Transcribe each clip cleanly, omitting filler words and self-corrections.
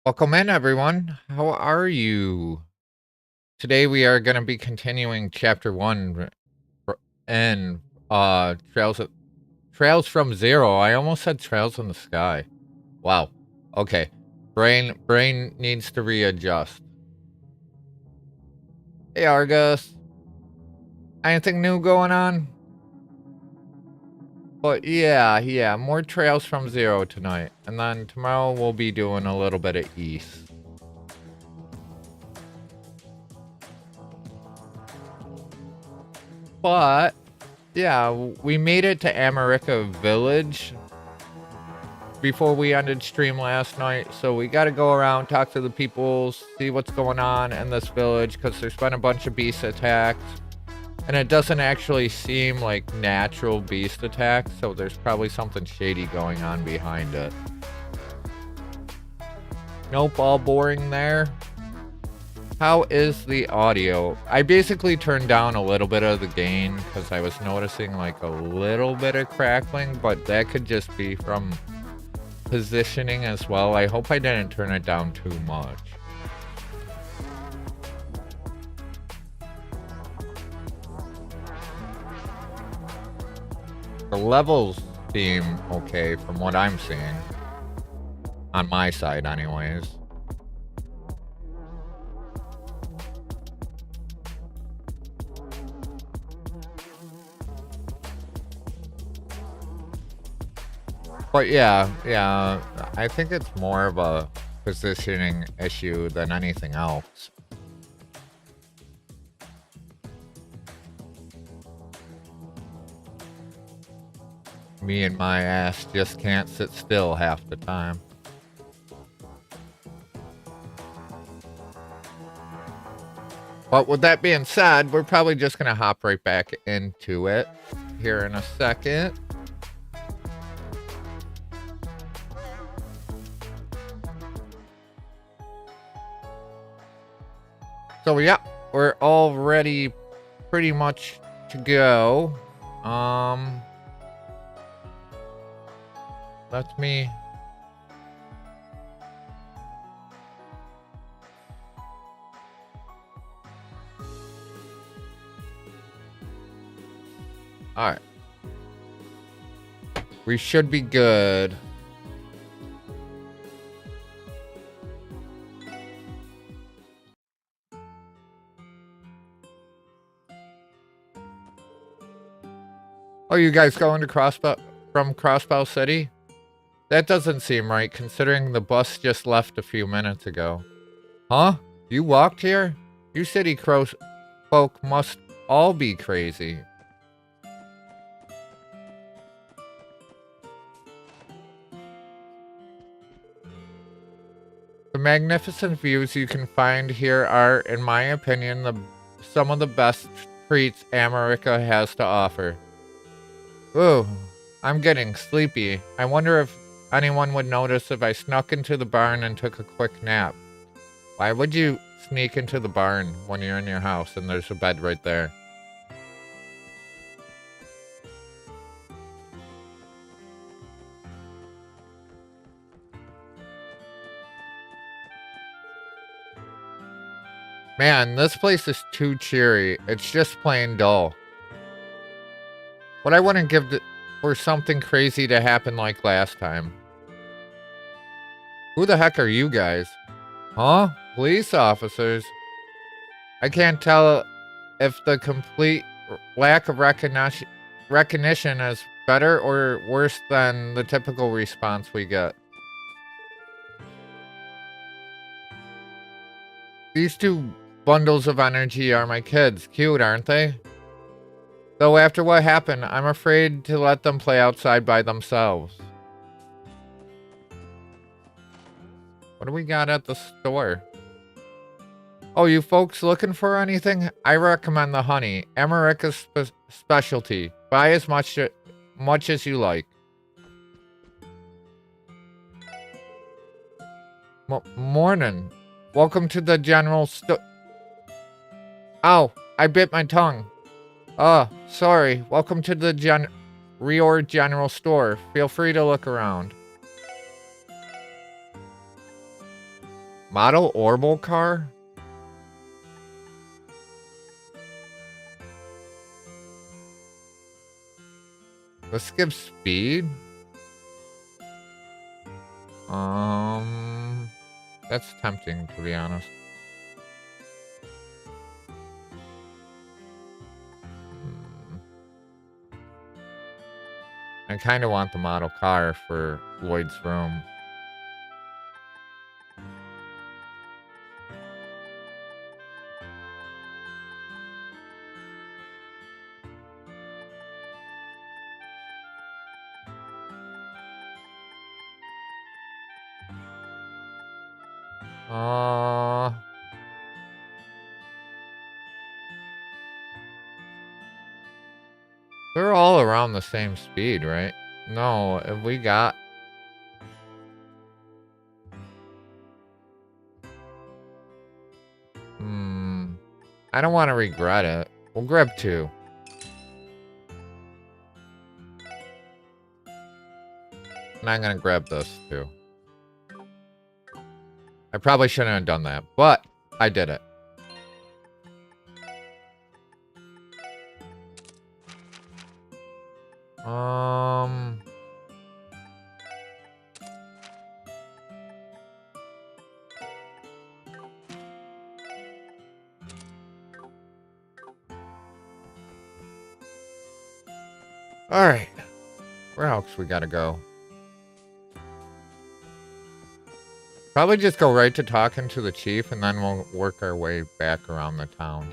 Welcome in, everyone. How are you? Today we are going to be continuing Chapter 1 in Trails from Zero. I almost said Trails in the Sky. Wow. Okay. Brain needs to readjust. Hey, Argus. Anything new going on? But yeah, more Trails from Zero tonight. And then tomorrow we'll be doing a little bit of East. But yeah, we made it to America Village before we ended stream last night, so we got to go around, talk to the people, see what's going on in this village, because there's been a bunch of beast attacks, and it doesn't actually seem like natural beast attacks, so there's probably something shady going on behind it. Nope, all boring there. How is the audio? I basically turned down a little bit of the gain because I was noticing like a little bit of crackling, but that could just be from positioning as well. I hope I didn't turn it down too much. The levels seem okay from what I'm seeing. On my side anyways. But yeah, I think it's more of a positioning issue than anything else. Me and my ass just can't sit still half the time. But with that being said, we're probably just gonna hop right back into it here in a second. So yeah, we're all ready pretty much to go. Let me... Alright. We should be good. Oh, you guys going to Crossbow City? That doesn't seem right, considering the bus just left a few minutes ago. Huh? You walked here? You city folk must all be crazy. The magnificent views you can find here are, in my opinion, some of the best treats America has to offer. Ooh, I'm getting sleepy. I wonder if anyone would notice if I snuck into the barn and took a quick nap. Why would you sneak into the barn when you're in your house and there's a bed right there? Man, this place is too cheery. It's just plain dull. What I wouldn't give for something crazy to happen like last time. Who the heck are you guys? Huh? Police officers? I can't tell if the complete lack of recognition is better or worse than the typical response we get. These two bundles of energy are my kids. Cute, aren't they? Though after what happened, I'm afraid to let them play outside by themselves. What do we got at the store? Oh, you folks looking for anything? I recommend the honey. America's specialty. Buy as much as you like. Morning. Welcome to the general store. Ow, I bit my tongue. Sorry. Welcome to the Reor General Store. Feel free to look around. Model Orbital car? Let's skip speed. That's tempting, to be honest. I kind of want the model car for Lloyd's room. They're all around the same speed, right? No, if we got... I don't want to regret it. We'll grab 2. And I'm gonna grab this too. I probably shouldn't have done that, but I did it. All right. Where else we gotta go? Probably just go right to talking to the chief, and then we'll work our way back around the town.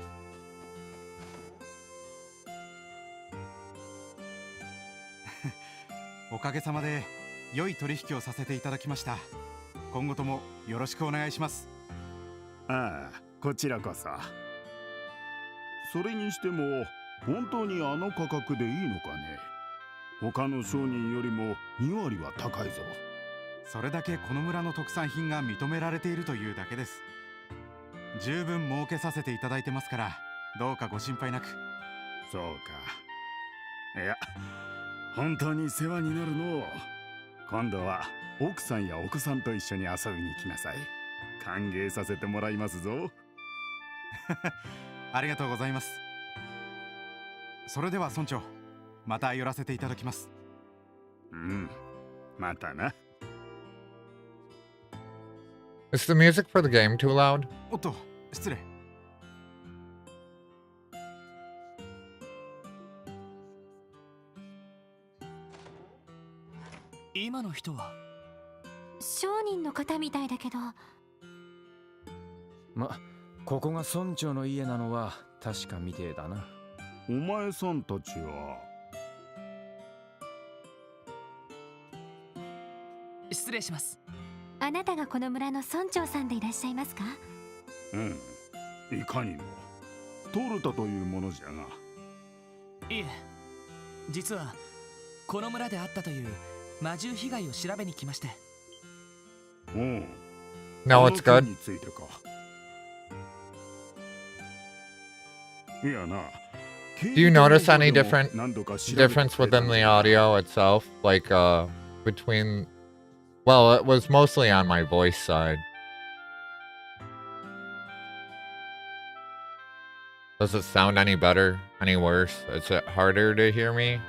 Is the music for the game too loud? No, it's good. Do you notice any difference within the audio itself? Like, between... Well, it was mostly on my voice side. Does it sound any better? Any worse? Is it harder to hear me?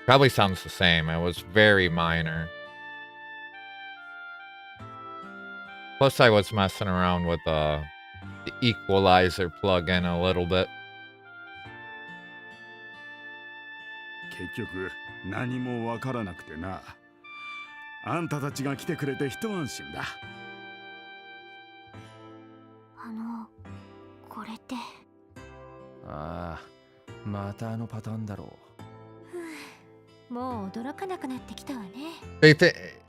Probably sounds the same. It was very minor. Plus, I was messing around with the equalizer plugin a little bit.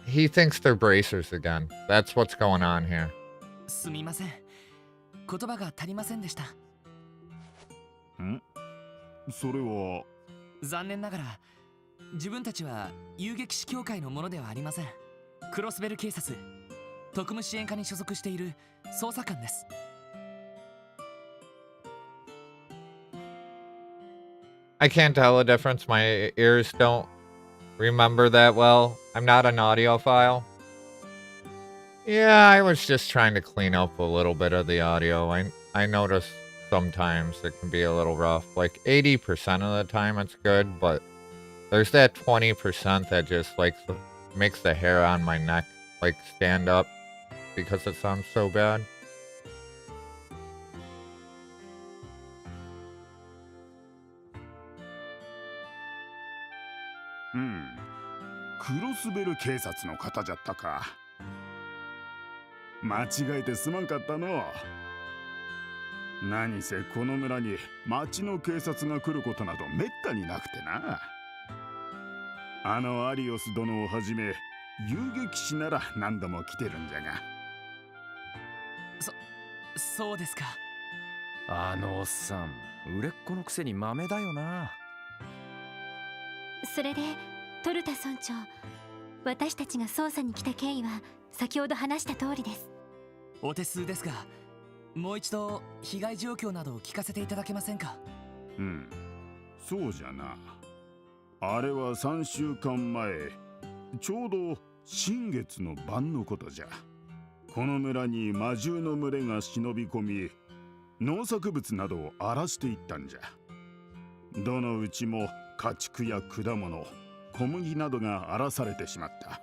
He thinks they're bracers again. That's what's going on here. I can't tell a difference. My ears don't remember that well. I'm not an audiophile. Yeah, I was just trying to clean up a little bit of the audio. I noticed sometimes it can be a little rough. Like 80% of the time it's good, but there's that 20% that just like makes the hair on my neck like stand up because it sounds so bad. うん。クロスベル警察の方じゃったか。間違えてすまんかったの。何せこの村に町の警察が来ることなどめったになくてな。あのアリオス殿をはじめ遊撃士なら何度も来てるんじゃが。そうですか。あのおっさん、売れっ子のくせに豆だよな。それでトルタ村長、私たちが捜査に来た経緯は先ほど話した通りです。お手数ですが、もう一度被害状況などを聞かせていただけませんか。うん、そうじゃな。あれは3週間前、ちょうど新月の晩のことじゃ。この村に魔獣の群れが忍び込み、農作物などを荒らしていったんじゃ。どのうちも家畜や果物、小麦などが荒らされてしまった。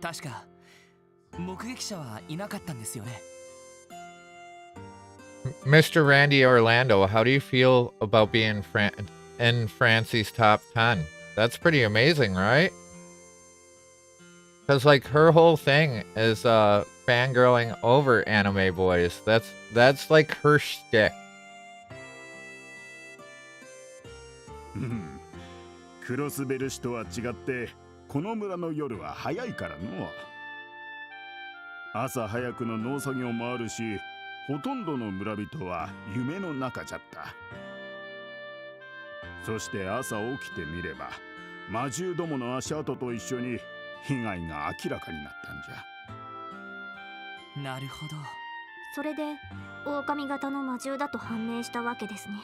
確か目撃者はいなかったんですよね。Mr. Randy Orlando, how do you feel about being in Francie's top 10? That's pretty amazing, right? Because like her whole thing is fangirling over anime boys. That's like her shtick. クロスベル氏とは違ってこの村の夜は早いからの。朝早くの農作業もあるし、ほとんどの村人は夢の中じゃった。そして朝起きてみれば魔獣どもの足跡と一緒に被害が明らかになったんじゃ。なるほど。それで狼型の魔獣だと判明したわけですね。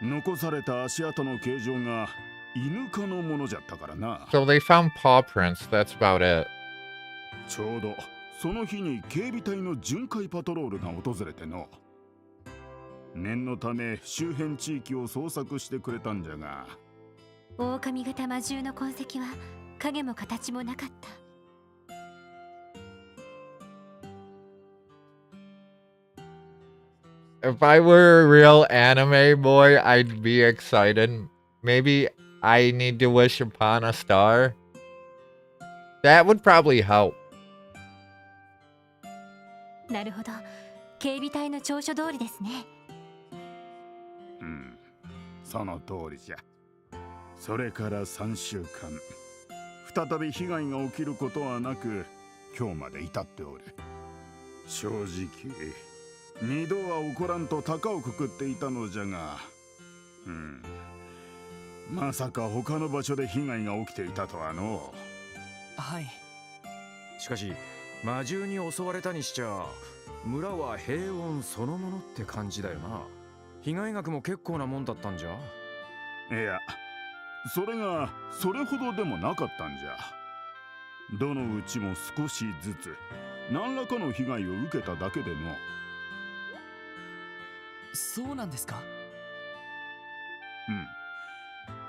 うん。残された足跡の形状が犬科のものじゃったからな。So they found paw prints, that's about it. ちょうどその日に警備隊の巡回パトロールが訪れての。念のため周辺地域を捜索してくれたんじゃが。狼型魔獣の痕跡は影も形もなかった。If I were a real anime boy, I'd be excited. Maybe I need to wish upon a star. That would probably help. なるほど、警備隊の調書通りですね。うん、その通りじゃ。それから3週間、再び被害が起きることはなく、今日まで至っておる。正直、二度は起こらんと高をくくっていたのじゃが、まさか他の場所で被害が起きていたとはの。はい。しかし魔獣に襲われたにしちゃ村は平穏そのものって感じだよな。被害額も結構なもんだったんじゃ。いや、それがそれほどでもなかったんじゃ。どのうちも少しずつ何らかの被害を受けただけでの。そうなんですか。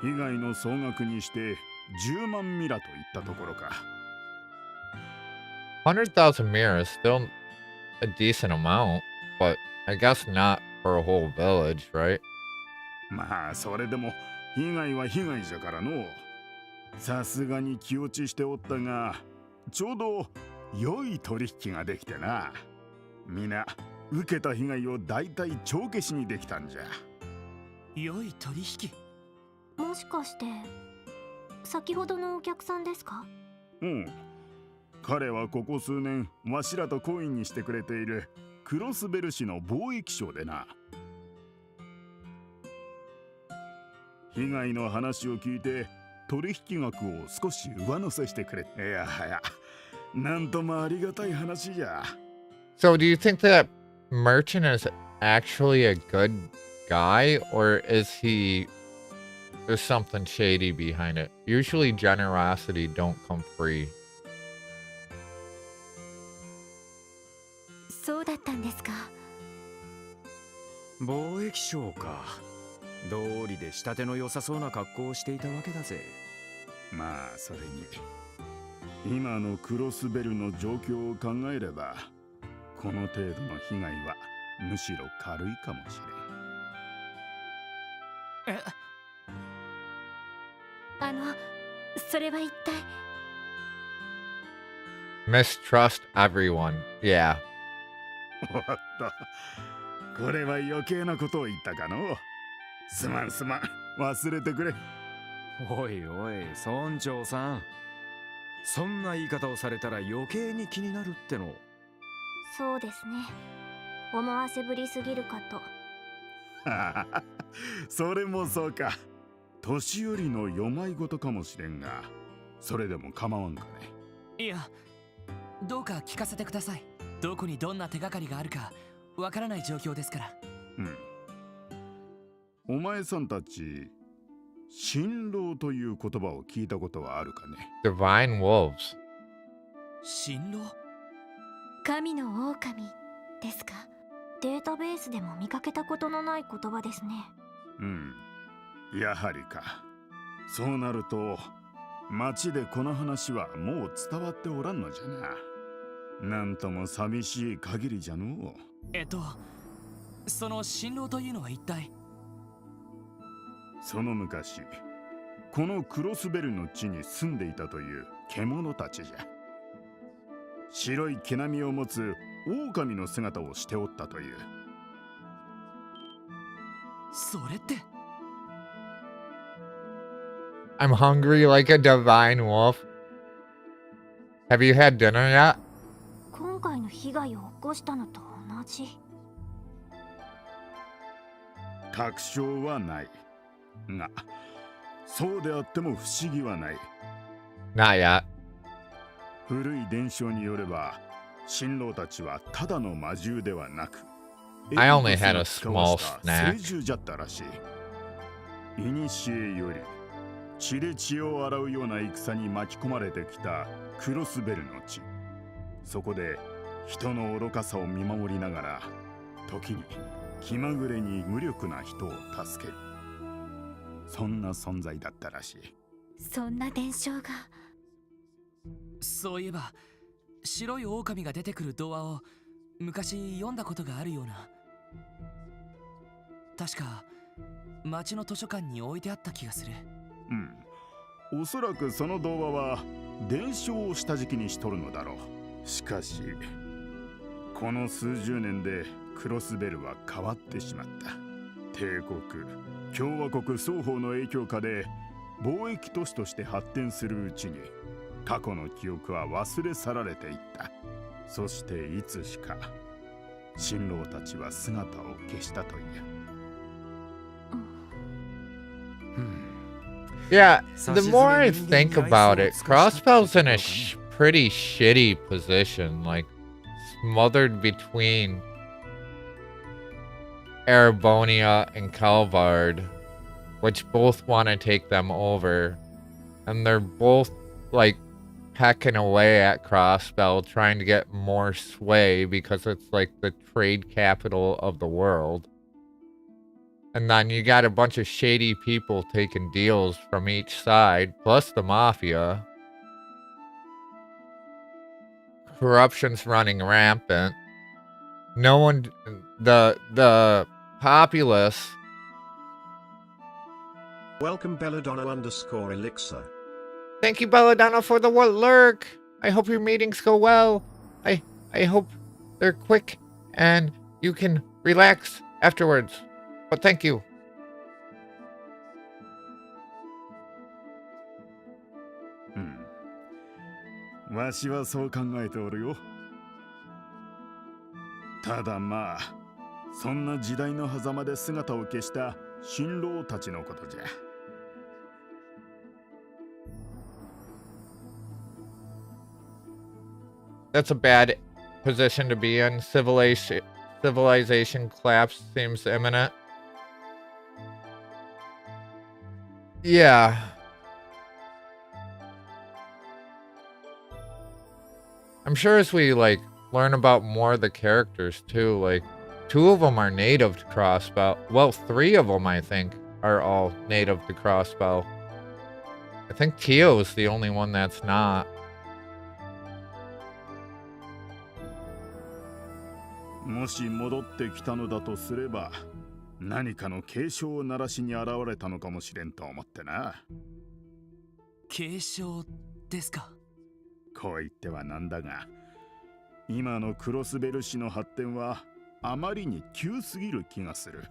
被害の総額にして10万ミラといったところか。100,000 mira is still a decent amount, but I guess not for a whole village, right? まあそれでも被害は被害じゃからの。さすがに気落ちしておったが、ちょうど良い取引ができてな。皆受けた被害をだいたい帳消しにできたんじゃ。良い取引。もしかして先ほどのお客さんですか？うん。彼はここ数年わしらと懇意にしてくれているクロスベル市の貿易商でな。被害の話を聞いて取引額を少し上乗せしてくれ。いやはや、なんともありがたい話じゃ。So do you think that merchant is actually a good guy, or is he There's something shady behind it. Usually generosity don't come free. そうだったんですか。貿易商か。道理で仕立ての良さそうな格好をしていたわけだぜ。まあそれに今のクロスベルの状況を考えればこの程度の被害はむしろ軽いかもしれん。え、それは一体。Mistrust everyone. Yeah. おっと、これは余計なことを言ったかの。すまん忘れてくれ。おいおい、村長さん。そんな言い方をされたら余計に気になるっての。そうですね。思わせぶりすぎるかと。それもそうか。年寄りの世まいごとかもしれんが、それでも構わんかね。いや、どうか聞かせてください。どこにどんな手がかりがあるかわからない状況ですから。お前さんたち、新郎という言葉を聞いたことはあるかね。 Divine wolves. 新郎？神の狼ですか。データベースでも見かけたことのない言葉ですね。やはりか。そうなると町でこの話はもう伝わっておらんのじゃな。なんとも寂しい限りじゃのう。その新郎というのは一体？その昔、このクロスベルの地に住んでいたという獣たちじゃ。白い毛並みを持つ狼の姿をしておったという。それって。I'm hungry like a divine wolf. Have you had dinner yet? 今回の被害を起こしたのと同じ。確証はないが、そうであっても不思議はない。 Not yet. 古い伝承によれば、新郎たちはただの魔獣ではなく、 I only had a small snack. 聖獣じゃったらしい。古より血で血を洗うような戦に巻き込まれてきたクロスベルの地。そこで人の愚かさを見守りながら、時に気まぐれに無力な人を助ける、そんな存在だったらしい。そんな伝承が。そういえば白い狼が出てくる童話を昔読んだことがあるような。確か町の図書館に置いてあった気がする。おそらくその童話は伝承を下敷きにしとるのだろう。しかしこの数十年でクロスベルは変わってしまった。帝国、共和国双方の影響下で貿易都市として発展するうちに、過去の記憶は忘れ去られていった。そしていつしか新郎たちは姿を消したという。Yeah, the more I think about it, Crossbell's in a pretty shitty position, like smothered between Erebonia and Calvard, which both want to take them over, and they're both like pecking away at Crossbell, trying to get more sway because it's like the trade capital of the world. And then you got a bunch of shady people taking deals from each side, plus the mafia. Corruption's running rampant. No one, the populace. Welcome Belladonna_Elixir. Thank you, Belladonna, for the lurk. I hope your meetings go well. I hope they're quick and you can relax afterwards. But thank you. わしはそう考えておるよ。ただまあ、そんな時代の狭間で姿を消した新郎たちのことじゃ。That's a bad position to be in. Civilization collapse seems imminent. Yeah. I'm sure as we, like, learn about more of the characters, too, like, 2 of them are native to Crossbow. Well, 3 of them, I think, are all native to Crossbow. I think Tio is the only one that's not. もし戻ってきたのだとすれば、何かの警鐘を鳴らしに現れたのかもしれんと思ってな。継承ですか。こう言ってはなんだが、今のクロスベル市の発展はあまりに急すぎる気がする。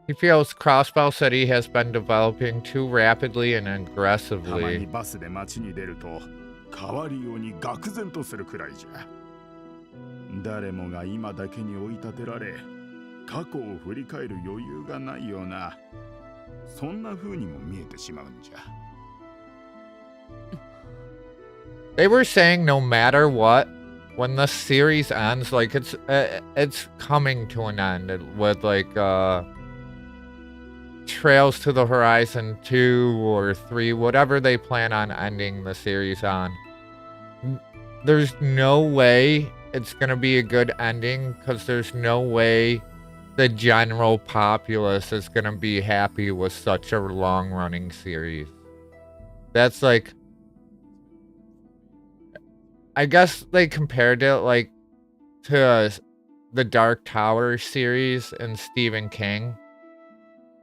He feels Crossbow City has been developing too rapidly and たまに aggressively. バスで街に出ると変わるように愕然とするくらいじゃ。誰もが今だけに追い立てられ、過去を振り返る余裕がないような、そんな風にも見えてしまうんじゃ。They were saying no matter what, when the series ends, like it's coming to an end with like Trails to the Horizon 2 or 3, whatever they plan on ending the series on. There's no way it's gonna be a good ending, because there's no way the general populace is gonna be happy with such a long-running series. That's like, I guess they compared it like to the Dark Tower series and Stephen King,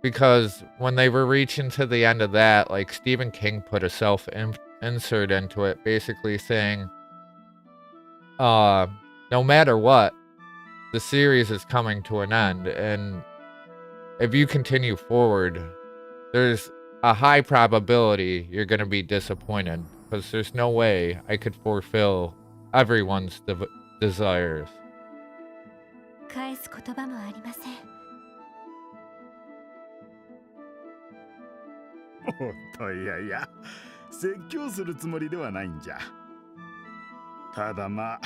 because when they were reaching to the end of that, like Stephen King put a self-insert into it, basically saying, no matter what, the series is coming to an end, and if you continue forward, there's a high probability you're going to be disappointed, because there's no way I could fulfill everyone's desires. 返す言葉もありません。おっと、いやいや、説教するつもりではないんじゃ。ただまあ、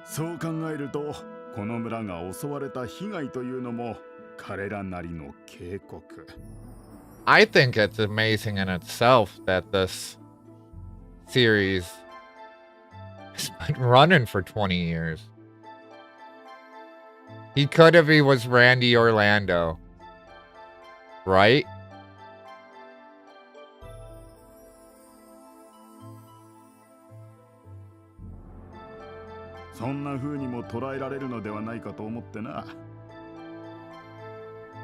そう考えると、この村が襲われた被害というのも彼らなりの警告。I think it's amazing in itself that this series has been running for 20 years. He could if he was Randy Orlando, right? そんな風にも捉えられるのではないかと思ってな。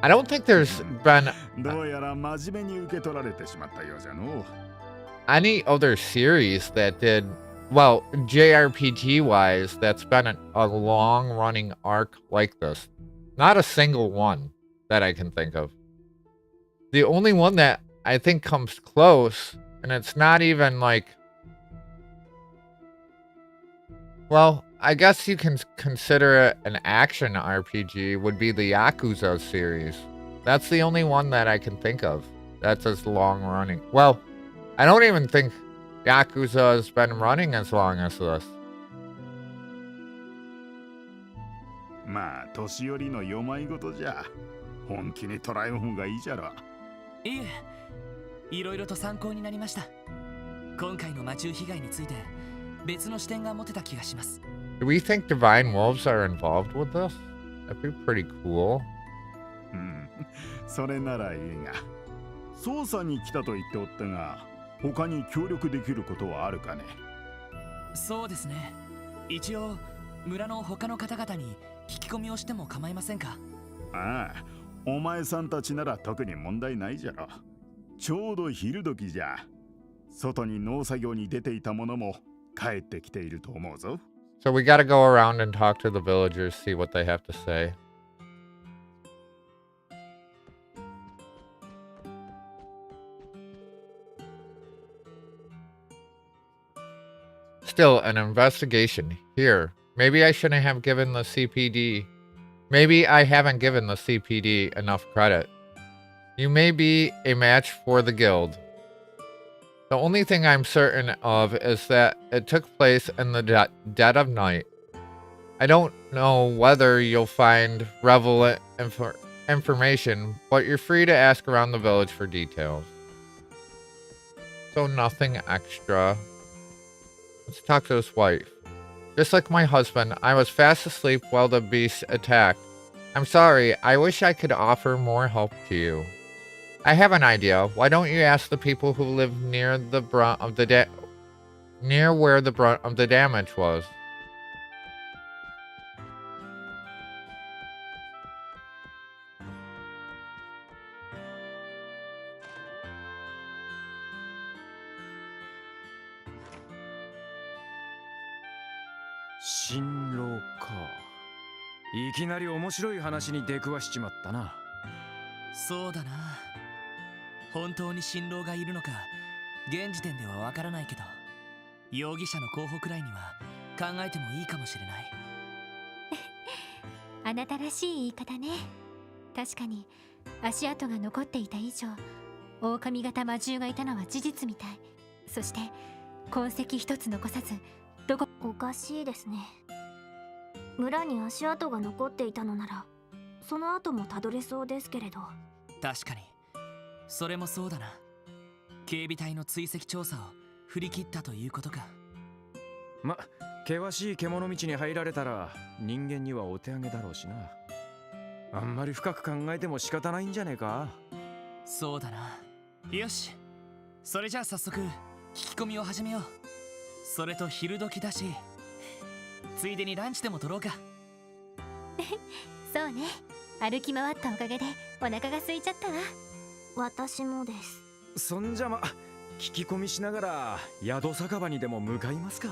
I don't think there's been どうやら真面目に受け取られてしまったようじゃの。any other series that did well JRPG wise that's been a long running arc like this. Not a single one that I can think of. The only one that I think comes close, and it's not even like, well, I guess you can consider it an action RPG, would be the Yakuza series. That's the only one that I can think of that's as long running. Well, I don't even think Yakuza has been running as long as this. まあ、年寄りの世まいごとじゃ。本気に捉えん方がいいじゃろ。いえ、いろいろと参考になりました。今回の魔獣被害について別の視点が持てた気がします。Do we think Divine Wolves are involved with this? That'd be pretty cool. うん、それならいいが。捜査に来たと言っておったが、他に協力できることはあるかね。そうですね。一応村の他の方々に聞き込みをしても構いませんか？ああ、お前さんたちなら特に問題ないじゃろ。ちょうど昼時じゃ。外に農作業に出ていた者も帰ってきていると思うぞ。So we gotta go around and talk to the villagers, see what they have to say. Still, an investigation here. Maybe I shouldn't have given the CPD. Maybe I haven't given the CPD enough credit. You may be a match for the guild. The only thing I'm certain of is that it took place in the dead of night. I don't know whether you'll find relevant information, but you're free to ask around the village for details. So nothing extra. Let's talk to his wife. Just like my husband, I was fast asleep while the beast attacked. I'm sorry, I wish I could offer more help to you. I have an idea. Why don't you ask the people who live near the brunt of the near where the brunt of the damage was?新郎か。いきなり面白い話に出くわしちまったな。そうだな。本当に新郎がいるのか現時点ではわからないけど、容疑者の候補くらいには考えてもいいかもしれない。あなたらしい言い方ね。確かに足跡が残っていた以上、狼型魔獣がいたのは事実みたい。そして痕跡一つ残さずどこ。おかしいですね。村に足跡が残っていたのならその後もたどれそうですけれど。確かにそれもそうだな。警備隊の追跡調査を振り切ったということか。ま、険しい獣道に入られたら人間にはお手上げだろうしな。あんまり深く考えても仕方ないんじゃねえか。そうだな。よし、それじゃあ早速聞き込みを始めよう。それと昼時だし、ついでにランチでも取ろうか。そうね、歩き回ったおかげでお腹が空いちゃったわ。私もです。そんじゃま、聞き込みしながら宿酒場にでも向かいますか。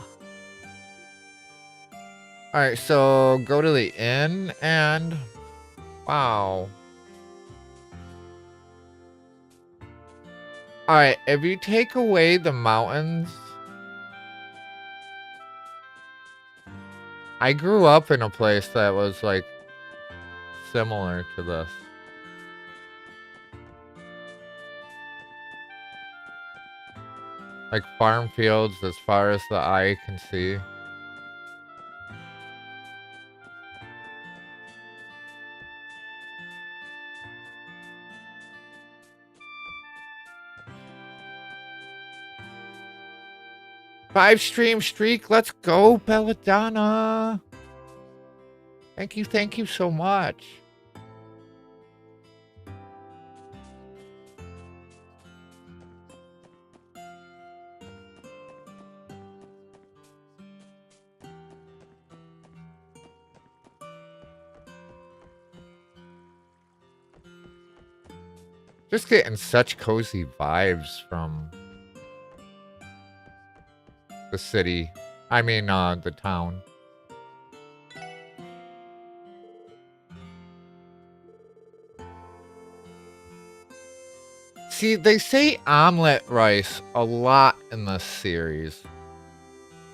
Alright, so go to the inn and... Wow. Alright, if you take away the mountains... I grew up in a place that was like similar to this. Like farm fields as far as the eye can see. Five stream streak, let's go, Belladonna. Thank you so much. Just getting such cozy vibes from the city. I mean, the town. See, they say omelet rice a lot in this series.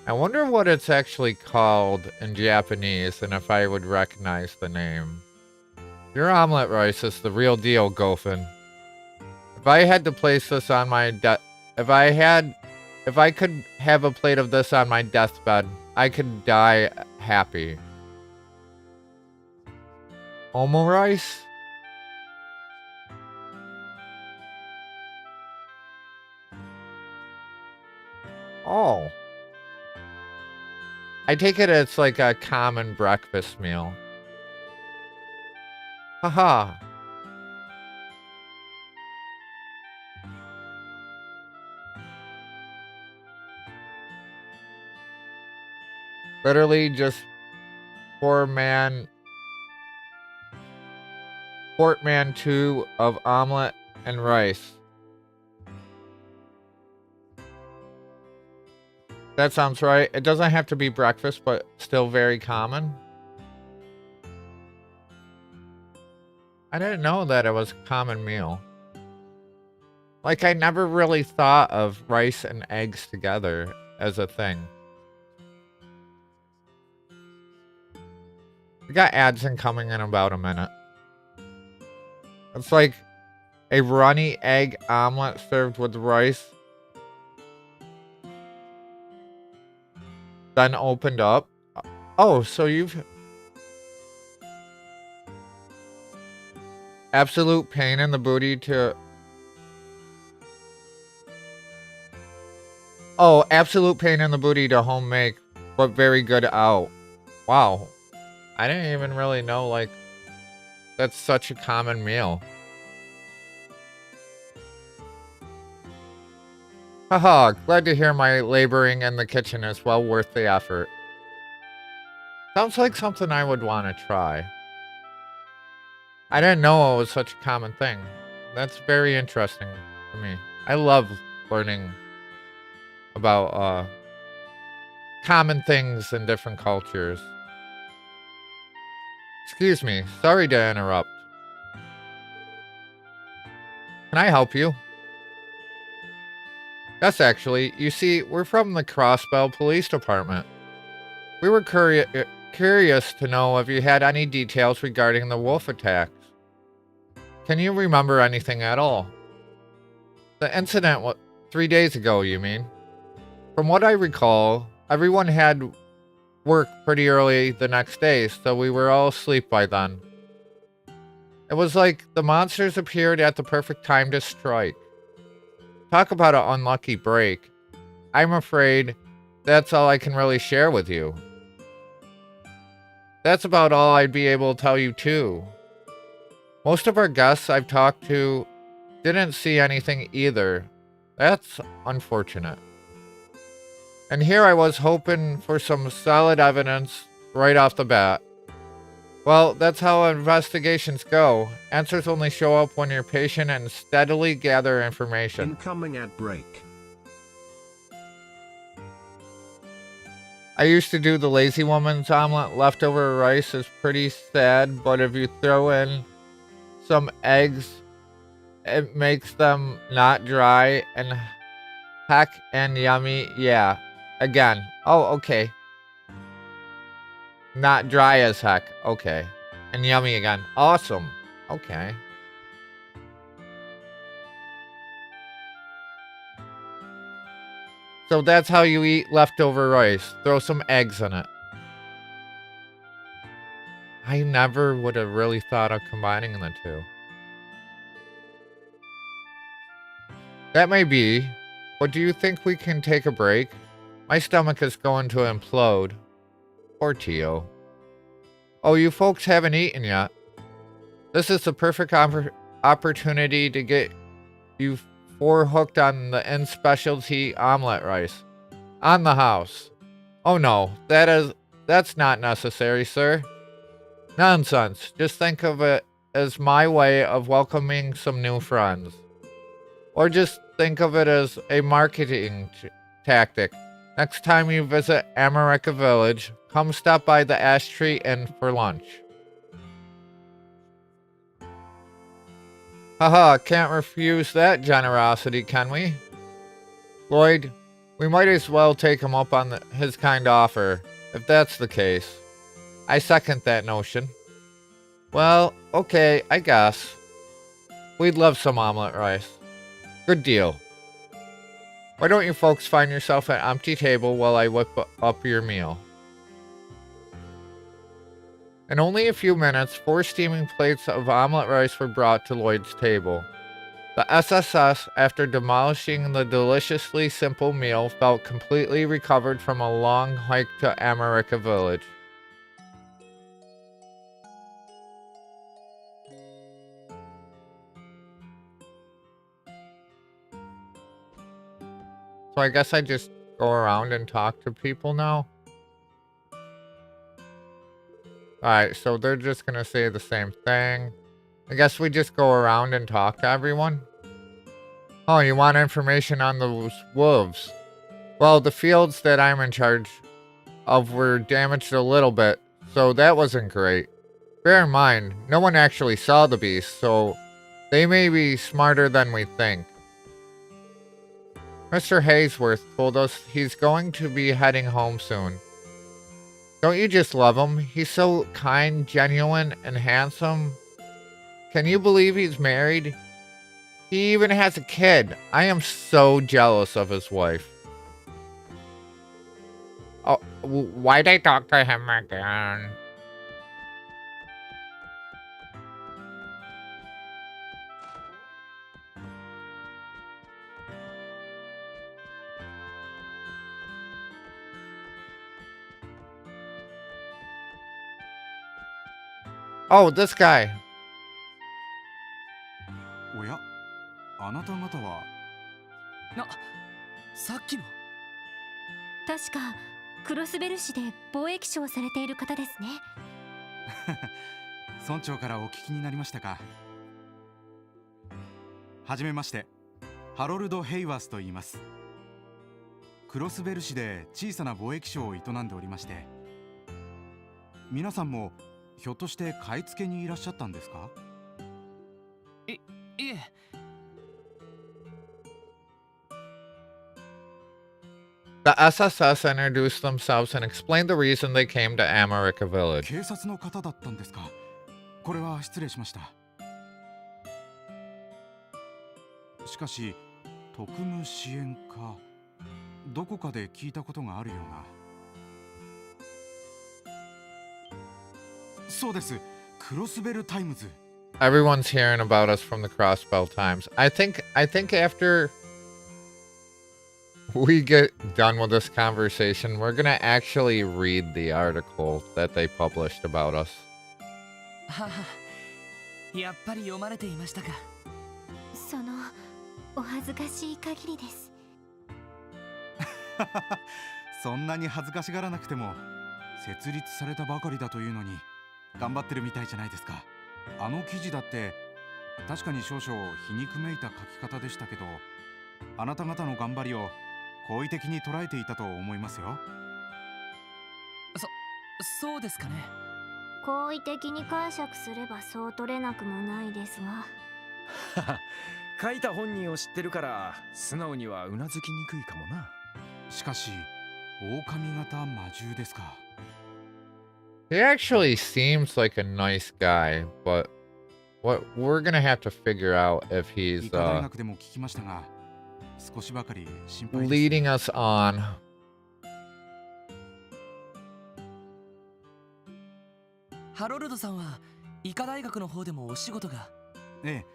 I wonder what it's actually called in Japanese and if I would recognize the name. Your omelet rice is the real deal, Gofen. If I had to place this on my if I could have a plate of this on my deathbed, I could die happy. Omo rice? Oh. I take it it's like a common breakfast meal. Haha. Literally just Portman 2 of omelet and rice. That sounds right. It doesn't have to be breakfast, but still very common. I didn't know that it was a common meal. Like, I never really thought of rice and eggs together as a thing. We got ads incoming in about a minute. It's like a runny egg omelet served with rice. Then opened up. Oh, so you've... Absolute pain in the booty to... Oh, absolute pain in the booty to home make, but very good out. Wow. I didn't even really know, like, that's such a common meal. Haha, glad to hear my laboring in the kitchen is well worth the effort. Sounds like something I would want to try. I didn't know it was such a common thing. That's very interesting to me. I love learning about common things in different cultures. Excuse me, sorry to interrupt. Can I help you? Yes, actually. You see, we're from the Crossbell Police Department. We were curious to know if you had any details regarding the wolf attacks. Can you remember anything at all? The incident 3 days ago, you mean? From what I recall, everyone had work pretty early the next day, so we were all asleep by then. It was like the monsters appeared at the perfect time to strike. Talk about an unlucky break. I'm afraid that's all I can really share with you. That's about all I'd be able to tell you too. Most of our guests I've talked to didn't see anything either. That's unfortunate. And here I was hoping for some solid evidence right off the bat. Well, that's how investigations go. Answers only show up when you're patient and steadily gather information. Incoming ad break. I used to do the lazy woman's omelet. Leftover rice is pretty sad, but if you throw in some eggs, it makes them not dry and heck and yummy. Yeah. Again. Oh, okay. Not dry as heck. Okay. And yummy again. Awesome. Okay. So that's how you eat leftover rice. Throw some eggs in it. I never would have really thought of combining the two. That may be, but do you think we can take a break? My stomach is going to implode. Poor Tio. Oh, you folks haven't eaten yet. This is the perfect opportunity to get you four hooked on the in-specialty omelet rice. On the house. Oh no, that's not necessary, sir. Nonsense. Just think of it as my way of welcoming some new friends. Or just think of it as a marketing tactic. Next time you visit America Village, come stop by the Ash Tree Inn for lunch. Haha, can't refuse that generosity, can we? Lloyd, we might as well take him up on his kind offer, if that's the case. I second that notion. Well, okay, I guess. We'd love some omelet rice. Good deal. Why don't you folks find yourself an empty table while I whip up your meal? In only a few minutes, 4 steaming plates of omelet rice were brought to Lloyd's table. The SSS, after demolishing the deliciously simple meal, felt completely recovered from a long hike to America Village. So I guess I just go around and talk to people now. Alright, so they're just gonna say the same thing. I guess we just go around and talk to everyone. Oh, you want information on those wolves? Well, the fields that I'm in charge of were damaged a little bit, so that wasn't great. Bear in mind, no one actually saw the beast, so they may be smarter than we think. Mr. Haysworth told us he's going to be heading home soon. Don't you just love him? He's so kind, genuine, and handsome. Can you believe he's married? He even has a kid. I am so jealous of his wife. Oh, why'd I talk to him again? Oh, this guy. おや、あなた方は。さっきの。確かクロスベル市で貿易商をされている方ですね。村長からお聞きになりましたか。はじめまして、ハロルド・ヘイワースと言います。クロスベル市で小さな貿易商を営んでおりまして、皆さんもひょっとして買い付けにいらっしゃったんですか。いえ。The SSS introduced themselves and explained the reason they came to America Village. 警察の方だったんですか。これは失礼しました。しかし特務支援課、どこかで聞いたことがあるような。そうです、クロスベルタイムズ。 Everyone's hearing about us from the Crossbell Times. I think after we get done with this conversation, we're gonna actually read the article that they published about us. はは、やっぱり読まれていましたか。そのお恥ずかしい限りです。そんなに恥ずかしがらなくても、設立されたばかりだというのに頑張ってるみたいじゃないですか。あの記事だって確かに少々皮肉めいた書き方でしたけど、あなた方の頑張りを好意的に捉えていたと思いますよ。そうですかね。好意的に解釈すればそう取れなくもないですが。書いた本人を知ってるから素直にはうなずきにくいかもな。しかし狼型魔獣ですか。 He actually seems like a nice guy, but what we're gonna have to figure out if 医 he's 科大学でも聞きましたが、少しばかり心配です。 leading us on. ハロルドさんは医科大学の方でもお仕事が。ええ、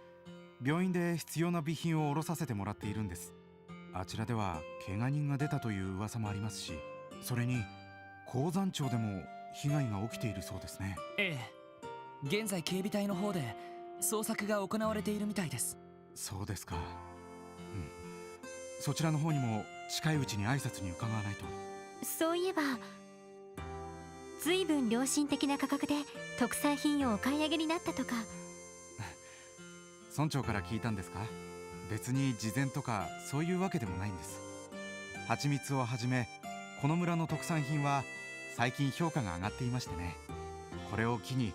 病院で必要な備品を下ろさせてもらっているんです。あちらでは怪我人が出たという噂もありますし、それに鉱山町でも被害が起きているそうですね。ええ、現在警備隊の方で捜索が行われているみたいです。そうですか。そちらの方にも近いうちに挨拶に伺わないと。そういえば随分良心的な価格で特産品をお買い上げになったとか。村長から聞いたんですか。別に事前とかそういうわけでもないんです。蜂蜜をはじめこの村の特産品は最近評価が上がっていましてね。これを機に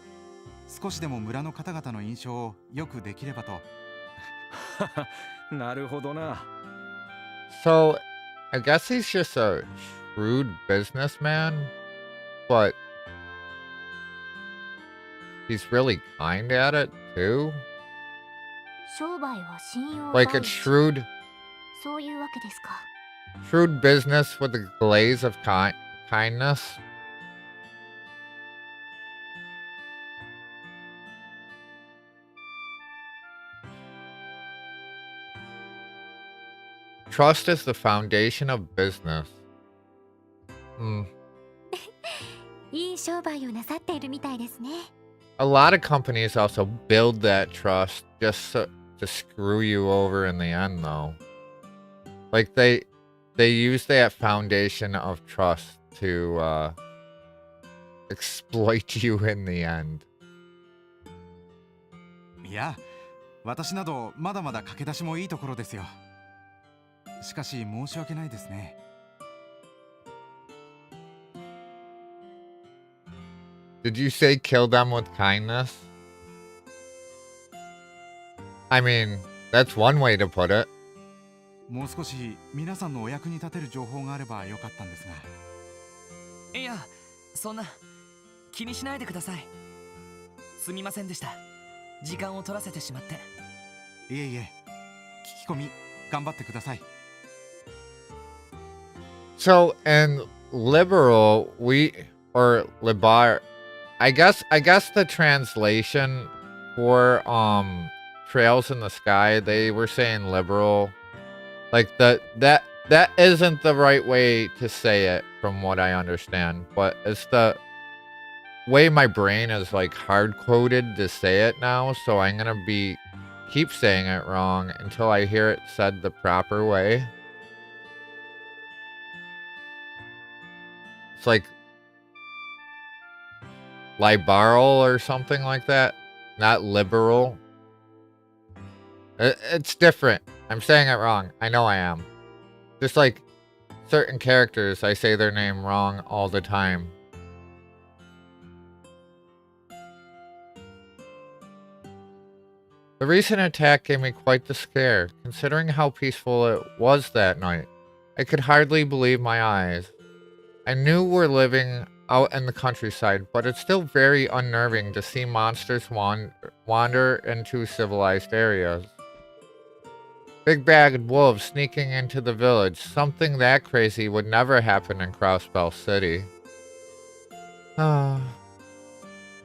少しでも村の方々の印象を良くできればと。なるほどな。So, I guess he's just a shrewd businessman, but he's really kind at it too. 商売は信用 Like 第 it's 一。 shrewd そういうわけですか。 shrewd business with a glaze of kindness. Trust is the foundation of business. いい商売をなさっているみたいですね。A lot of companies also build that trust just to screw you over in the end, though. Like they use that foundation of trust to exploit you in the end. いや、私などまだまだ駆け出しもいいところですよ。しかし申し訳ないですね。Did you say kill them with kindness? I mean, that's one way to put it. もう少し皆さんのお役に立てる情報があればよかったんですが。いや、そんな気にしないでください。すみませんでした。時間を取らせてしまって。いえいえ、聞き込み頑張ってください。 So in liberal, or libar, I guess the translation for Trails in the Sky, they were saying liberal. Like that isn't the right way to say it from what I understand, but it's way my brain is like hard-coded to say it now, so I'm gonna keep saying it wrong until I hear it said the proper way. It's like liberal or something like that, not liberal. It's different. I'm saying it wrong. I know I am. Just like certain characters, I say their name wrong all the time. The recent attack gave me quite the scare, considering how peaceful it was that night. I could hardly believe my eyes. I knew we're living out in the countryside, but it's still very unnerving to see monsters wander into civilized areas. Big bad wolves sneaking into the village. Something that crazy would never happen in Crossbell City.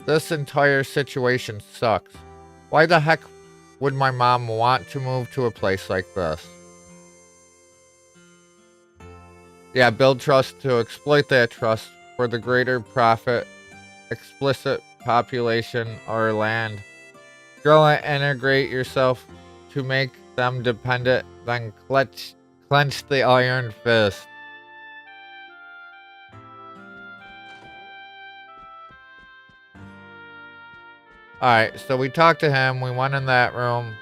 This entire situation sucks. Why the heck would my mom want to move to a place like this? Yeah, build trust to exploit that trust for the greater profit, explicit population, or land. Grow and integrate yourself to make them dependent, then clench the iron fist. Alright, so we talked to him, we went in that room.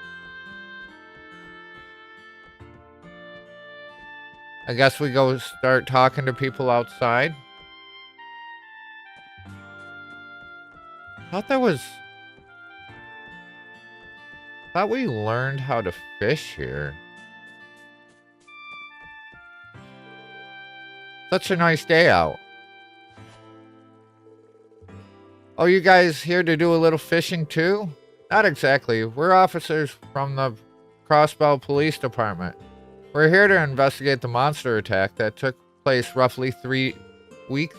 I guess we go start talking to people outside. Thought we learned how to fish here. Such a nice day out. Oh, you guys here to do a little fishing too? Not exactly. We're officers from the Crossbell Police Department. We're here to investigate the monster attack that took place roughly 3 weeks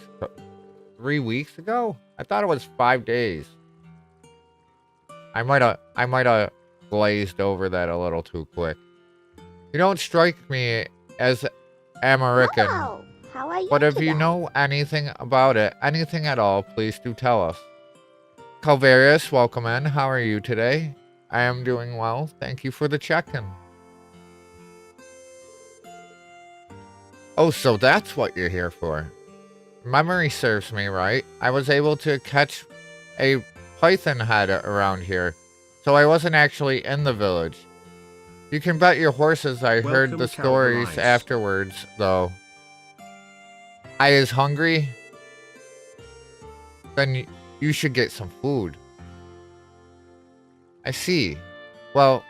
ago? I thought it was 5 days. I might have glazed over that a little too quick. You don't strike me as American. Hello. How are you But if today? you know anything about it, anything at all, please do tell us. Calvarius, welcome in. How are you today? I am doing well. Thank you for the check-in. Oh, so that's what you're here for. Memory serves me right. I was able to catch a python head around here, so I wasn't actually in the village. You can bet your horses I heard Welcome, the stories Calvarius. afterwards, though. I is hungry? Then you should get some food. I see. Well,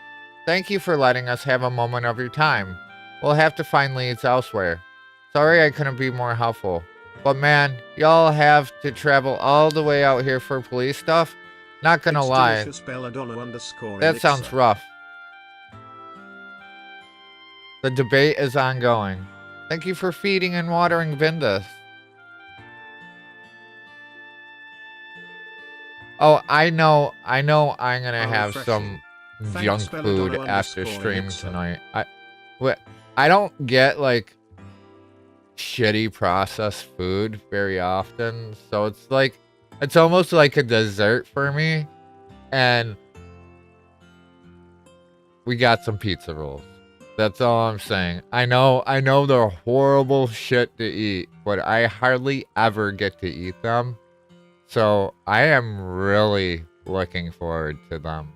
thank you for letting us have a moment of your time. We'll have to find leads elsewhere. Sorry I couldn't be more helpful. But man, y'all have to travel all the way out here for police stuff? Not gonna It's lie, delicious Belladonna_Elixir. that sounds rough. The debate is ongoing. Thank you for feeding and watering Vindas. Oh, I know I'm gonna Oh, have refreshing. some Thanks, junk food Belladonna after underscore stream Elixir. tonight. I don't get like shitty processed food very often, so it's almost like a dessert for me. And we got some pizza rolls. That's all I'm saying. I know they're horrible shit to eat, but I hardly ever get to eat them. So I am really looking forward to them.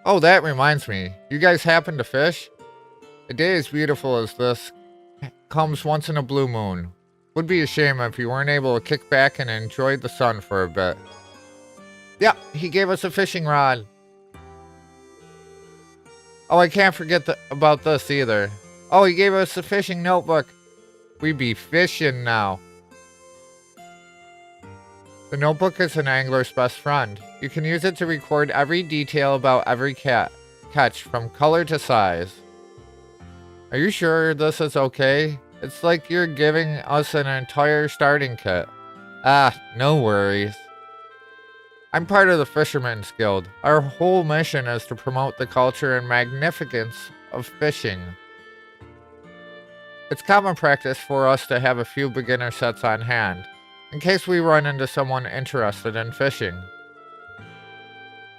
Oh, that reminds me. You guys happen to fish? A day as beautiful as this comes once in a blue moon. Would be a shame if you weren't able to kick back and enjoy the sun for a bit. Yeah, he gave us a fishing rod. Oh, I can't forget about this either. Oh, he gave us a fishing notebook. We be fishing now. The notebook is an angler's best friend. You can use it to record every detail about every catch, from color to size. Are you sure this is okay? It's like you're giving us an entire starting kit. Ah, no worries. I'm part of the Fisherman's Guild. Our whole mission is to promote the culture and magnificence of fishing. It's common practice for us to have a few beginner sets on hand, in case we run into someone interested in fishing.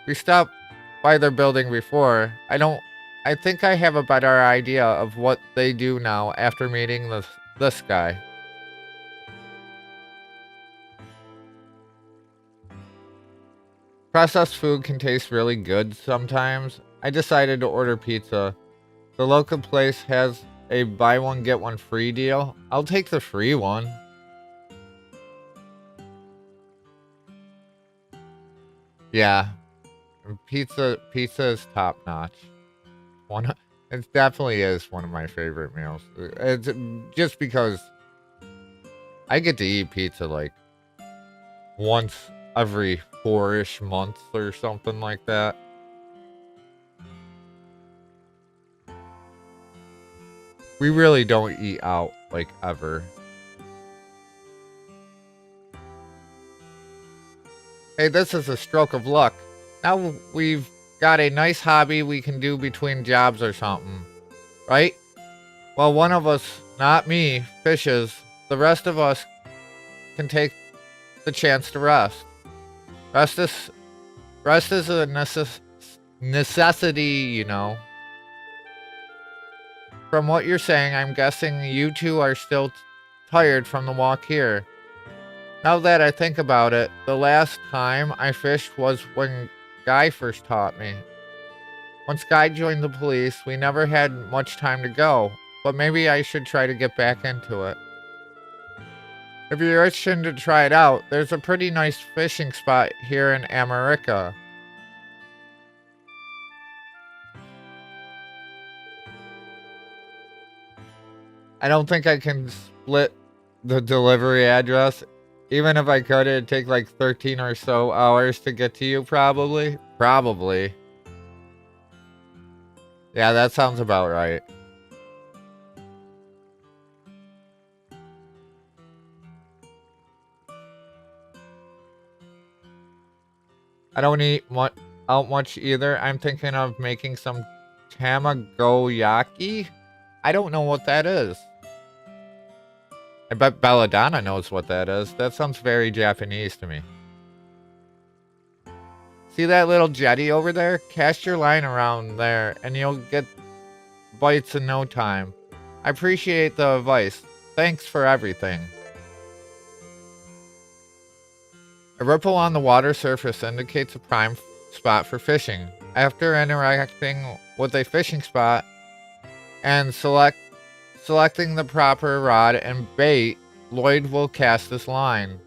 We stopped by their building before. I think I have a better idea of what they do now after meeting this guy. Processed food can taste really good sometimes. I decided to order pizza. The local place has a buy one get one free deal. I'll take the free one. Yeah. Pizza is top notch. It definitely is one of my favorite meals. It's just because I get to eat pizza like once every 4-ish months or something like that. We really don't eat out like ever. Hey, this is a stroke of luck. Now we've got a nice hobby we can do between jobs or something, right? Well, one of us, not me, fishes. The rest of us can take the chance to rest. Rest is a necessity, you know. From what you're saying, I'm guessing you two are still tired from the walk here. Now that I think about it, the last time I fished was when Guy first taught me. Once Guy joined the police, we never had much time to go, but maybe I should try to get back into it. If you're itching to try it out, there's a pretty nice fishing spot here in America. I don't think I can split the delivery address. Even if I could, it'd take like 13 or so hours to get to you, probably. Probably. Yeah, that sounds about right. I don't eat out much either. I'm thinking of making some tamagoyaki. I don't know what that is. I bet Belladonna knows what that is. That sounds very Japanese to me. See that little jetty over there? Cast your line around there and you'll get bites in no time. I appreciate the advice. Thanks for everything. A ripple on the water surface indicates a prime spot for fishing. After interacting with a fishing spot and selecting the proper rod and bait, Lloyd will cast this line.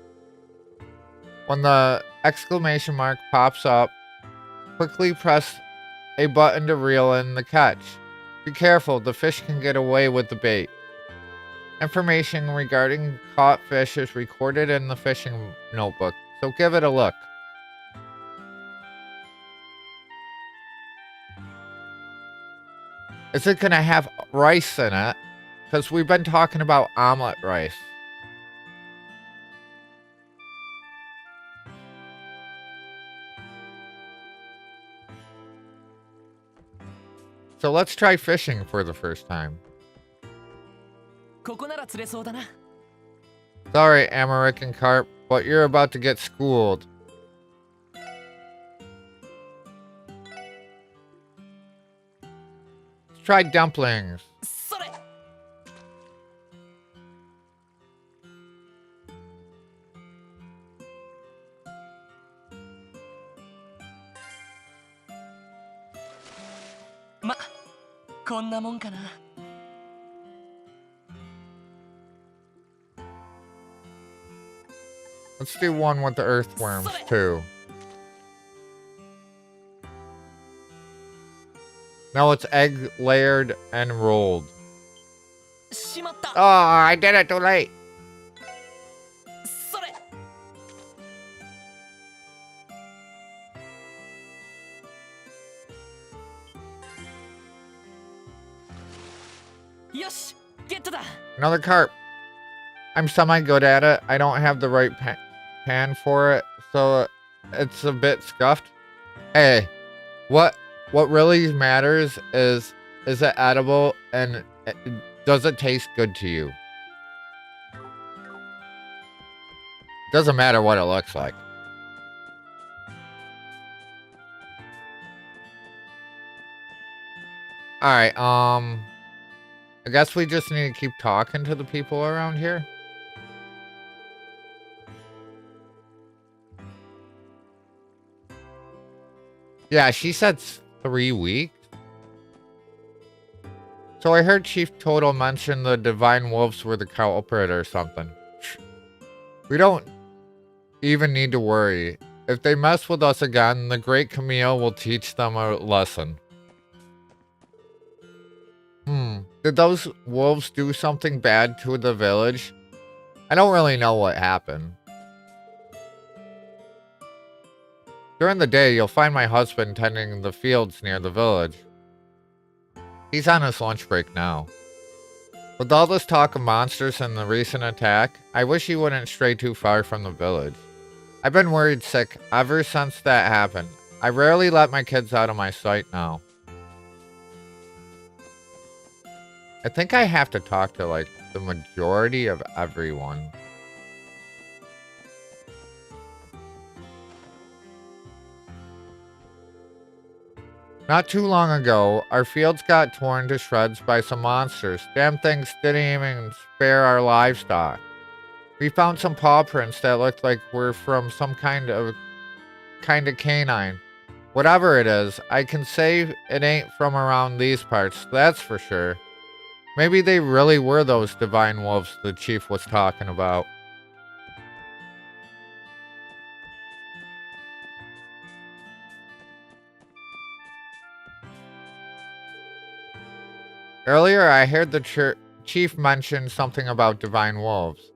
When the exclamation mark pops up, quickly press a button to reel in the catch. Be careful, the fish can get away with the bait. Information regarding caught fish is recorded in the fishing notebook, so give it a look. Is it gonna have rice in it? Because we've been talking about omelet rice. So let's try fishing for the first time. ここなら釣れそうだな。 Sorry, American carp, but you're about to get schooled. Let's try dumplings. それ。ま、こんなもんかな。 Let's do one with the earthworms, too. Now it's egg layered and rolled. しまった。 Oh, I did it too late. それ。よし、ゲットだ。 Another carp. I'm semi-good at it. I don't have the right pan for it, so it's a bit scuffed. Hey, what really matters is it edible and Does it taste good to you? Doesn't matter what it looks like. Alright, I guess we just need to keep talking to the people around here. Yeah, she said 3 weeks. So I heard Chief Total mention the Divine Wolves were the culprit or something. We don't even need to worry. If they mess with us again, the Great Camille will teach them a lesson. Did those wolves do something bad to the village? I don't really know what happened. During the day, you'll find my husband tending the fields near the village. He's on his lunch break now. With all this talk of monsters and the recent attack, I wish he wouldn't stray too far from the village. I've been worried sick ever since that happened. I rarely let my kids out of my sight now. I think I have to talk to, like, the majority of everyone. Not too long ago, our fields got torn to shreds by some monsters. Damn things didn't even spare our livestock. We found some paw prints that looked like were from some kind of canine. Whatever it is, I can say it ain't from around these parts, that's for sure. Maybe they really were those divine wolves the chief was talking about. Earlier, I heard the chief mention something about divine wolves.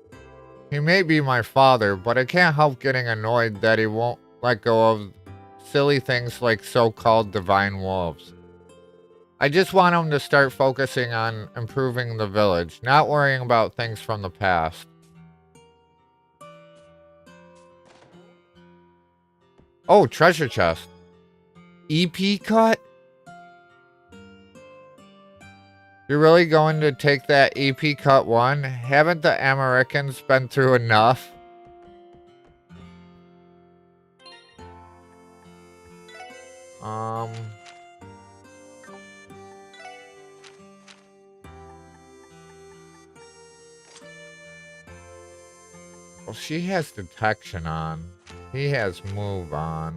He may be my father, but I can't help getting annoyed that he won't let go of silly things like so-called divine wolves. I just want him to start focusing on improving the village, not worrying about things from the past. Oh, treasure chest. EP cut? You're really going to take that EP cut 1? Haven't the Americans been through enough? Well, she has detection on. He has move on.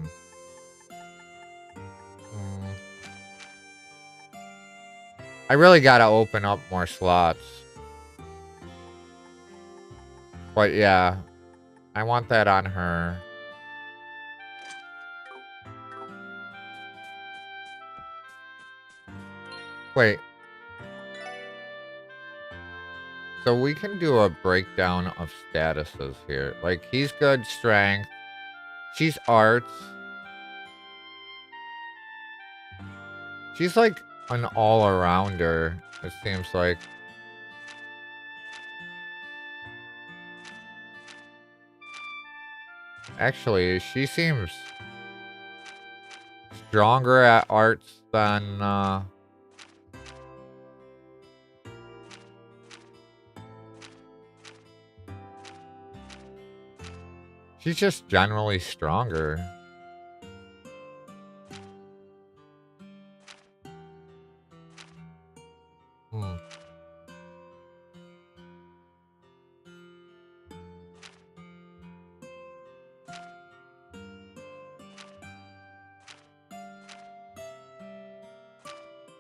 I really gotta open up more slots. But yeah, I want that on her. Wait. So we can do a breakdown of statuses here. Like, he's good strength. She's arts. She's like an all-arounder, it seems like. Actually, she seems stronger at arts than, she's just generally stronger.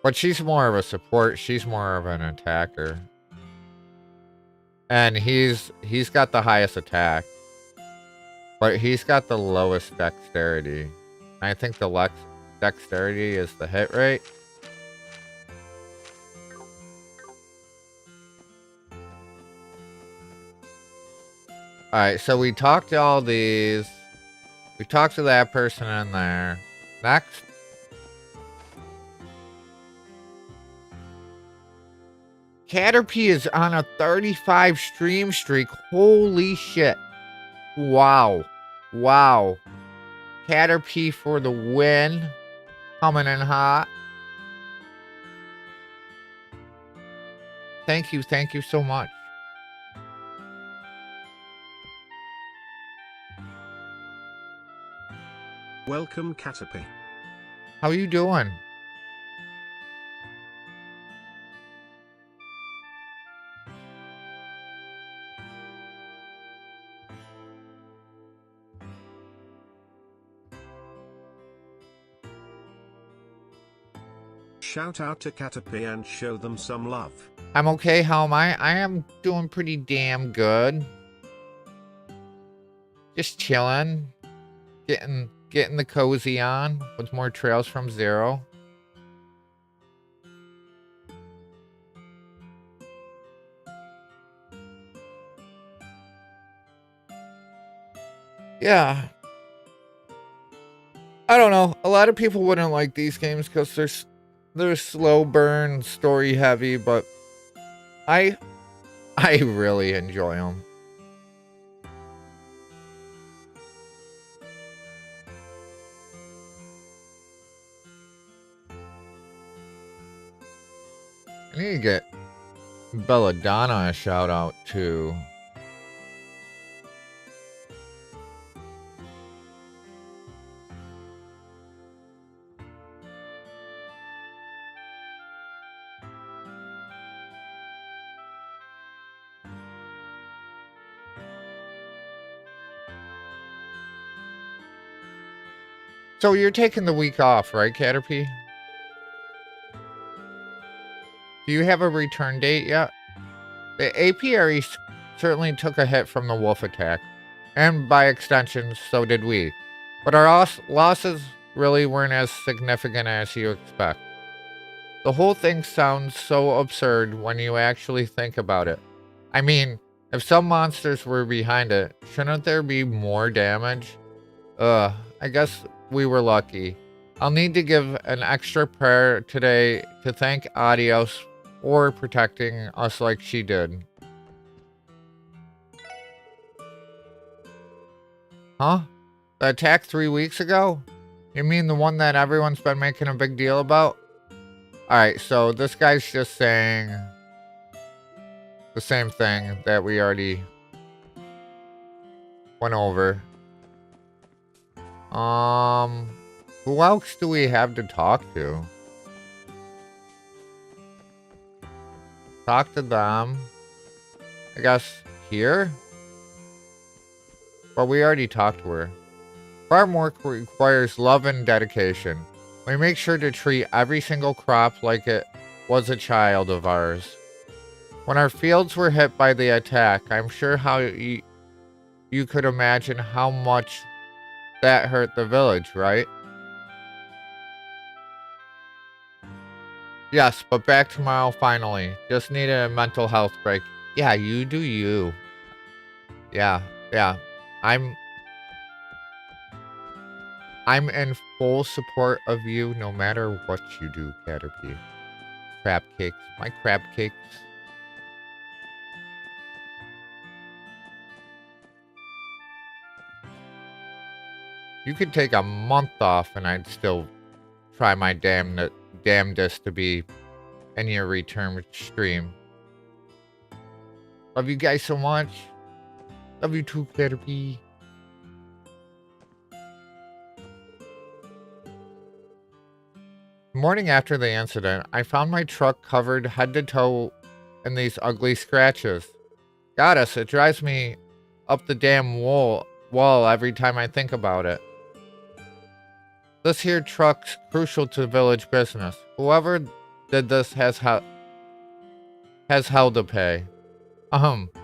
But she's more of a support. She's more of an attacker. And he's got the highest attack. But he's got the lowest dexterity. I think the dexterity is the hit rate. Alright, so we talked to all these. We talked to that person in there. Next. Caterpie is on a 35 stream streak. Holy shit. Wow. Wow. Caterpie for the win. Coming in hot. thank you so much. Welcome, Caterpie. How you doing? Shout out to Caterpie and show them some love. I'm okay. How am I? I am doing pretty damn good. Just chilling, getting the cozy on with more Trails from Zero. Yeah. I don't know. A lot of people wouldn't like these games because they're slow burn, story heavy, but I really enjoy them. I need to get Belladonna a shout out too. So you're taking the week off, right, Caterpie? Do you have a return date yet? The apiary certainly took a hit from the wolf attack, and by extension, so did we. But our losses really weren't as significant as you expect. The whole thing sounds so absurd when you actually think about it. I mean, if some monsters were behind it, shouldn't there be more damage? I guess we were lucky. I'll need to give an extra prayer today to thank Adios for protecting us like she did. Huh? The attack 3 weeks ago? You mean the one that everyone's been making a big deal about? Alright, so this guy's just saying the same thing that we already went over. Who else do we have to talk to? Talk to them. I guess here? But we already talked to her. Farm work requires love and dedication. We make sure to treat every single crop like it was a child of ours. When our fields were hit by the attack, I'm sure how you could imagine how much that hurt the village, right? Yes, but back tomorrow finally. Just needed a mental health break. Yeah, you do you. Yeah. I'm in full support of you no matter what you do, Caterpie. Crab cakes. My crab cakes. You could take a month off and I'd still try my damnedest to be in your return stream. Love you guys so much. Love you too, Caterpie. The morning after the incident, I found my truck covered head to toe in these ugly scratches. Goddess, it drives me up the damn wall every time I think about it. This here truck's crucial to village business. Whoever did this has hell to pay.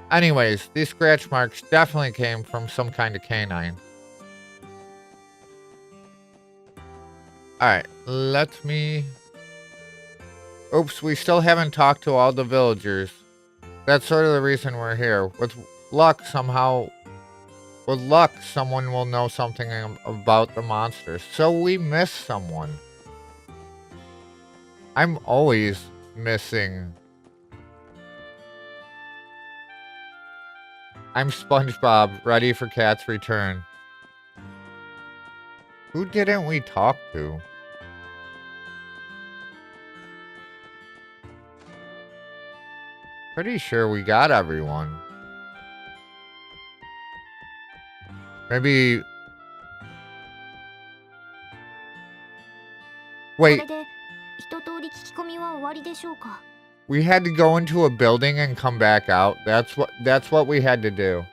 Anyways, these scratch marks definitely came from some kind of canine. Alright, let me... Oops, we still haven't talked to all the villagers. That's sort of the reason we're here. With luck, someone will know something about the monsters. So we miss someone. I'm always missing. I'm SpongeBob, ready for Cat's return. Who didn't we talk to? Pretty sure we got everyone. Maybe... これ Wait, で一通り聞き込みは終わりでしょうか。 we had to go into a building and come back out. That's what we had to do.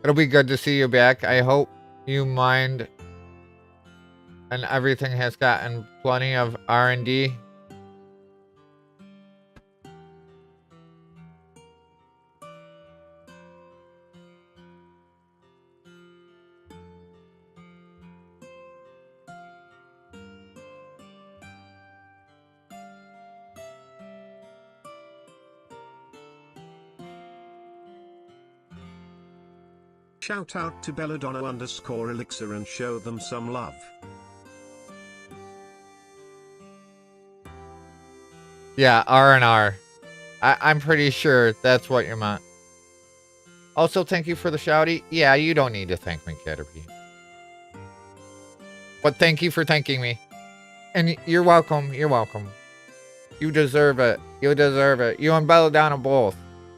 It'll be good to see you back. I hope you mind and everything has gotten plenty of R&D. Shout out to Belladonna_Elixir and show them some love. Yeah, R&R. I'm pretty sure that's what you meant. Also, thank you for the shouty. Yeah, you don't need to thank me, Caterpie. But thank you for thanking me. And you're welcome. You're welcome. You deserve it. You deserve it. You and Belladonna both.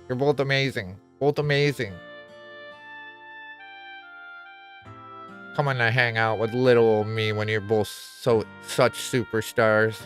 You're both amazing. Both amazing. Coming to hang out with little old me when you're both such superstars.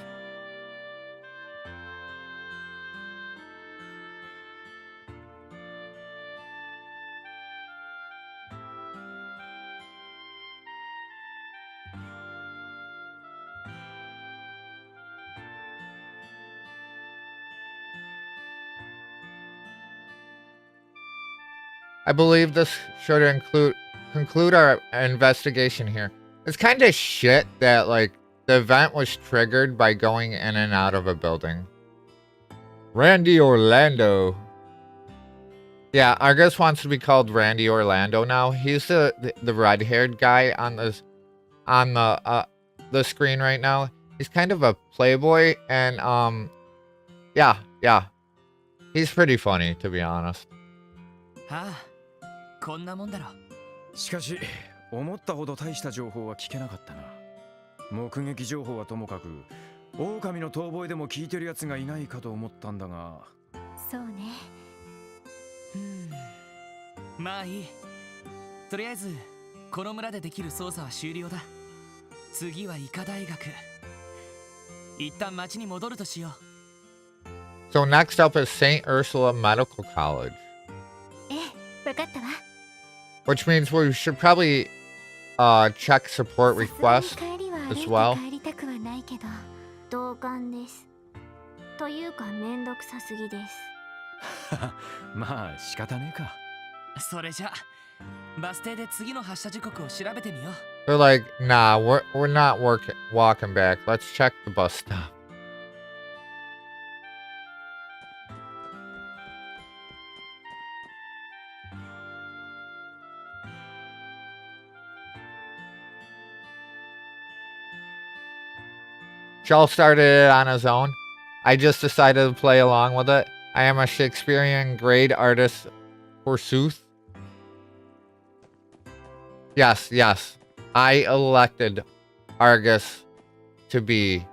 I believe this should conclude our investigation here. It's kind of shit that, like, the event was triggered by going in and out of a building. Randy Orlando. Yeah, Argus wants to be called Randy Orlando now. He's the red-haired guy on the screen right now. He's kind of a playboy, and yeah. He's pretty funny, to be honest. はあ、こんなもんだろ。しかし思ったほど大した情報は聞けなかったな。目撃情報はともかく狼の逃亡でも聞いてるやつがいないかと思ったんだが。そうね。まあいい。とりあえずこの村でできる捜査は終了だ。次は医科大学。一旦町に戻るとしよう。 So next up is St. Ursula Medical College. ええ、わかったわ。 Which means we should probably check support requests as well. 帰りたくはないけど。同感です。というかめんどくさすぎです。まあ仕方ねえか。それじゃバス停で次の発車時刻を調べてみよう。 They're like, nah, we're not walking back. Let's check the bus stop. Shaw started it on his own. I just decided to play along with it. I am a Shakespearean grade artist, forsooth. Yes. I elected Argus to be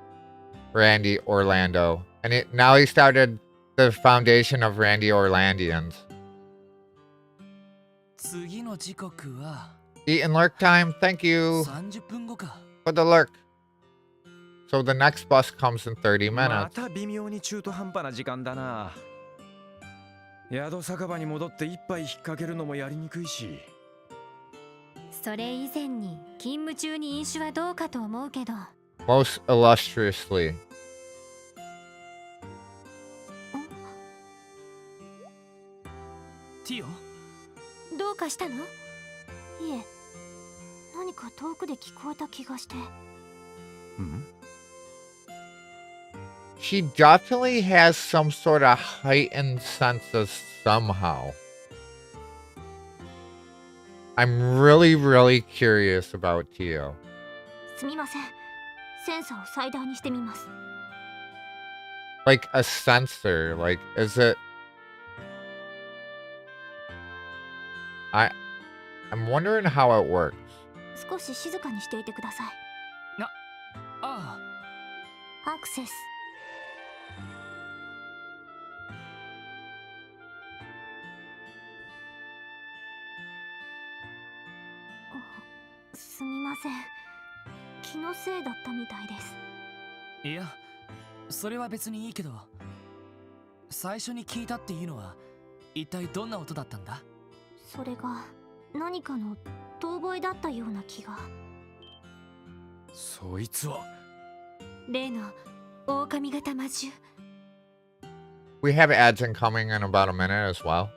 Randy Orlando. And now he started the foundation of Randy Orlandians. 次の時刻は Eat and lurk time. Thank you 30分後か。 for the lurk. So the next bus comes in 30 minutes. また微妙に中途半端な時間だな。宿酒場に戻って一杯引っ掛けるのもやりにくいし。それ以前に勤務中に飲酒はどうかと思うけど。 Most illustriously. ティオ、どうかしたの？いえ、何か遠くで聞こえた気がして。She definitely has some sort of heightened senses somehow. I'm really curious about Tio. すみません。センサーを最大にしてみます。 Like a sensor, like is it? I'm wondering how it works. 少し静かにしていてください。あアクセス。すみません、気のせいだったみたいです。あ、いや、それは別にいいけど、最初に聞いたっていうのは一体どんな音だったんだ？それが何かの遠吠えだったような気が。そいつは例の狼型魔獣。 We have ads incoming in about a minute as well.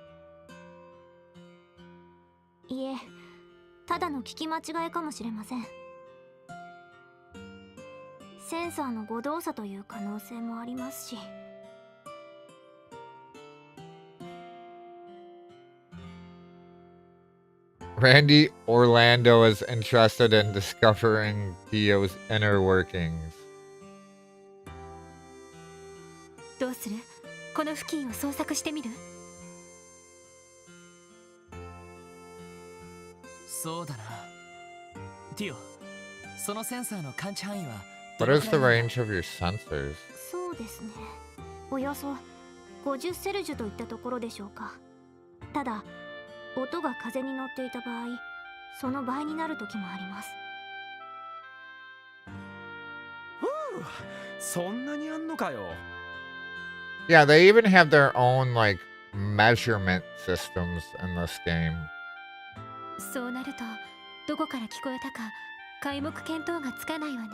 いえ、ただの聞き間違いかもしれません。センサーの誤動作という可能性もありますし。Randy Orlando is interested in discovering Dio's inner workings. どうする？この付近を捜索してみる？そうだな。ティオ、そのセンサーの感知範囲は What is the range of your sensors? そうですね、およそ50セルジュといったところでしょうか。ただ音が風に乗っていた場合、その倍になる時もあります。そんなにあんのかよ。 Yeah, they even have their own like measurement systems in this game. そうなるとどこから聞こえたか皆目見当がつかないわね。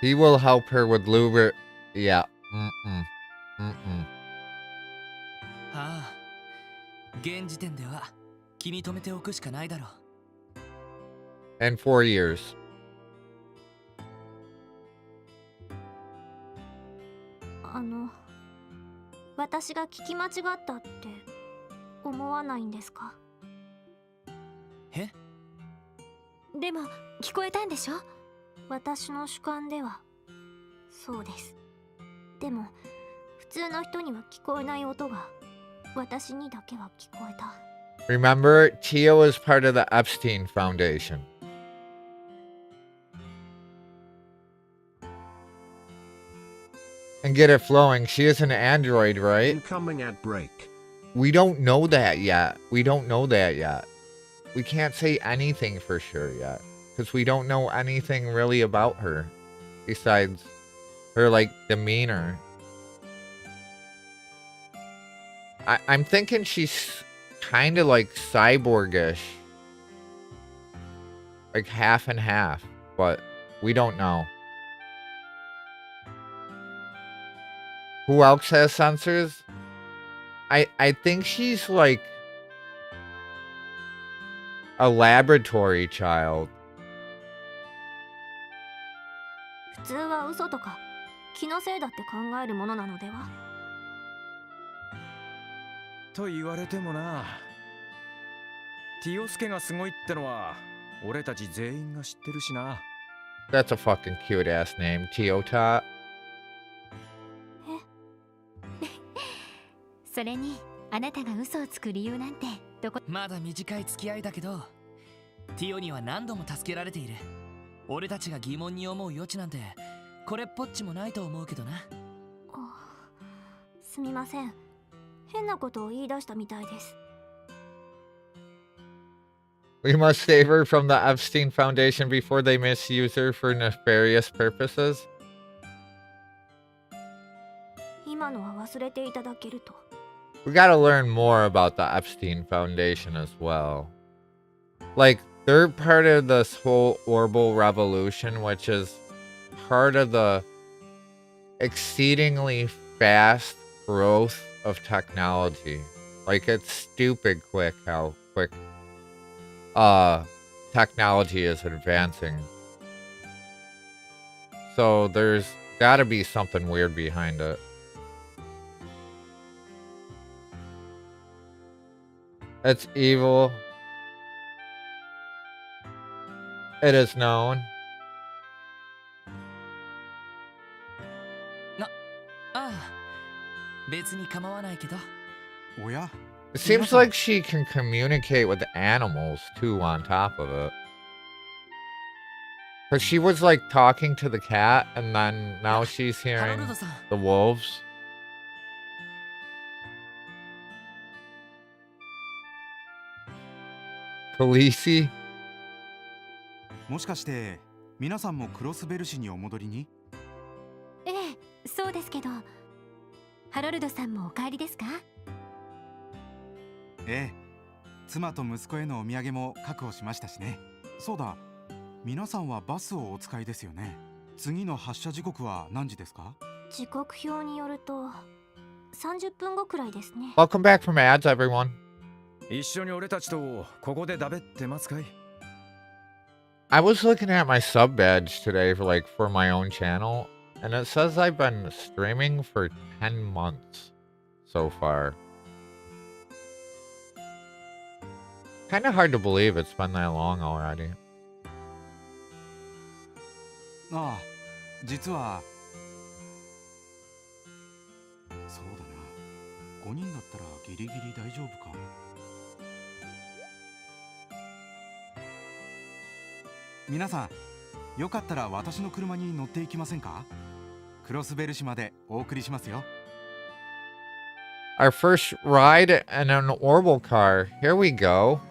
He will help her with Luber. Yeah. ああ、現時点では気に留めておくしかないだろう。In 4 years. 私が聞き間違ったって思わないんですか？え？でも聞こえたんでしょ？私の主観ではそうです。でも普通の人には聞こえない音が私にだけは聞こえた。 Remember, Tio is part of the Epstein Foundation. And get it flowing. She is an android, right? Incoming ad break. We don't know that yet. We can't say anything for sure yet. Because we don't know anything really about her. Besides her, like, demeanor. I'm thinking she's kind of like cyborgish. Like half and half. But we don't know. Who else has sensors? I think she's like a laboratory child. 普通は嘘とか気のせいだって考えるものなのでは？と言われてもな。ティオスケがすごいってのは俺たち全員が知ってるしな。 That's a fucking cute ass name, Tiota. それにあなたが嘘をつく理由なんてどこ？まだ短い付き合いだけど、ティオには何度も助けられている。俺たちが疑問に思う余地なんてこれっぽっちもないと思うけどな。すみません、変なことを言い出したみたいです。 We must save her from the Epstein Foundation before they misuse her for nefarious purposes. 今のは忘れていただけると。 We gotta learn more about the Epstein Foundation as well. Like, they're part of this whole Orbital Revolution, which is part of the exceedingly fast growth of technology. Like, it's stupid quick how quick technology is advancing. So there's gotta be something weird behind it. It's evil. It is known. ああ、別に構わないけど。おや、It seems like she can communicate with animals too on top of it. Because she was like talking to the cat and then now she's ハロ hearing ルドさん the wolves. Khaleesi? もしかして皆さんもクロスベル市にお戻りに？ええ、そうですけど、ハロルドさんもお帰りですか？ええ、妻と息子へのお土産も確保しましたしね。そうだ、皆さんはバスをお使いですよね。次の発車時刻は何時ですか？時刻表によると30分後くらいですね。 Welcome back from ads, everyone. 一緒に俺たちとここでだべってますかい？ I was looking at my sub badge today for my own channel, and it says I've been streaming for 10 months so far. Kind of hard to believe it's been that long already. ああ、実はそうだな、5人だったらギリギリ大丈夫か。皆さん、よかったら私の車に乗っていきませんか？クロスベル市までお送りしますよ。 Our first ride in an orbital car. Here we go. "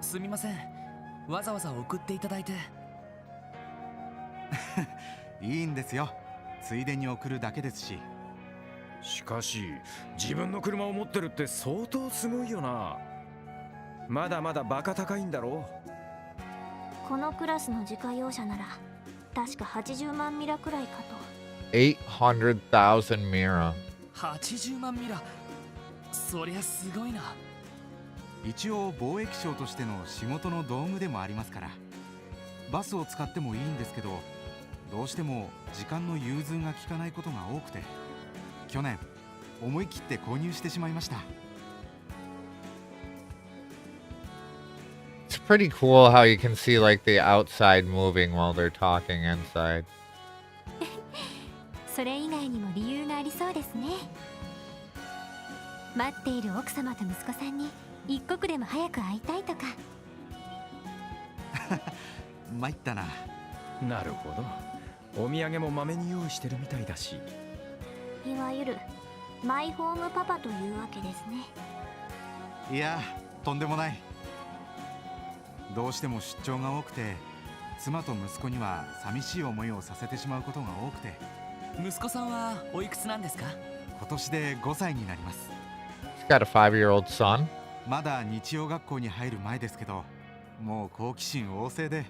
すみません、わざわざ送っていただいて。いいんですよ。ついでに送るだけですし。しかし自分の車を持ってるって相当すごいよな。まだまだバカ高いんだろう。このクラスの自家用車なら確か80万ミラくらいかと。800,000 Mira. 80万ミラ、そりゃすごいな。一応貿易商としての仕事の道具でもありますから。バスを使ってもいいんですけど、どうしても時間の融通が利かないことが多くて、去年思い切って購入してしまいました。 It's pretty cool how you can see the outside moving while they're talking inside. それ以外にも理由がありそうですね。待っている奥様と息子さんに一刻でも早く会いたいとか。参ったな。なるほど。お土産もまめに用意してるみたいだし。いわゆるマイホームパパというわけですね。いや、とんでもない。どうしても出張が多くて、妻と息子には寂しい思いをさせてしまうことが多くて。息子さんはおいくつなんですか？今年で5歳になります。 He's got a 5-year-old son. まだ日曜学校に入る前ですけど、もう好奇心旺盛で、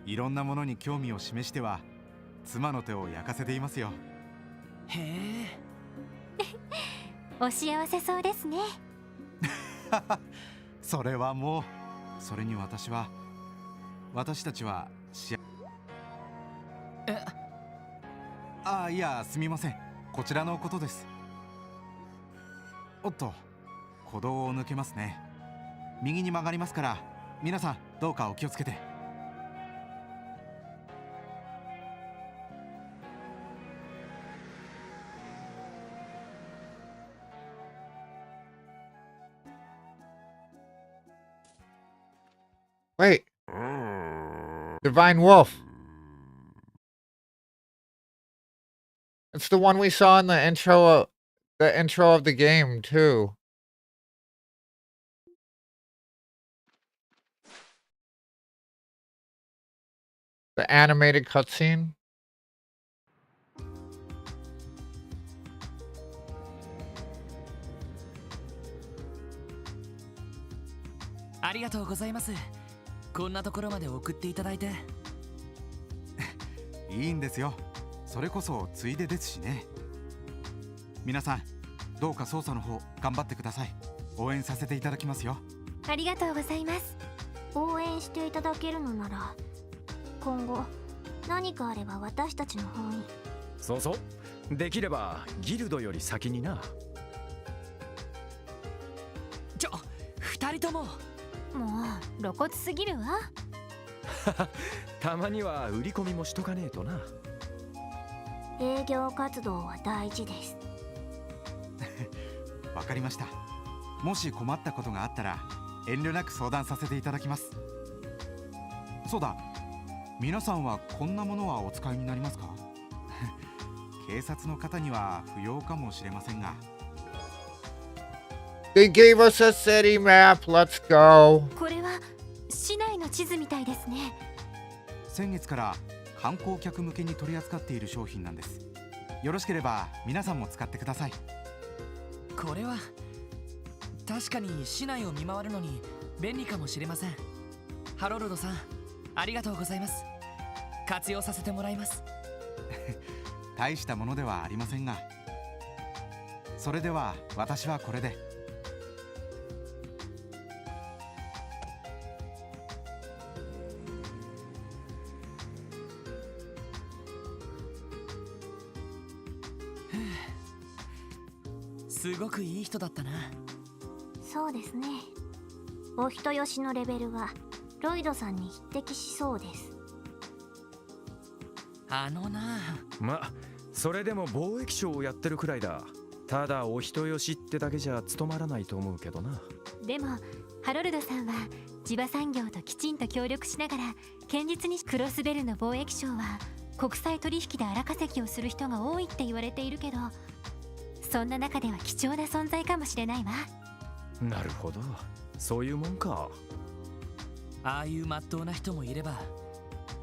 いろんなものに興味を示しては妻の手を焼かせていますよ。へえ。お幸せそうですね。それはもう、それに私たちはいや、すみません。こちらのことです。おっと、歩道を抜けますね。右に曲がりますから、皆さんどうかお気をつけて。Wait. Divine Wolf. It's the one we saw in the intro of the game too. The animated cutscene. ありがとうございます。こんなところまで送っていただいて。いいんですよ。それこそついでですしね。皆さん、どうか操作の方頑張ってください。応援させていただきますよ。ありがとうございます。応援していただけるのなら、今後何かあれば私たちの方に。そうそう。できればギルドより先にな。2人とも。もう露骨すぎるわ。たまには売り込みもしとかねえとな。営業活動は大事です。わかりました。もし困ったことがあったら遠慮なく相談させていただきます。そうだ、皆さんはこんなものはお使いになりますか？警察の方には不要かもしれませんが。 They gave us a city map. Let's go. これは市内の地図みたいですね。先月から観光客向けに取り扱っている商品なんです。よろしければ皆さんも使ってください。これは確かに市内を見回るのに便利かもしれません。ハロルドさん、ありがとうございます。活用させてもらいます。大したものではありませんが。それでは私はこれで。すごくいい人だったな。そうですね。お人よしのレベルはロイドさんに匹敵しそうです。あのな。ま、それでも貿易商をやってるくらいだ。ただお人よしってだけじゃ務まらないと思うけどな。でもハロルドさんは地場産業ときちんと協力しながら堅実に。クロスベルの貿易商は国際取引で荒稼ぎをする人が多いって言われているけど、そんな中では貴重な存在かもしれないわ。なるほど、そういうもんか。ああいう真っ当な人もいれば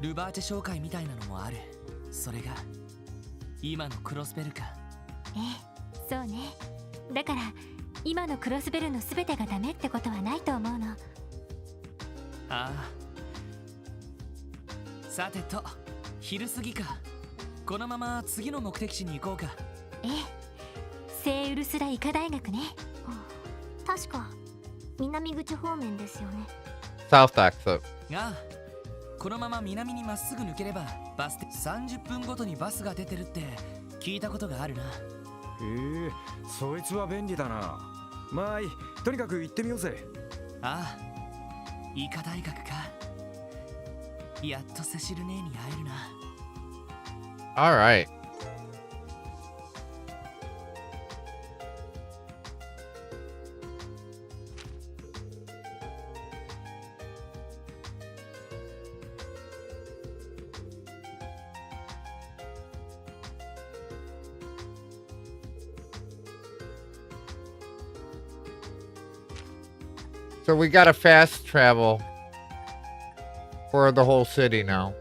ルバーチェ商会みたいなのもある。それが今のクロスベルか。ええ、そうね。だから今のクロスベルの全てがダメってことはないと思うの。ああ。さてと、昼過ぎか。このまま次の目的地に行こうか。ええ、聖ウルスラ医科大学ね。確か南口方面ですよね。 South exit. ああ、このまま南にまっすぐ抜ければバス停30分ごとにバスが出てるって聞いたことがあるな。へえ、そいつは便利だな。まあいい、とにかく行ってみようぜ。ああ、医科大学か。やっとセシル姉に会えるな。 All right. So we got to fast travel for the whole city now.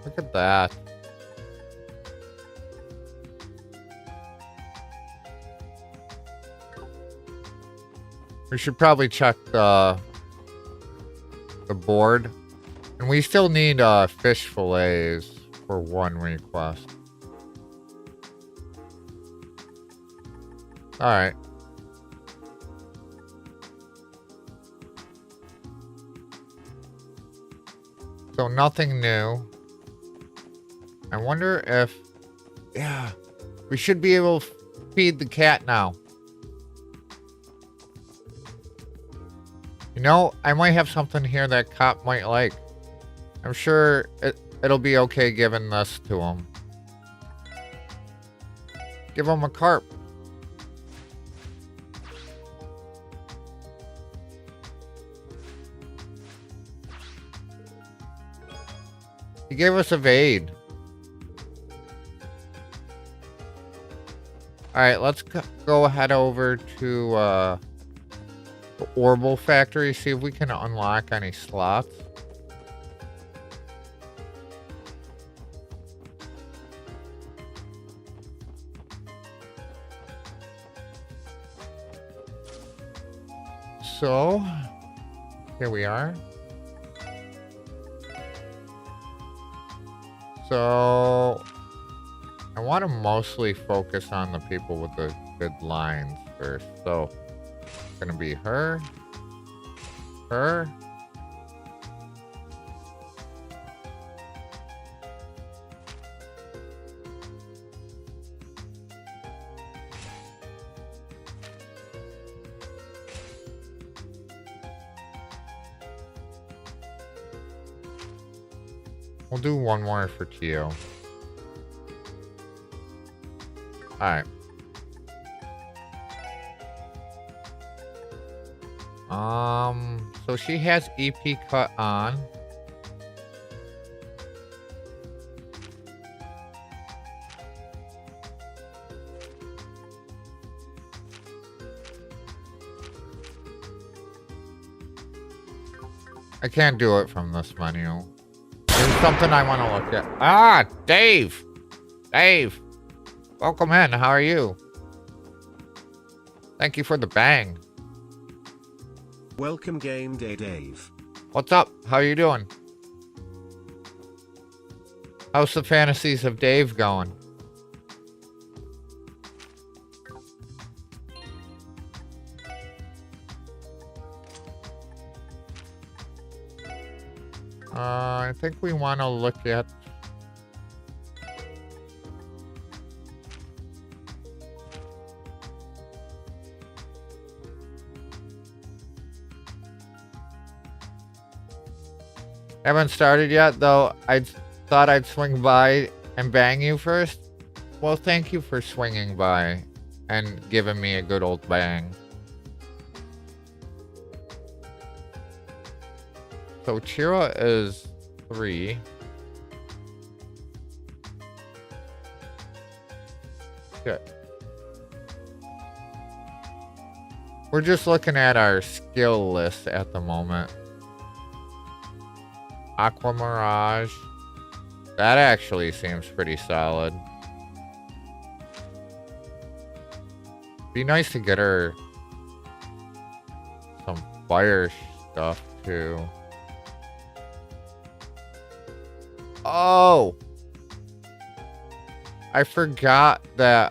Look at that. We should probably check the board. And we still need fish fillets for one request. Alright. So nothing new. I wonder if... Yeah. We should be able to feed the cat now. You know, I might have something here that Cop might like. I'm sure it'll be okay giving this to him. Give him a carp. He gave us evade. Alright, let's go head over to the Orbital Factory, see if we can unlock any slots. So, here we are. So, I want to mostly focus on the people with the good lines first. So, it's going to be her, her, We'll do one more for Tio. Alright. So she has EP cut on. I can't do it from this menu. There's something I want to look at. Ah, Dave! Dave! Welcome in. How are you? Thank you for the bang. Welcome game day, Dave. What's up? How are you doing? How's the fantasies of Dave going? I think we want to look at... Haven't started yet, though. I thought I'd swing by and bang you first. Well, thank you for swinging by and giving me a good old bang. So Chira is 3. Good. We're just looking at our skill list at the moment. Aqua Mirage. That actually seems pretty solid. Be nice to get her some fire stuff too. Oh! I forgot that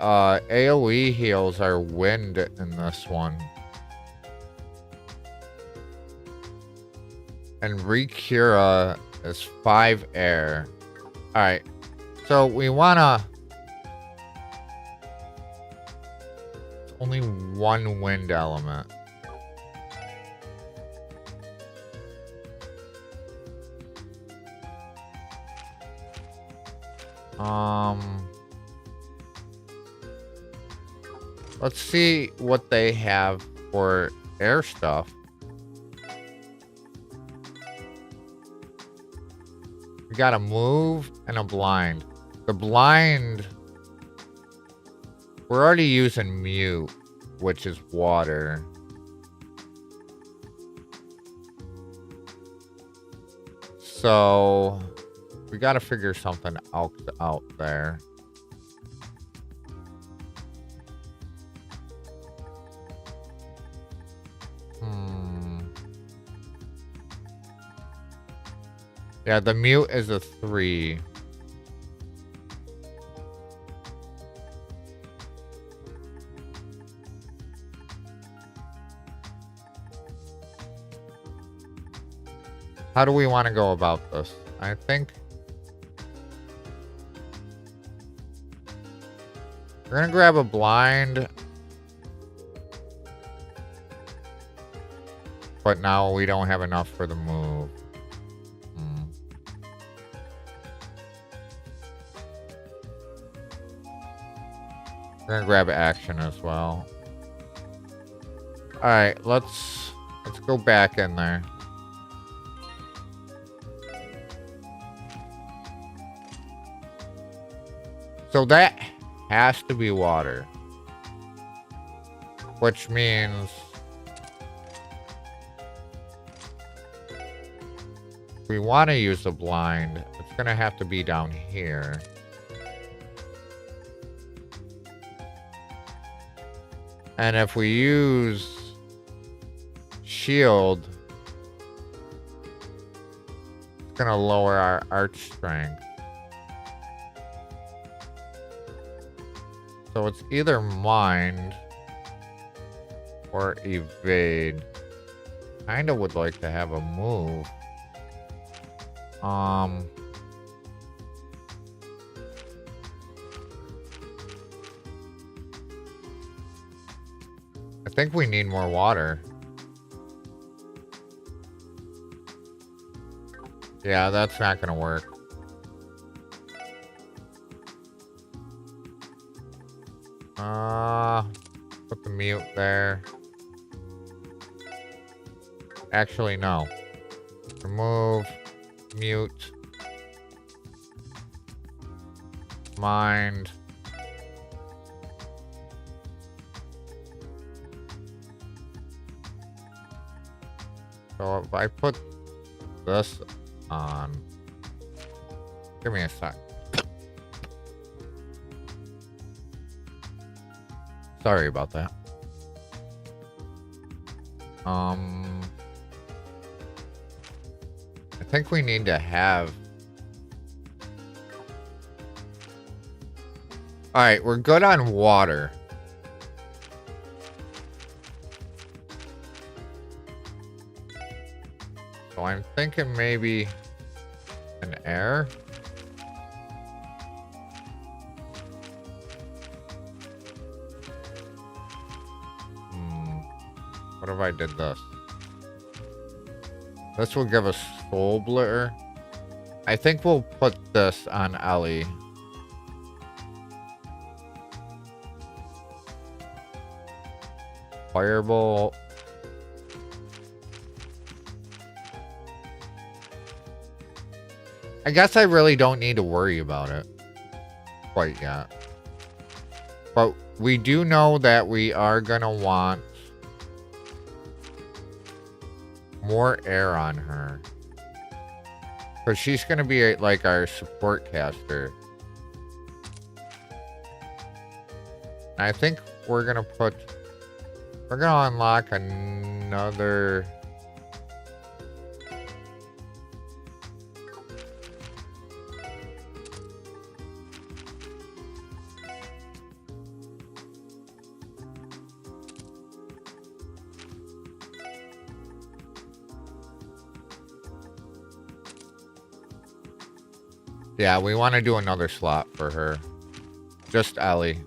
AoE heals are wind in this one. And Recura is 5 air. Alright. So we wanna... Only 1 wind element. Let's see what they have for air stuff. We got a move and a blind. The blind... We're already using mute, which is water. So... We gotta figure something out there. Yeah, the mute is a 3. How do we want to go about this? I think we're gonna grab a blind, but now we don't have enough for the move. We're gonna grab action as well. All right, let's go back in there. So that has to be water, which means we want to use the blind. It's gonna have to be down here. And if we use shield, it's gonna lower our arch strength. So it's either mind or evade. Kinda would like to have a move. I think we need more water. Yeah, that's not gonna work. Put the mute there. Actually, no. Remove, mute, mind. So if I put this on, give me a sec. Sorry about that. I think we need to have. All right, we're good on water. So I'm thinking maybe an air. What if I did this? This will give us Soul Blitter. I think we'll put this on Ellie. Firebolt. I guess I really don't need to worry about it quite yet. But we do know that we are gonna want more air on her. Because she's going to be like our support caster. And I think we're going to unlock another. Yeah, we want to do another slot for her. Just Ellie.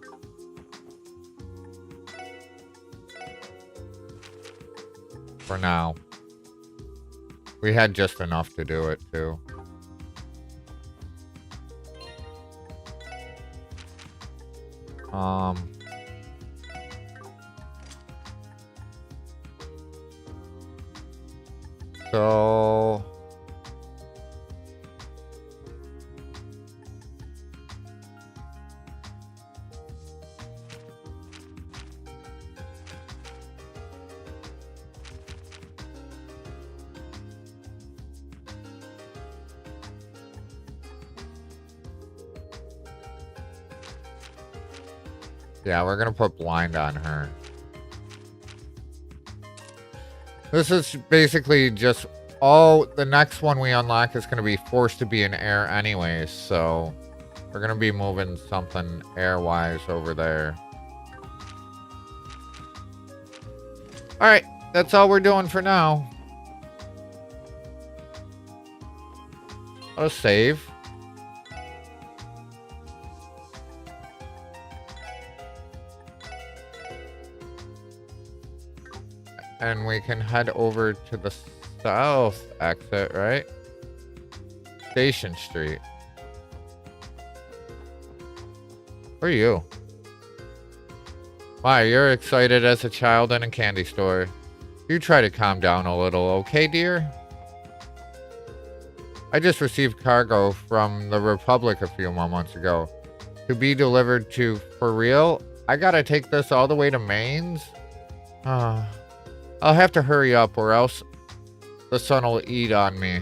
For now. We had just enough to do it, too. So... yeah, we're gonna put blind on her. This is basically just the next one we unlock is gonna be forced to be in air anyways, so we're gonna be moving something air-wise over there. Alright, that's all we're doing for now. Let's save. And we can head over to the south exit, right? Station Street. Where are you? Wow, you're excited as a child in a candy store. You try to calm down a little, okay, dear? I just received cargo from the Republic a few moments ago. To be delivered to... For real? I gotta take this all the way to Mainz? I'll have to hurry up or else the sun will eat on me.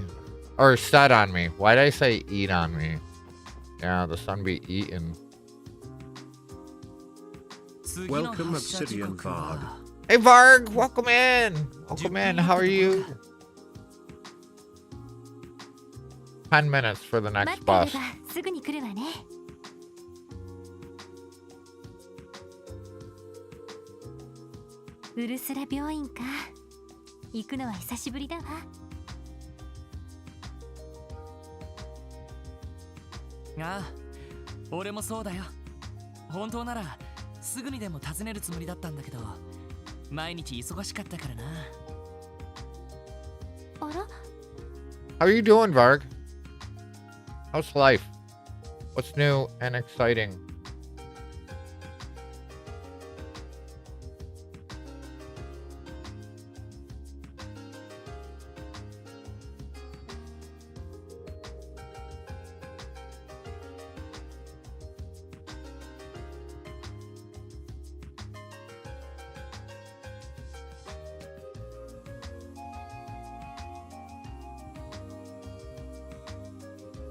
Or set on me. Why did I say eat on me? Yeah, the sun be eating. Welcome, Obsidian Varg. Hey Varg, welcome in. Welcome in. How are you? 10 minutes for the next bus. すぐに来るわね。ウルスラ病院か。行くのは久しぶりだわ。ああ、俺もそうだよ。本当ならすぐにでも訪ねるつもりだったんだけど、毎日忙しかったからな。あら？ How are you doing, Varg? How's life? What's new and exciting?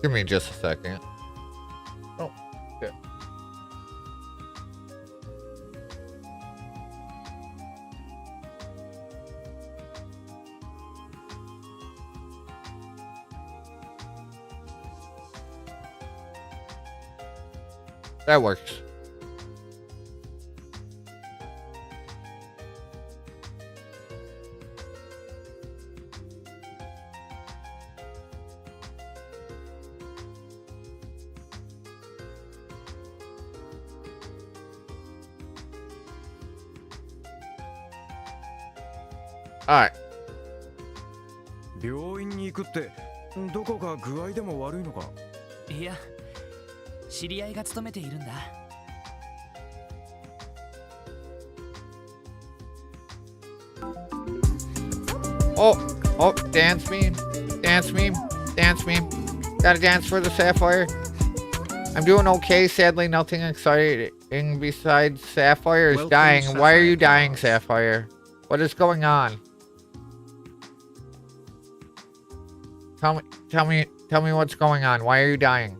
Give me just a second. Oh, yeah. That works. Alright. 病院に行くってどこか具合でも悪いのか？いや、知り合いが勤めているんだ。Oh, oh, dance meme, dance meme, dance meme. Gotta dance for the Sapphire. I'm doing okay. Sadly, nothing exciting besides Sapphire is Welcome, dying. Why are you Sapphire. dying, Sapphire? What is going on? Tell me what's going on. Why are you dying?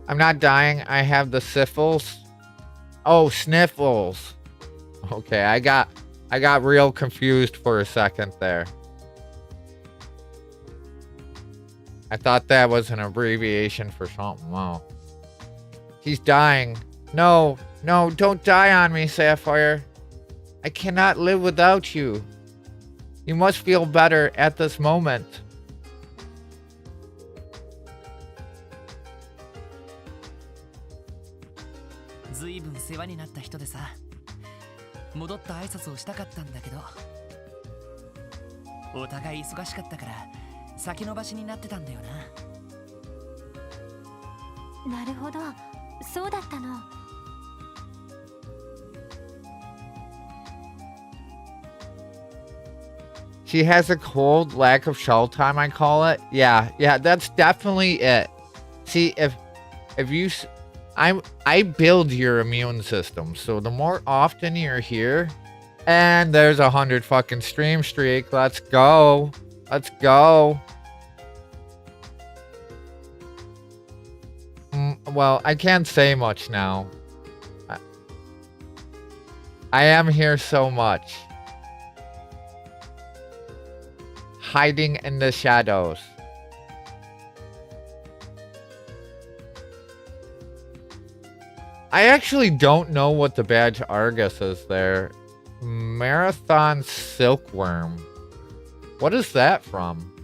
I'm not dying. I have the syphils. Oh, sniffles. Okay, I got real confused for a second there. I thought that was an abbreviation for something. Wow. He's dying. No, no, don't die on me, Sapphire. I cannot live without you. You must feel better at this moment.ずいぶん世話になった人でさ、戻った挨拶をしたかったんだけど、お互い忙しかったから先延ばしになってたんだよな。なるほど、そうだったの。She has a cold, lack of shell time, I call it. Yeah, that's definitely it. See, if you, I build your immune system, so the more often you're here, and there's 100 fucking stream streak. Let's go. Let's go. Well, I can't say much now. I am here so much. Hiding in the shadows. I actually don't know what the badge Argus is there. Marathon Silkworm. What is that from?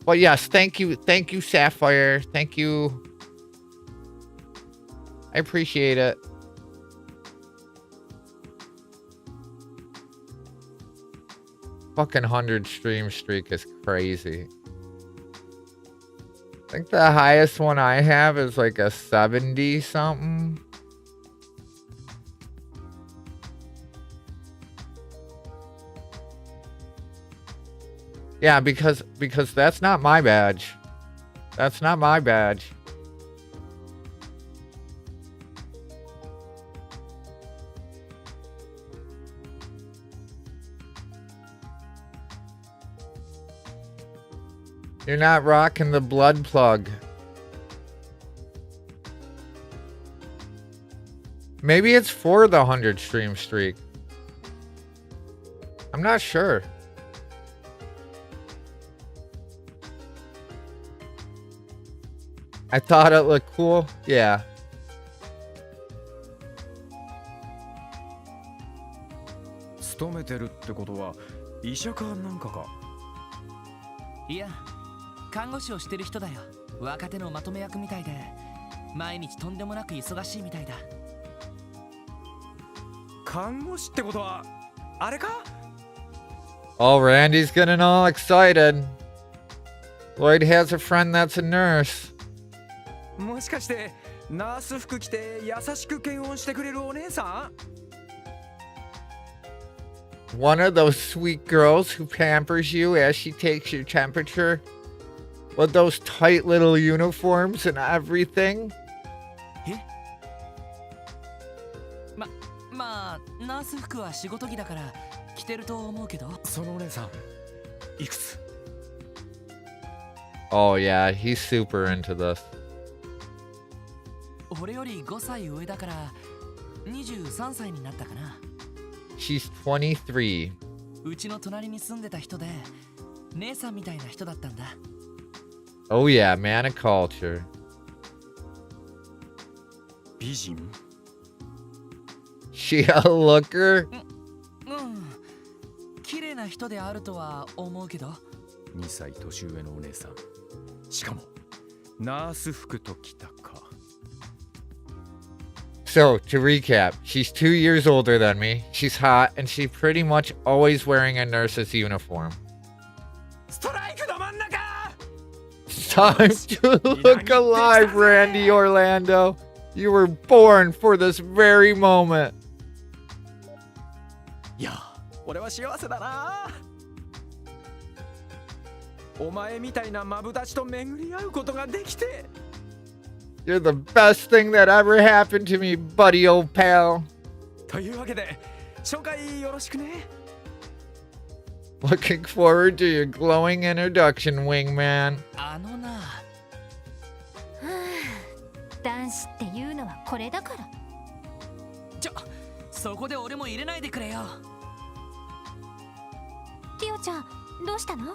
But yes, thank you, Sapphire. Thank you. I appreciate it. Fucking 100 stream streak is crazy. I think the highest one I have is like a 70 something. Yeah, because that's not my badge. That's not my badge. You're not rocking the blood plug. Maybe it's for the 100 stream streak. I'm not sure. I thought it looked cool. Yeah.いや、看護師をしてる人だよ。若手のまとめ役みたいで、毎日とんでもなく忙しいみたいだ。看護師ってことはあれか？ Oh, Randy's getting all excited. Lloyd has a friend that's a nurse. もしかしてナース服着て優しく検温してくれるお姉さん？ One of those sweet girls who pampers you as she takes your temperature. With those tight little uniforms and everything. まあナース服は仕事着だから着てると思うけど。そのお姉さんいくつ？ Oh yeah, he's super into this. 俺より5歳上だから23歳になったかな。 She's 23. うちの隣に住んでた人で姉さんみたいな人だったんだ。 Oh yeah, man of culture. 美人？ She a looker? 綺麗な人であるとは思うけど。2歳年上のお姉さん。しかもナース服ときたか。 So, to recap, she's 2 years older than me, she's hot, and she's pretty much always wearing a nurse's uniform. ストライクど真ん中！ It's time to look alive, Randy Orlando. You were born for this very moment. いや、俺は幸せだな。お前みたいなマブダチと巡り合うことができて。 You're the best thing that ever happened to me, buddy old pal. というわけで、紹介よろしくね。 Looking forward to your glowing introduction, wingman. あのな。はあ、男子っていうのはこれだから。そこで俺も入れないでくれよ。ティオちゃん、どうしたの？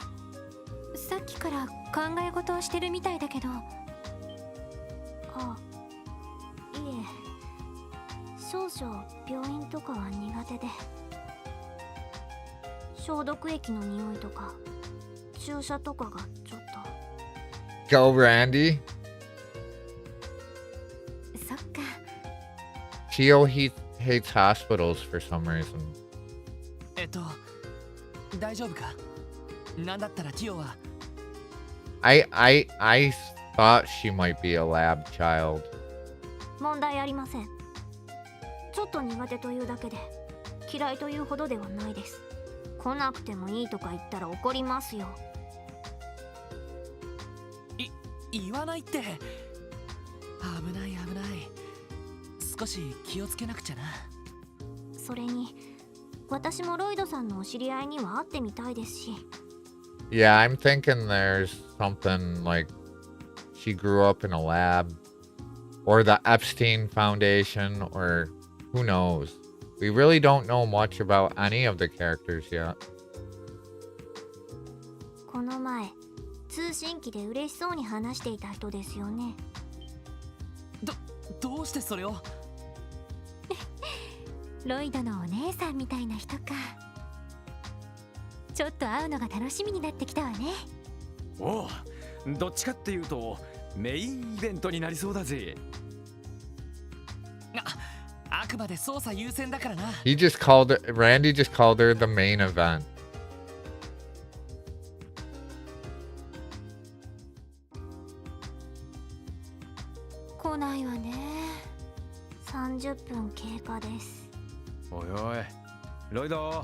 さっきから考え事をしてるみたいだけど。あ、いえ、少々病院とかは苦手で、消毒液の匂いとか注射とかがちょっと。 Go, Randy. そっか。 Tio hates hospitals for some reason. 大丈夫か？なんだったらティオは。I thought she might be a lab child. 問題ありません。ちょっと苦手というだけで、嫌いというほどではないです。来なくてもいいとか言ったら怒りますよ。言わないって。危ない危ない。少し気をつけなくちゃな。それに、私もロイドさんのお知り合いには会ってみたいですし。Yeah, I'm thinking there's something like she grew up in a lab, or the Epstein Foundation, or who knows. We really don't know much about any of the characters yet. この前、通信機で嬉しそうに話していた人ですよね。どうしてそれを？ロイドのお姉さんみたいな人か。ちょっと会うのが楽しみになってきたわね。おう、どっちかっていうとメインイベントになりそうだぜ。あくまで捜査優先だからな。Randy just called her the main event. 来ないわね。30分経過です。おいおい、ロイド、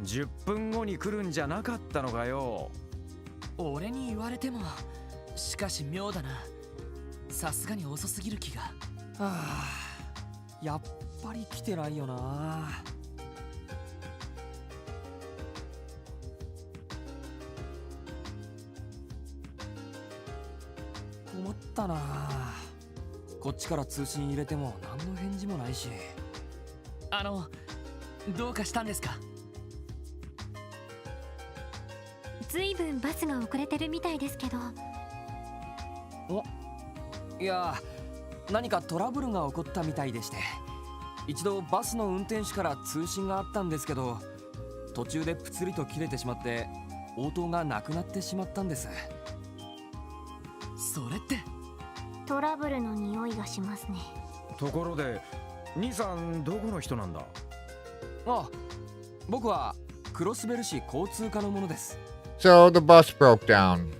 10分後に来るんじゃなかったのかよ。俺に言われても、しかし妙だな。さすがに遅すぎる気が。やっぱり来てないよな。困ったな。こっちから通信入れても何の返事もないし。どうかしたんですか？ずいぶんバスが遅れてるみたいですけど。いや、何かトラブルが起こったみたいでして、一度バスの運転手から通信があったんですけど、途中でプツリと切れてしまって応答がなくなってしまったんです。それってトラブルの匂いがしますね。ところで、兄さんどこの人なんだ？僕はクロスベル市交通課の者です。 So the bus broke down.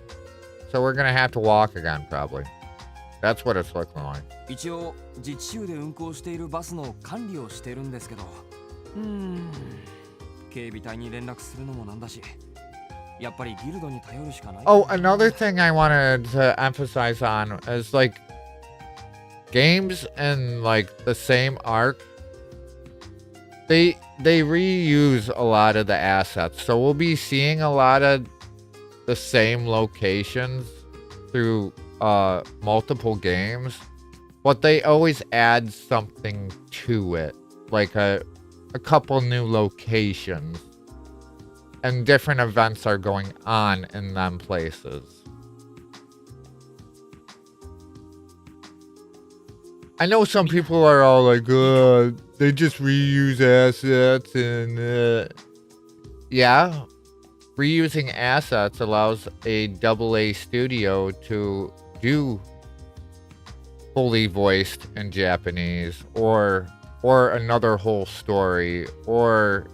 So we're gonna have to walk again, probably. That's what it's looking like. 一応自治州で運行しているバスの管理をしてるんですけど、警備隊に連絡するのもなんだし、やっぱりギルドに頼るしかない。 Oh, another thing I wanted to emphasize on is like games in like the same arc, they reuse a lot of the assets, so we'll be seeing a lot of the same locations through multiple games, but they always add something to it, like a couple new locations, and different events are going on in them places. I know some people are all like, they just reuse assets, and yeah, reusing assets allows a AA studio to do fully voiced in Japanese, or another whole story, or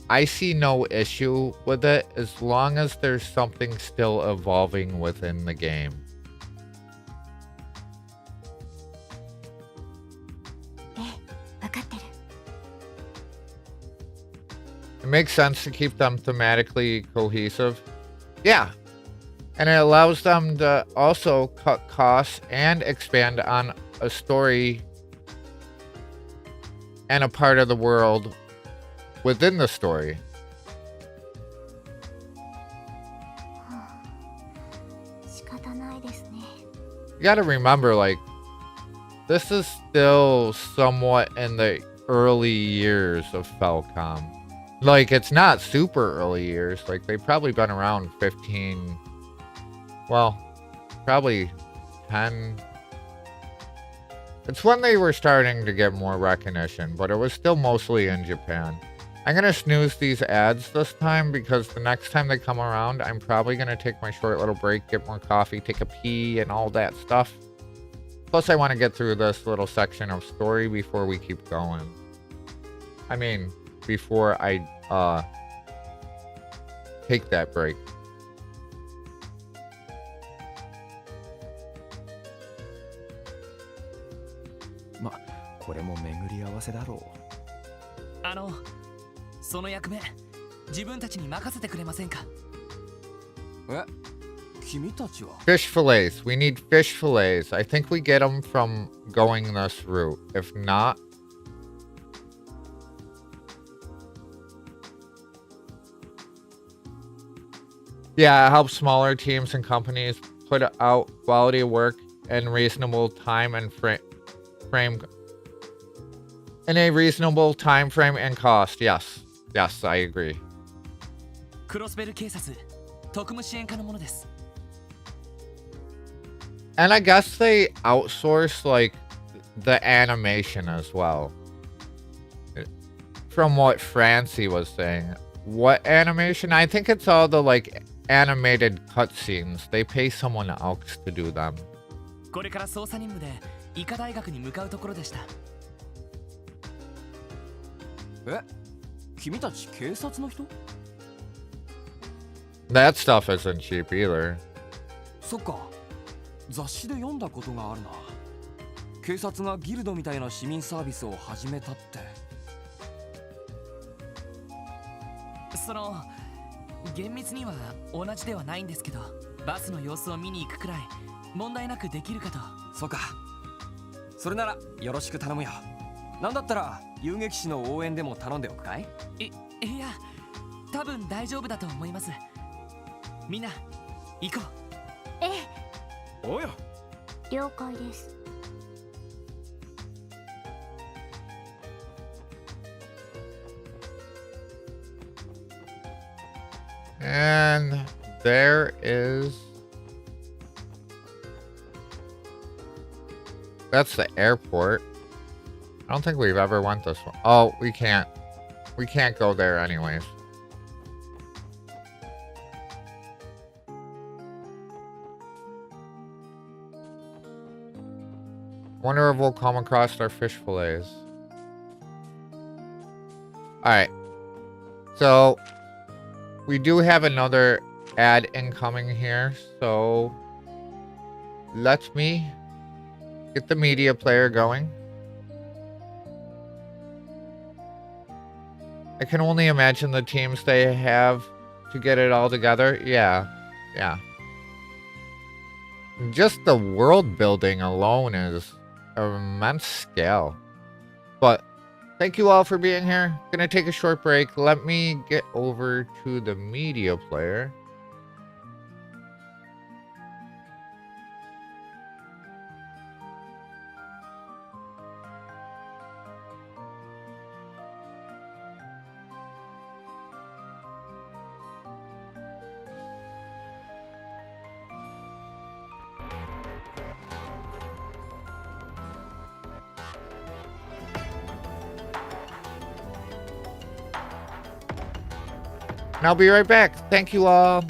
I see no issue with it as long as there's something still evolving within the game. It makes sense to keep them thematically cohesive. Yeah. And it allows them to also cut costs and expand on a story and a part of the world within the story. You gotta remember, like, this is still somewhat in the early years of Falcom. Like, it's not super early years. Like, they've probably been around 15... Well, probably 10... It's when they were starting to get more recognition, but it was still mostly in Japan. I'm gonna snooze these ads this time because the next time they come around, I'm probably gonna take my short little break, get more coffee, take a pee, and all that stuff. Plus, I want to get through this little section of story before we keep going. I mean, before I take that break. "その役目、自分たちに任せてくれませんか?" 君たちは Fish fillets. We need fish fillets. I think we get them from going this route. If not, yeah, it helps smaller teams and companies put out quality work in reasonable time and frame in a reasonable time frame and cost. Yes, I agree. クロスベル警察特務支援課のものです。 And I guess they outsource like the animation as well. From what Francie was saying. What animation? I think it's all the like animated cutscenes. They pay someone else to do them. これから捜査任務で医科大学に向かうところでした。君たち警察の人? That stuff isn't cheap either. そっか。雑誌で読んだことがあるな。警察がギルドみたいな市民サービスを始めたって。厳密には同じではないんですけど、バスの様子を見に行くくらい問題なくできるかと。そうか。それならよろしく頼むよ。なんだったら遊撃士の応援でも頼んでおくかい？いや、多分大丈夫だと思います。みんな行こう。おや。了解です。And there is... That's the airport. I don't think we've ever went this one. Oh, we can't. We can't go there anyways. Wonder if we'll come across our fish fillets. Alright. So, we do have another ad incoming here, so let me get the media player going. I can only imagine the teams they have to get it all together. Yeah. Just the world building alone is an immense scale. But thank you all for being here. Gonna take a short break. Let me get over to the media player. And I'll be right back. Thank you all.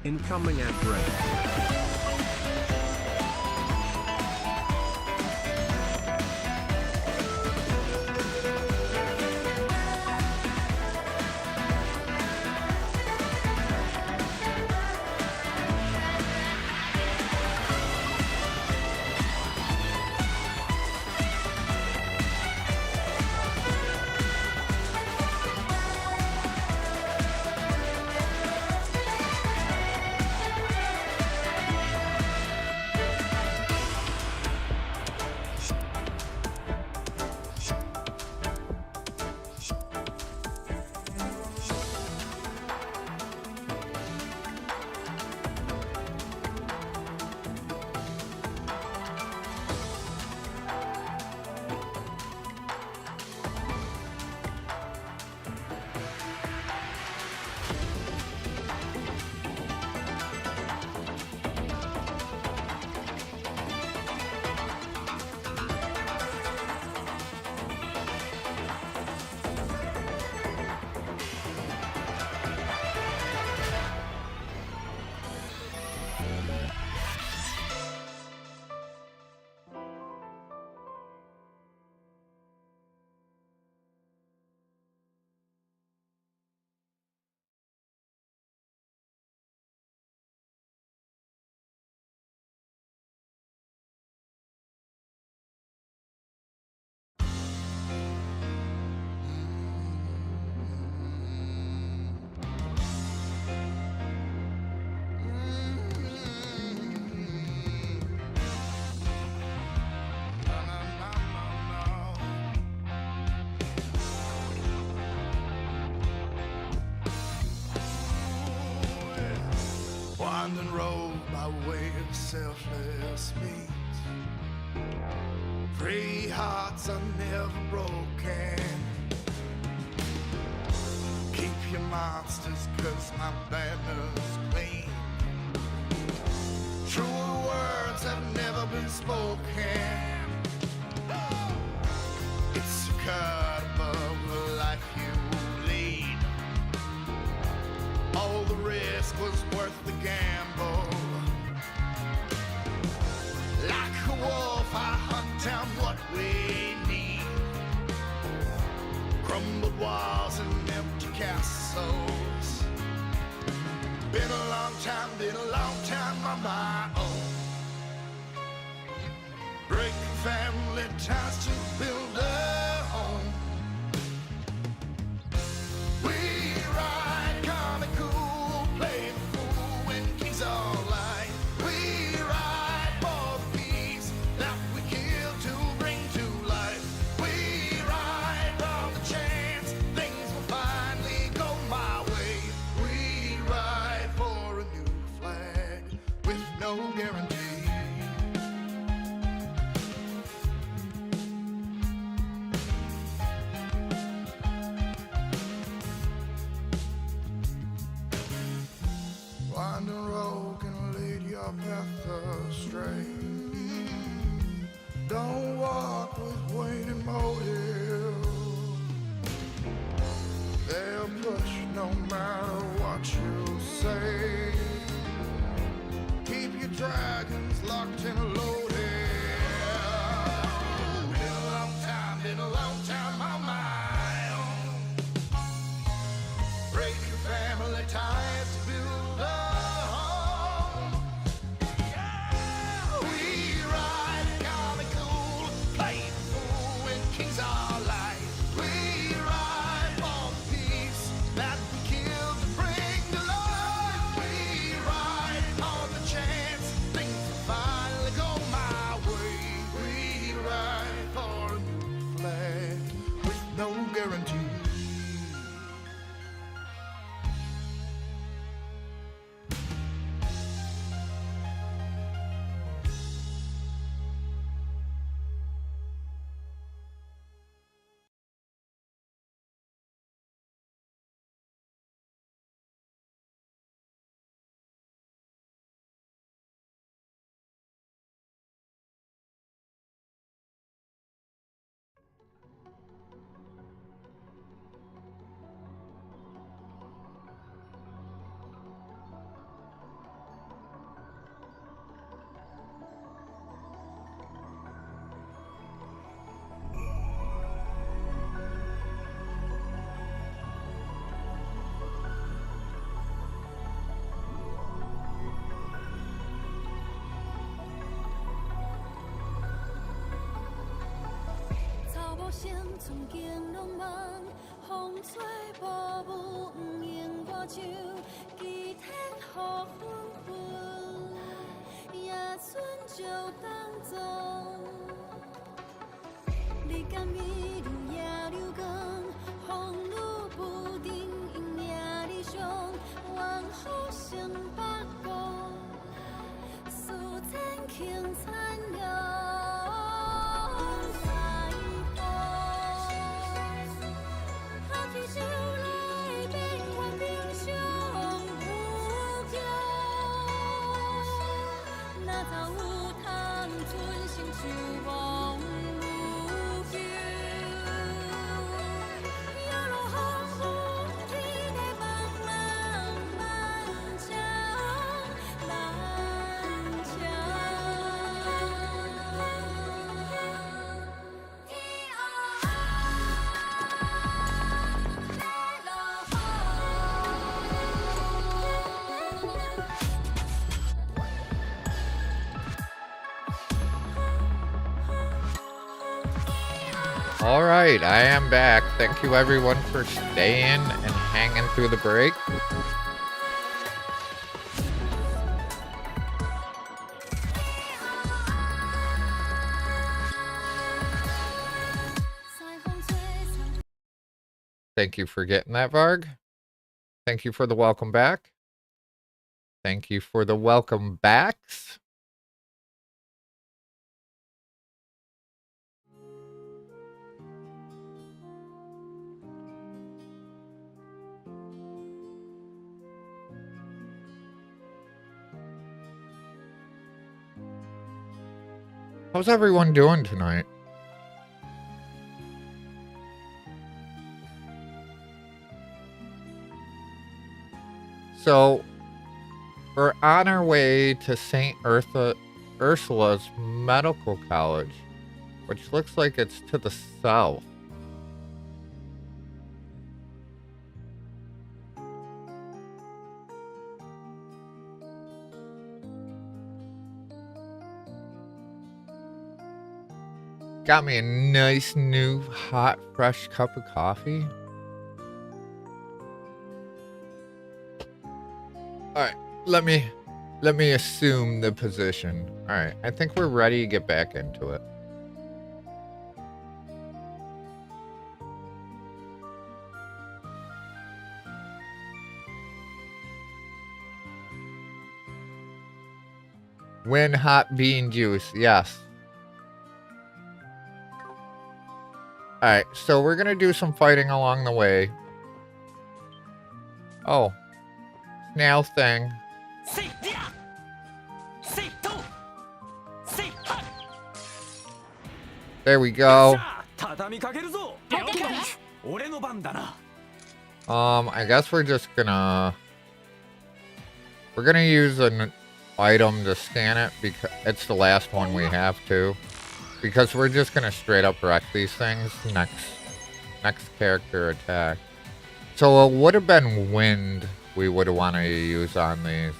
Incoming at red. Winding road by way of selfless means. Free hearts are never broken. Keep your monsters, cause my banner's clean. True words have never been spoken. It's a cut above the life you lead. All the risk was worth the gamble. Like a wolf, I hunt down what we need. Crumbled walls and empty castles. Been a long time on my own. Breaking family ties to build a home. We ride comical, play the fool when kings are light. We ride for the peace that we kill to bring to life. We ride for the chance things will finally go my way. We ride for a new flag with no guarantee. Winding road can lead your path astray. Don't walk with waiting motive. They'll push no matter what you say. Keep your dragons locked and loaded. Been a long time on my own. Break your family ties to build a home. We ride comical, play the fool when kings are light. We ride for the peace that we kill to bring to life. We ride on the chance things will finally go my way. We ride for a new flag with no guarantee. All right, I am back. Thank you everyone for staying and hanging through the break. Thank you for getting that, Varg. Thank you for the welcome back. Thank you for the welcome backs. How's everyone doing tonight? So, we're on our way to St. Ursula's Medical College, which looks like it's to the south. Got me a nice new hot fresh cup of coffee. Alright, let me assume the position. Alright, I think we're ready to get back into it. Win hot bean juice, yes. Alright, so we're gonna do some fighting along the way. Oh. Snail thing. There we go. I guess we're just gonna... We're gonna use an item to scan it because it's the last one we have to. Because we're just gonna straight up wreck these things next character attack. So it would have been wind we would have wanted to use on these.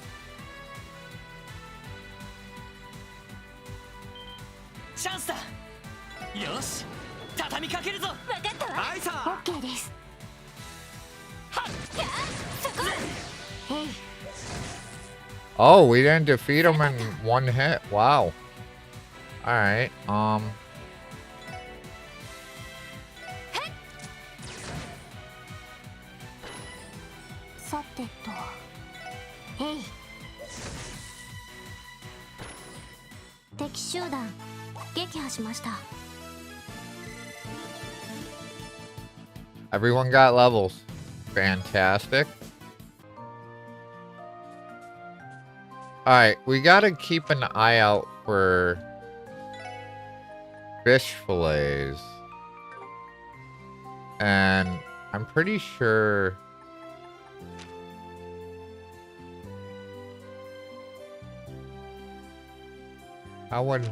Oh, we didn't defeat him in one hit. Wow. Alright, everyone got levels. Fantastic. Alright, we gotta keep an eye out for fish fillets. And I'm pretty sure... How would...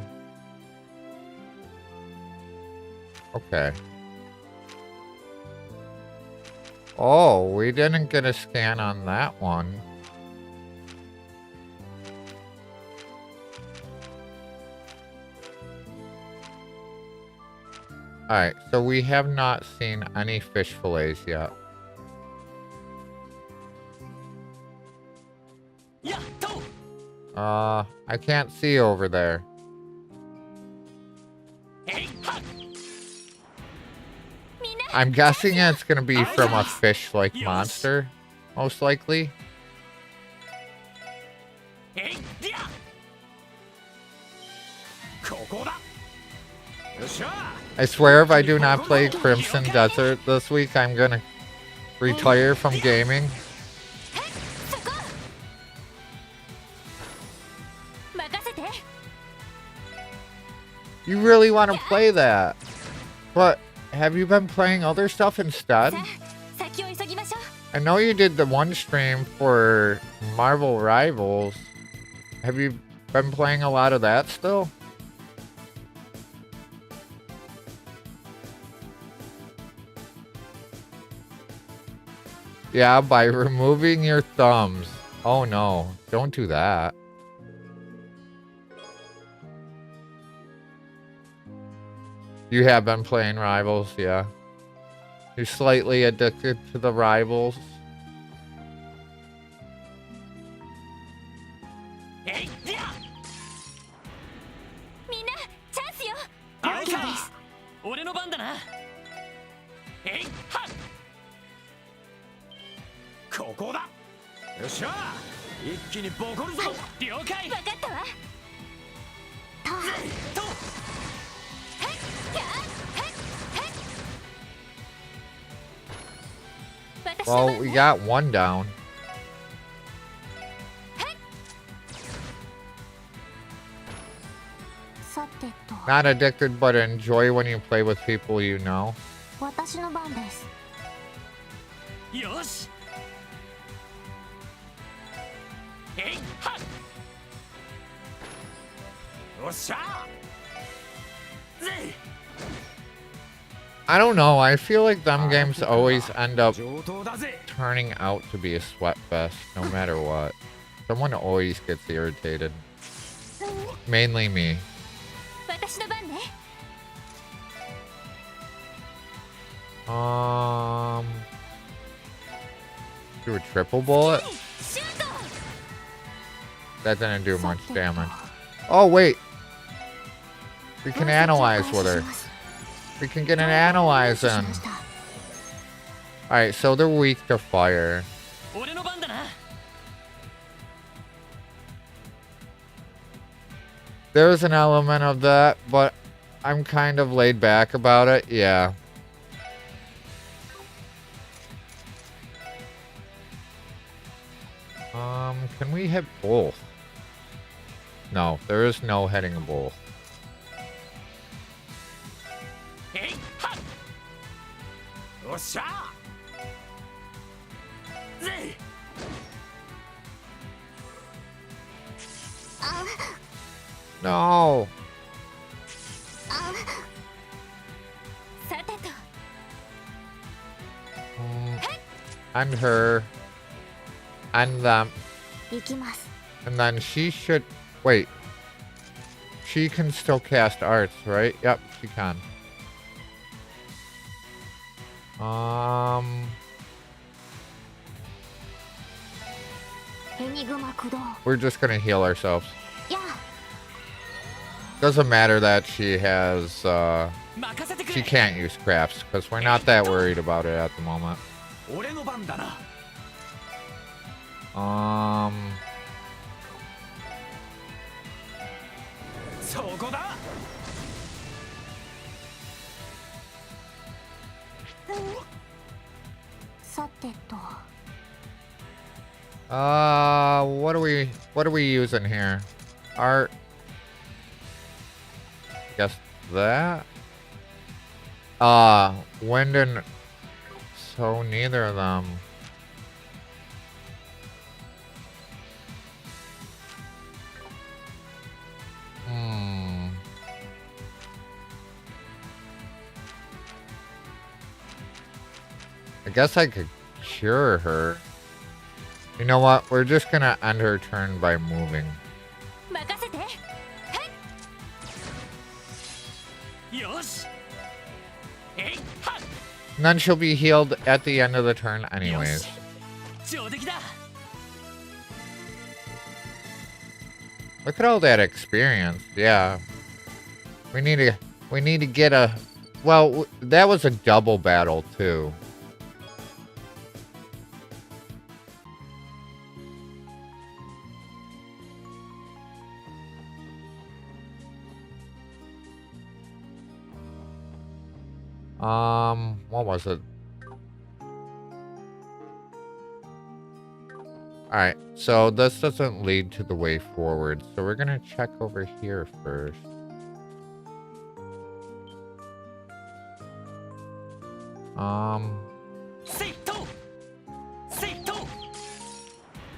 Okay. Oh, we didn't get a scan on that one. Alright, so we have not seen any fish fillets yet. I can't see over there. I'm guessing it's gonna be from a fish-like monster, most likely. I swear if I do not play Crimson Desert this week, I'm gonna retire from gaming. You really want to play that? But have you been playing other stuff instead? I know you did the one stream for Marvel Rivals. Have you been playing a lot of that still? Yeah, by removing your thumbs. Oh no, don't do that. You have been playing Rivals, yeah. You're slightly addicted to the Rivals. 一気にボコるぞ。了解。分かったわ。と Well, we got one down. Not addicted, but enjoy when you play with people you know. 私の番です。よし。えいはっ。おっしゃ。ぜい。 I don't know. I feel like them games always end up turning out to be a sweat fest, no matter what. Someone always gets irritated. Mainly me. 私の番ね。Do a triple bullet? That didn't do much damage. Oh, wait. We can analyze with her. We can get an analyze in. Alright, so they're weak to fire. There's an element of that, but I'm kind of laid back about it, yeah. Can we hit both? No, there is no hitting both. No. And her. And them. And then she should... Wait. She can still cast arts, right? Yep, she can. We're just gonna heal ourselves. Doesn't matter that she has, she can't use crafts, because we're not that worried about it at the moment. What are we using here? Art. Guess that. Wind and so neither of them. I guess I could cure her. You know what? We're just gonna end her turn by moving. And then she'll be healed at the end of the turn anyways. Look at all that experience. Yeah. We need to get a... Well, that was a double battle too. What was it? Alright, so this doesn't lead to the way forward, so we're gonna check over here first.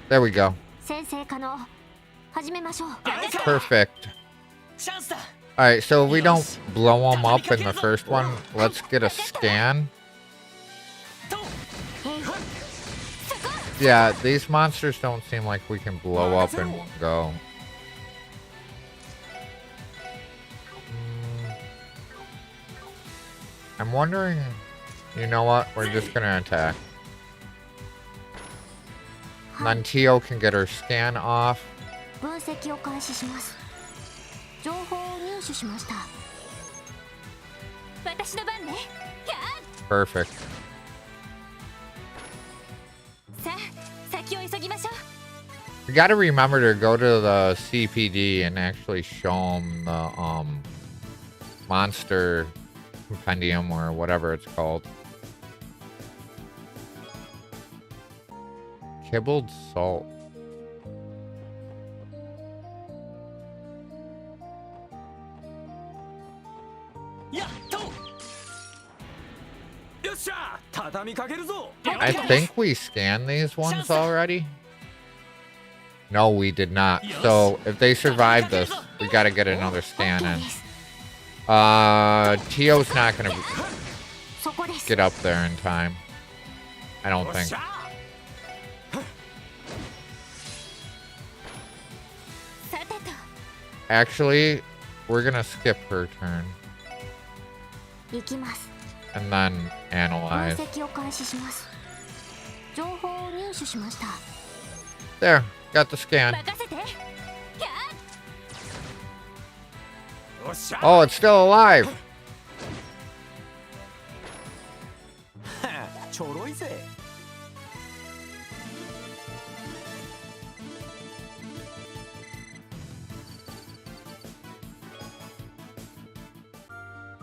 There we go. Perfect. Alright, so if we don't blow them up in the first one, let's get a scan. Yeah, these monsters don't seem like we can blow up and go. I'm wondering... You know what? We're just gonna attack. Then Tio can get her scan off. Perfect. We gotta remember to go to the CPD and actually show them the monster compendium or whatever it's called. Kibbled salt. I think we scanned these ones already. No, we did not. So if they survive this, we gotta get another scan in. Tio's not gonna get up there in time. I don't think. Actually, we're gonna skip her turn. And then analyze. There, got the scan. Oh, it's still alive.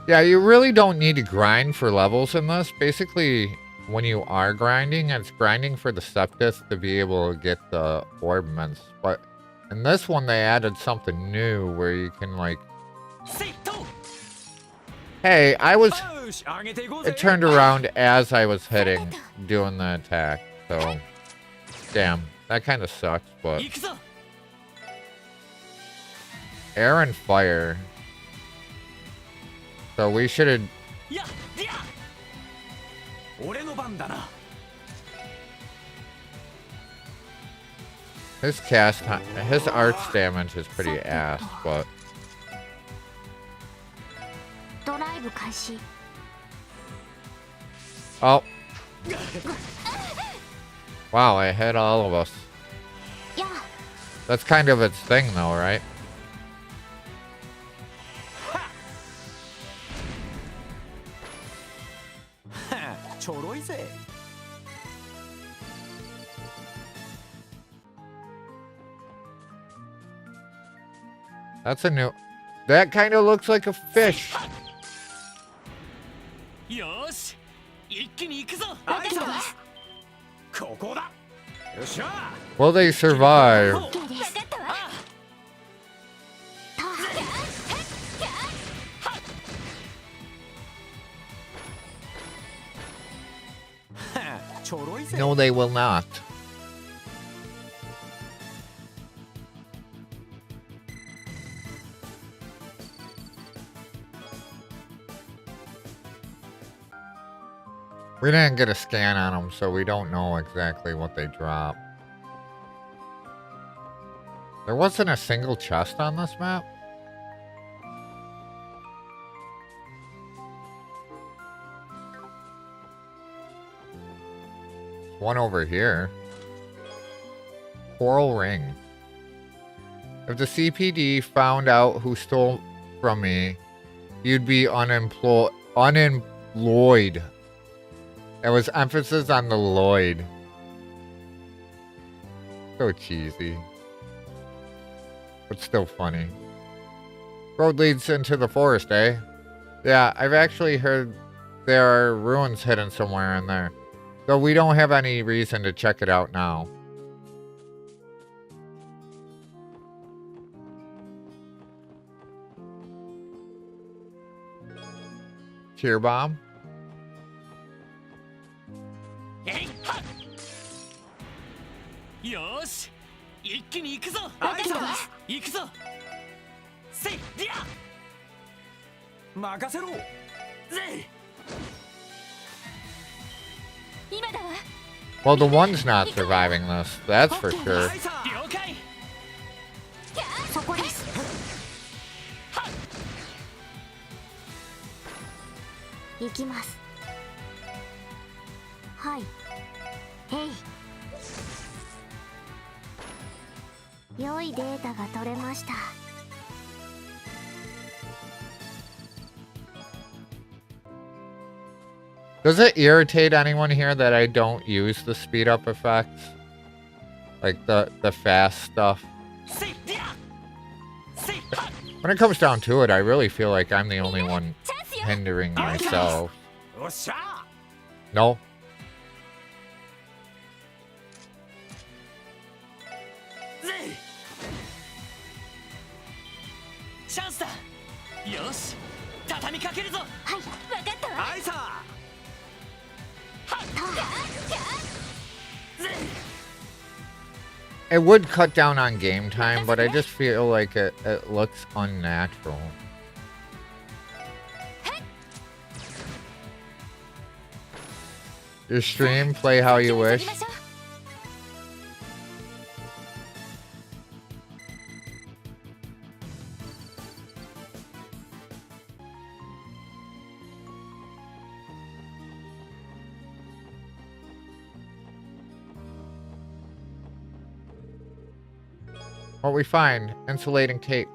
Yeah, you really don't need to grind for levels in this. Basically, when you are grinding, it's grinding for the Septus to be able to get the orbments. But in this one, they added something new where you can, like... Hey, it turned around as I was doing the attack. So, damn, that kind of sucks, but... Air and fire... So we should have... His arts damage is pretty ass, but... Oh. Wow, I hit all of us. That's kind of its thing though, right? That's a new... That kind of looks like a fish. Will they survive? No, they will not. We didn't get a scan on them, so we don't know exactly what they drop. There wasn't a single chest on this map? One over here. Coral ring. If the CPD found out who stole from me, you'd be unemployed. There was emphasis on the Lloyd. So cheesy. But still funny. Road leads into the forest, eh? Yeah, I've actually heard there are ruins hidden somewhere in there. Though we don't have any reason to check it out now. Cheer bomb? Well, the one's not surviving this, that's for sure. Does it irritate anyone here that I don't use the speed up effects? Like the fast stuff. When it comes down to it, I really feel like I'm the only one hindering myself. No. チャンスだ。よし、畳みかけるぞ。はい、わかったわ。はいさ。It would cut down on game time, but I just feel like it looks unnatural. Your stream, play how you wish. What we find? Insulating tape.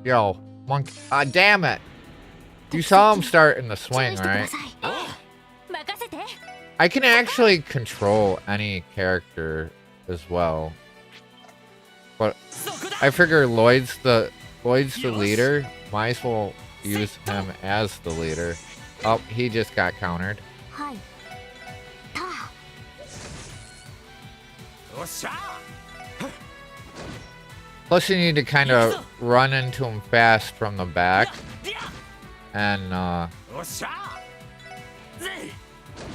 Yo, monkey. Ah, damn it. You saw him start in the swing, right? I can actually control any character as well. But I figure Lloyd's the leader. Might as well use him as the leader. Oh, he just got countered. Plus you need to kind of run into him fast from the back. And,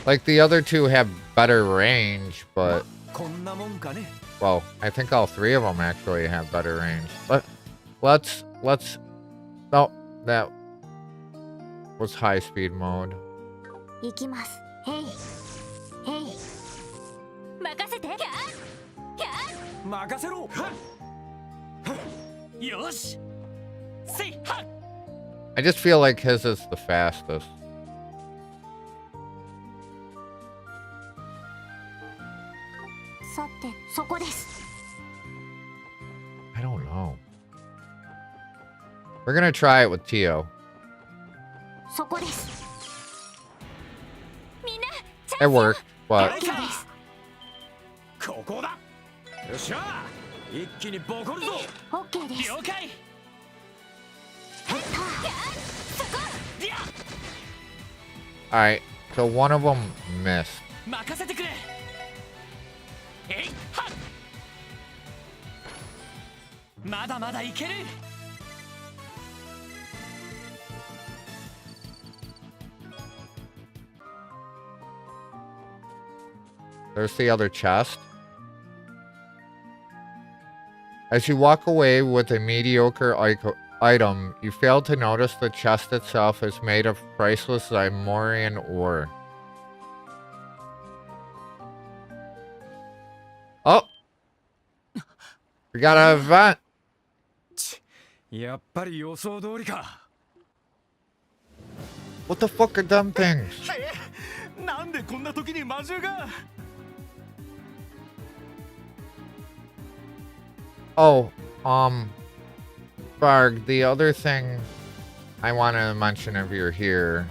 like the other two have better range, but, well, I think all three of them actually have better range. But let's, no, that was high speed mode. 行きます。へい。へい。任せて。任せろ。よし。せいは。 I just feel like his is the fastest. I don't know. We're gonna try it with Tio. It worked, but alright, so one of them missed. There's the other chest. As you walk away with a mediocre item, you fail to notice the chest itself is made of priceless Zymorian ore. Oh! We got an event! What the fuck are them things? Oh, Barg, the other thing I want to mention if you're here.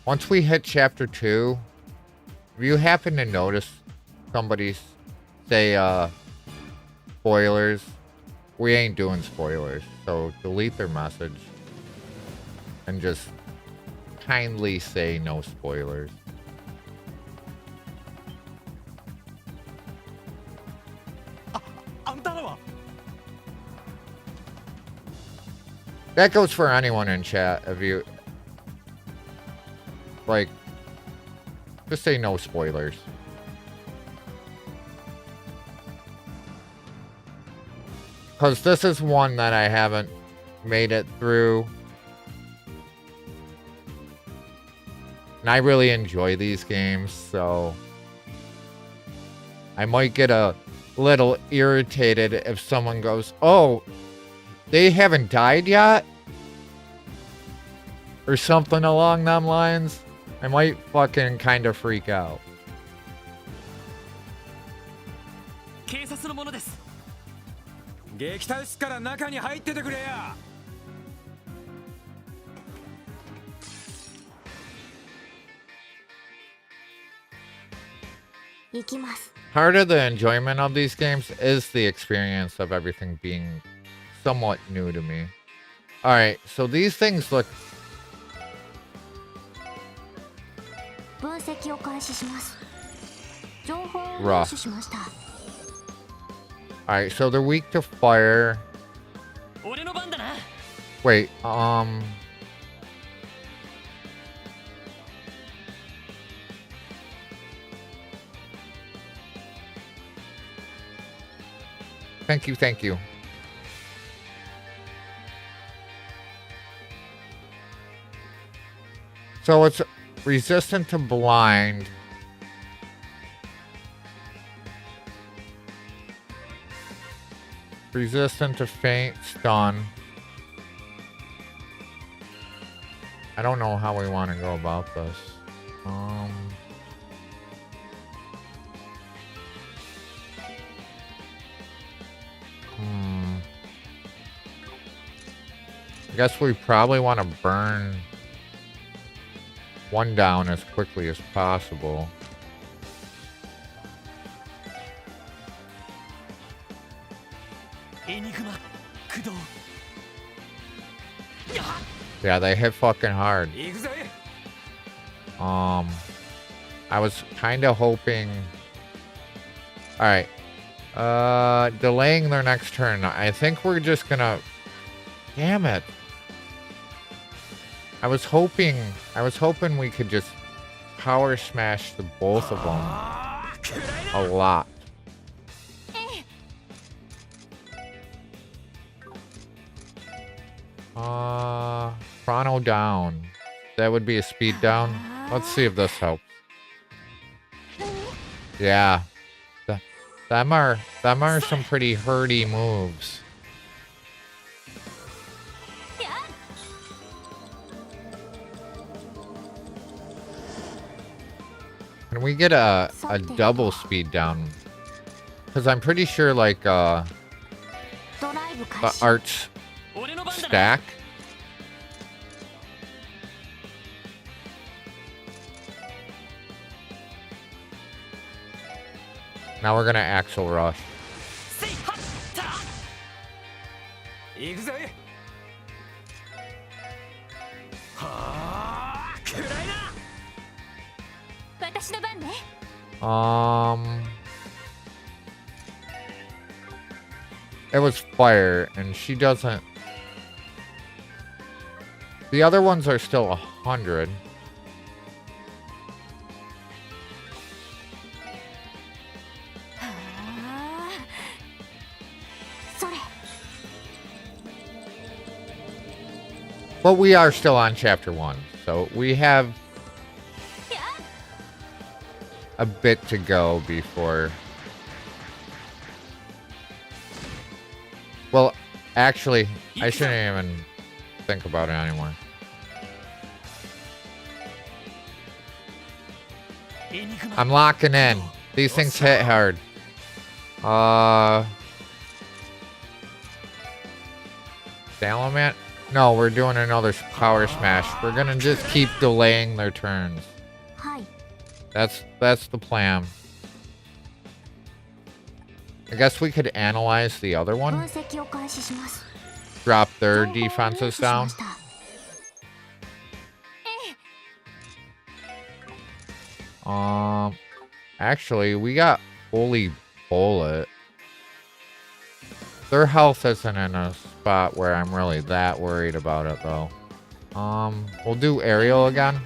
Once we hit chapter 2, if you happen to notice somebody say, spoilers, we ain't doing spoilers, so delete their message. And just kindly say no spoilers. That goes for anyone in chat. If you like, just say no spoilers. Because this is one that I haven't made it through. And I really enjoy these games, so I might get a little irritated if someone goes, oh, they haven't died yet? Or something along them lines. I might fucking kind of freak out. 撃退すから中に入っててくれや。行きます。 Part of the enjoyment of these games is the experience of everything being somewhat new to me. Alright, so these things look... 分析を開始します。情報を Rough. 入手しました。 Alright, so they're weak to fire. 俺の番だな。 Wait, Thank you, thank you. So it's resistant to blind. Resistant to faint, stun. I don't know how we want to go about this. I guess we probably want to burn one down as quickly as possible. Yeah, they hit fucking hard. I was kind of hoping... Alright. Delaying their next turn. I think we're just gonna... Damn it. I was hoping we could just power smash the both of them a lot. Chrono down. That would be a speed down. Let's see if this helps. Yeah. Them are some pretty hurty moves. Can we get a double speed down? Because I'm pretty sure like the arts stack. Now we're gonna Axel Rush. It was fire, and she doesn't... The other ones are still 100. But we are still on chapter 1, so we have a bit to go before... Well, actually, I shouldn't even think about it anymore. I'm locking in. These things hit hard. Salamander? No, we're doing another power smash. We're gonna just keep delaying their turns. That's the plan. I guess we could analyze the other one. Drop their defenses down. Actually, we got Holy Bullet. Their health isn't in a spot where I'm really that worried about it, though. We'll do aerial again.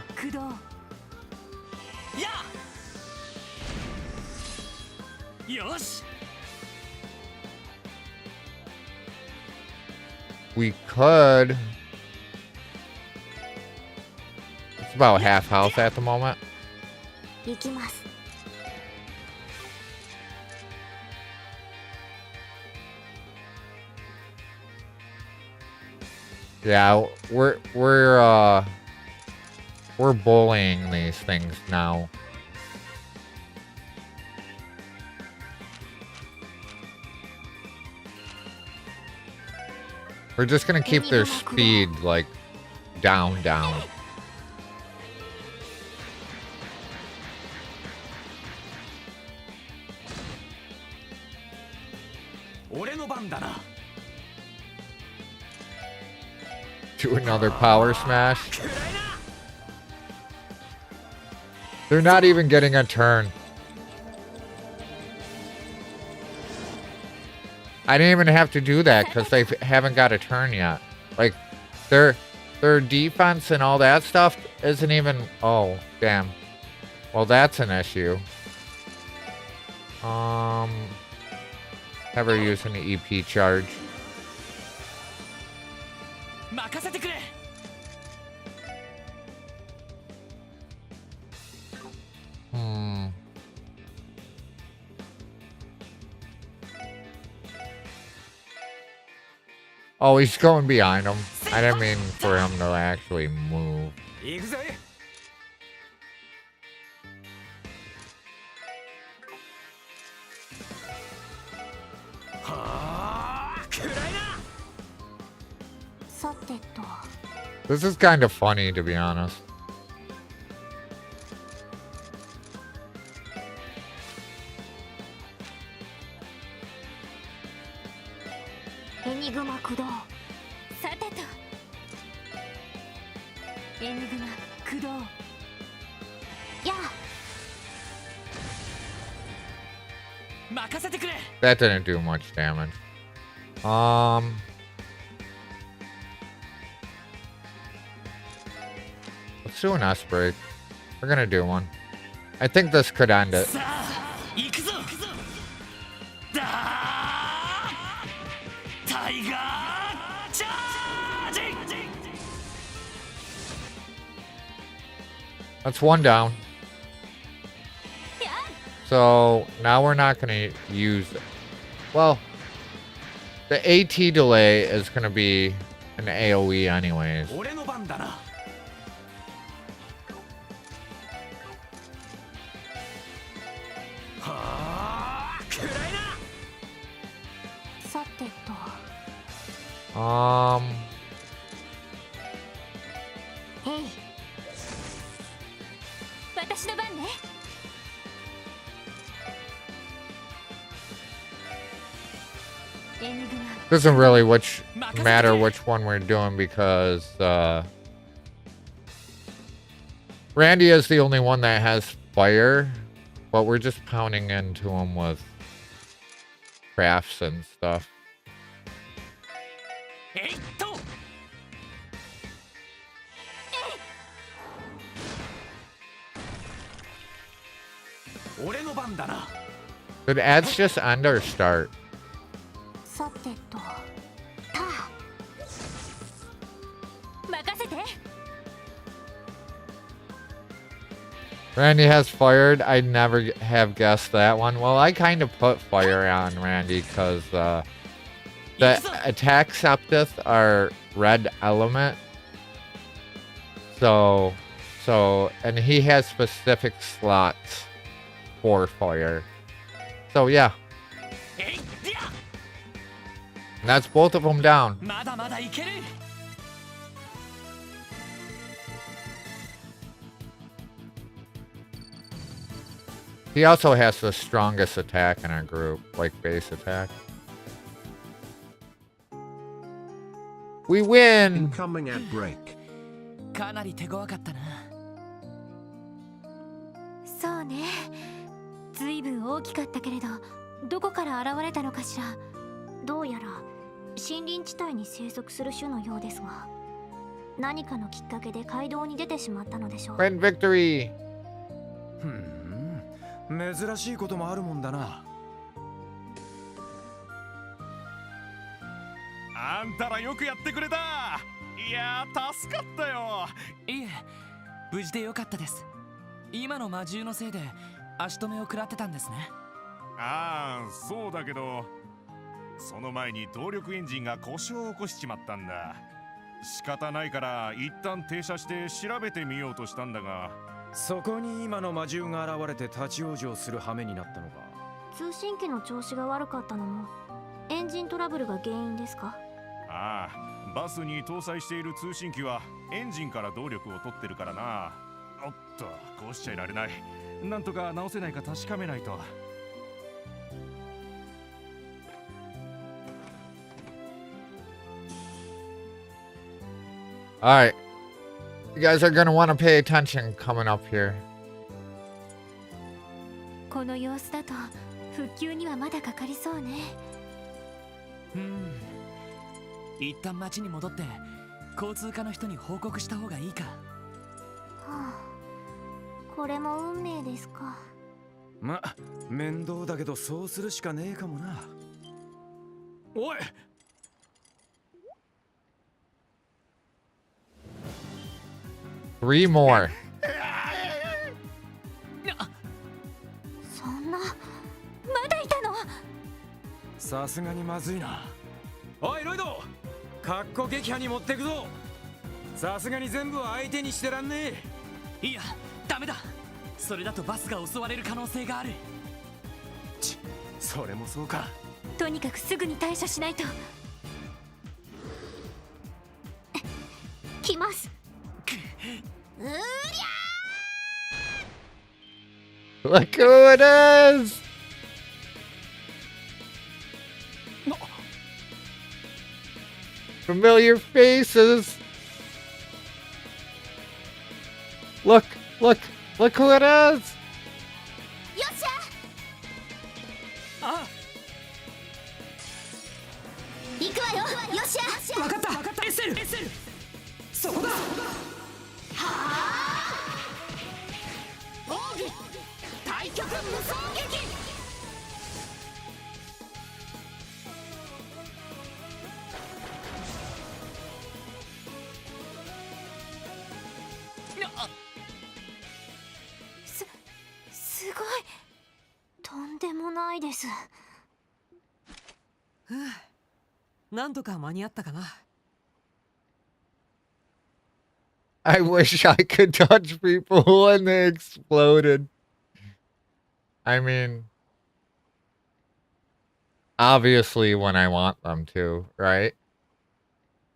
We could... It's about half health at the moment. Yeah, we're bullying these things now. We're just gonna keep their speed like down. 俺の番だな。 Do another power smash. They're not even getting a turn. I didn't even have to do that because they haven't got a turn yet. Like, their defense and all that stuff isn't even... Oh, damn. Well, that's an issue. Have her use an EP charge. 任せてくれ。 Oh, he's going behind him. I didn't mean for him to actually move. 行くぜ。 さてと This is kind of funny, to be honest. エニグマ駆動。さてとエニグマ駆動。や任せてくれ。 That didn't do much damage. Let's do an S break. We're gonna do one. I think this could end it. さあ行くぞ。だータイガーチャージ。 That's one down. So now we're not gonna use it. Well, the AT delay is gonna be an AoE anyways. 俺の番だな。 さてと へい。私の番ね。 エニグマ Doesn't really matter which one we're doing because Randy is the only one that has fire, but we're just pounding into him with crafts and stuff. えいっと。 俺の番だな。 Did ads just end or start? さてとた任せて。 Randy has fired. I never have guessed that one. Well, I kind of put fire on Randy because the attack septith are red element. So, and he has specific slots for fire. So yeah. And that's both of them down. まだまだいける。 He also has the strongest attack in our group, like base attack. We win! Incoming ad break. かなり手強かったな。そうね。ずいぶん大きかったけれど、どこから現れたのかしら。どうやら森林地帯に生息する種のようですが、何かのきっかけで街道に出てしまったのでしょう。 Win victory! 珍しいこともあるもんだな。あんたらよくやってくれた。いやー助かったよ。いえ、無事でよかったです。今の魔獣のせいで足止めを食らってたんですね。ああ、そうだけど、その前に動力エンジンが故障を起こしちまったんだ。仕方ないから一旦停車して調べてみようとしたんだが、そこに今の魔獣が現れて立ち往生する羽目になったのか。通信機の調子が悪かったのもエンジントラブルが原因ですか？ああ、バスに搭載している通信機はエンジンから動力を取ってるからな。おっと、こうしちゃいられない。なんとか直せないか確かめないと。Alright. You guys are gonna want to pay attention coming up here. この様子だと復旧にはまだかかりそうね。一旦町に戻って交通課の人に報告した方がいいか。はあ、これも運命ですか。ま、面倒だけどそうするしかねえかもな。おい！3 more. そんな、まだいたの？さすがにまずいな。おいロイド、かっこ撃破に持ってくぞ。さすがに全部は相手にしてらんねえ。いや、ダメだ。それだとバスが襲われる可能性がある。それもそうか。とにかくすぐに対処しないと。来ます。Look who it is! Familiar faces! Look who it is! よっしゃ。あ、行くわよ。よっしゃ。わかった。エッセル。そこだ。はあ。奥義。対極無双撃。すごい。とんでもないです。なんとか間に合ったかな。I wish I could touch people when they exploded. I mean, obviously when I want them to, right?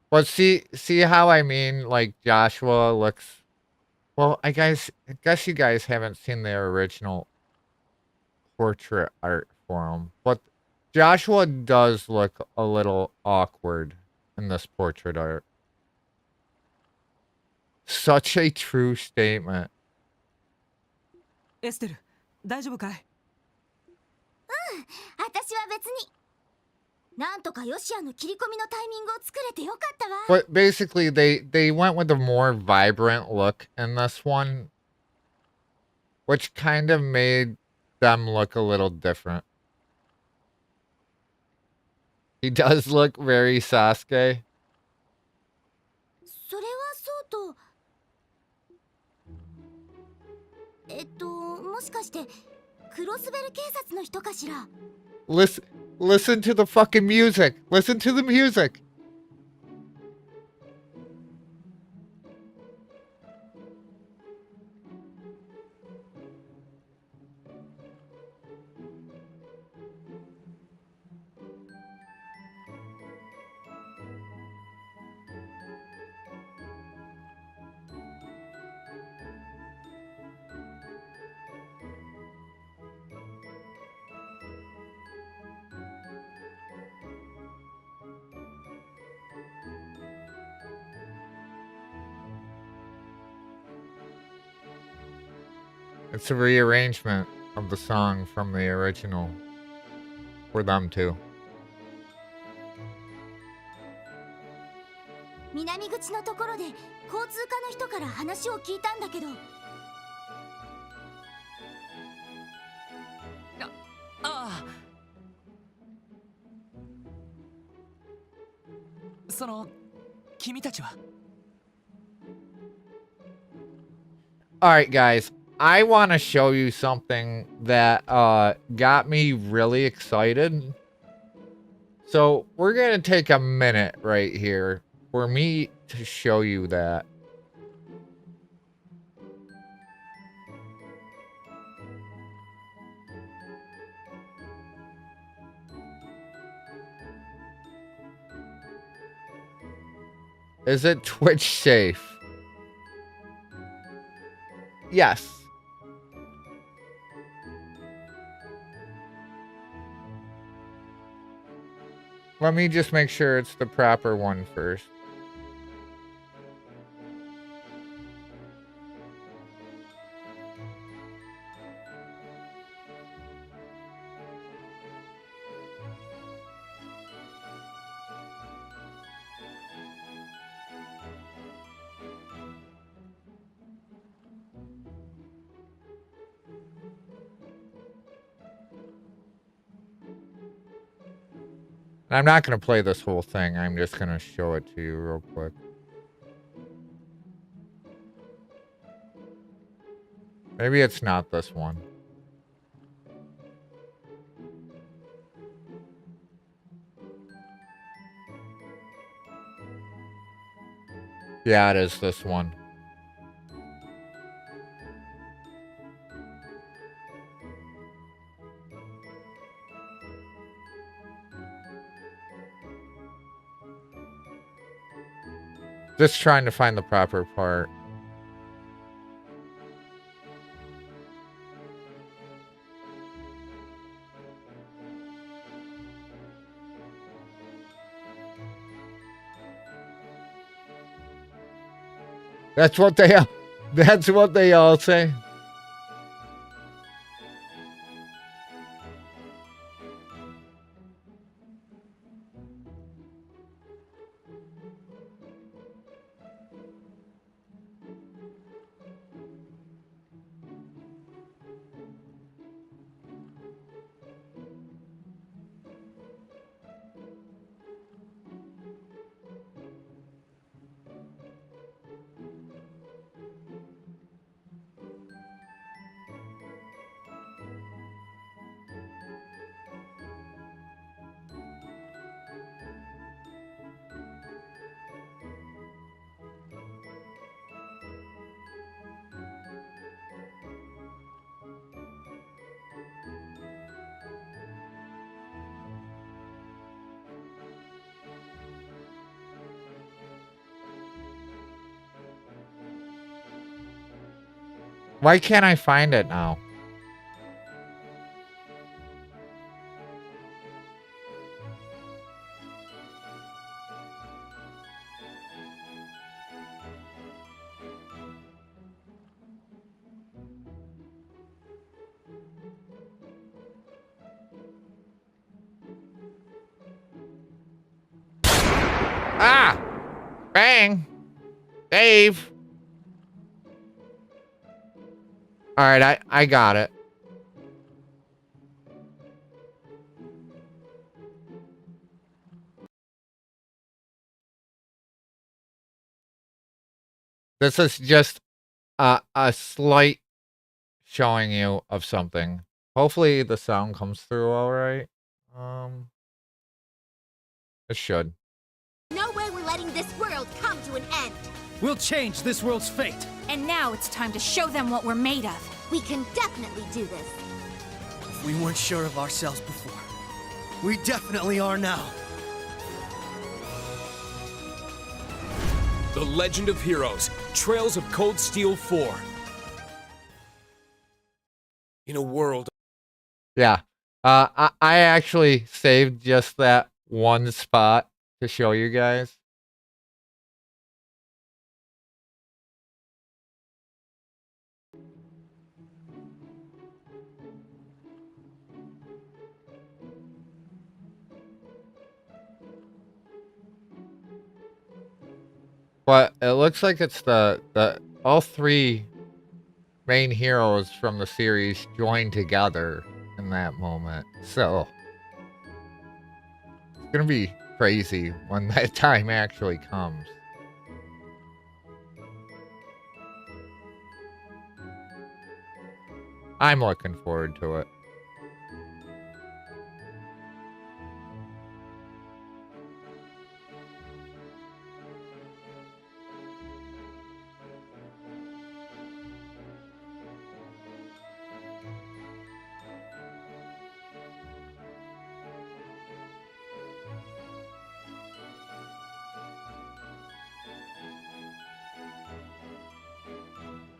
But see how I mean, like Joshua looks. Well, I guess you guys haven't seen the original portrait art for him, but Joshua does look a little awkward in this portrait art. Such a true statement. エステル、大丈夫かい？私は別に。なんとかヨシアの切り込みのタイミングを作れてよかったわ。But basically, they went with a more vibrant look in this one, which kind of made them look a little different. He does look very Sasuke. それはそうと。もしかしてクロスベル警察の人かしら。Listen to the fucking music. Listen to the music. It's a rearrangement of the song from the original for them too. 南口のところで交通課の人から話を聞いたんだけど。ああ。その君たちは。Alright, guys. I want to show you something that got me really excited. So we're going to take a minute right here for me to show you that. Is it Twitch safe? Yes. Let me just make sure it's the proper one first. I'm not going to play this whole thing. I'm just going to show it to you real quick. Maybe it's not this one. Yeah, it is this one. Just trying to find the proper part. That's what they all say. Why can't I find it now? Ah! Bang! Dave! Alright, I got it. This is just a slight showing you of something. Hopefully the sound comes through alright. It should. No way we're letting this world come to an end. We'll change this world's fate. And now it's time to show them what we're made of. We can definitely do this. We weren't sure of ourselves before. We definitely are now. The Legend of Heroes, Trails of Cold Steel 4. In a world... Yeah. I actually saved just that one spot to show you guys. But it looks like it's the all three main heroes from the series joined together in that moment. So it's gonna be crazy when that time actually comes. I'm looking forward to it.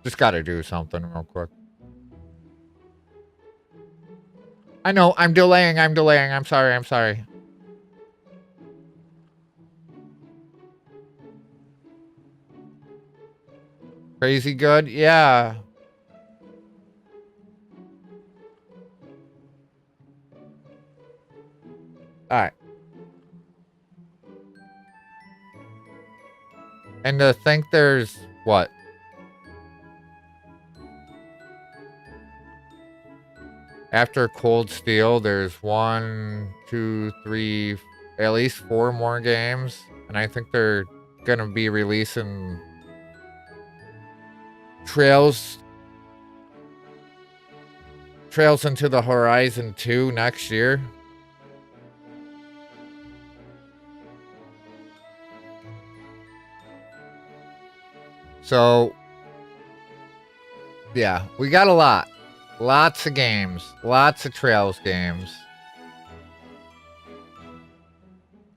Just gotta do something real quick. I know, I'm delaying. I'm sorry. Crazy good? Yeah. Alright. And to think there's, what? After Cold Steel, there's 1, 2, 3, at least 4 more games. And I think they're gonna be releasing Trails into the Horizon 2 next year. So, yeah, we got a lot. Lots of games. Lots of Trails games.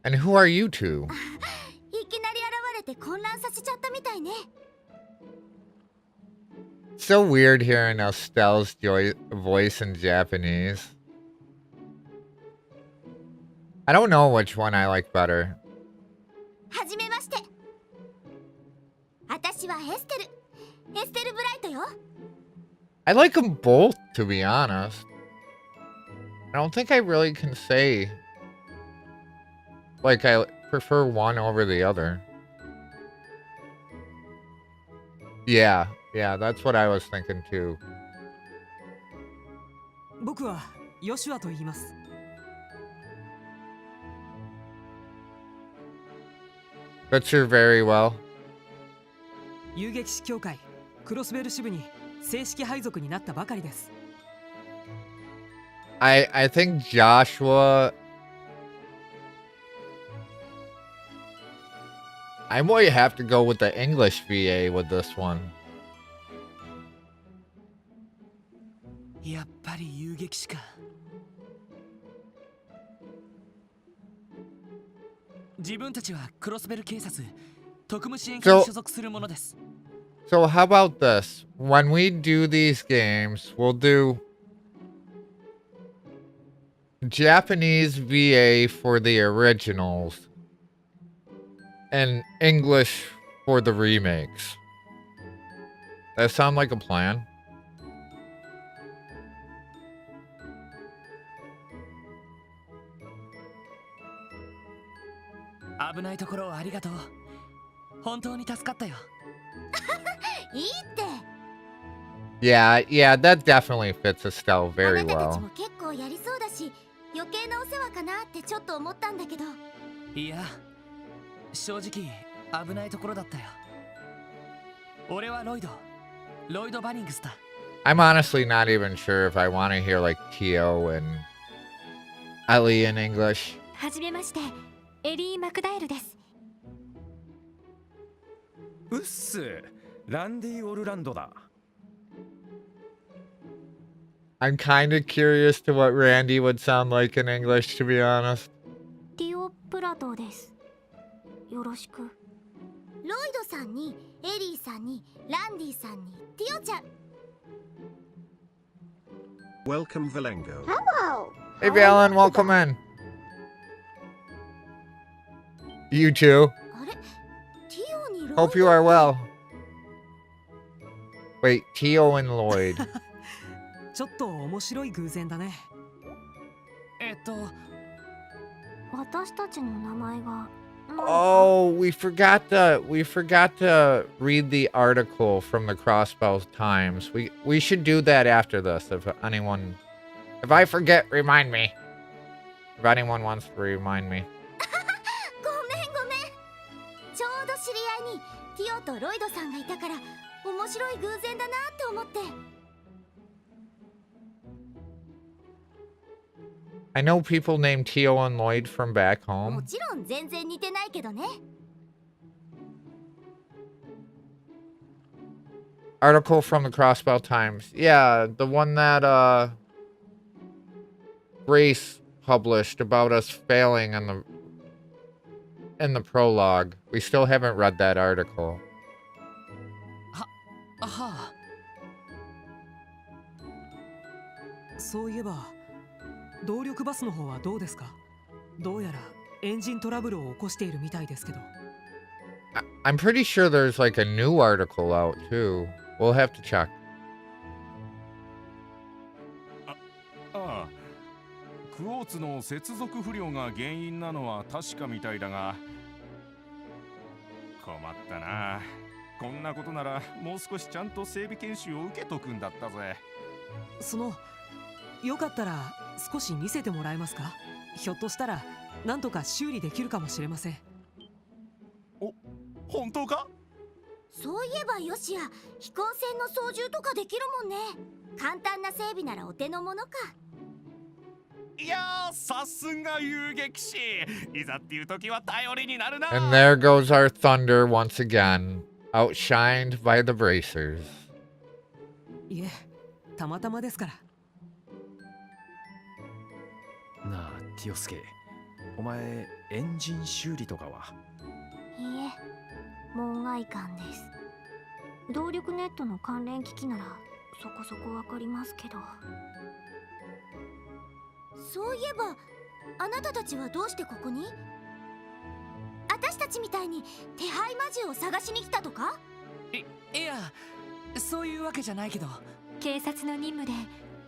And who are you two? いきなり現れて混乱させちゃったみたいね。 So weird hearing Estelle's voice in Japanese. I don't know which one I like better. はじめまして。私はエステルブライトよ。 I like them both, to be honest. I don't think I really can say, like, I prefer one over the other. Yeah, that's what I was thinking too. 僕はヨシュアと言います。 Fits her very well. 遊撃士協会クロスベル支部に正式配属になったばかりです。 I think Joshua... I might have to go with the English VA with this one. やっぱり遊撃士か。自分たちはクロスベル警察特務支援課に所属するものです。 So how about this? When we do these games, we'll do Japanese VA for the originals and English for the remakes. That sound like a plan? 危ないところをありがとう。本当に助かったよ。いいって。 Yeah, that definitely fits Estelle あ very なたたち well. も結構やりそうだし、余計なお世話かなってちょっと思ったんだけど。いや、正直危ないところだったよ。俺はロイド・バニングスだ。 I'm honestly not even sure if I want to hear like Tio and Ellie in English. はじめまして、エリー・マクダエルです。うっす、ランディ・オルランドだ。 I'm kind of curious to what Randy would sound like in English, to be honest. ティオ・プラトーです。よろしく。ロイドさんに、エリーさんに、ランディさんに、ティオちゃん。 Welcome, Valengo. Hello. Hey, Valen, welcome in. You too. あれ、ティオにロイド。 Hope you are well. Wait, Tio and Lloyd. ちょっと面白い偶然だね。私たちの名前が。 Oh, we forgot to read the article from the Crossbow Times. We should do that after this. If I forget, remind me. If anyone wants to remind me. ごめん。ちょうど知り合いにティオとロイドさんがいたから面白い偶然だなって思って。 I know people named Tio and Lloyd from back も home. ちろん全然似てないけどね。 Article from the Crossbow Times. Yeah, the one that Grace published about us failing in the prologue. We still haven't read that article. はあ。そういえば動力バスの方はどうですか？どうやらエンジントラブルを起こしているみたいですけど。I'm pretty sure there's like a new article out too. We'll have to check. ああ、クォーツの接続不良が原因なのは確かみたいだが、困ったな。こんなことならもう少しちゃんと整備研修を受けとくんだったぜ。よかったら少し見せてもらえますか？ひょっとしたらなんとか修理できるかもしれません。本当か？そういえばよしや、飛行船の操縦とかできるもんね。簡単な整備ならお手の物か。いやー、さすが遊撃士。いざっていう時は頼りになるな。 And there goes our thunder once again, outshined by the bracers. いえ、たまたまですから。なあ、ティオスケ、お前エンジン修理とかは？いいえ、門外観です。動力ネットの関連機器ならそこそこわかりますけど。そういえばあなたたちはどうしてここに？私たちみたいに手配魔獣を探しに来たとか？いや、そういうわけじゃないけど。警察の任務で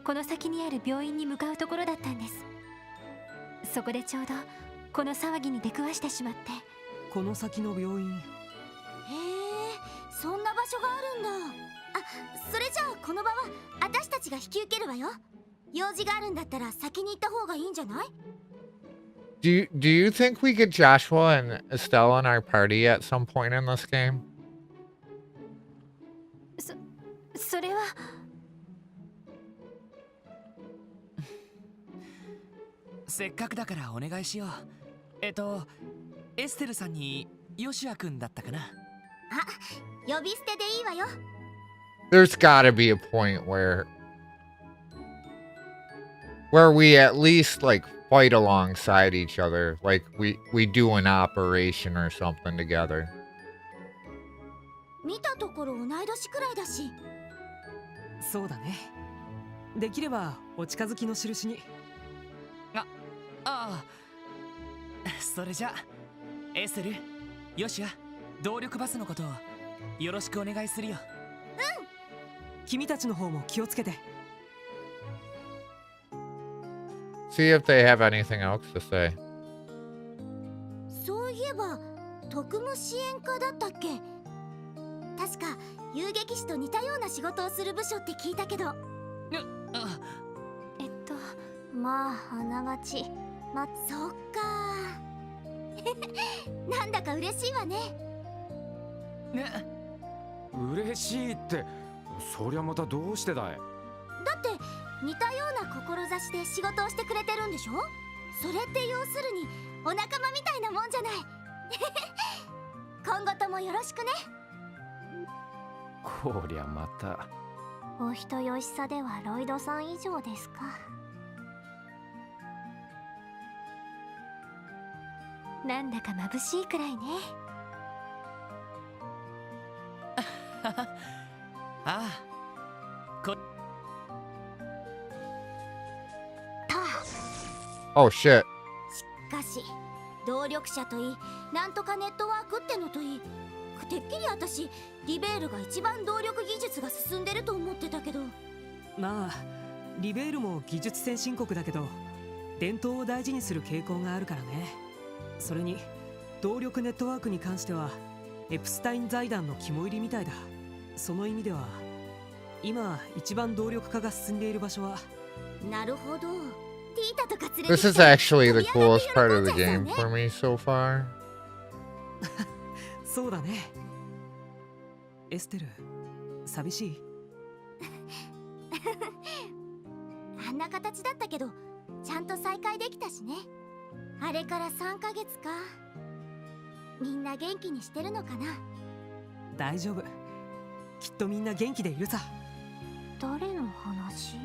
この先にある病院に向かうところだったんです。そこでちょうどこの騒ぎに出くわしてしまって。この先の病院。へえ、そんな場所があるんだ。あ、それじゃあこの場は私たちが引き受けるわよ。用事があるんだったら先に行った方がいいんじゃない？ Do you think we get Joshua and Estelle in our party at some point in this game? それは。せっかくだからお願いしよう。エステルさんにヨシア君だったかな。あ、呼び捨てでいいわよ。 There's gotta be a point where we at least like fight alongside each other, like we do an operation or something together. 見たところ同い年くらいだし。そうだね。できればお近づきの印に。ああ、それじゃエステル、ヨシア、動力バスのことをよろしくお願いするよ。君たちの方も気をつけて。See if they have anything else to say. そういえば特務支援課だったっけ？確か遊撃士と似たような仕事をする部署って聞いたけど。まああながち。そっかなんだか嬉しいわね。嬉しいって、そりゃまたどうしてだい？だって似たような志で仕事をしてくれてるんでしょ？それって要するにお仲間みたいなもんじゃない。今後ともよろしくね。こりゃまた。お人よしさではロイドさん以上ですか。なんだか眩しいくらいね。ああ、Oh shit. しかし動力者といい、なんとかネットワークってのといい、てっきり私リベールが一番動力技術が進んでると思ってたけど。まあリベールも技術先進国だけど伝統を大事にする傾向があるからね。それに動力ネットワークに関してはエプスタイン財団の肝入りみたいだ。その意味では今一番動力化が進んでいる場所は。なるほど。ティータとか連れてきて This is actually the coolest part of the game for me so far. そうだね。エステル、寂しい？あんな形だったけどちゃんと再会できたしね。あれから3ヶ月か。みんな元気にしてるのかな？大丈夫。きっとみんな元気でいるさ。誰の話？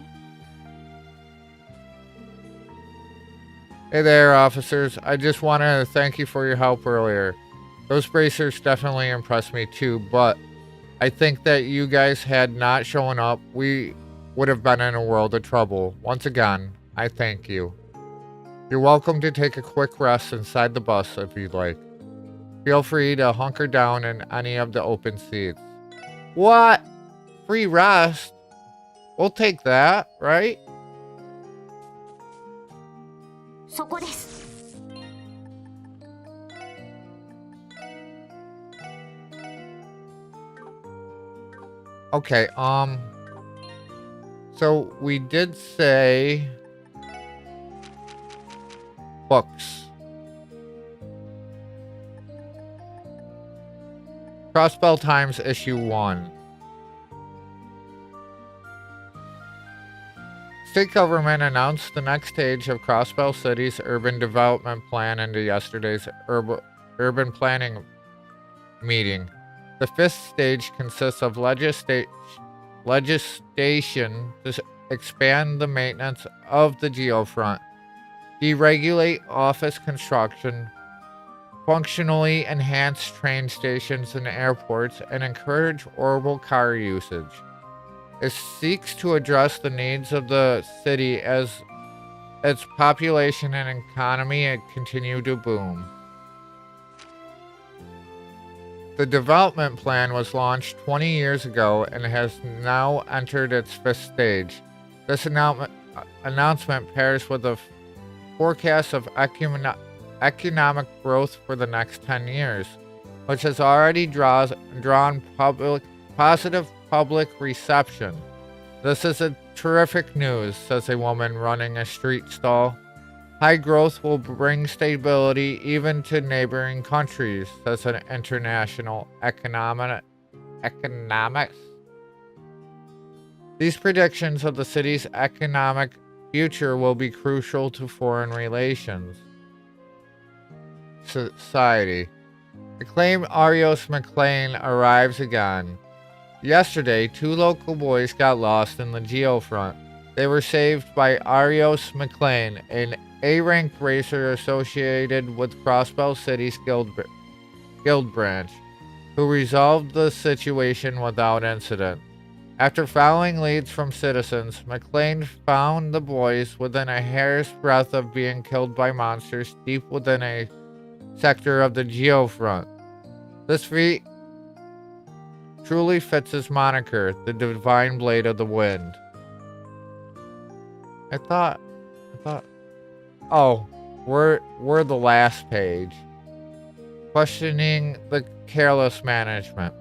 Hey there, officers. I just wanted to thank you for your help earlier. Those bracers definitely impressed me too, but I think that you guys had not shown up. We would have been in a world of trouble. Once again, I thank you. You're welcome to take a quick rest inside the bus if you'd like. Feel free to hunker down in any of the open seats. What? Free rest? We'll take that, right? そこです。 Okay, so we did say books. Crossbell Times issue 1. State government announced the next stage of Crossbell City's urban development plan into yesterday's urban planning meeting. The fifth stage consists of legislation to expand the maintenance of the geofront, deregulate office construction, functionally enhance train stations and airports, and encourage orbital car usage. It seeks to address the needs of the city as its population and economy continue to boom. The development plan was launched 20 years ago and has now entered its fifth stage. This announcement pairs with a forecast of economic growth for the next 10 years, which has already drawn positive public reception. This is a terrific news, says a woman running a street stall. High growth will bring stability even to neighboring countries, says an international economics. These predictions of the city's economic future will be crucial to foreign relations. Society. Acclaimed Arios McLean arrives again. Yesterday, 2 local boys got lost in the geofront. They were saved by Arios McLean, an A-rank racer associated with Crossbell City's guild branch, who resolved the situation without incident. After following leads from citizens, McLean found the boys within a hair's breadth of being killed by monsters deep within a sector of the geofront. This feat truly fits his moniker, the Divine Blade of the Wind. I thought, oh, we're the last page. Questioning the careless management.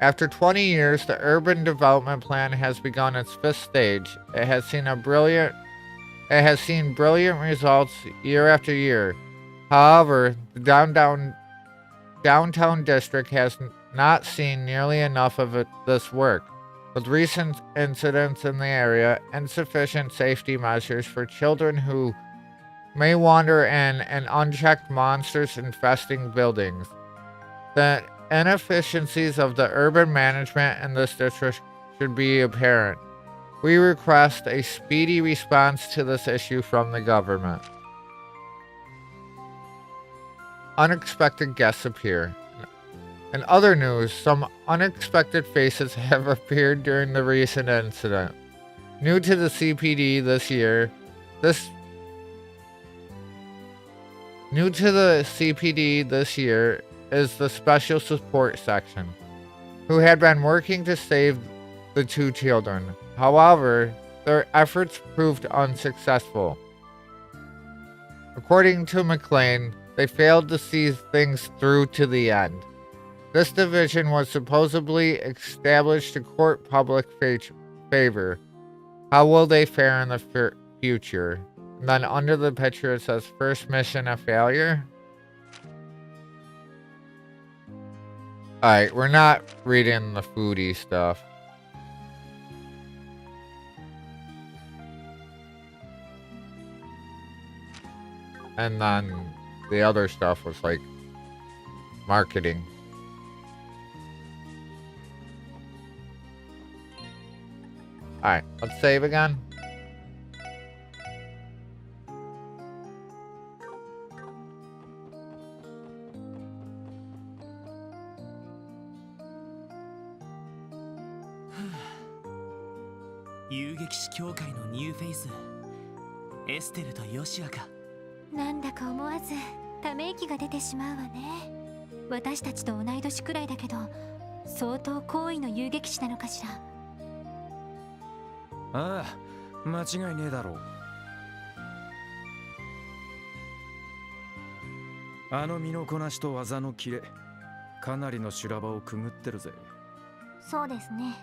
After 20 years, the urban development plan has begun its fifth stage. It has seen brilliant results year after year. However, the downtown district has not seen nearly enough of this work. With recent incidents in the area, insufficient safety measures for children who may wander in, and unchecked monsters infesting buildings. The inefficiencies of the urban management in this district should be apparent. We request a speedy response to this issue from the government. Unexpected guests appear. In other news, some unexpected faces have appeared during the recent incident. New to the CPD this year is the Special Support Section, who had been working to save the 2 children. However, their efforts proved unsuccessful. According to McLean, they failed to see things through to the end. This division was supposedly established to court public favor. How will they fare in the future? And then under the picture it says, first mission a failure. Alright, we're not reading the foodie stuff. And then the other stuff was like marketing. Alright, let's save again. 遊撃士協会のニューフェイスエステルとヨシアか。なんだか思わずため息が出てしまうわね。私たちと同い年くらいだけど、相当高位の遊撃士なのかしら。ああ、間違いねえだろう。あの身のこなしと技のキレ、かなりの修羅場をくぐってるぜ。そうですね。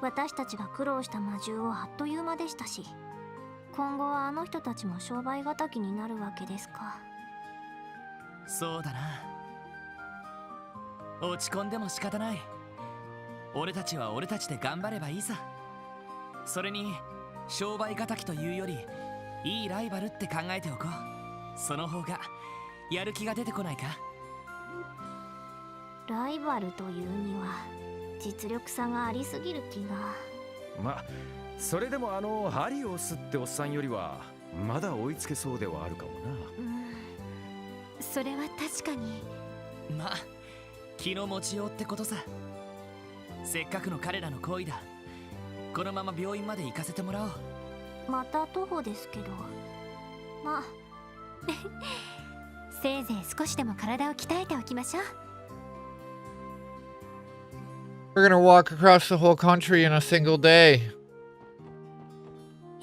私たちが苦労した魔獣をあっという間でしたし、今後はあの人たちも商売敵になるわけですか。そうだな。落ち込んでも仕方ない。俺たちは俺たちで頑張ればいいさ。それに商売敵というよりいいライバルって考えておこう。その方がやる気が出てこないか。ライバルというには実力差がありすぎる気が。ま、それでもハリオスっておっさんよりはまだ追いつけそうではあるかもな。それは確かに。まあ気の持ちようってことさ。せっかくの彼らの行為だ。このまま病院まで行かせてもらおう。また徒歩ですけど、まあせいぜい少しでも体を鍛えておきましょう。We're gonna walk across the whole country in a single day.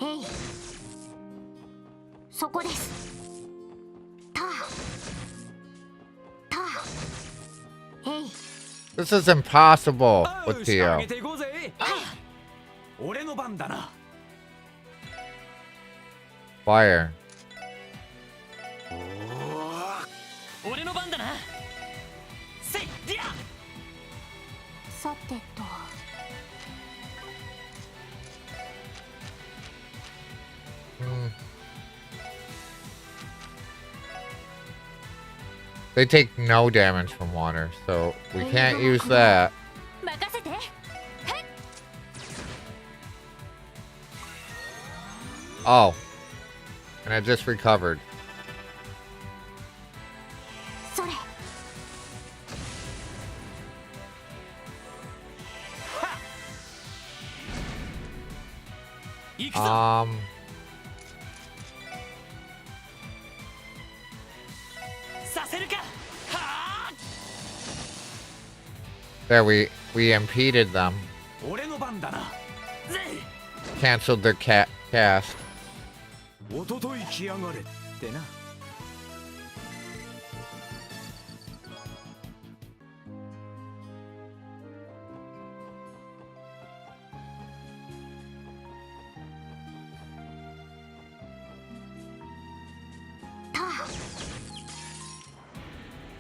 へい、そこです。This is impossible with Tio. 俺の番だな。Fire. 俺の番だな。せいディア。さてと。They take no damage from water, so we can't use that. Oh. And I just recovered. There, we impeded them. Canceled their cast.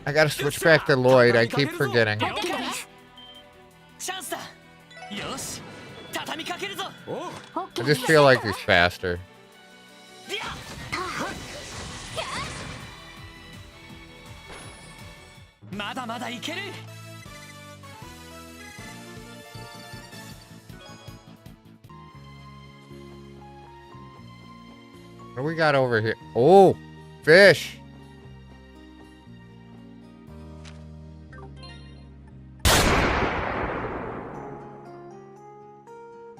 I gotta switch back to Lloyd. I keep forgetting. I just feel like he's faster. What do we got over here? Oh, fish.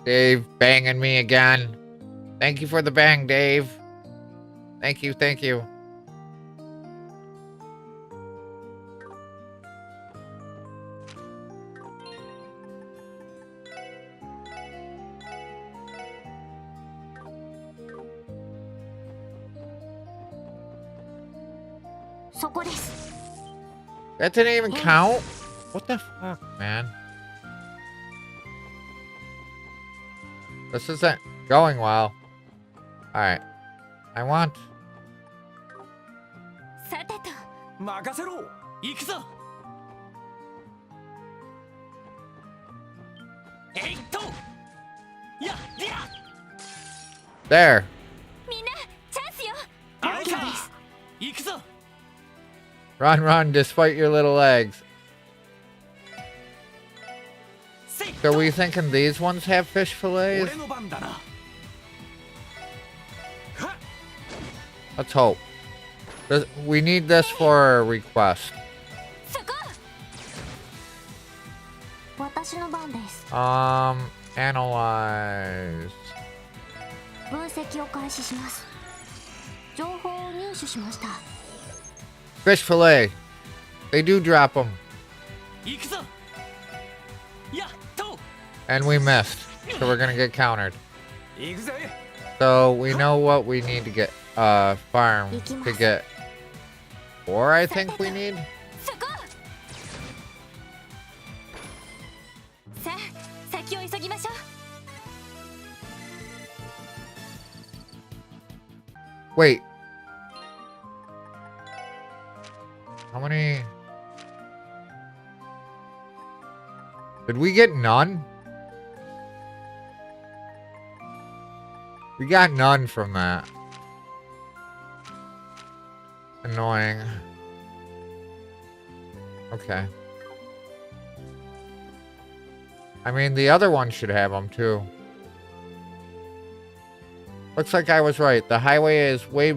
Dave banging me again. Thank you for the bang, Dave. Thank you, thank you. That didn't even count? What the fuck, man? This isn't going well. Alright. I want... There. Run, run, despite your little legs. So we thinking these ones have fish fillets? Let's hope. We need this for a request. Analyze. 分析を開始します。情報を入手しました。 Fish fillet. They do drop them. 行くぞ。やっと。 And we missed. So we're gonna get countered. 行くぜ。 So we know what we need to get farm to get 4, I think we need. そこ。さあ、先を急ぎましょう。 Wait. How many? Did we get none? We got none from that. Annoying. Okay. I mean, the other one should have them too. Looks like I was right. The highway is way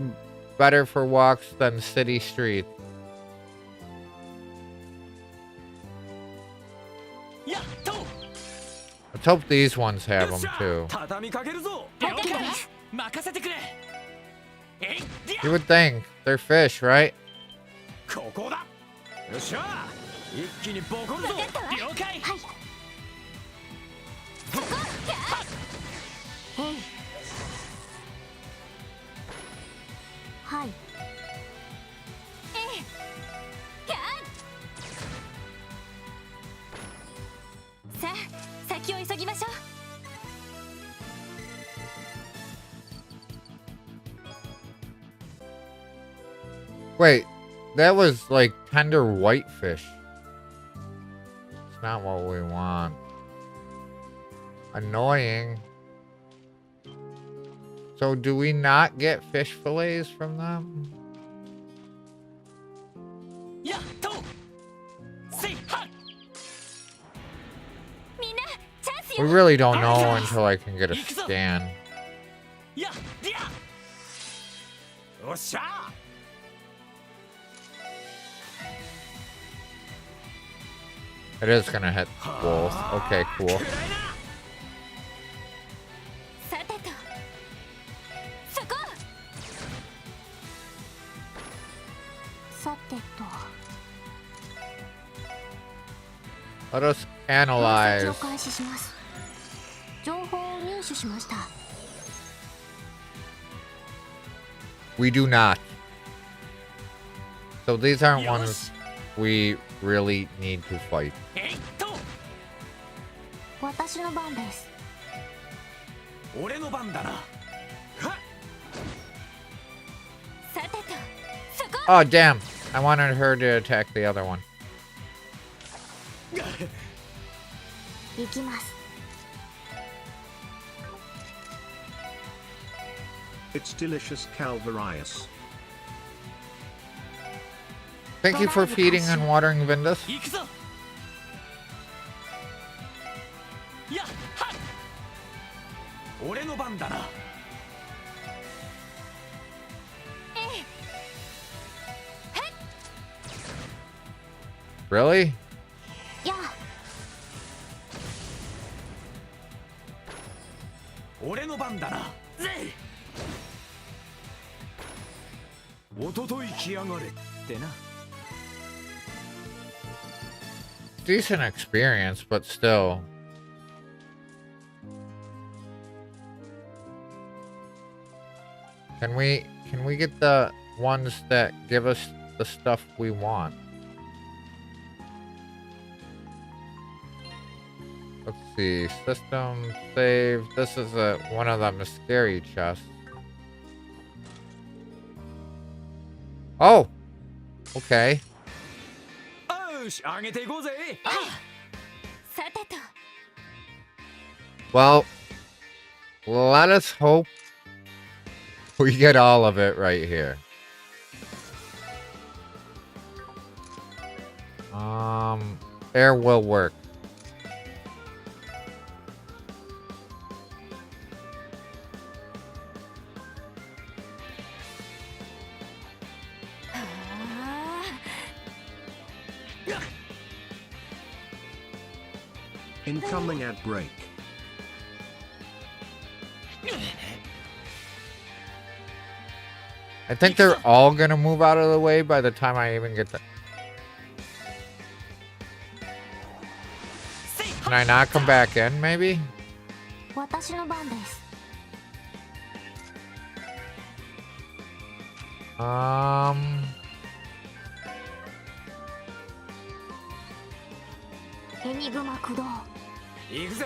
better for walks than city streets. Let's hope these ones have them too. You would think. They're fish, right? Wait, that was like tender whitefish. It's not what we want. Annoying. So do we not get fish fillets from them? We really don't know until I can get a scan. It is gonna hit both. Okay, cool. Let us analyze. We do not. So these aren't ones we really need to fight. 私の番です。俺の番だな。 Oh, damn. I wanted her to attack the other one. 行きます。 It's delicious Calvarius. Thank you for feeding and watering Vindus. 行くぞ。やっはっ。俺の番だな。 Really? Yeah. 俺の番だな。ぜい。おととい来やがれってな。 Decent experience, but still. Can we get the ones that give us the stuff we want? Let's see. System save. This is one of them, a scary chest. Oh! Okay. Well, let us hope we get all of it right here. Air will work. Incoming ad break. I think they're all gonna move out of the way by the time I even get there. Can I not come back in, maybe? 私の番です。エニグマ駆動。行くぜ。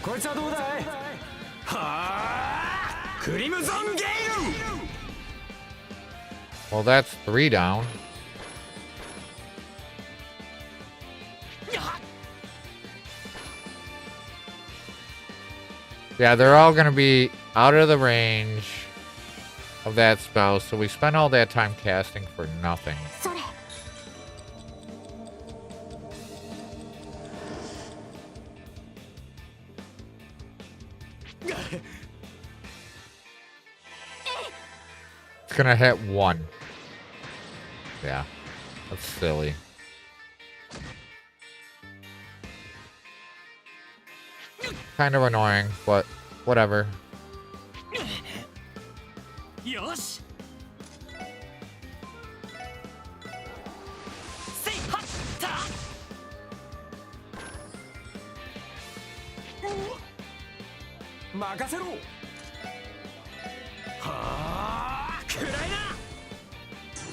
こいつはどうだい？はあ、クリムゾンゲイル。 Well, that's 3 down. Yeah, they're all gonna be out of the range of that spell, so we spent all that time casting for nothing. It's gonna hit 1. Yeah, that's silly. Kind of annoying, but whatever. Yosh.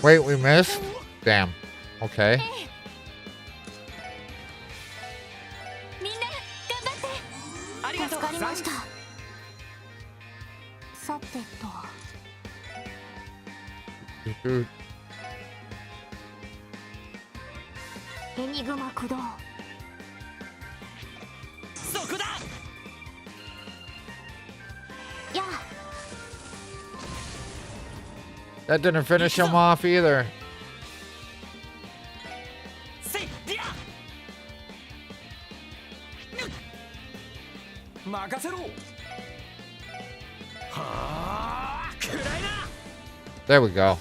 Wait, we missed? Damn. Okay. 助かりました。さてと。エニグマ駆動。そこだ。や。That didn't finish him off either. There we go.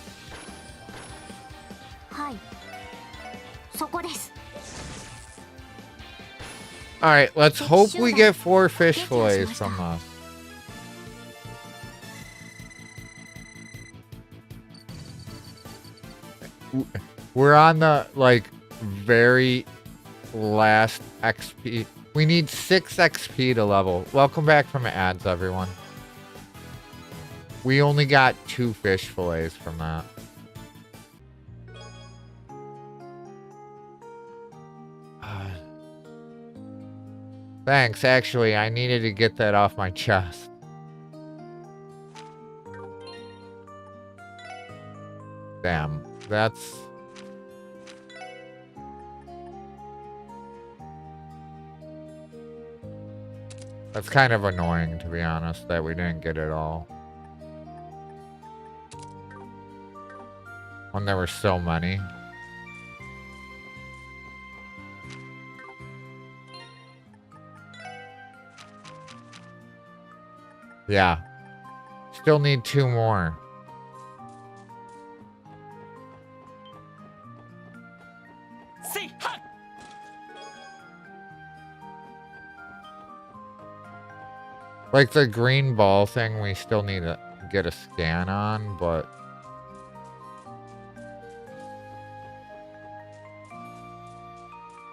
Alright, let's hope we get 4 fish fillets from us. We're on the, like, very last XP. We need 6 XP to level. Welcome back from ads, everyone. We only got 2 fish fillets from that. Thanks, actually, I needed to get that off my chest. Damn, that's... That's kind of annoying, to be honest, that we didn't get it all. When there were so many. Yeah. Still need 2 more. Like the green ball thing, we still need to get a scan on, but...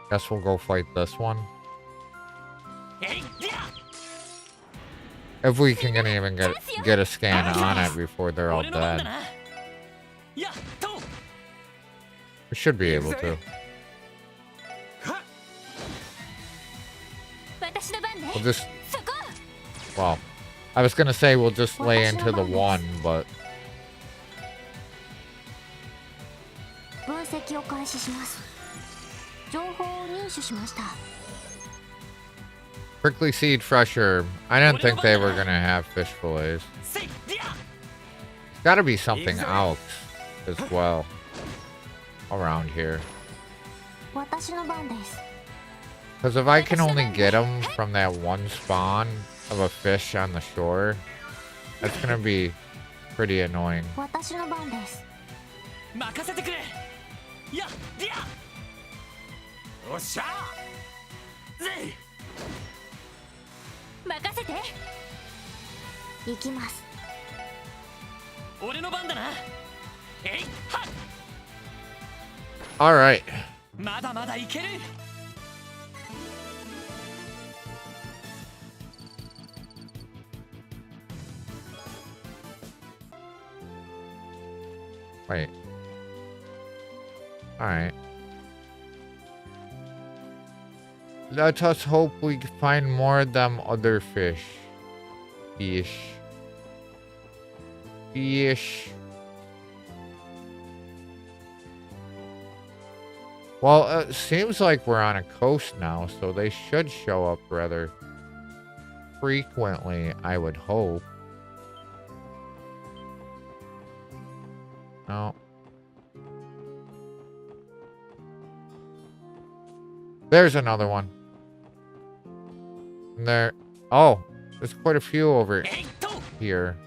Guess we'll go fight this one. If we can even get a scan on it before they're all dead. We should be able to. We'll just... Well, I was gonna say we'll just lay into the 1, but... Prickly Seed Fresh Herb. I didn't think they were gonna have fish fillets. There's gotta be something else as well around here. Because if I can only get them from that 1 spawn, of a fish on the shore. That's gonna be pretty annoying. 私の番です。任せてくれ。や、りゃ。おっしゃ。ぜい。任せて。行きます。俺の番だな。えいはっ。 All right. まだまだいける。Wait. Alright. Let us hope we find more of them other fish. Fish. Fish. Well, it seems like we're on a coast now, so they should show up rather frequently, I would hope. No. There's another one. And there. Oh, there's quite a few over here.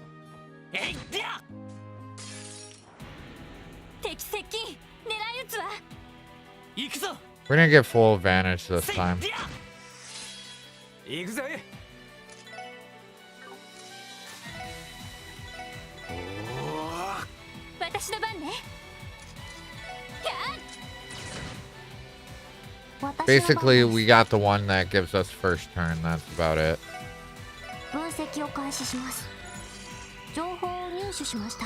We're gonna get full advantage this time. 行くぜ。私の番ね。 Basically, we got the one that gives us first turn. That's about it. 分析を開始します。情報を入手しました。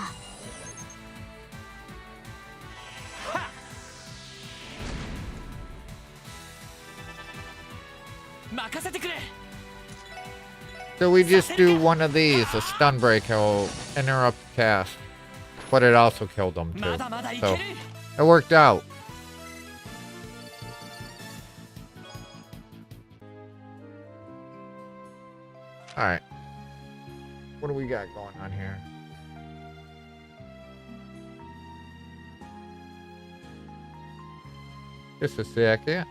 任せてくれ。 So we just do one of these. A stun break will interrupt the cast. But it also killed them too. So it worked out. Alright. What do we got going on here? Just a second.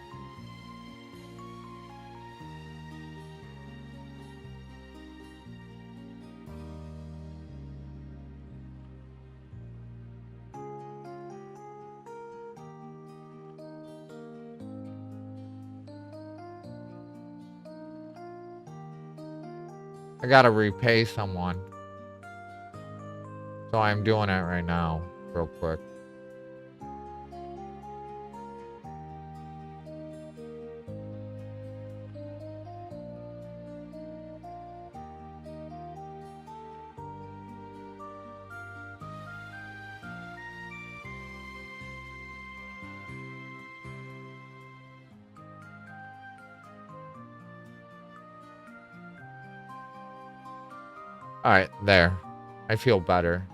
I gotta repay someone. So I'm doing it right now, real quick. Alright, there. I feel better.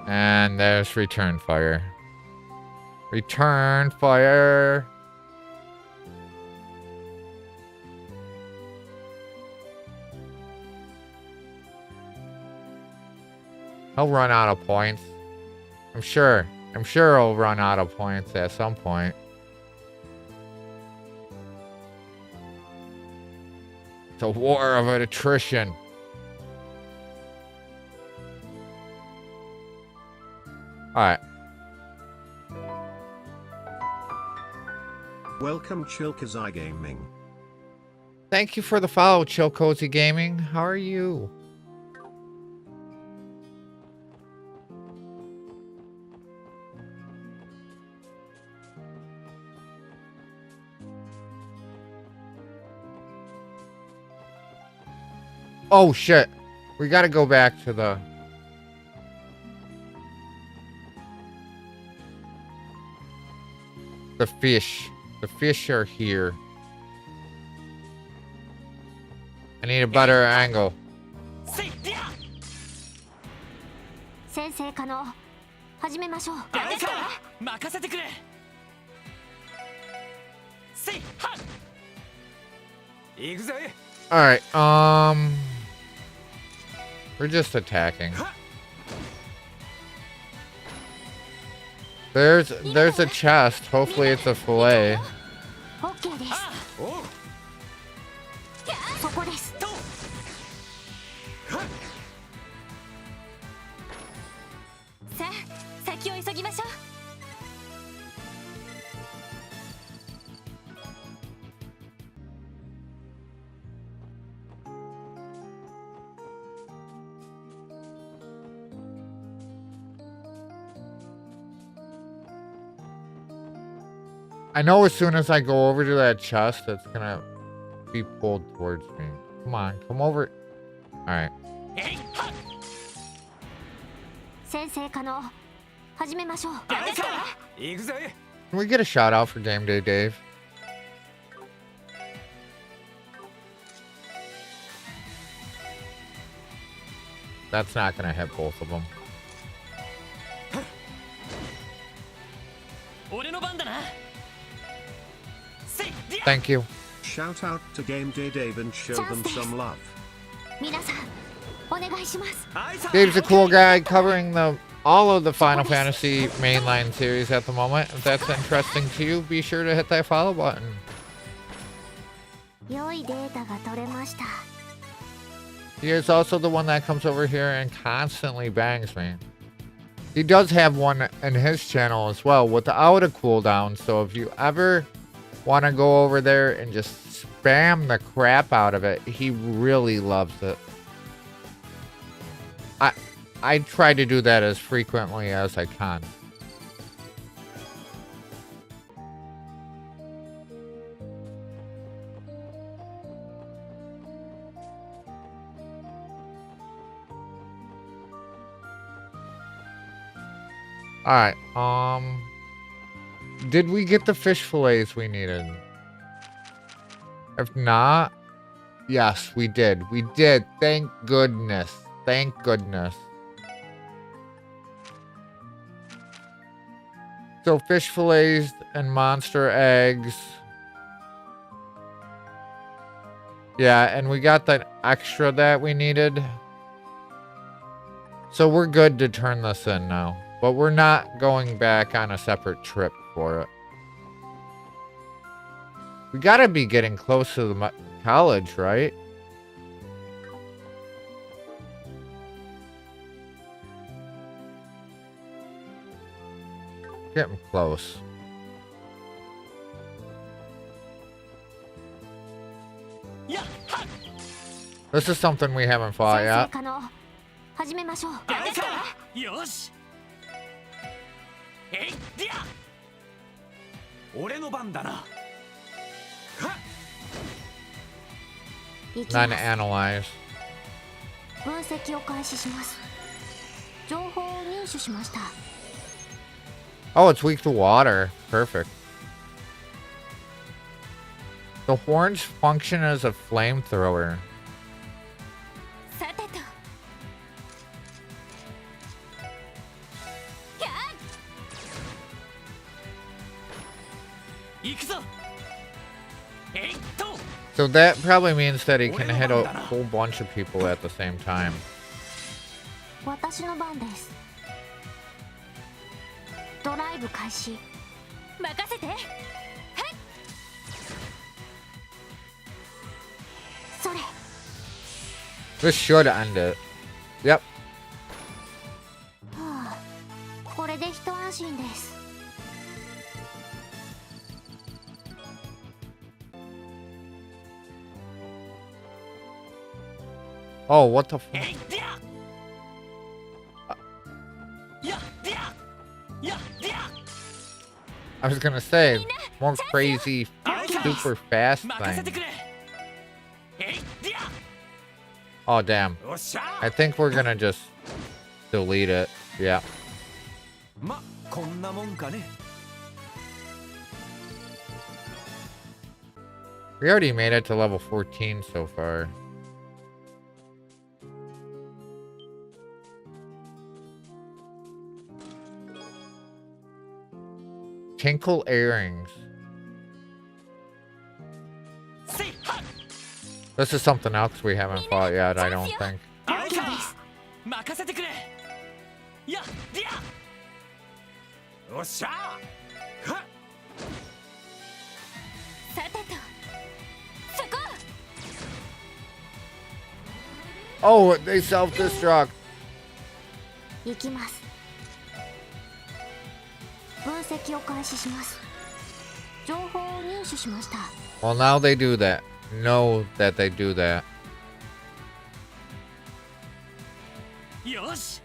And there's return fire. Return fire. He'll run out of points. I'm sure he'll run out of points at some point. It's a war of attrition. Alright. Welcome Chill Cozy Gaming. Thank you for the follow, Chill Cozy Gaming. How are you? Oh shit. We gotta go back to the fish. The fish are here. I need a better angle. 先生可能。始めましょう。任せてくれ。せいはっ。Alright, we're just attacking. There's a chest. Hopefully it's a fillet. オッケーです。そこです。さあ先を急ぎましょう。I know as soon as I go over to that chest, it's gonna be pulled towards me. Come on, come over. Alright. 先生可能始めましょう。 Can we get a shout out for Game Day Dave? That's not gonna hit both of them. 俺の番だな。 Thank you. Shout out to Game Day Dave and show them some love. 皆さんお願いします。 Dave's a cool guy covering all of the Final Fantasy mainline series at the moment. If that's interesting to you, be sure to hit that follow button. 良いデータが取れました。 He is also the one that comes over here and constantly bangs me. He does have one in his channel as well without a cooldown, so if you ever want to go over there and just spam the crap out of it, he really loves it. I try to do that as frequently as I can. Alright, did we get the fish fillets we needed? If not, yes, we did. We did. Thank goodness. Thank goodness. So fish fillets and monster eggs. Yeah, and we got that extra that we needed. So we're good to turn this in now. But we're not going back on a separate trip for it. We gotta be getting close to the college, right? Getting close. This is something we haven't fought yet. 可能始めましょう。 よし。えいでや。俺の番だな。 None analyze. 分析を開始します。情報を入手しました。 Oh, it's weak to water. Perfect. The horns function as a flamethrower. さてと。 行くぞ。えいっと。 So that probably means that he can hit a whole bunch of people at the same time. 私の番です。ドライブ開始。任せて。はい。それ。 This should end it. Yep. はあ、これで一安心です。 Oh, what the f- I was gonna say, more crazy, super fast thing. Oh, damn. I think we're gonna just delete it. Yeah. We already made it to level 14 so far. Tinkle earrings. This is something else we haven't fought yet, I don't think. あれか任せてくれやディアおっしゃはっさてとそこ Oh, they self-destruct. 行きます。分析を開始します。情報を入手しました。 Well, now they do that. Know that they do that. よし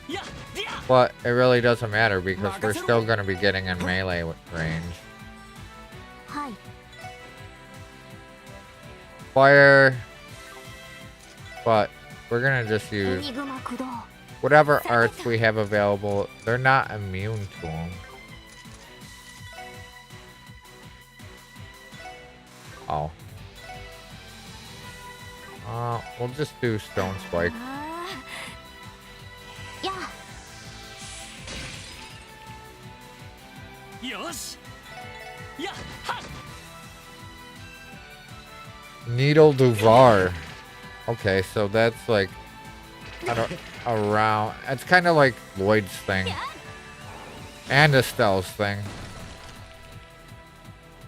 やディア But it really doesn't matter because we're still going to be getting in melee range. はい。 Fire. But we're going to just エ use ニグマ駆動。 whatever arts we have available. They're not immune to them. Oh. We'll just do Stone Spike. やよしやはっ Needle Duvar. Okay, so that's like around. It's kind of like Lloyd's thing and Estelle's thing.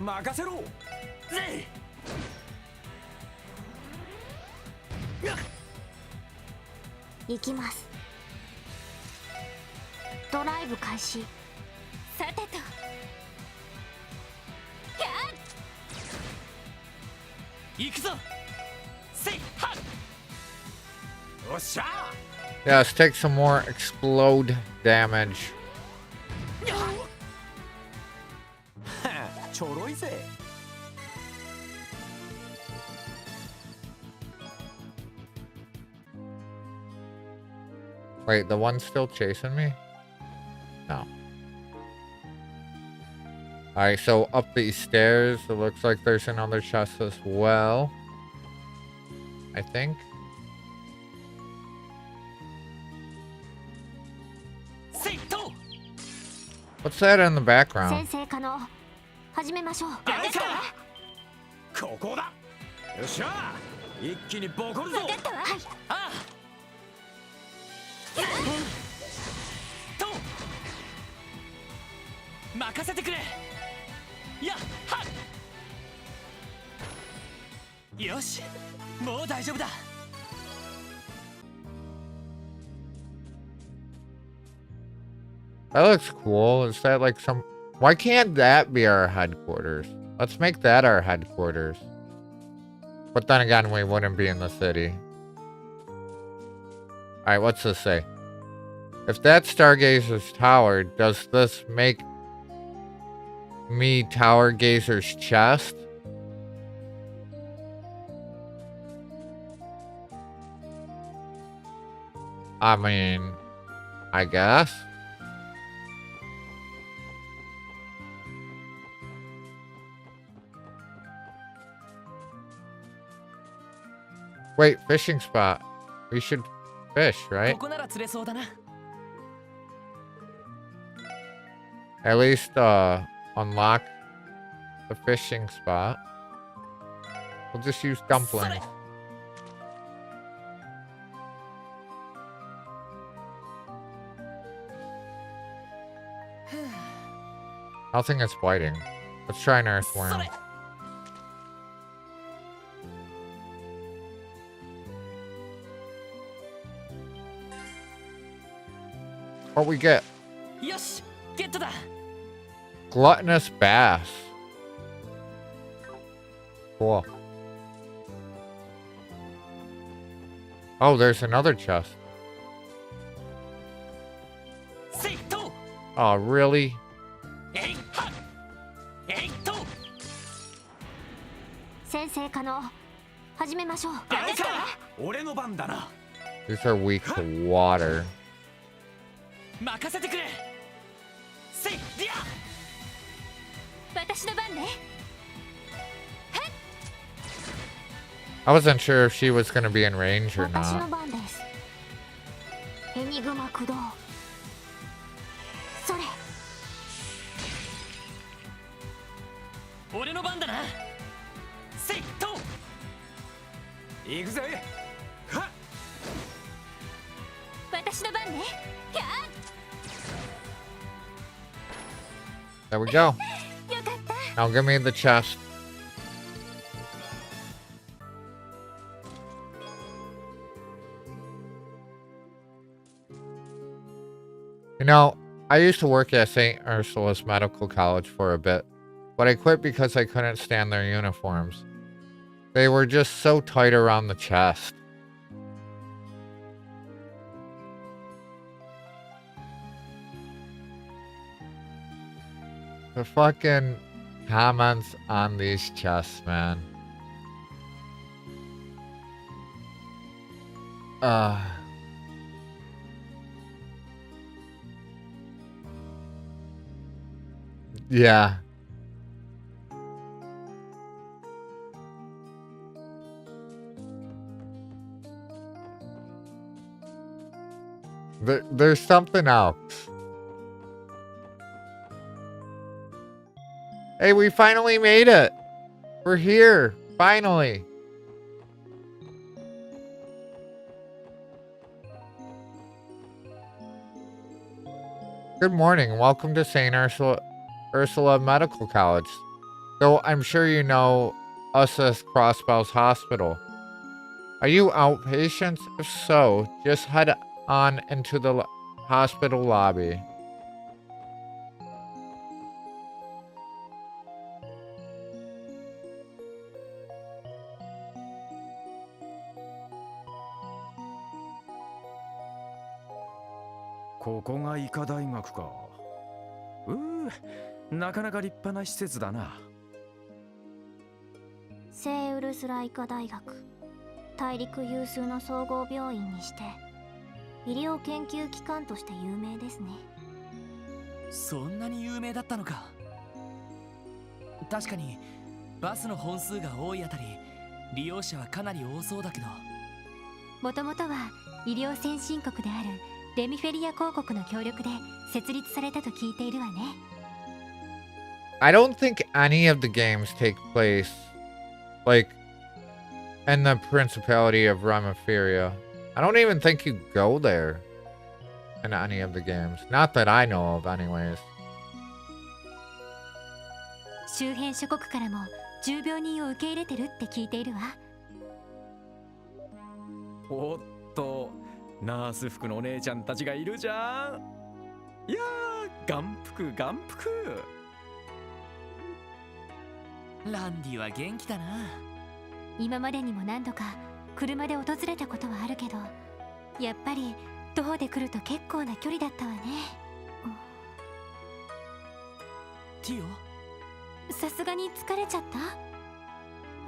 任せろぜ行きます。ドライブ開始。さてとい行くぞせいはっおっしゃ Yes, take some more explode damage. ちょろいぜ Wait, the one's still chasing me? No. Alright, so up these stairs, it looks like there's another chest as well. I think. せいと What's that in the background? 先生可能。始めましょう。あれかここだよっしゃ一気にボコるぞはい。ああと任せてくれやはっよしもう大丈夫だ That looks cool. Is that like some... Why can't that be our headquarters? Let's make that our headquarters. But then again, we wouldn't be in the city. Alright, what's this say? If that's Stargazer's tower, does this make me Tower Gazer's chest? I mean, I guess. Wait, fishing spot. We should fish, right? ここなら釣れそうだな At least unlock the fishing spot. We'll just use dumplings. Nothing is biting. Let's try an earthworm. What we get? よしゲットだ Gluttonous bass. Cool. Oh, there's another chest. せいと Oh, really? えいはっえいと先生可能。始めましょう。あれか俺の番だな These are weak to water. 任せてくれせいディア私の番ね I wasn't sure if she was going to be in range or 私の not. 番です。エニグマ駆動。それ。俺の番だなせいと行くぜ。はっ。私の番ね。や There we go. よかった。 Now give me the chest. You know, I used to work at St. Ursula's Medical College for a bit, but I quit because I couldn't stand their uniforms. They were just so tight around the chest. The fucking comments on these chests, man. Yeah. There's something else. Hey, we finally made it. We're here. Finally. Good morning. Welcome to St. Ursula Medical College. Though I'm sure you know us as Crossbells Hospital. Are you outpatients? If so, just head on into the hospital lobby.ここが医科大学か。なかなか立派な施設だな。聖ウルスラ医科大学、大陸有数の総合病院にして医療研究機関として有名ですね。そんなに有名だったのか。確かにバスの本数が多いあたり利用者はかなり多そうだけど、もともとは医療先進国であるレミフェリア公国の協力で設立されたと聞いているわね。I don't think any of the games take place like in the Principality of Remiferia. I don't even think you go there in any of the games. Not that I know of anyways. 周辺諸国からも重病人を受け入れてるって聞いているわ。おっと、ナース服のお姉ちゃんたちがいるじゃん。いやー、眼福眼福。ランディは元気だな。今までにも何度か車で訪れたことはあるけど、やっぱり徒歩で来ると結構な距離だったわね。ティオ、さすがに疲れちゃった？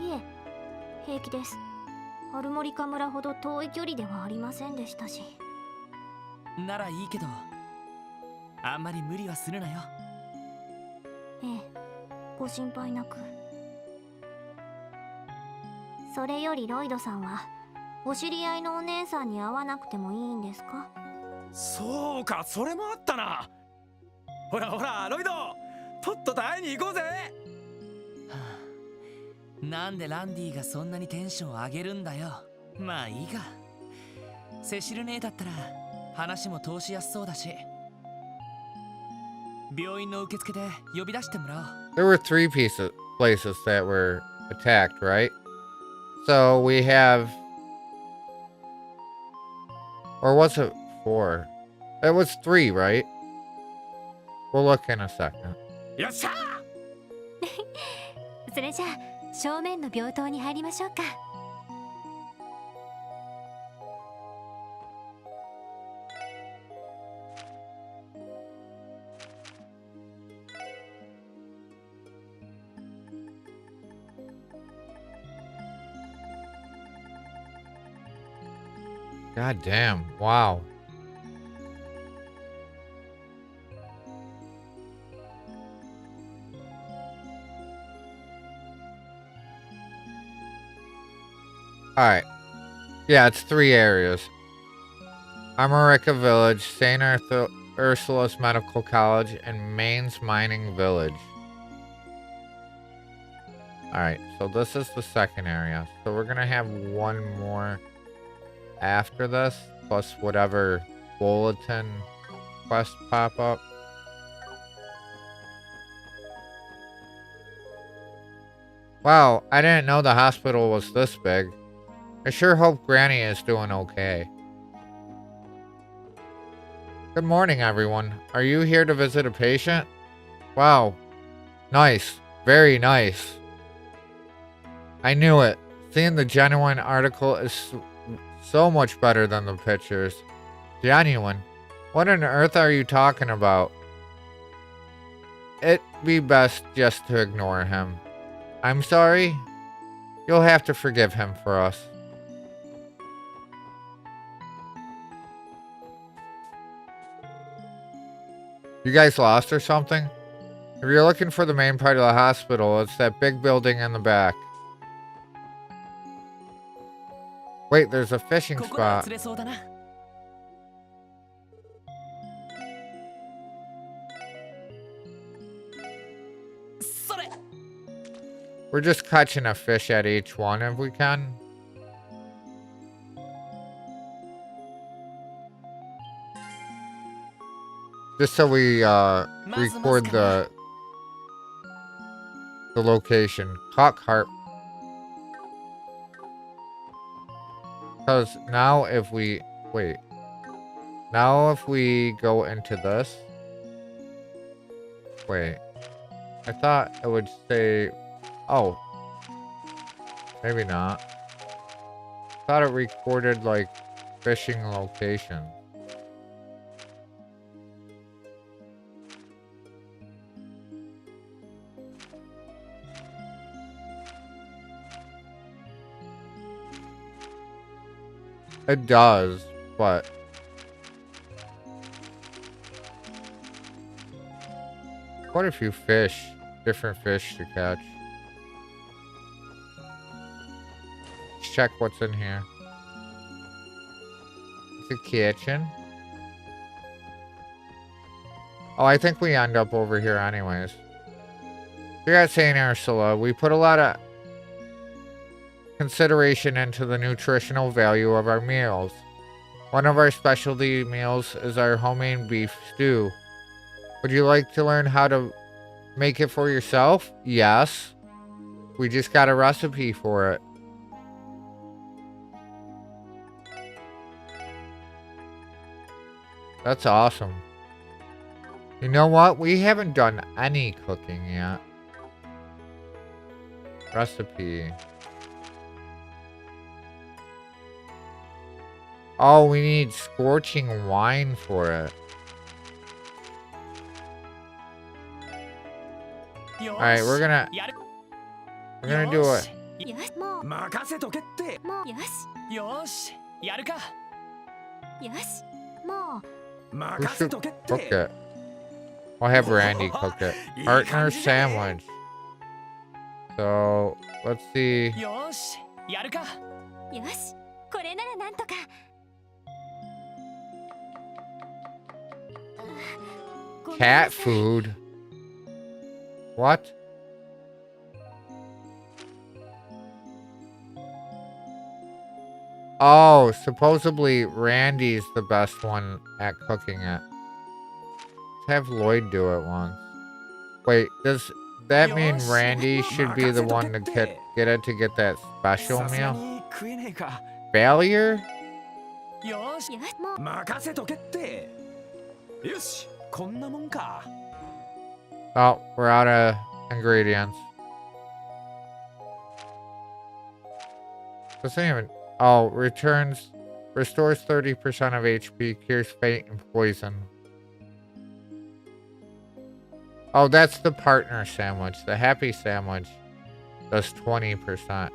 いえ、平気です。アルモリカ村ほど遠い距離ではありませんでしたし。ならいいけど、あんまり無理はするなよ。ええ、ご心配なく。それよりロイドさんはお知り合いのお姉さんに会わなくてもいいんですか？そうか、それもあったな。ほらほら、ロイド、とっとと会いに行こうぜ。なんでランディがそんなにテンション上げるんだよ。まあいいか。セシル姉だったら話も通しやすそうだし、病院の受付で呼び出してもらおう。 There were three places that were attacked, right? So we have, or was it four? It was three, right? We'll look in a second. よっしゃそれじゃあ正面の病棟に入りましょうか。God damn, wow. Alright. Yeah, it's three areas. America Village, St. Ursula's Medical College, and Maine's Mining Village. Alright, so this is the second area. So we're gonna have one more after this, plus whatever bulletin quests pop up. Wow, I didn't know the hospital was this big. I sure hope Granny is doing okay. Good morning, everyone. Are you here to visit a patient? Wow. Nice. Very nice. I knew it. Seeing the genuine article is so much better than the pictures. Genuine? What on earth are you talking about? It'd be best just to ignore him. I'm sorry? You'll have to forgive him for us. You guys lost or something? If you're looking for the main part of the hospital, it's that big building in the back. Wait, there's a fishing spot. We're just catching a fish at each one if we can. Just so we record the location. Hawk Harp. Because now if we... Wait. Now if we go into this... Wait. I thought it would say... Oh. Maybe not. Thought it recorded, like, fishing location. It does, but... Quite a few fish. Different fish to catch. Let's check what's in here. It's a kitchen. Oh, I think we end up over here anyways. Here at St. Ursula, we put a lot of consideration into the nutritional value of our meals. One of our specialty meals is our homemade beef stew. Would you like to learn how to make it for yourself? Yes. We just got a recipe for it. That's awesome. You know what? We haven't done any cooking yet. Recipe. Oh, we need scorching wine for it. Alright, we're gonna do it. We should cook it. I'll have Randy cook it. Partner sandwich. So, let's see. Cat food? What? Oh, supposedly Randy's the best one at cooking it. Let's have Lloyd do it once. Wait, does that mean Randy should be the one to get it to get that special meal? Failure? Oh, we're out of ingredients. Doesn't even... Oh, restores 30% of HP, cures fate and poison. Oh, that's the partner sandwich. The happy sandwich does 20%. I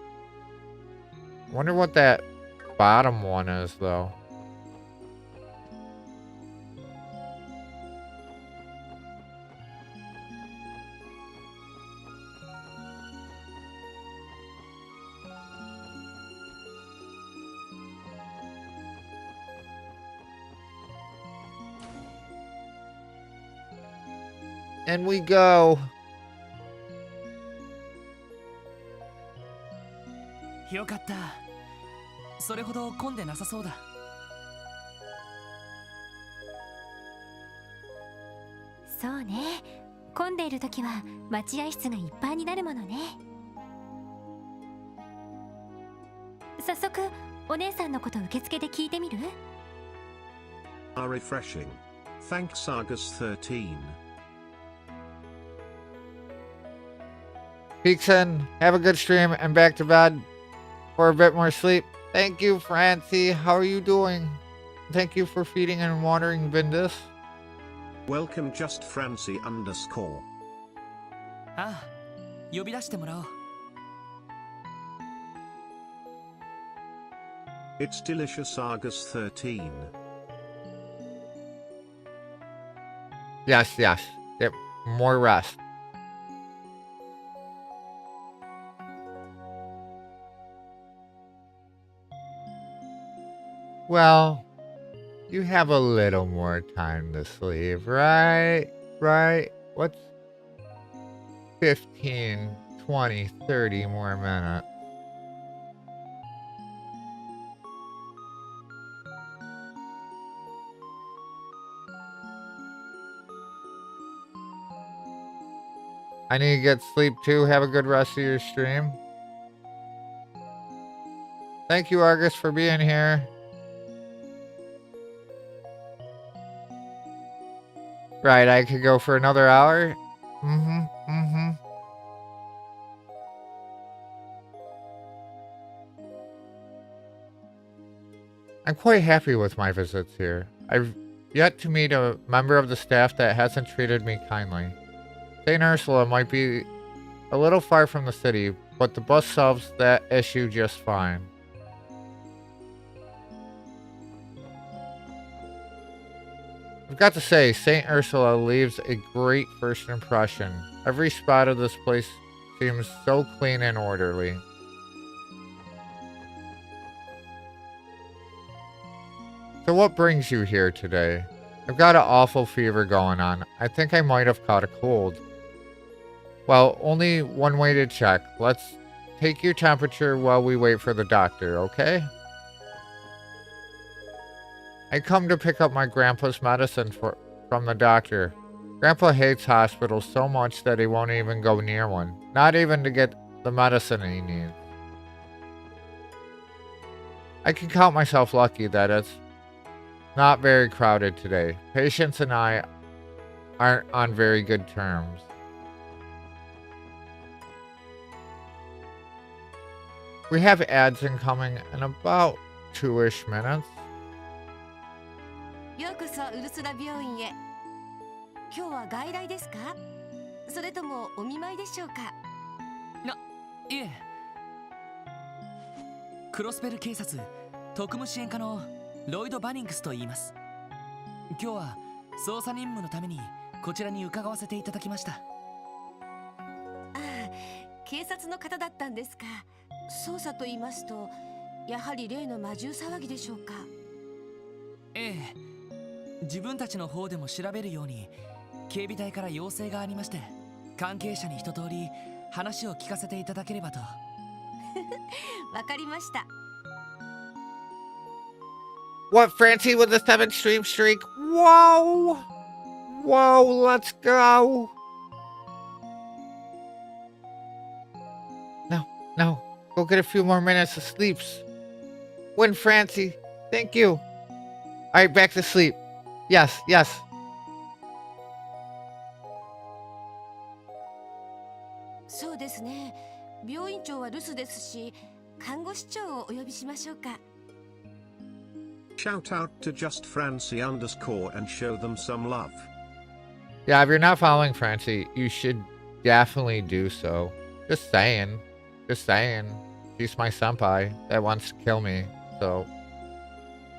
wonder what that bottom one is, though. And we go. よかった。それほど混んでなさそうだ。そうね。混んでいる時は待合室がいっぱいになるものね。早速お姉さんのこと受付で聞いてみる？ Are refreshing. Thanks Argus 13. Peeks in, have a good stream, and back to bed for a bit more sleep. Thank you, Francie. How are you doing? Thank you for feeding and watering Vindus. Welcome just Francie underscore. ああ、呼び出してもらおう。It's delicious Argus 13. Yes, yes. Get more rest. Well, you have a little more time to sleep, right? Right? What's 15, 20, 30 more minutes? I need to get sleep too. Have a good rest of your stream. Thank you, Argus, for being here. Right, I could go for another hour. Mm-hmm. I'm quite happy with my visits here. I've yet to meet a member of the staff that hasn't treated me kindly. St. Ursula might be a little far from the city, but the bus solves that issue just fine. I've got to say, St. Ursula leaves a great first impression. Every spot of this place seems so clean and orderly. So what brings you here today? I've got an awful fever going on. I think I might have caught a cold. Well, only one way to check. Let's take your temperature while we wait for the doctor, okay? I come to pick up my grandpa's medicine from the doctor. Grandpa hates hospitals so much that he won't even go near one. Not even to get the medicine he needs. I can count myself lucky that it's not very crowded today. Patients and I aren't on very good terms. We have ads incoming in about 2-ish minutes. ようこそウルスラ病院へ。今日は外来ですか？それともお見舞いでしょうか？いえ。クロスベル警察特務支援課のロイド・バニングスと言います。今日は捜査任務のためにこちらに伺わせていただきました。ああ、警察の方だったんですか。捜査と言いますと、やはり例の魔獣騒ぎでしょうか。ええ、自分たちの方でも調べるように警備隊から要請がありまして、関係者に一通り話を聞かせていただければと。わかりました。What, Francie with a 7 stream streak? Whoa! Whoa, let's go! No. Go get a few more minutes of sleep. Win, Francie. Thank you. Alright, back to sleep. Yes. そうですね。病院長は留守ですし、看護師長をお呼びしましょうか。Shout out to just Francie underscore and show them some love. Yeah, if you're not following Francie, you should definitely do so. Just saying. She's my senpai that wants to kill me, so...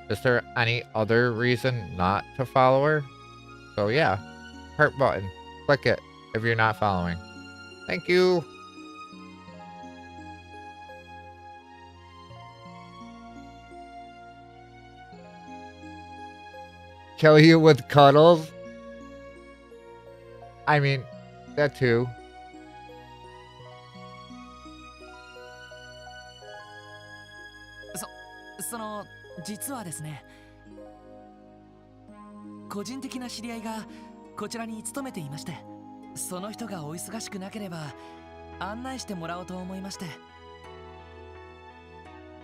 Is there any other reason not to follow her? So yeah, heart button. Click it if you're not following. Thank you! Kill you with cuddles? I mean, that too. 実はですね、個人的な知り合いがこちらに勤めていまして、その人がお忙しくなければ案内してもらおうと思いまして。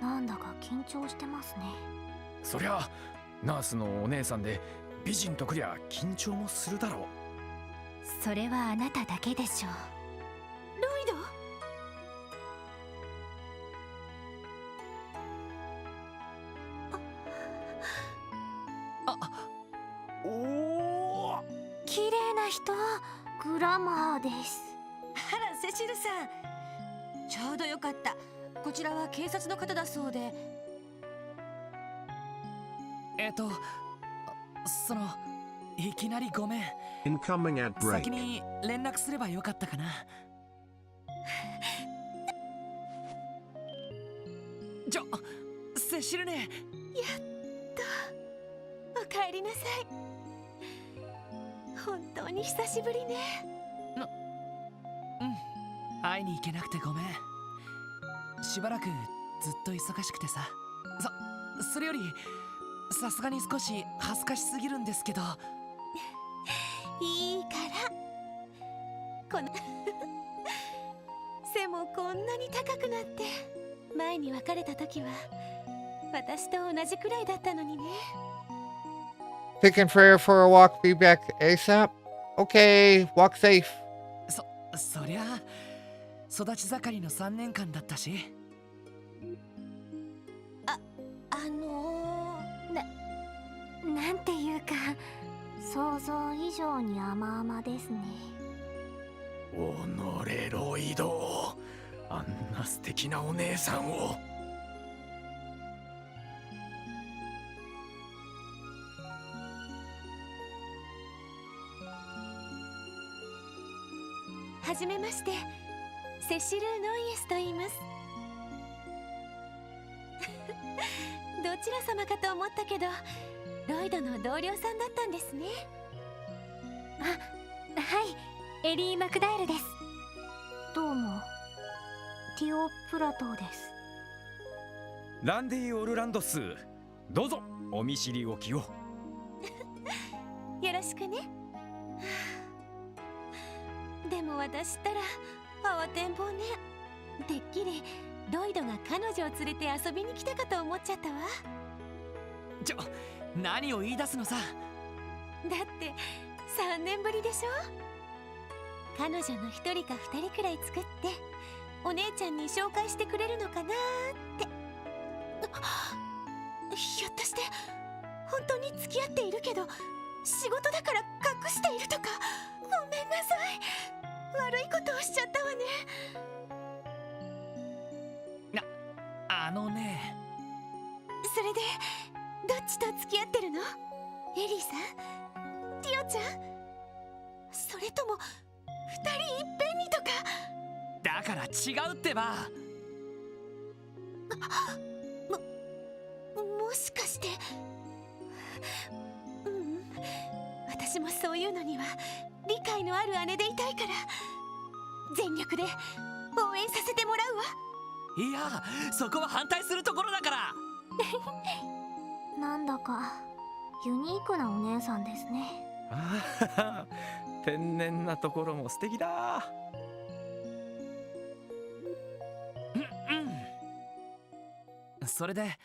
なんだか緊張してますね。そりゃナースのお姉さんで美人とくりゃ緊張もするだろう。それはあなただけでしょう。ロイド、おお、綺麗な人。グラマーです。あらセシルさん、ちょうどよかった。こちらは警察の方だそうで。いきなりごめん。 Incoming ad break. 先に連絡すればよかったかな。セシルね。やっと。お帰りなさい。本当に久しぶりね。会いに行けなくてごめん。しばらくずっと忙しくてさ。それよりさすがに少し恥ずかしすぎるんですけど。いいからこの背もこんなに高くなって、前に別れた時は私と同じくらいだったのにね。 Picking Freya for a walk, be back ASAP? Okay, walk safe. そりゃ育ち盛りの3年間だったし。なんていうか、想像以上に甘々ですね。おのれロイド、あんな素敵なお姉さんを。はじめまして、セシル・ノイエスと言います。どちら様かと思ったけど、ロイドの同僚さんだったんですね。はい、エリー・マクダエルです。どうも、ティオ・プラトーです。ランディ・オルランドス、どうぞお見知りおきを。よろしくね。でも私ったら慌てんぼうね。てっきりロイドが彼女を連れて遊びに来たかと思っちゃったわ。何を言い出すのさ。だって3年ぶりでしょ。彼女の1人か2人くらい作ってお姉ちゃんに紹介してくれるのかなーって。ひょっとして本当に付き合っているけど仕事だから隠しているとか。ごめんなさい、悪いことをしちゃったわね。それでどっちと付き合ってるの？エリーさん？ティオちゃん？それとも2人いっぺんにとか。だから違うってば。もしかして。私もそういうのには理解のある姉でいたいから全力で応援させてもらうわ。いや、そこは反対するところだから。なんだかユニークなお姉さんですね。ああ、天然なところも素敵だ。それで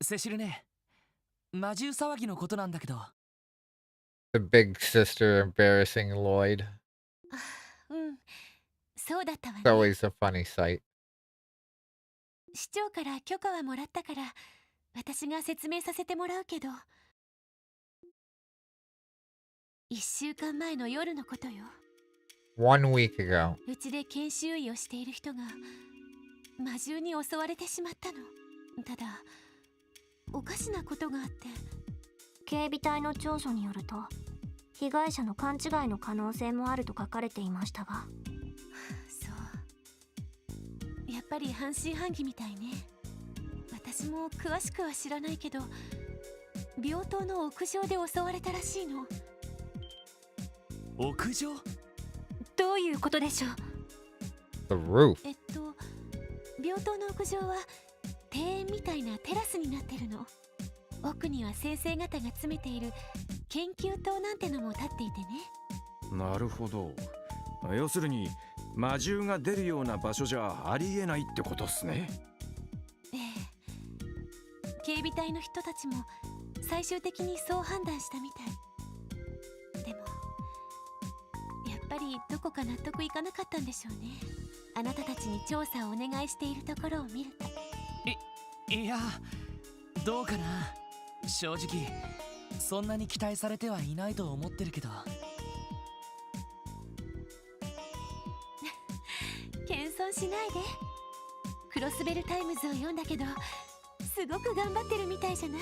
セシルね、魔獣騒ぎのことなんだけど。The big sister embarrassing Lloyd. そうだったわね。It's always a funny sight. 市長から許可はもらったから私が説明させてもらうけど、1週間前の夜のことよ。 1 week ago. うちで研修医をしている人が魔獣に襲われてしまったの。ただおかしなことがあって。警備隊の調書によると被害者の勘違いの可能性もあると書かれていましたが。そう、やっぱり半信半疑みたいね。私も詳しくは知らないけど病棟の屋上で襲われたらしいの。屋上？どういうことでしょう？ The roof. 病棟の屋上は庭園みたいなテラスになってるの。奥には先生方が詰めている研究棟なんてのも立っていてね。なるほど。要するに魔獣が出るような場所じゃありえないってことっすね。ええ、警備隊の人たちも最終的にそう判断したみたい。でもやっぱりどこか納得いかなかったんでしょうね。あなたたちに調査をお願いしているところを見ると。いや、どうかな。正直そんなに期待されてはいないと思ってるけど。謙遜しないで。クロスベルタイムズを読んだけどすごく頑張ってるみたいじゃない。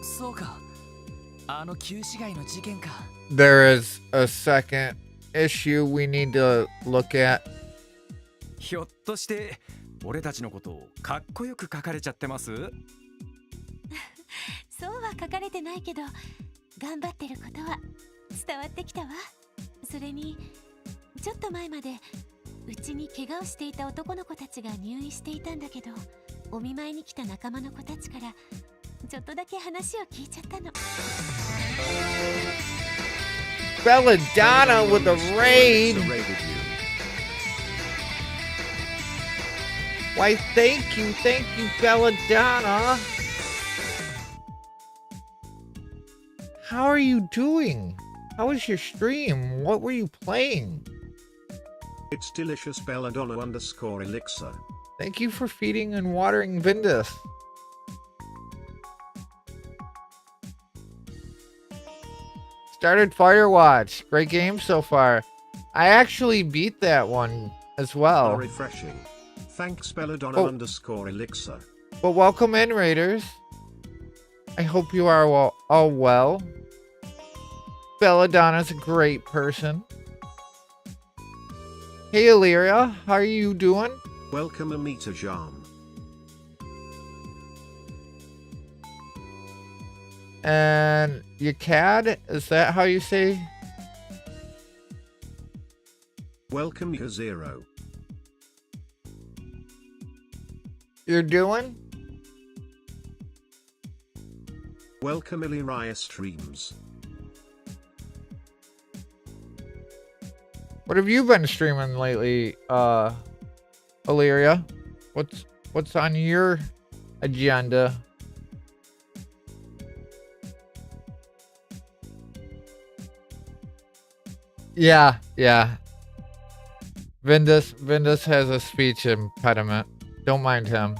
そうか、あの旧市街の事件か。 There is a second issue we need to look at. ひょっとして俺たちのことをかっこよく書かれちゃってます？そうは書かれてないけど頑張ってることは伝わってきたわ。それにちょっと前までうちに怪我をしていた男の子たちが入院していたんだけど、お見舞いに来た仲間の子たちからちょっとだけ話を聞いちゃったの。Belladonna with a raid. Why, thank you, Belladonna. How are you doing? How was your stream? What were you playing? It's delicious Belladonna_elixir. Thank you for feeding and watering Vindus. Started Firewatch. Great game so far. I actually beat that one as well. Refreshing. Thanks Belladonna_elixir. But welcome in, Raiders. I hope you are all well. Belladonna's a great person. Hey Illyria, how are you doing? Welcome Amita Jam. And Yakad, is that how you say? Welcome Zero. You're doing? Welcome Illyria Streams. What have you been streaming lately, Illyria? What's on your agenda? Yeah. Vindus has a speech impediment. Don't mind him.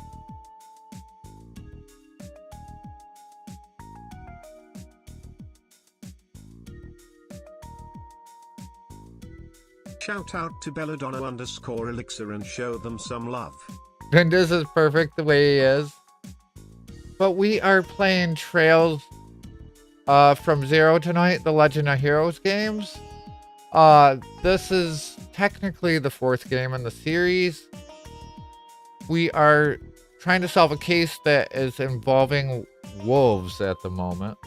Shout out to Belladonna_elixir and show them some love. Vindus is perfect the way he is. But we are playing Trails from Zero tonight, the Legend of Heroes games. This is technically the 4th game in the series. We are trying to solve a case that is involving wolves at the moment.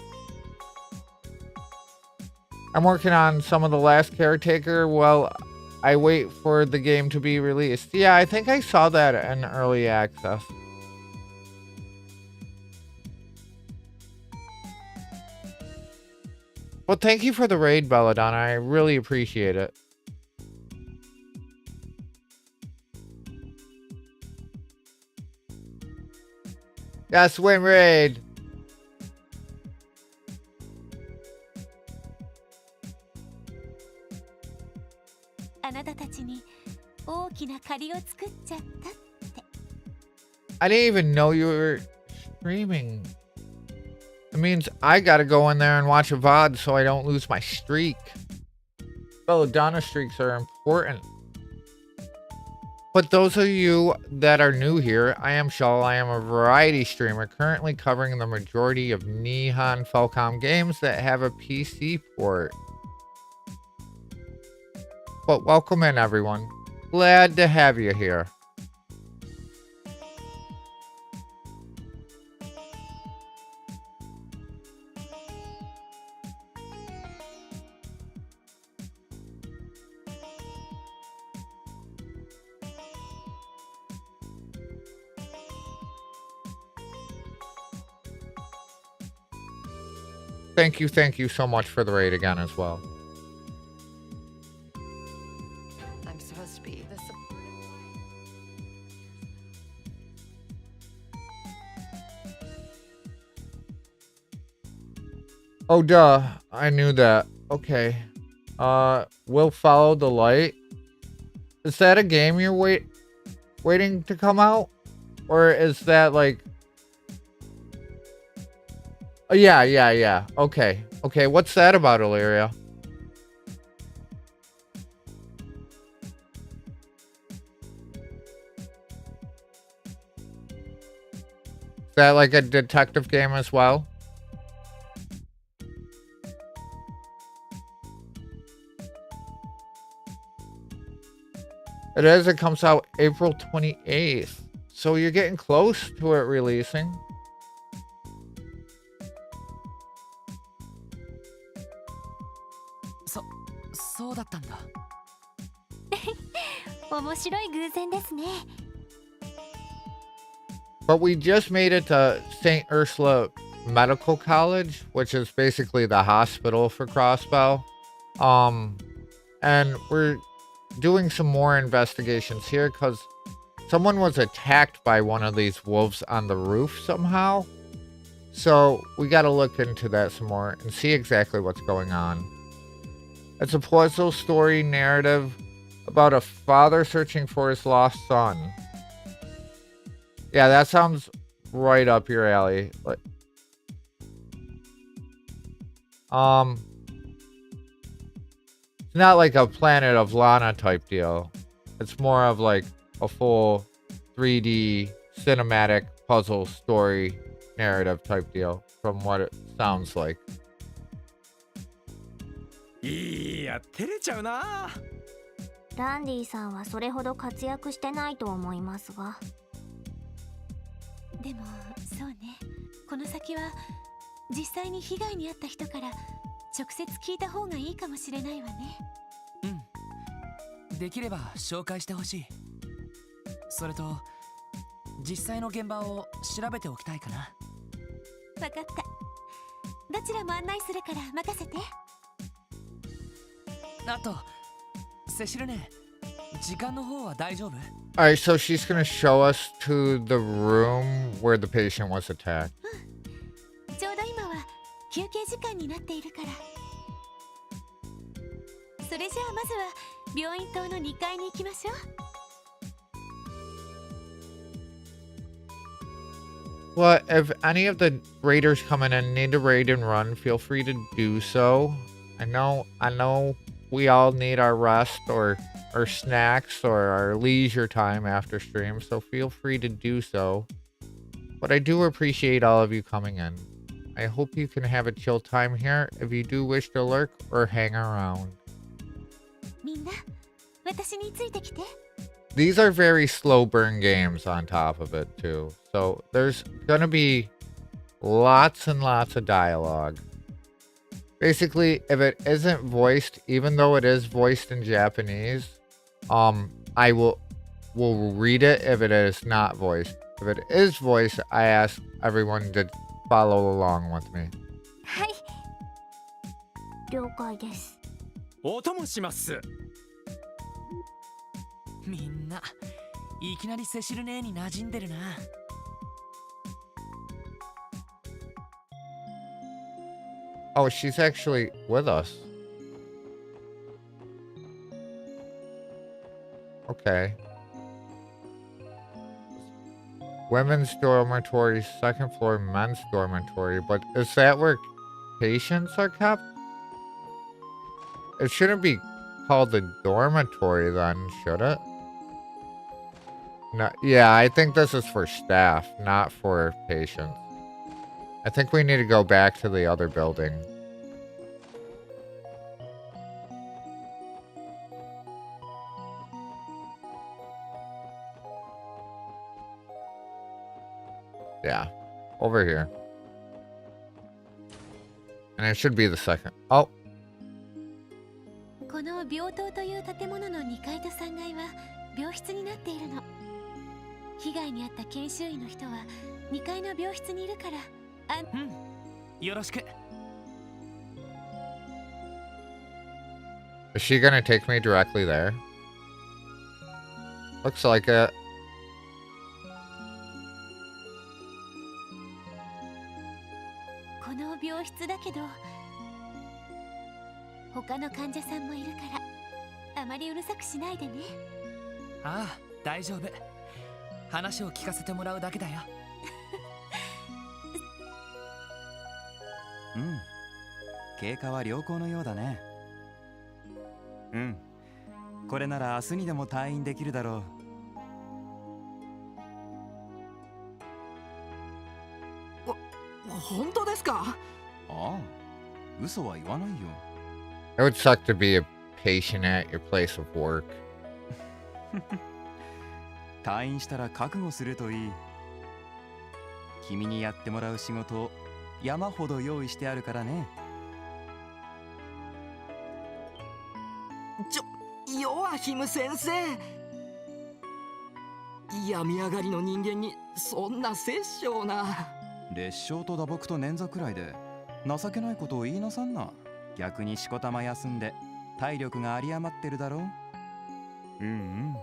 I'm working on some of the last caretaker while I wait for the game to be released. Yeah, I think I saw that in early access. Well, thank you for the raid, Belladonna. I really appreciate it. Yes, win raid. I didn't even know you were streaming. It means I gotta go in there and watch a VOD so I don't lose my streak. Belladonna streaks are important. But those of you that are new here, I am Shaw. I am a variety streamer currently covering the majority of Nihon Falcom games that have a PC port. But welcome in, everyone. Glad to have you here. Thank you so much for the raid again as well. I'm supposed to be the Oh, duh. I knew that. Okay. We'll follow the light. Is that a game you're waiting to come out? Or is that like... Oh, yeah. Okay. Okay, what's that about, Illyria? Is that like a detective game as well? It is. It comes out April 28th. So you're getting close to it releasing.そうだったんだ。面白い偶然ですね。But we just made it to St. Ursula Medical College, which is basically the hospital for Crossbow. And we're doing some more investigations here because someone was attacked by one of these wolves on the roof somehow. So we got to look into that some more and see exactly what's going on. It's a puzzle story narrative about a father searching for his lost son. Yeah, that sounds right up your alley. It's not like a Planet of Lana type deal. It's more of like a full 3D cinematic puzzle story narrative type deal from what it sounds like. いや、照れちゃうな。ランディさんはそれほど活躍してないと思いますが。でもそうね、この先は実際に被害に遭った人から直接聞いた方がいいかもしれないわね。うん、できれば紹介してほしい。それと実際の現場を調べておきたいかな。わかった。どちらも案内するから任せて。あとセシルね、時間の方は大丈夫？ Alright, so she's gonna show us to the room where the patient was attacked. ちょうど今は休憩時間になっているから。それじゃあまずは病院棟の2階に行きましょう。Well, if any of the raiders coming in need to raid and run, feel free to do so. I know we all need our rest or snacks or our leisure time after stream, so feel free to do so. But I do appreciate all of you coming in. I hope you can have a chill time here if you do wish to lurk or hang around. みんな、私についてきて。These are very slow burn games on top of it too, so there's gonna be lots and lots of dialogue. Basically, if it isn't voiced, even though it is voiced in Japanese, I will read it if it is not voiced. If it is voiced, I ask everyone to follow along with me. はい。了解です。お供します。みんないきなりセシル姉に馴染んでるな。Oh, she's actually with us. Okay. Women's dormitory, second floor, men's dormitory. But is that where patients are kept? It shouldn't be called the dormitory then, should it? No, yeah, I think this is for staff, not for patients. I think we need to go back to the other building. Yeah, over here. And it should be the second. Oh. この病棟という建物の2階と3階は病室になっているの。被害に遭った研修医の人は2階の病室にいるから。うん、よろしく。Is she gonna take me directly there? Looks like it. この病室だけど他の患者さんもいるからあまりうるさくしないでね。ああ、大丈夫。話を聞かせてもらうだけだよ。うん、経過は良好のようだね。うん、これなら明日にでも退院できるだろう。本当ですか？ああ、嘘は言わないよ。It would suck to be a patient at your place of work. 退院したら覚悟するといい。君にやってもらう仕事を山ほど用意してあるからね。ヨアヒム先生、病み上がりの人間にそんな殺生な。烈生と打撲と捻挫くらいで情けないことを言いなさんな。逆にしこたま休んで体力が有り余ってるだろう。うんうん、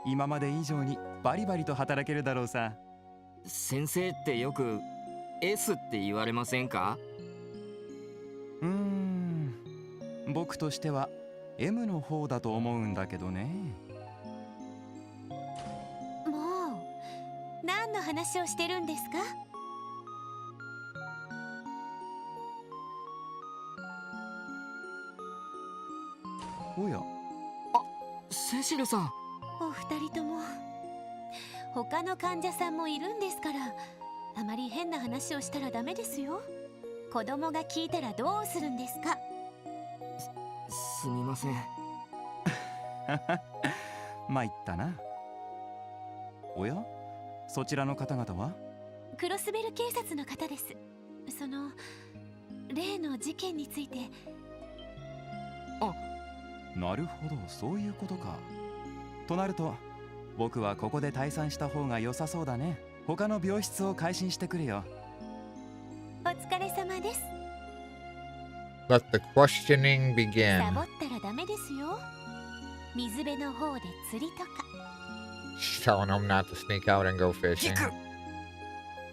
今まで以上にバリバリと働けるだろうさ。先生ってよく S って言われませんか？僕としては M の方だと思うんだけどね。もう何の話をしてるんですか？おや、セシルさん。お二人とも他の患者さんもいるんですから、あまり変な話をしたらダメですよ。子供が聞いたらどうするんですか？すみません。参ったな。おや、そちらの方々は？クロスベル警察の方です。その例の事件について。なるほど、そういうことか。となると僕はここで退散した方が良さそうだね。他の病室を改心してくれよ。お疲れ様です。 Let the questioning サ begin. ボったらダメですよ。水辺の方で釣りとか。 She's telling him not to sneak out and go fishing.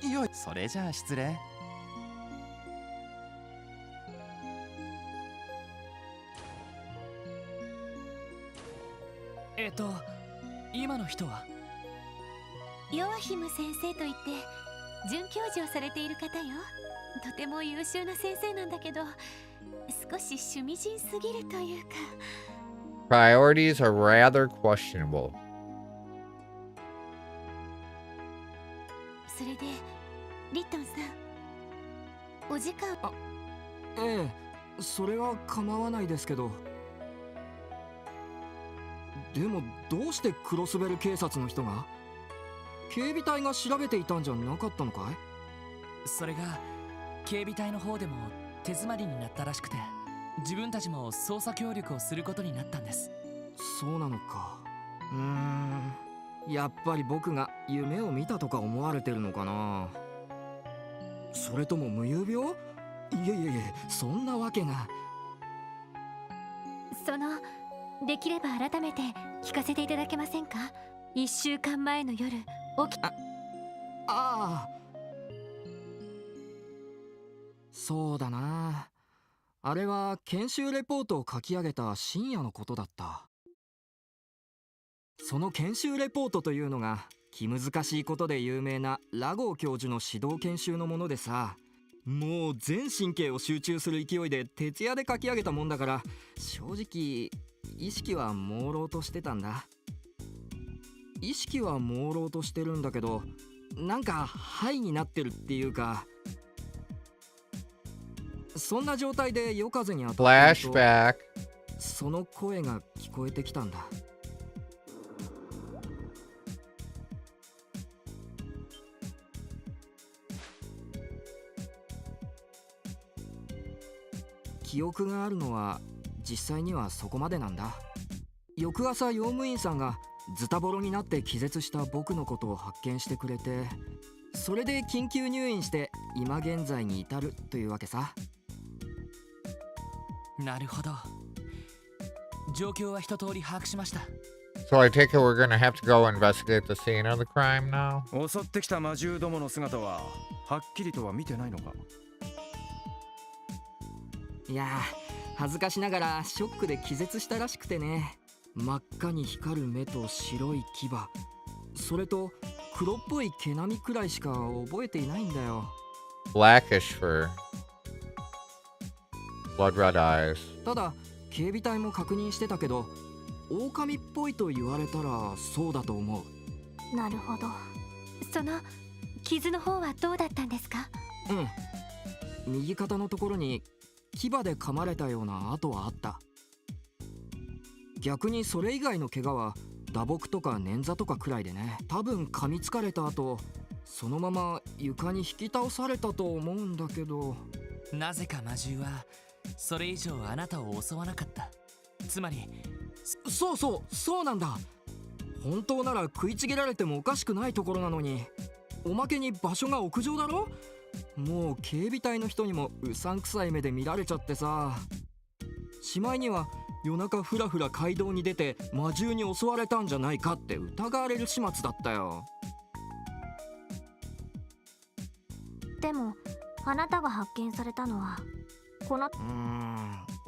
いや、それじゃあ失礼。今の人は？ヨアヒム先生といって准教授をされている方よ。とても優秀な先生なんだけど、少し趣味人すぎるというか。 Priorities are rather questionable. それでリットンさん、お時間。ええ、それは構わないですけど。でもどうしてクロスベル警察の人が？警備隊が調べていたんじゃなかったのかい？それが警備隊の方でも手詰まりになったらしくて、自分たちも捜査協力をすることになったんです。そうなのか。やっぱり僕が夢を見たとか思われてるのかな。それとも無遊病？いえいえいえ、そんなわけが。そのできれば改めて聞かせていただけませんか？1週間前の夜起き。そうだな。あれは研修レポートを書き上げた深夜のことだった。その研修レポートというのが気難しいことで有名なラゴー教授の指導研修のものでさ、もう全神経を集中する勢いで徹夜で書き上げたもんだから、正直意識は朦朧としてたんだ。意識は朦朧としてるんだけど、なんかハイになってるっていうか、そんな状態で夜風に当たってると、Flashback. その声が聞こえてきたんだ。記憶があるのは実際にはそこまでなんだ。翌朝用務員さんがズタボロになって気絶した僕のことを発見してくれて、それで緊急入院して今現在に至るというわけさ。なるほど。状況は一通り把握しました。 So I take it we're gonna have to go investigate the scene of the crime now? 襲ってきた魔獣どもの姿ははっきりとは見てないのか？いやー、恥ずかしながらショックで気絶したらしくてね。真っ赤に光る目と白い牙、それと黒っぽい毛並みくらいしか覚えていないんだよ。 Blackish fur. Blood red eyes. ただ警備隊も確認してたけど、狼っぽいと言われたらそうだと思う。なるほど。その傷の方はどうだったんですか？うん、右肩のところに牙で噛まれたような跡はあった。逆にそれ以外の怪我は打撲とか捻挫とかくらいでね。多分噛みつかれた後、そのまま床に引き倒されたと思うんだけど。なぜか魔獣はそれ以上あなたを襲わなかった。つまりそうなんだ。本当なら食いちぎられてもおかしくないところなのに、おまけに場所が屋上だろ。もう警備隊の人にもうさんくさい目で見られちゃってさ。しまいには夜中ふらふら街道に出て魔獣に襲われたんじゃないかって疑われる始末だったよ。でもあなたが発見されたのはこの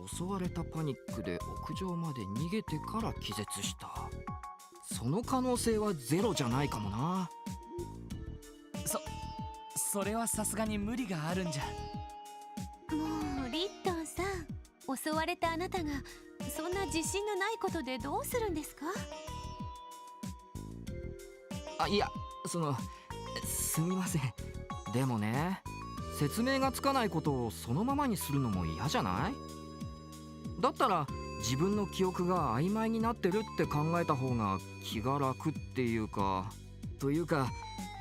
襲われたパニックで屋上まで逃げてから気絶した。その可能性はゼロじゃないかもな。それはさすがに無理があるんじゃ。もうリットンさん、襲われたあなたがそんな自信のないことでどうするんですか？いや、すみません。でもね、説明がつかないことをそのままにするのも嫌じゃない？だったら自分の記憶が曖昧になってるって考えた方が気が楽っていうか。というか、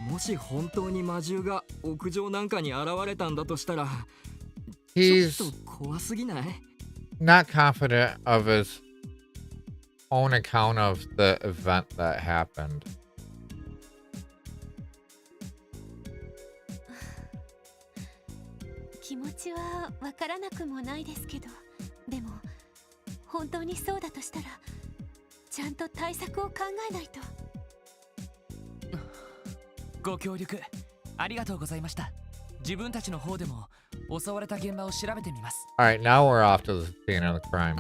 もし本当に魔獣が屋上なんかに現れたんだとしたら、ちょっと怖すぎない？ Not confident of his own account of the event that happened. 気持ちはわからなくもないですけど、でも本当にそうだとしたらちゃんと対策を考えないと。ご協力ありがとうございました。自分たちの方でも襲われた現場を調べてみます。 Alright, now we're off to the scene of the crime.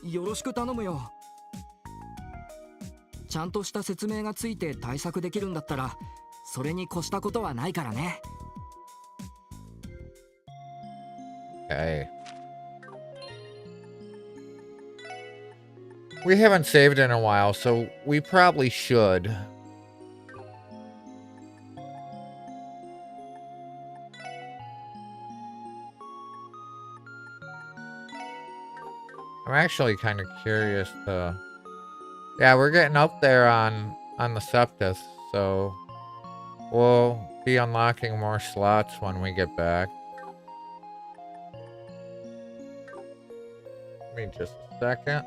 よろしく頼むよ。ちゃんとした説明がついて対策できるんだったら、それに越したことはないからね。Okay. We haven't saved in a while, so we probably should. I'm actually kind of curious to... Yeah, we're getting up there on the Septus, so we'll be unlocking more slots when we get back. Give me just a second.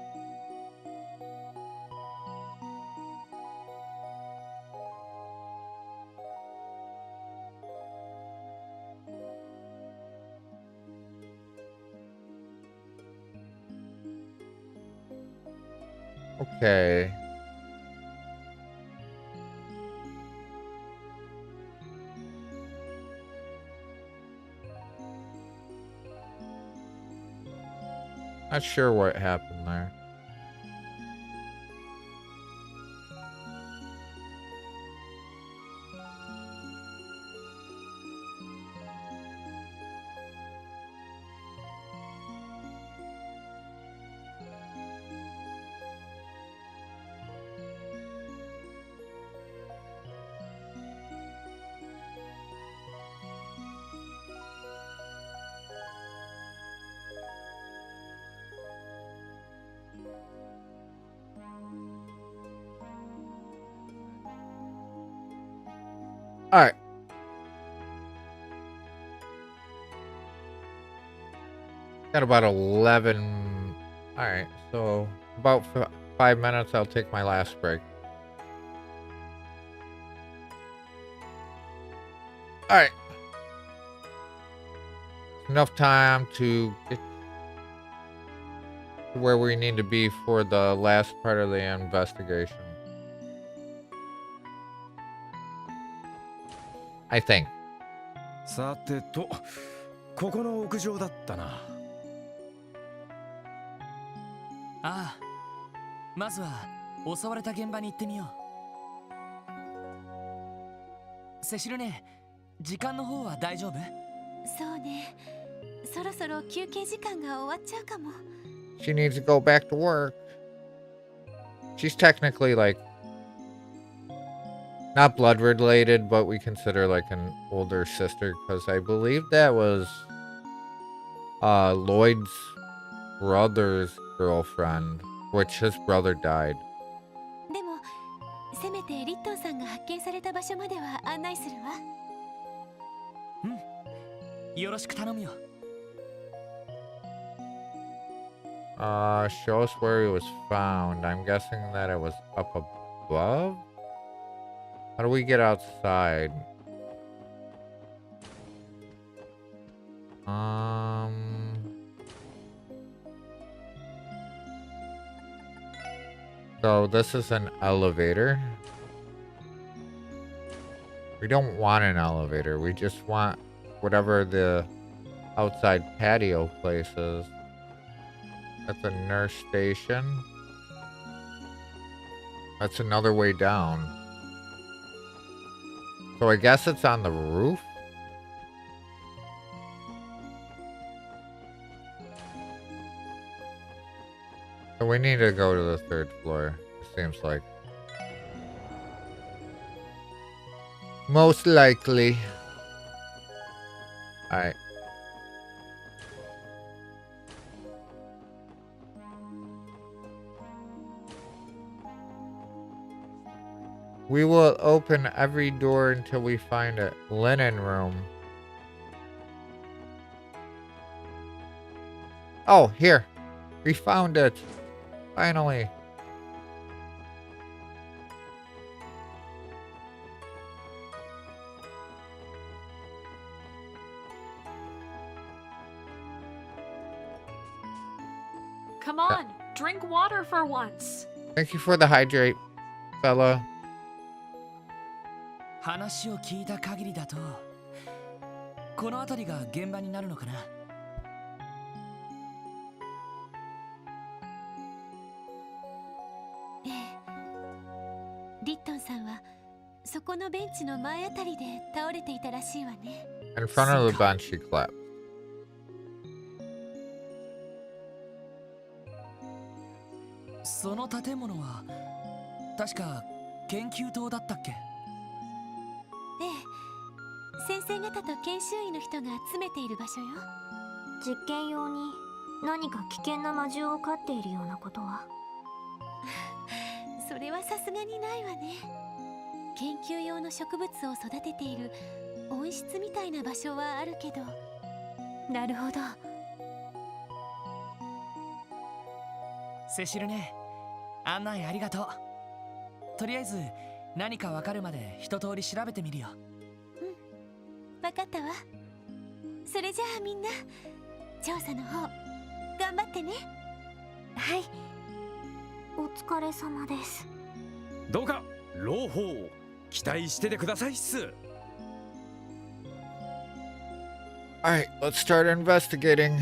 Okay. Not sure what happened there. All right. Got about 11. All right. So about 5 minutes. I'll take my last break. All right. Enough time to where we need to be for the last part of the investigation. I think. さてと、ここの屋上だったな。ああ、まずは襲われた現場に行ってみよう。セシルね、時間の方は大丈夫？そうね、そろそろ休憩時間が終わっちゃうかも。 She needs to go back to work. She's technically like not blood related, but we consider like an older sister because I believe that was Lloyd's brother's girlfriend, which his brother died. でもせめてリットンさんが発見された場所までは案内するわ。うん、よろしく頼むよ。Show us where he was found. I'm guessing that it was up above? How do we get outside? So this is an elevator. We don't want an elevator. We just want whatever the outside patio place is. That's a nurse station. That's another way down. So I guess it's on the roof? So we need to go to the third floor, it seems like. Most likely. Alright. We will open every door until we find a linen room. Oh, here. We found it. Finally. Come on, drink water for once. Thank you for the hydrate, fella. 話を聞いた限りだと、この辺りが現場になるのかな。ええ、リットンさんはそこのベンチの前あたりで倒れていたらしいわね。In front of the bench, she clapped. その建物は確か研究棟だったっけ？ええ、先生方と研修医の人が集めている場所よ。実験用に何か危険な魔獣を飼っているようなことは？それはさすがにないわね。研究用の植物を育てている温室みたいな場所はあるけど。なるほど。セシルね、案内ありがとう。とりあえず何かわかるまで一通り調べてみるよ。うん、わかったわ。それじゃあみんな調査の方頑張ってね。はい、お疲れ様です。どうか朗報期待しててくださいっす。Alright, let's start investigating.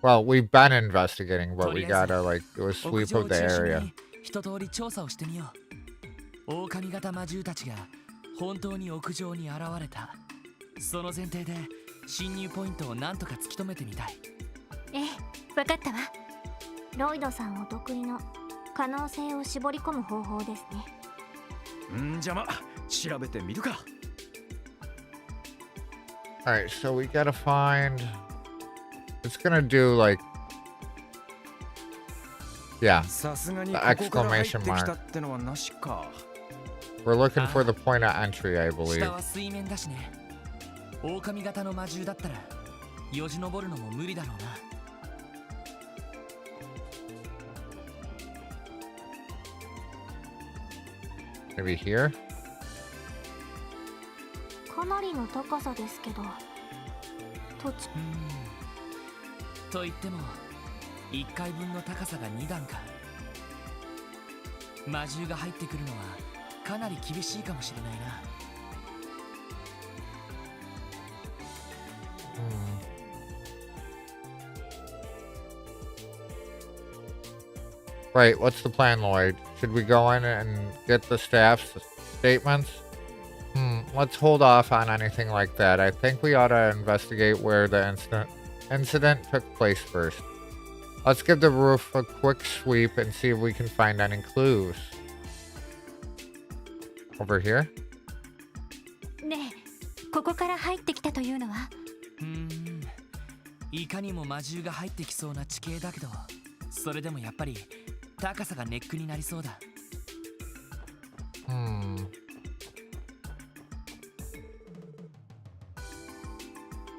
Well, we've been investigating, but we gotta like do a sweep of the area. 一通り調査をしてみよう。狼型魔獣たちが本当に屋上に現れた。その前提で侵入ポイントを何とか突き止めてみたい。ええ、わかったわ。ロイドさんお得意の可能性を絞り込む方法ですね。じゃま調べてみるか。Alright, so we gotta find. It's gonna do like. Yeah, the exclamation mark. We're looking for the point of entry, I believe. 下は水面だしね。狼型の魔獣だったらよじ登るのも無理だろうな。Maybe here? かなりの高さですけど土地と言っても1階分の高さが2段か。魔獣が入ってくるのはかなり厳しいかもしれないな。Right, what's the plan, Lloyd? Should we go in and get the staff's statements? Let's hold off on anything like that. I think we ought to investigate where the incident took place first. Let's give the roof a quick sweep and see if we can find any clues. Over here? ねえ、ここから入ってきたというのは？いかにも魔獣が入ってきそうな地形だけど、それでもやっぱり高さがネックになりそうだ。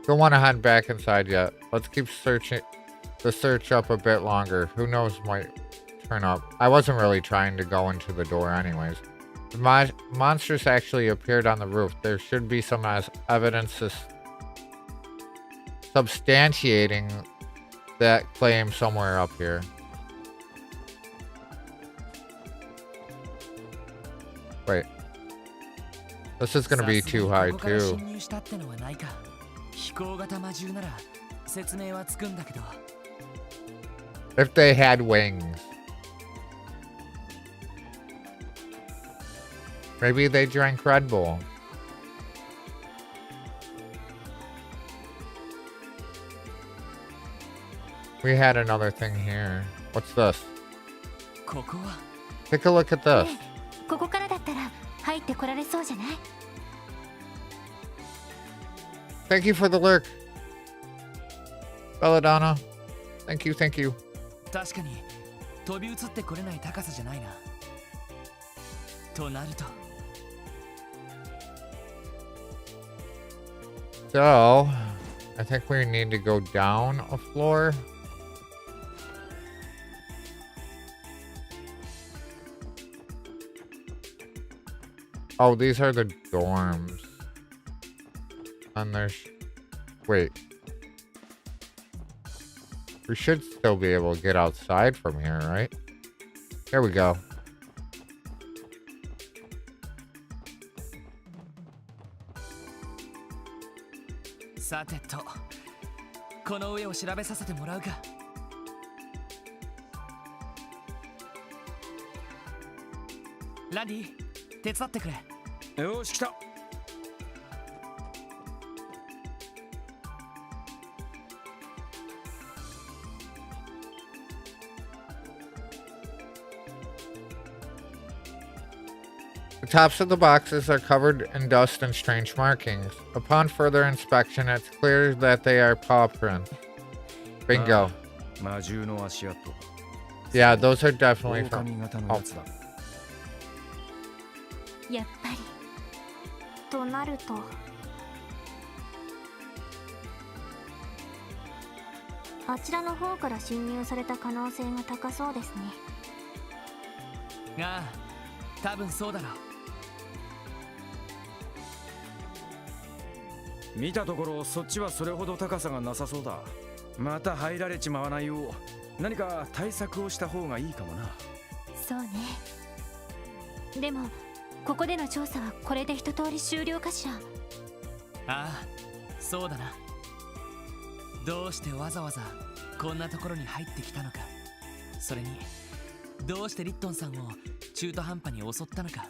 Don't want to head back inside yet. Let's keep searching the search up a bit longer. Who knows might turn up. I wasn't really trying to go into the door anyways. The monsters actually appeared on the roof. There should be some evidence substantiating that claim somewhere up here. Wait. This is gonna be too high too. 飛行型魔獣なら説明はつくんだけど。If they had wings. Maybe they drank Red Bull. We had another thing here. What's this? ここは Take a look at this. ここからだったら入ってこられそうじゃない？ Thank you for the lurk. Belladonna. Thank you, thank you. 確かに飛び移ってこれない高さじゃないな。となると。So, I think we need to go down a floor. Oh, these are the dorms. And there's... Wait. We should still be able to get outside from here, right? Here we go. Saてと、この上を調べさせてもらうか。ランディ、手伝ってくれ。よし、来た。The tops of the boxes are covered in dust and strange markings. Upon further inspection, it's clear that they are paw prints. Bingo. Yeah, those are definitely from... Oh. やっぱりとなるとあちらの方から侵入された可能性が高そうですね。ああ、多分そうだろう。見たところそっちはそれほど高さがなさそうだ。また入られちまわないよう何か対策をした方がいいかもな。そうね。でもここでの調査はこれで一通り終了かしら。ああ、そうだな。どうしてわざわざこんなところに入ってきたのか。それにどうしてリットンさんを中途半端に襲ったのか。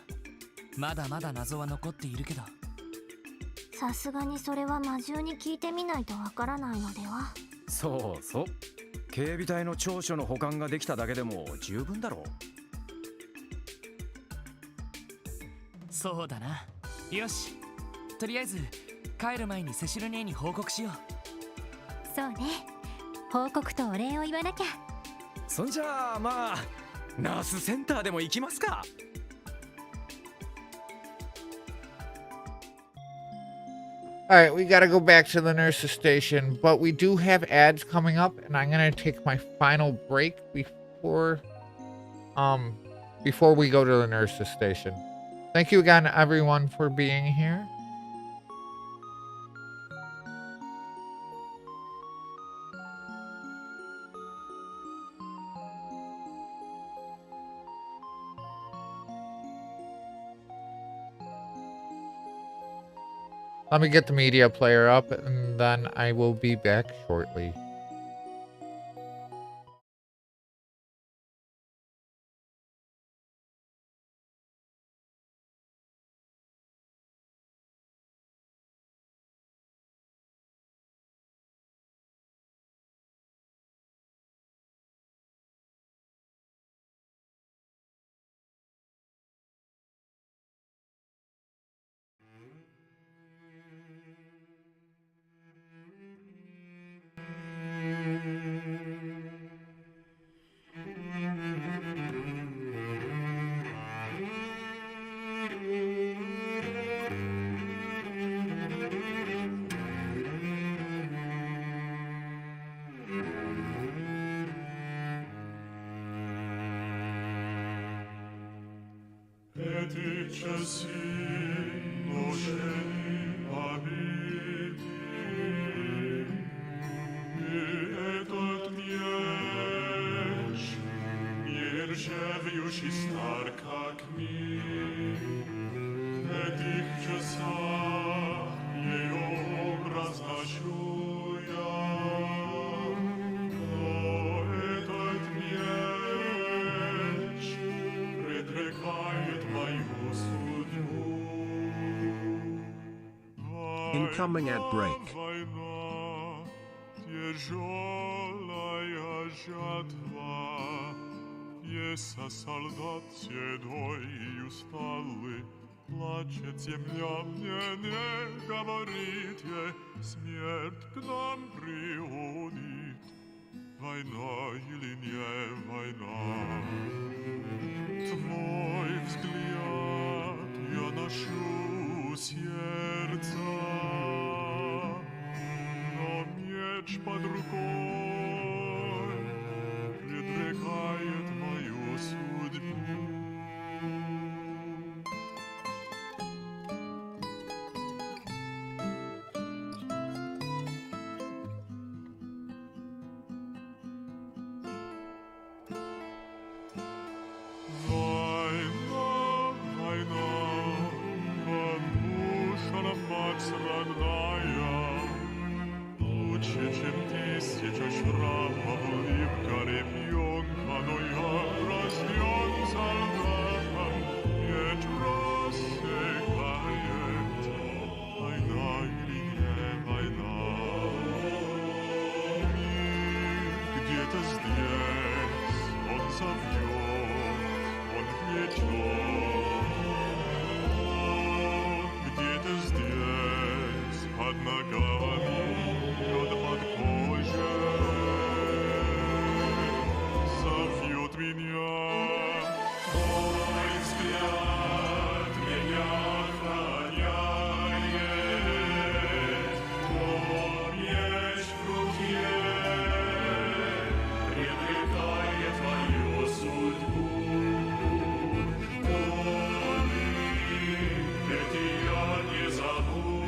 まだまだ謎は残っているけど。さすがにそれは魔獣に聞いてみないとわからないのでは。そうそう。警備隊の長所の保管ができただけでも十分だろう。そうだな。よし。とりあえず帰る前にセシル姉に報告しよう。そうね。報告とお礼を言わなきゃ。そんじゃあまあナースセンターでも行きますか。Alright, we gotta go back to the nurse's station, but we do have ads coming up, and I'm gonna take my final break before we go to the nurse's station. Thank you again, everyone, for being here. Let me get the media player up, and then I will be back shortly. Эти часы ношены победы, и этот меч, нержавеющий стар, как мир. В этих часах ее разношу я, но этот меч предрекает мою судьбу. Incoming ad break. Война, тяжелая жатва, пьеса солдат седой и усталый, плачет земля, мне не говорите, смерть к нам приходит. Война или не война? Твой взгляд я ношу сердца, но меч под рукой предрекает мою судьбу. Война, война, кому ж мать родная, лучше, чем тысяча шрамов липка ребенка, но я рожден солдатом, меч рассекает. Война или не война? Мир где-то здесь, он зовет, он влечет. Где-то здесь, под ногами, лед под кожей, зовет меня. Твой взгляд меня охраняет, твой меч в руке предрекает твою судьбу. Эти я не забуду,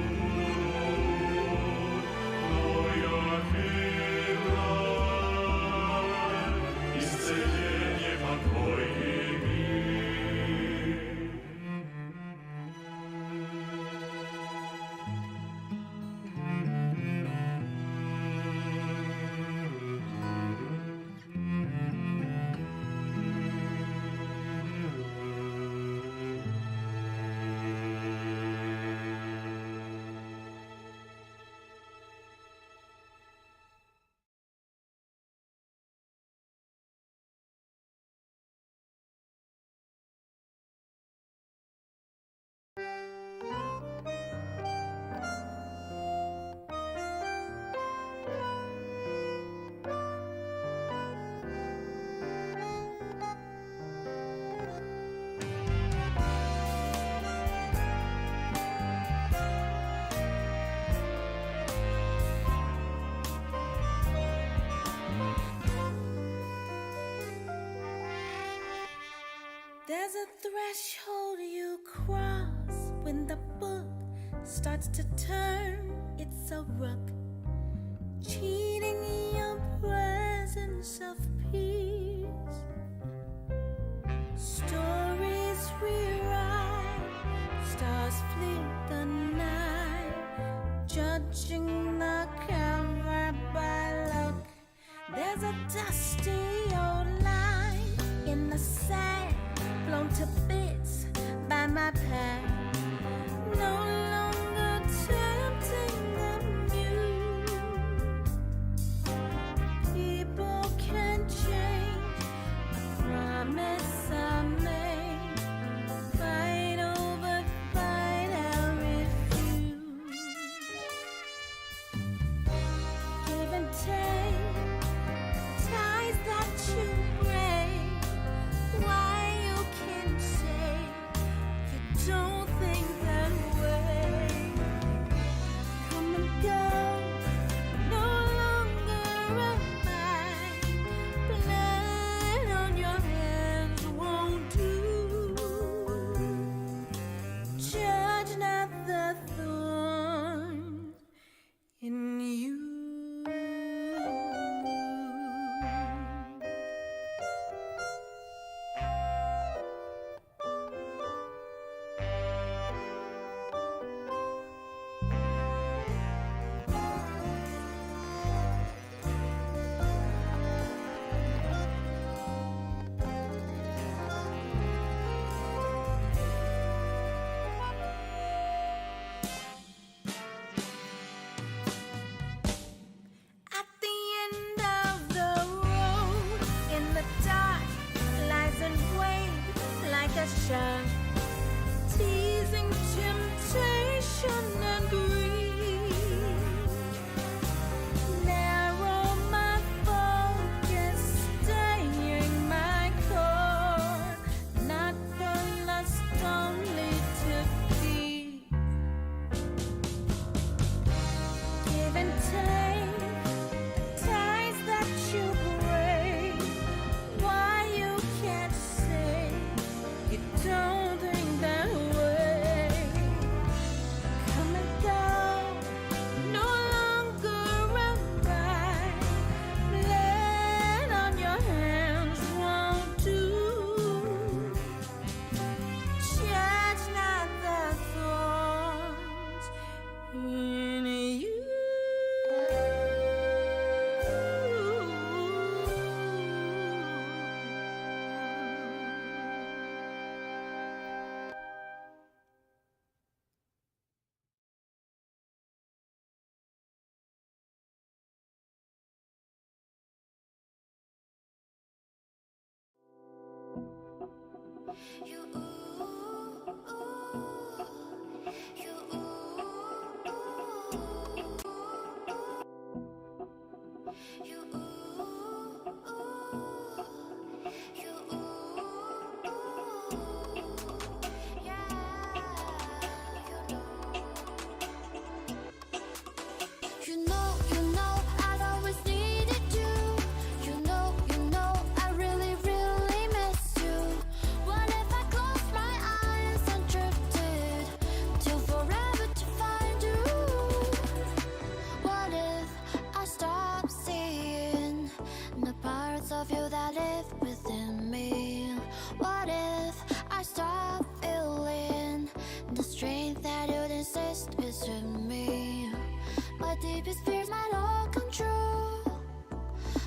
но я верю, исцеление, покой и мир. There's a threshold you cross when the book starts to turn. It's a rook cheating your presence of peace. Stories rewrite, stars fleet the night. judging the cover by look. There's a dusty old line in the sand, blown to bits by my past. No longer tempting the muse. People can change. I promise I made. Fight over, fight, I refuse. Give and take, ties that you break. Why you can say you don't think that way. Come and go, no longer am I. Blood on your hands won't do. Judge not the thorns in you. At the end of the road, in the dark, lies and wait like a shark, teasing temptation and greed. Narrow my focus, staying my core, not for lust only to feed. Give and take, ties that you break. Why you can't say you don't think that way. Come and go, no longer am I. Blood on your hands won't do. Judge not the thorns in you. You know, I'd always needed you. You know, I really, really miss you. What if I closed my eyes and drifted till forever to find you? What if I stopped seeing the parts of you that live within me? What if I stopped feeling the strength that you'd insist is in me? My deepest fears might all come true,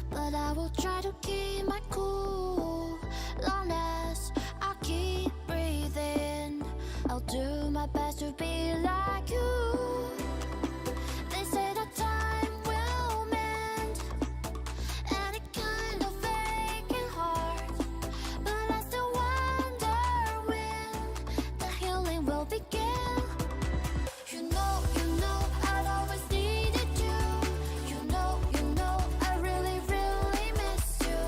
but I will try to keep my cool. Long as I keep breathing, I'll do my best to be like you. They say that time will mend any kind of aching heart, but I still wonder when the healing will begin. You know, I'd always needed you. You know, I really, really miss you.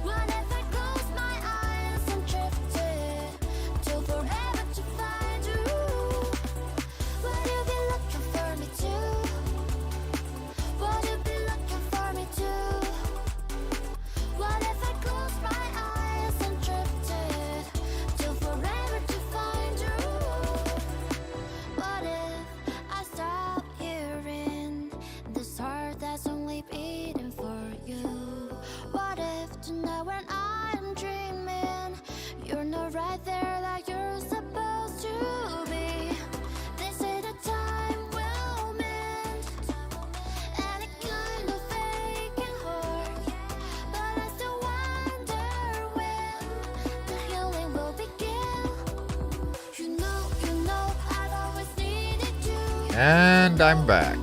What if I closed my eyes and drifted till forever to find you? Would you be looking for me too? Would you be looking for me too? What if I closed my eyes and drifted till forever to find you? What if I stop hearing this heart that's only beating for you? What if tonight when I'm dreaming, you're not right there like you're supposed to be? They say that time will mend And I'm back.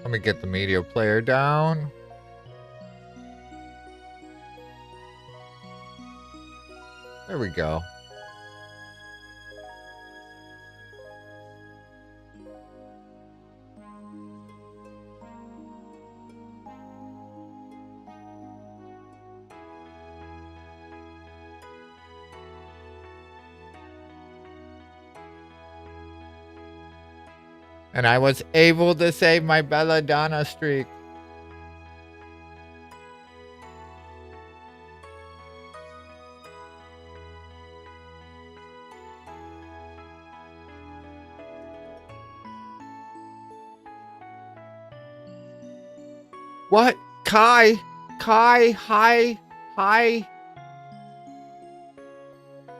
Let me get the media player down. There we go. And I was able to save my Belladonna streak. What? Kai, hi.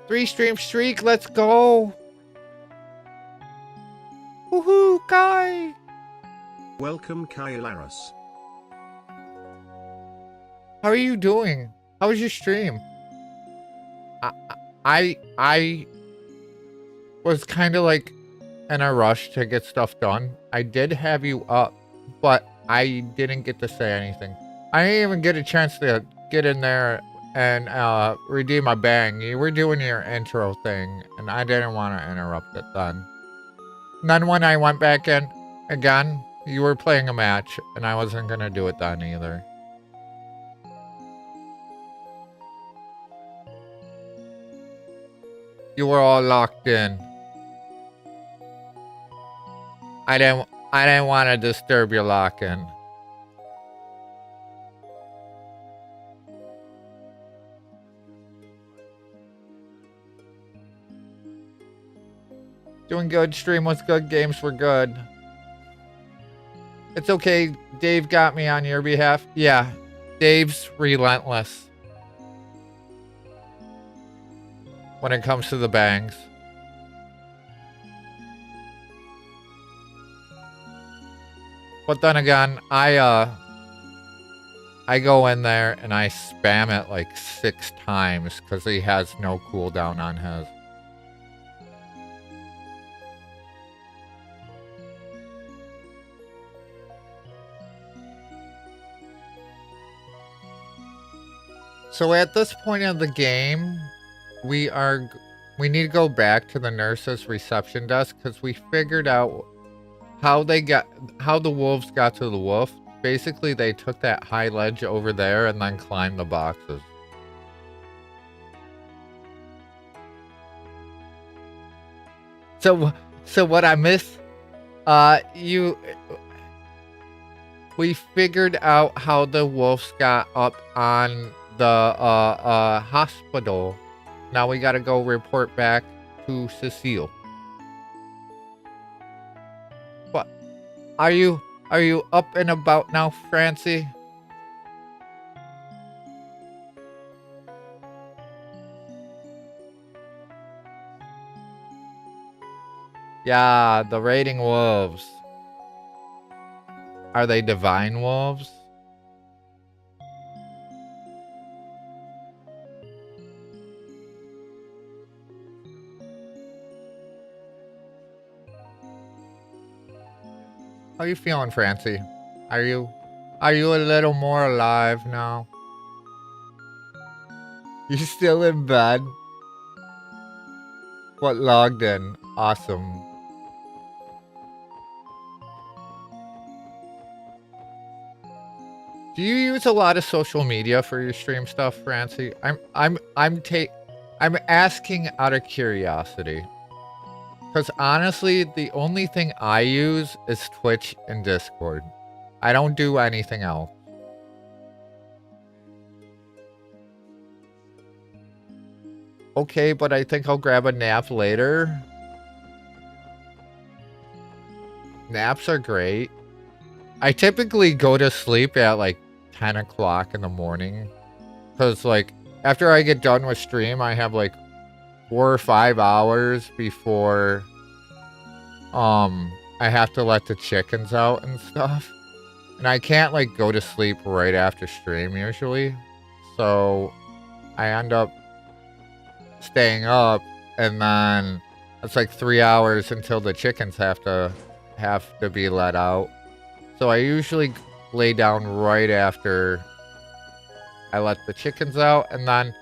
3-stream streak, let's go. Woohoo, Kai! Welcome, Kai Laris. How are you doing? How was your stream? I was kind of like in a rush to get stuff done. I did have you up, but I didn't get to say anything. I didn't even get a chance to get in there and redeem my bang. You were doing your intro thing, and I didn't want to interrupt it then. And then when I went back in again, you were playing a match, and I wasn't going to do it then either. You were all locked in. I didn't want to disturb your lock-in. Doing good. Stream was good. Games were good. It's okay. Dave got me on your behalf. Yeah. Dave's relentless when it comes to the bangs. But then again, I go in there and I spam it like 6 times because he has no cooldown on his. So at this point of the game, we need to go back to the nurse's reception desk because we figured out how the wolves got to the wolf. Basically, they took that high ledge over there and then climbed the boxes. So what I missed, we figured out how the wolves got up on the hospital. Now we gotta go report back to Cecile. What? Are you up and about now, Francie? Yeah, the raiding wolves. Are they divine wolves? How are you feeling, Francie? Are you a little more alive now? You still in bed? What, logged in? Awesome. Do you use a lot of social media for your stream stuff, Francie? I'm asking out of curiosity. Because honestly, the only thing I use is Twitch and Discord. I don't do anything else. Okay, but I think I'll grab a nap later. Naps are great. I typically go to sleep at like 10 o'clock in the morning. Because, like, after I get done with stream, I have, like, 4 or 5 hours before, I have to let the chickens out and stuff. And I can't, like, go to sleep right after stream, usually. So, I end up staying up, and then it's, like, 3 hours until the chickens have to be let out. So, I usually lay down right after I let the chickens out, and then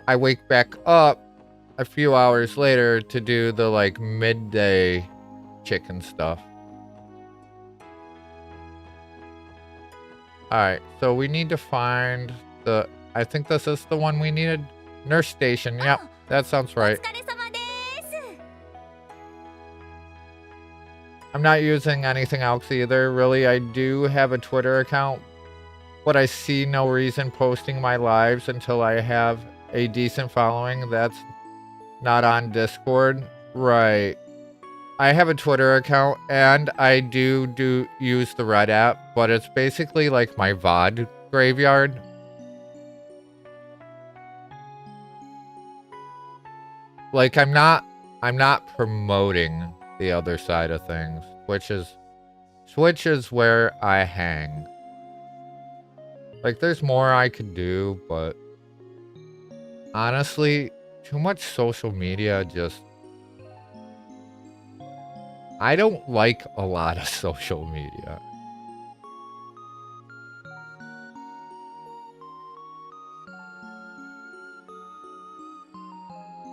I wake back up a few hours later to do the, like, midday chicken stuff. Alright, so we need to find the... I think this is the one we needed. Nurse station, yep, that sounds right. I'm not using anything else either, really. I do have a Twitter account, but I see no reason posting my lives until I have a decent following that's not on Discord. Right. I have a Twitter account, and I do use the Red app, but it's basically like my VOD graveyard. Like, I'm not promoting the other side of things, which is where I hang. Like, there's more I could do, but honestly, too much social media just... I don't like a lot of social media.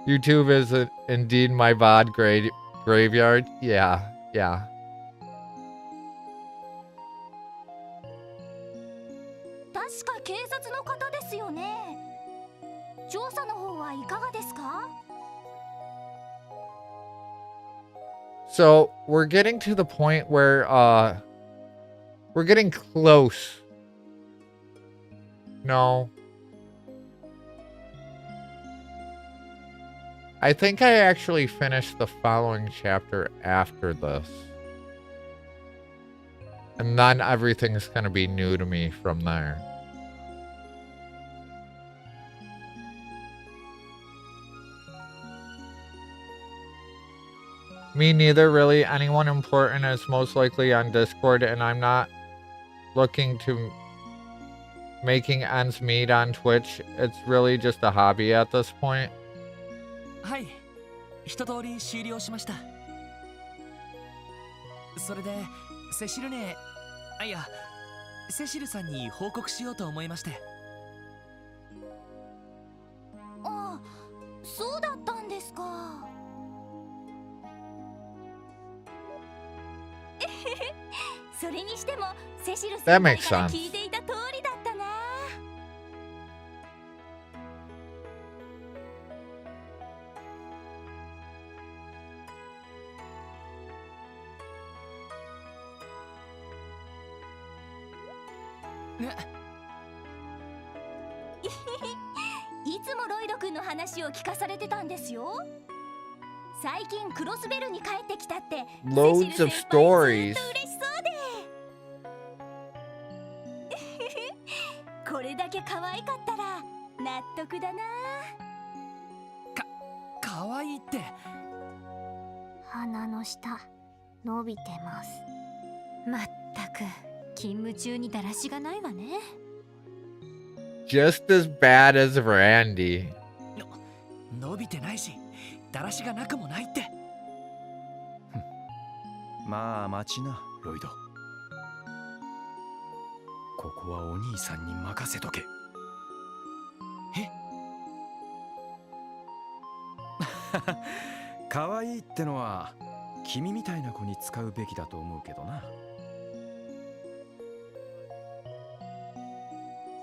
YouTube is indeed my VOD graveyard. Yeah. 確か警察の方ですよね。調査の方はいかがですか? So, we're getting to the point where, we're getting close. No. I think I actually finished the following chapter after this. And then everything's gonna be new to me from there. Me neither, really. Anyone important is most likely on Discord, and I'm not looking to making ends meet on Twitch. It's really just a hobby at this point. はい、一通り終了しました。それでセシル姉、いや、セシルさんに報告しようと思いまして。ああ、そうだったんですか。それにしてもセシル先輩から聞いていた通りだったな。いつもロイド君の話を聞かされてたんですよ。最近クロスベルに帰ってきたって Loads of stories. 嬉しそうでこれだけ可愛かったら納得だな。可愛いって。鼻の下伸びてます。まったく勤務中にだらしがないわね。Just as bad as Randy. 伸びてないし、だらしがなくもないって。まあ待ちな、ロイド。ここはお兄さんに任せとけ。え？可愛いってのは君みたいな子に使うべきだと思うけどな。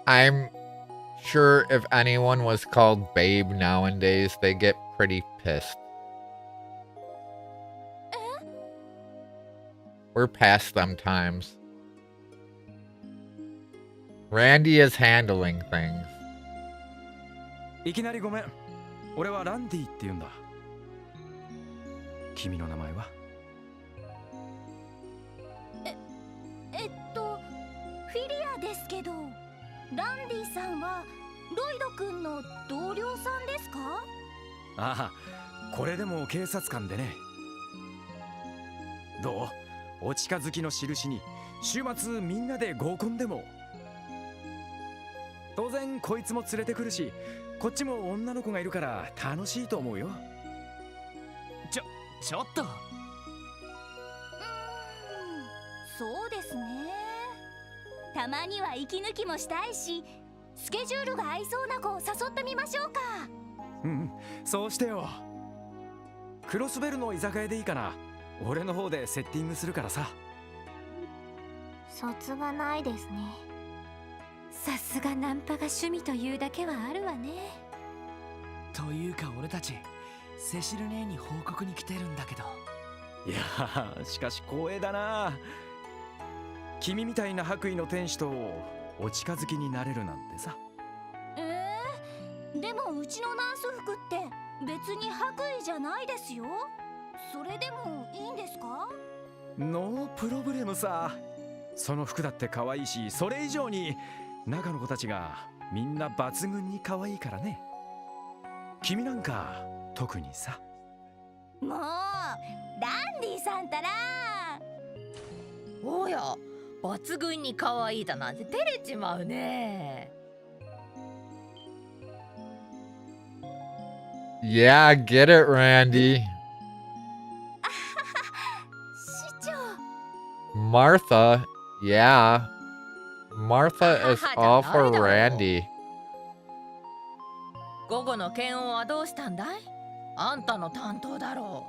I'm sure if anyone was called Babe nowadays, they get pretty pissed. We're past them times. Randy is handling things. いきなりごめん。俺はランディって言うんだ。君の名前は？フィリアですけど、ランディさんはロイド君の同僚さんですか？ああ、これでも警察官でね。どう？お近づきの印に週末みんなで合コンでも。当然こいつも連れてくるし、こっちも女の子がいるから楽しいと思うよ。ちょっと。そうですね。たまには息抜きもしたいし、スケジュールが合いそうな子を誘ってみましょうか。うん、そうしてよ。クロスベルの居酒屋でいいかな。俺の方でセッティングするからさ。卒がないですね。さすがナンパが趣味というだけはあるわね。というか俺たちセシル姉に報告に来てるんだけど。いやー、しかし光栄だな。君みたいな白衣の天使とお近づきになれるなんてさ。でもうちのナース服って別に白衣じゃないですよ。それでもいいんですか？ノープロブレムさ。その服だって可愛いし、それ以上に中の子たちがみんな抜群に可愛いからね。君なんか特にさ。もうランディさんたら。おや、抜群に可愛いだなんて照れちまうね。Yeah, get it, Randy. 市長。Martha, yeah. Martha is all for Randy. 午後の検温はどうしたんだい？あんたの担当だろ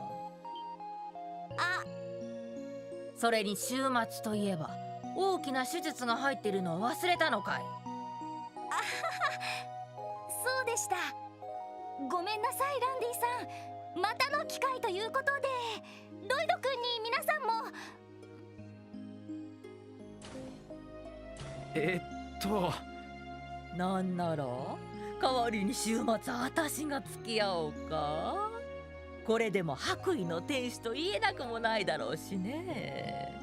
う。それに週末といえば大きな手術が入ってるのを忘れたのかい？そうでした。ごめんなさいランディさん。またの機会ということで、ロイド君に皆さんも。なんなら代わりに週末私が付き合おうか。これでも白衣の天使と言えなくもないだろうしね。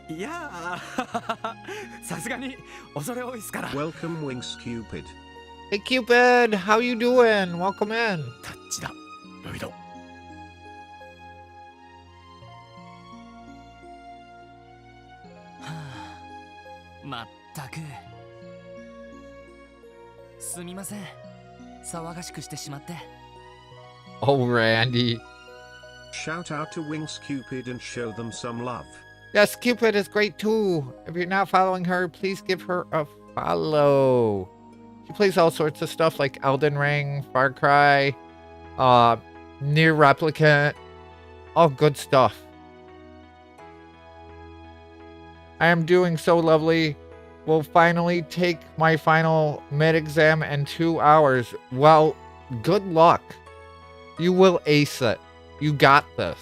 いやーさすがに恐れ多いっすから。 Welcome Winx Cupid. Hey Cupid, how you doing? Welcome in. タッチだ、ロイド。まったく。すみません、騒がしくしてしまって。Oh, Randy. Shout out to Winx Cupid and show them some love. Yes, Cupid is great too. If you're not following her, please give her a follow. She plays all sorts of stuff like Elden Ring, Far Cry, Near Replicant, all good stuff. I am doing so lovely. Will finally take my final mid-exam in 2 hours. Well, good luck. You will ace it. You got this.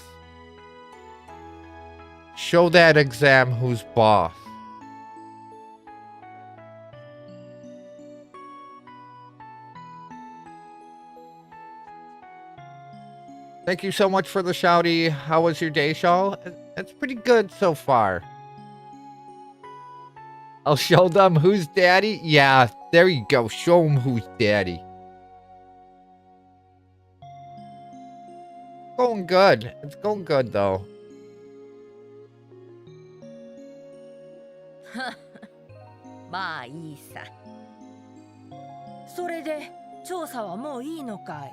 Show that exam who's boss. Thank you so much for the shouty. How was your day, Shawl? It's pretty good so far. I'll show them who's daddy. Yeah, there you go. Show them who's daddy. Going good. It's going good though. まあいいさ。それで調査はもういいのかい？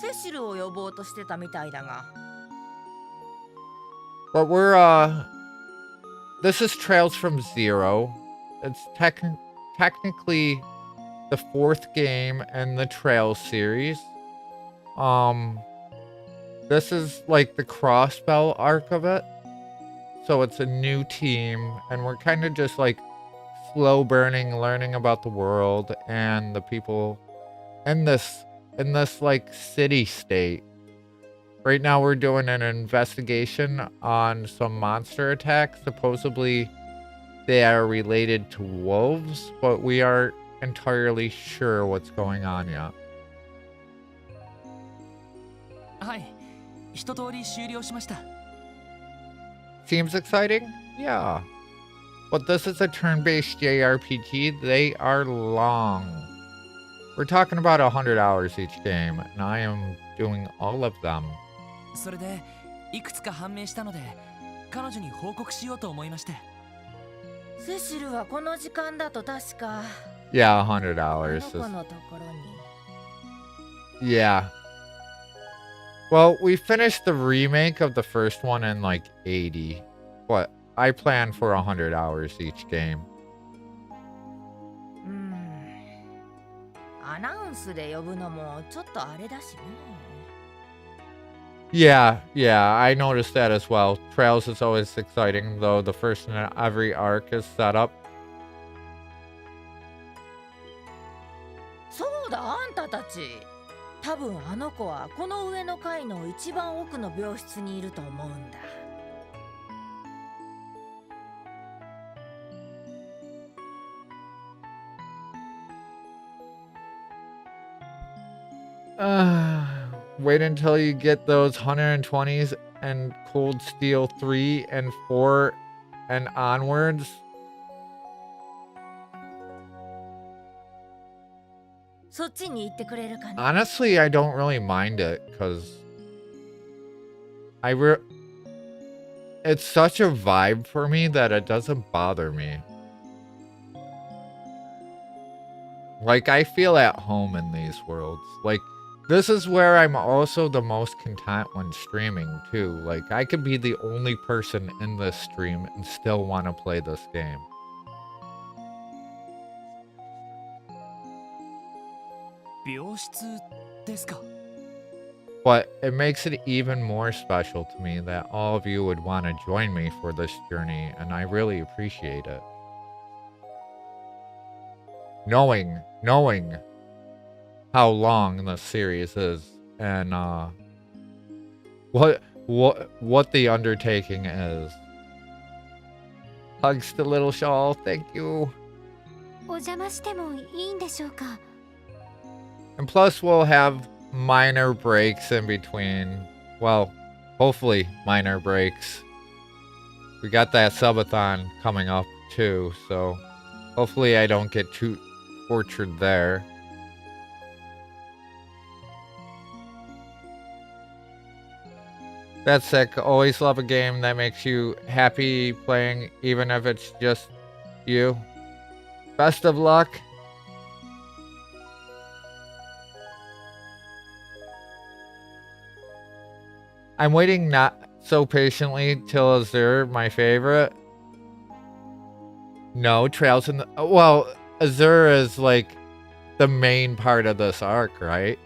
セシルを呼ぼうとしてたみたいだが。But we're this is Trails from Zero. It's technically the 4th game in the Trails series. This is like the Crossbell arc of it. So it's a new team and we're kind of just like slow burning, learning about the world and the people in this like city state. Right now we're doing an investigation on some monster attacks. Supposedly they are related to wolves, but we aren't entirely sure what's going on yet. はい、一通り終了しました。 Seems exciting? Yeah. But this is a turn-based JRPG. They are long. We're talking about 100 hours each game, and I am doing all of them. それでいくつか判明したので彼女に報告しようと思いまして。セシルはこの時間だと確か Yeah, 100 hours. このところに。 Yeah. Well, we finished the remake of the first one in like 80. But I plan for 100 hours each game. アナウンスで呼ぶのもちょっとあれだしね。Yeah, I noticed that as well. Trails is always exciting, though the first in every arc is set up. そうだ、あんたたち。多分あの子はこの上の階の一番奥の病室にいると思うんだ。Wait until you get those 120s and Cold Steel 3 and 4 and onwards. そっちに行ってくれるかな。 Honestly, I don't really mind it because it's such a vibe for me that it doesn't bother me. Like, I feel at home in these worlds. Like, this is where I'm also the most content when streaming, too. Like, I could be the only person in this stream and still want to play this game. 病室ですか。 But it makes it even more special to me that all of you would want to join me for this journey, and I really appreciate it. Knowing how long the series is and what the undertaking is. Hugs to Little Shawl, thank you. お邪魔してもいいんでしょうか? And plus we'll have minor breaks in between. Well, hopefully minor breaks. We got that subathon coming up too, so hopefully I don't get too tortured there. That's sick. Always love a game that makes you happy playing, even if it's just you. Best of luck. I'm waiting not so patiently till Azure, my favorite. No, Trails in the... Well, Azure is like the main part of this arc, right?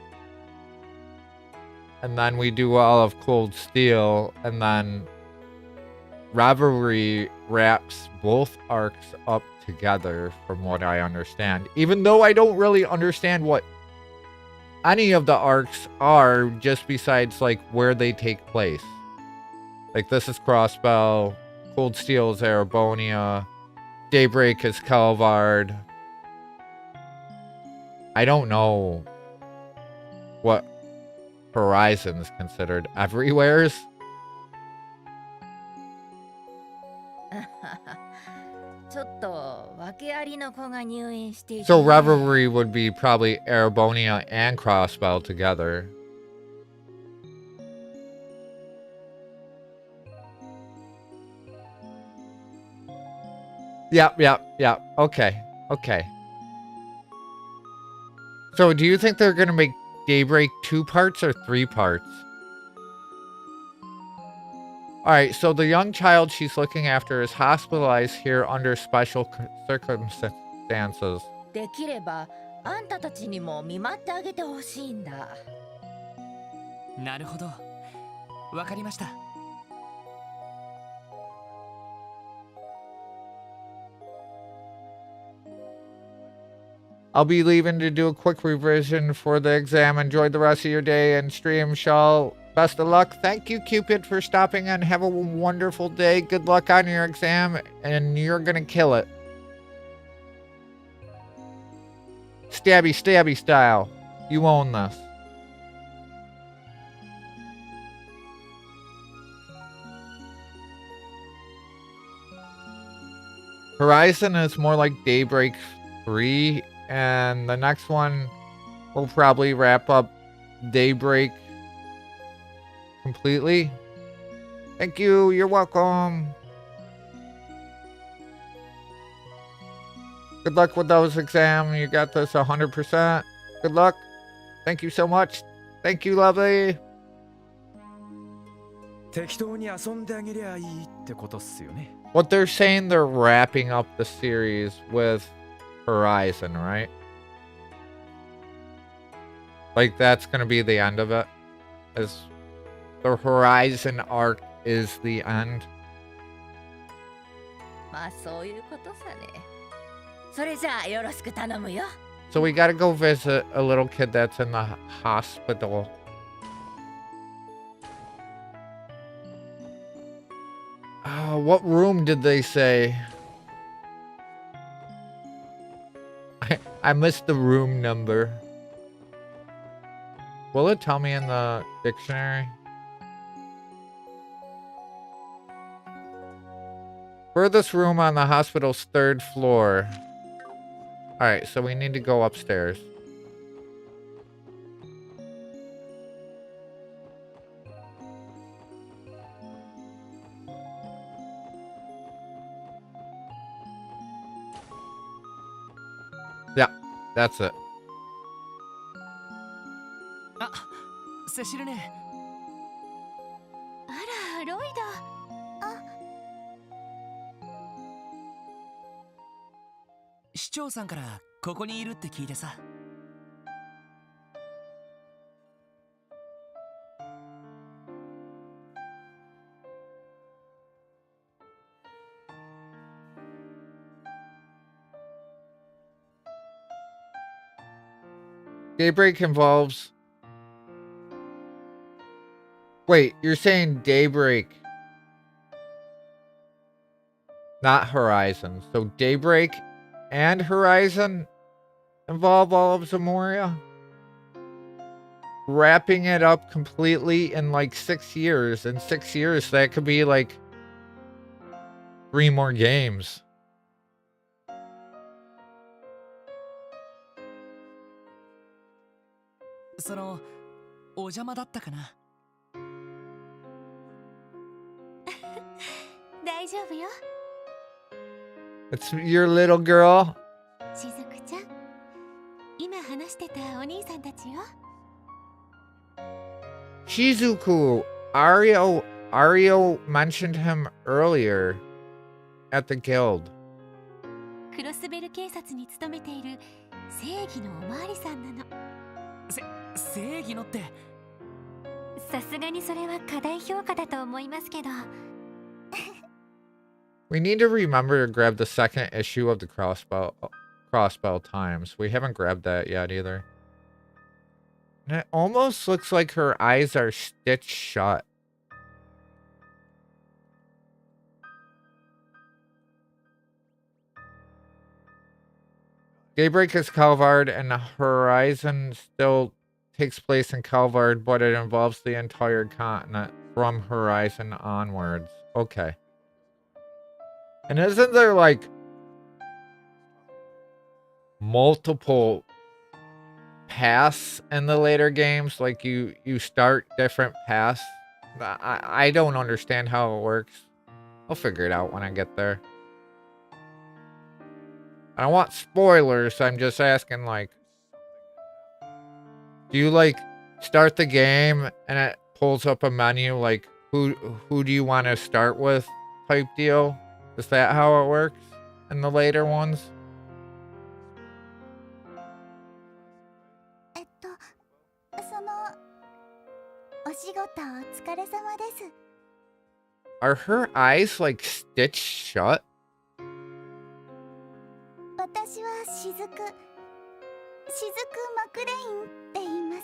And then we do all of Cold Steel, and then Revelry wraps both arcs up together, from what I understand. Even though I don't really understand what any of the arcs are, just besides like where they take place. Like this is Crossbell, Cold Steel is Erebonia, Daybreak is Calvard. I don't know what Horizon is considered. Everywheres? So Revelry would be probably Erebonia and Crossbell together. Yep. Okay. So do you think they're gonna make Daybreak 2 parts or 3 parts? Alright, so the young child she's looking after is hospitalized here under special circumstances. できればあんたたちにも見舞ってあげてほしいんだ。なるほど。わかりました。I'll be leaving to do a quick revision for the exam. Enjoy the rest of your day and stream, Shawl. Best of luck. Thank you, Cupid, for stopping and have a wonderful day. Good luck on your exam, and you're gonna kill it. Stabby style. You own this. Horizon is more like Daybreak 3, and the next one will probably wrap up Daybreak completely. Thank you. You're welcome. Good luck with those exams. You got this 100%. Good luck. Thank you so much. Thank you, lovely. 適当に遊んであげりゃいいってことっすよね。 What they're saying, they're wrapping up the series with Horizon, right? Like that's gonna be the end of it. As the Horizon arc is the end. まあそういうことさね。それじゃあよろしく頼むよ。 So we gotta go visit a little kid that's in the hospital. What room did they say? I missed the room number. Will it tell me in the dictionary? Furthest room on the hospital's 3rd floor. Alright, so we need to go upstairs. Yeah, that's it. あ、セシルね。あら、ロイド。あ、市長さんからここにいるって聞いてさ。Daybreak involves... Wait, you're saying Daybreak, not Horizon. So Daybreak and Horizon involve all of Zamoria? Wrapping it up completely in like 6 years. In 6 years, that could be like 3 more games. So, お邪魔だったかな。大丈夫よ。 It's your little girl. しずくちゃん、今話してたお兄さんたちよ。 Shizuku. Ario mentioned him earlier at the guild. クロスベル警察に勤めている正義のおまわりさんなの。正義のって。さすがにそれは過大評価だと思いますけど。We need to remember to grab the 2nd issue of the Crossbell Times. We haven't grabbed that yet either. And it almost looks like her eyes are stitched shut. Daybreak is Calvard and Horizon still takes place in Calvard, but it involves the entire continent from Horizon onwards. Okay. And isn't there like multiple paths in the later games? Like you start different paths? I don't understand how it works. I'll figure it out when I get there. I don't want spoilers. I'm just asking, like, do you like start the game and it pulls up a menu like who do you want to start with type deal? Is that how it works in the later ones? そのお仕事お疲れ様です。 Are her eyes like stitched shut? 私はしずくマクレインって言います。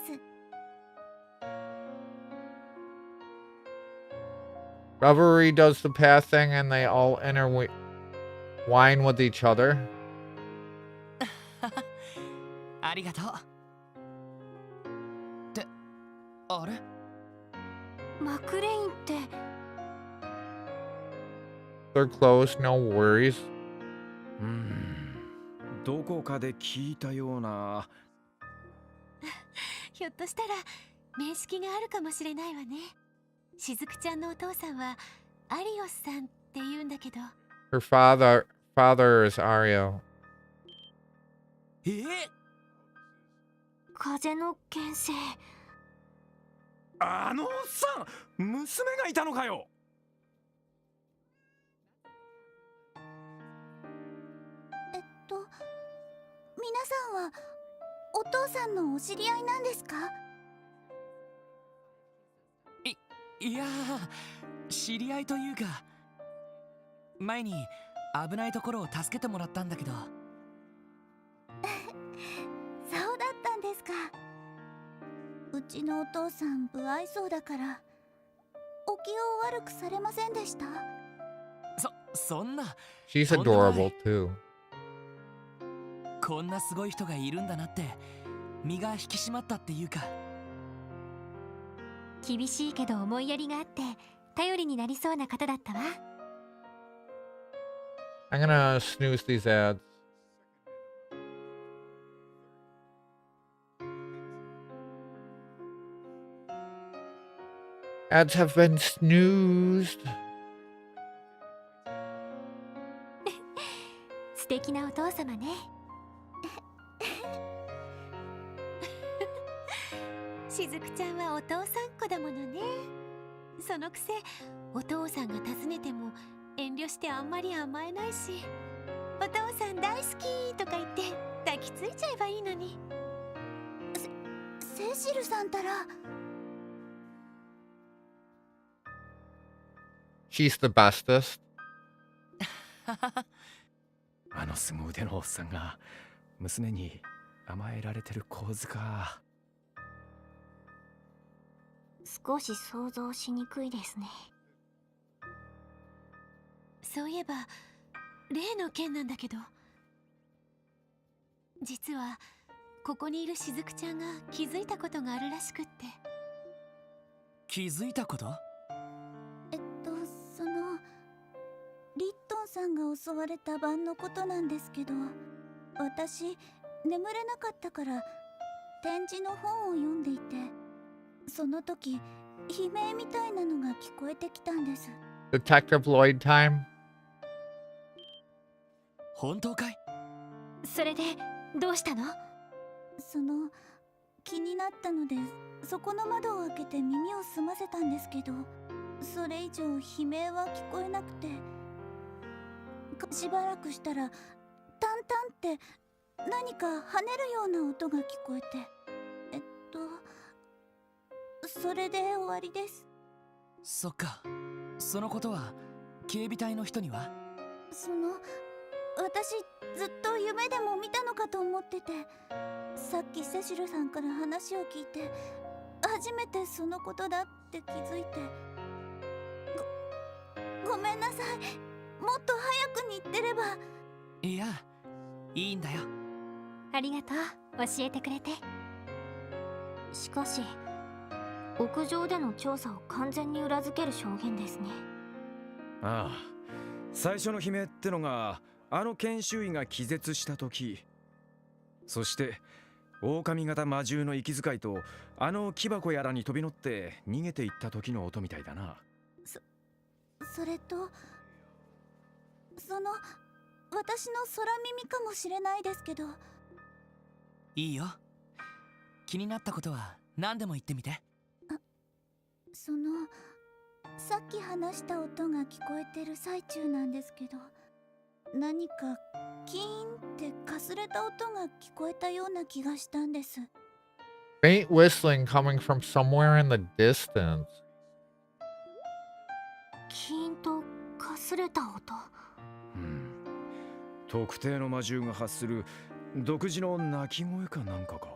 Revelry does the path thing and they all intertwine with each other. ありがとう。ってあれ？マクレインって。 They're close, no worries. どこかで聞いたような。ひょっとしたら面識があるかもしれないわね。しずくちゃんのお父さんはアリオスさんって言うんだけど。 Her father is Ario. 風の牽制。あのおっさん、娘がいたのかよ。皆さんはお父さんのお知り合いなんですか？いやー、知り合いというか、前に危ないところを助けてもらったんだけど。そうだったんですか。うちのお父さん不愛想だからお気を悪くされませんでした？そんな。 She's adorable too. こんなすごい人がいるんだなって身が引き締まったっていうか。厳しいけど思いやりがあって頼りになりそうな方だったわ。 I'm gonna snooze these ads. Ads have been snoozed. 素敵なお父様ね。しずくちゃんはお父さん子だものね。そのくせお父さんが訪ねても遠慮してあんまり甘えないし、お父さん大好きとか言って抱きついちゃえばいいのに。セシルさんたら。She's the bestest. あの凄腕のおっさんが娘に甘えられてる構図か。少し想像しにくいですね。そういえば例の件なんだけど、実はここにいるしずくちゃんが気づいたことがあるらしくって。気づいたこと？そのリットンさんが襲われた晩のことなんですけど、私眠れなかったから展示の本を読んでいて、その時悲鳴みたいなのが聞こえてきたんです。 Detective Lloyd time. 本当かい？それでどうしたの？その気になったのでそこの窓を開けて耳を澄ませたんですけど、それ以上悲鳴は聞こえなくて、しばらくしたらタンタンって何か跳ねるような音が聞こえて、それで終わりです。そっか。そのことは警備隊の人には？私ずっと夢でも見たのかと思ってて、さっきセシルさんから話を聞いて初めてそのことだって気づいて。ごめんなさい。もっと早くに言ってれば。いや、いいんだよ。ありがとう、教えてくれて。しかし屋上での調査を完全に裏付ける証言ですね。ああ、最初の悲鳴ってのがあの研修医が気絶した時、そして狼型魔獣の息遣いとあの木箱やらに飛び乗って逃げていった時の音みたいだな。それと私の空耳かもしれないですけど。いいよ。気になったことは何でも言ってみて。さっき話した音が聞こえてる最中なんですけど、何かキーンってかすれた音が聞こえたような気がしたんです。 Faint whistling coming from somewhere in the distance. キーンとかすれた音。特定の魔獣が発する独自の鳴き声かなんかか。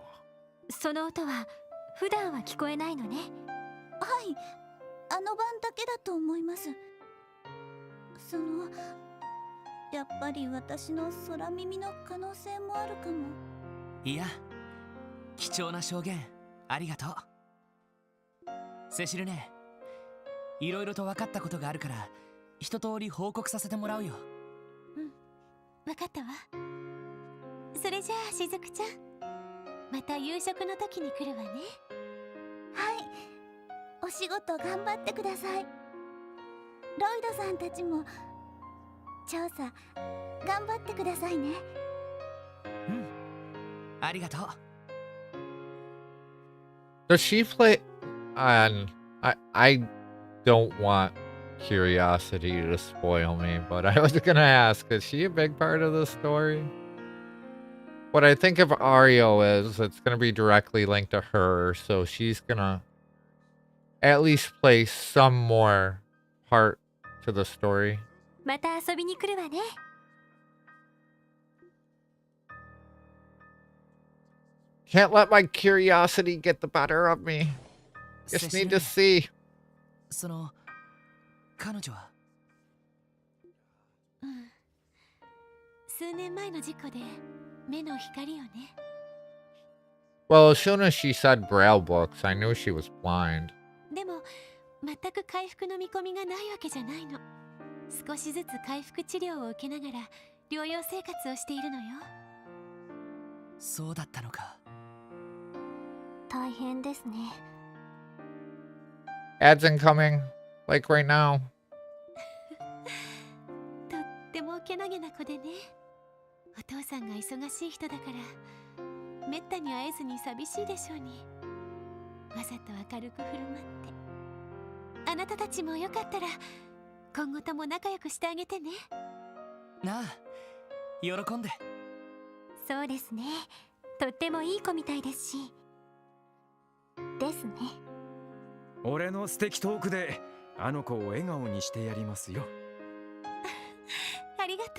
その音は普段は聞こえないのね。はい、あの晩だけだと思います。やっぱり私の空耳の可能性もあるかも。いや、貴重な証言ありがとう。セシルね、いろいろと分かったことがあるから一通り報告させてもらうよ。わかったわ。それじゃあしずくちゃん、また夕食の時に来るわね。はい、お仕事頑張ってください。ロイドさんたちも調査頑張ってくださいね。ありがとう。 Does she play? I don't want curiosity to spoil me, but I was gonna ask, is she a big part of the story? What I think of Ario is it's gonna be directly linked to her, so she's gonna at least play some more part to the story. また遊びに来るわね。Can't let my curiosity get the better of me. Just need to see. その彼女は数年前の事故で目の光をね。 Well, as soon as she said Braille books, I knew she was blind. でも全く回復の見込みがないわけじゃないの。少しずつ回復治療を受けながら療養生活をしているのよ。そうだったのか。大変ですね。Ads incoming, like right now. とってもけなげな子でね。お父さんが忙しい人だからめったに会えずに寂しいでしょうに。わざと明るく振る舞って。あなたたちもよかったら今後とも仲良くしてあげてね。なあ、喜んで。そうですね。とってもいい子みたいですし。ですね。俺の素敵トークであの子を笑顔にしてやりますよ。ありがとう。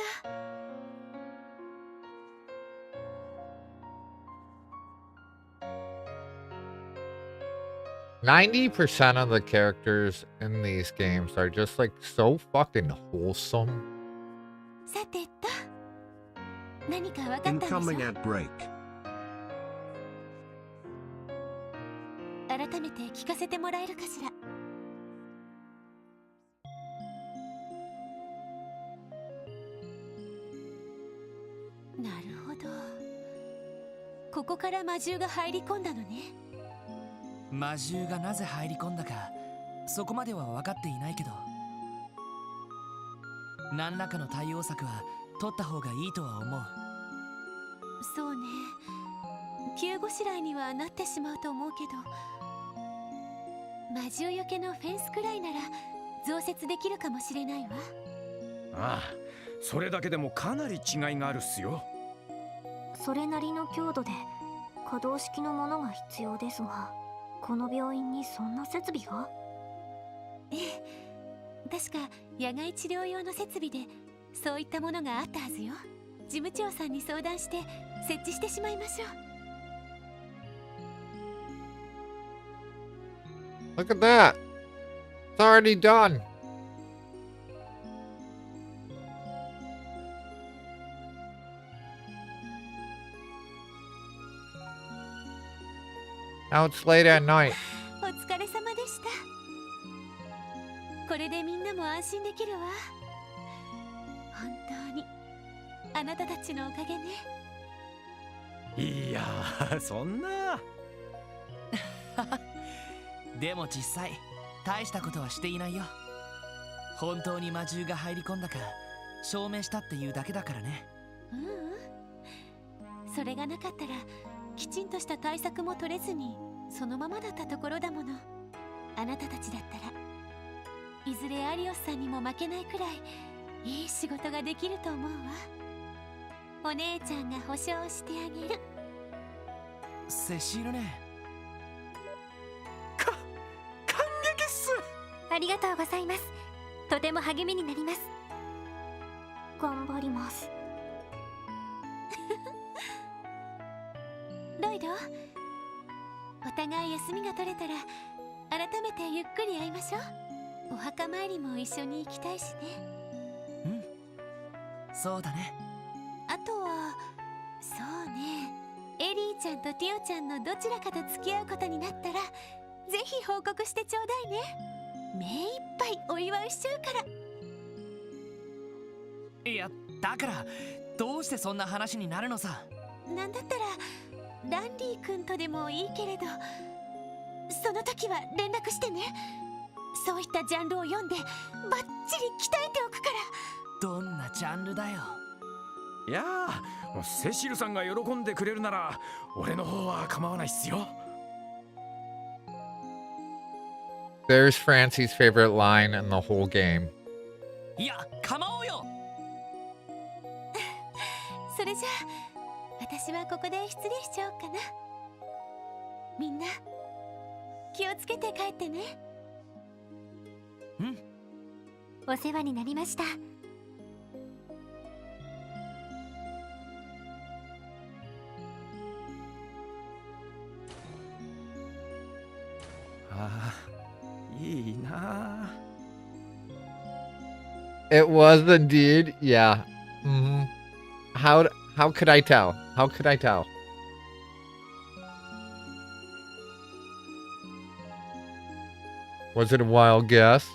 90% of the characters in these games are just like so fucking wholesome. さてと、何か分かったんでしょ。 Incoming ad break. 改めて聞かせてもらえるかしら。なるほど。ここから魔獣が入り込んだのね。魔獣がなぜ入り込んだかそこまでは分かっていないけど、何らかの対応策は取った方がいいとは思う。そうね。急ごしらえにはなってしまうと思うけど、魔獣よけのフェンスくらいなら増設できるかもしれないわ。ああ、それだけでもかなり違いがあるっすよ。それなりの強度で可動式のものが必要ですが、この病院にそんな設備が？ええ、確か野外治療用の設備でそういったものがあったはずよ。事務長さんに相談して設置してしまいましょう。 Look at that. It's already done. Now it's late at night. お疲れ様でした。これでみんなも安心できるわ。本当にあなたたちのおかげね。いやー、そんな。でも実際大したことはしていないよ。本当に魔獣が入り込んだか証明したっていうだけだからね。それがなかったらきちんとした対策も取れずにそのままだったところだもの。あなたたちだったらいずれアリオスさんにも負けないくらいいい仕事ができると思うわ。お姉ちゃんが保証してあげる。セシールね。感激っす。ありがとうございます。とても励みになります。頑張ります。ロイド、お互い休みが取れたら改めてゆっくり会いましょう。お墓参りも一緒に行きたいしね。そうだね。あとはそうね、エリーちゃんとティオちゃんのどちらかと付き合うことになったらぜひ報告してちょうだいね。目いっぱいお祝いしちゃうから。いや、だからどうしてそんな話になるのさ。なんだったらランディ君とでもいいけれど、その時は連絡してね。そういったジャンルを読んでバッチリ鍛えておくから。どんなジャンルだよ。いやー、セシルさんが喜んでくれるなら俺の方は構わないっすよ。 There's Francie's favorite line in the whole game. いや、構おうよ。それじゃあ私はここで失礼しちゃおうかな。みんな気をつけて帰ってね。うん。お世話になりました。ああ、いいな。 It was indeed, yeah. Mm-hmm. How could I tell? How could I tell? Was it a wild guess?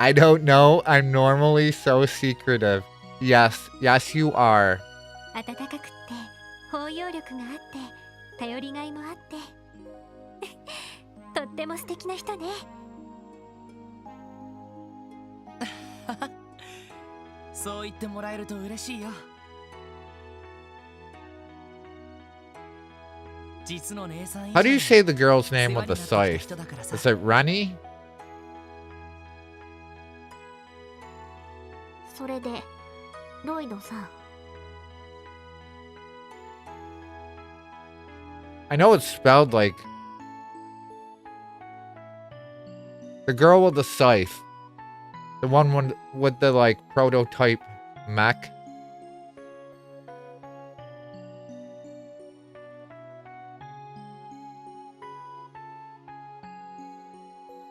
I don't know. I'm normally so secretive. Yes, yes, you are. 温かくって包容力があって頼りがいもあってとっても素敵な人ね。そう言ってもらえると嬉しいよ。実の姉さん。 How do you say the girl's name with the scythe? Is it Rennie? それでロイドさん。 I know it's spelled like the girl with the scythe, the one with the like prototype mech.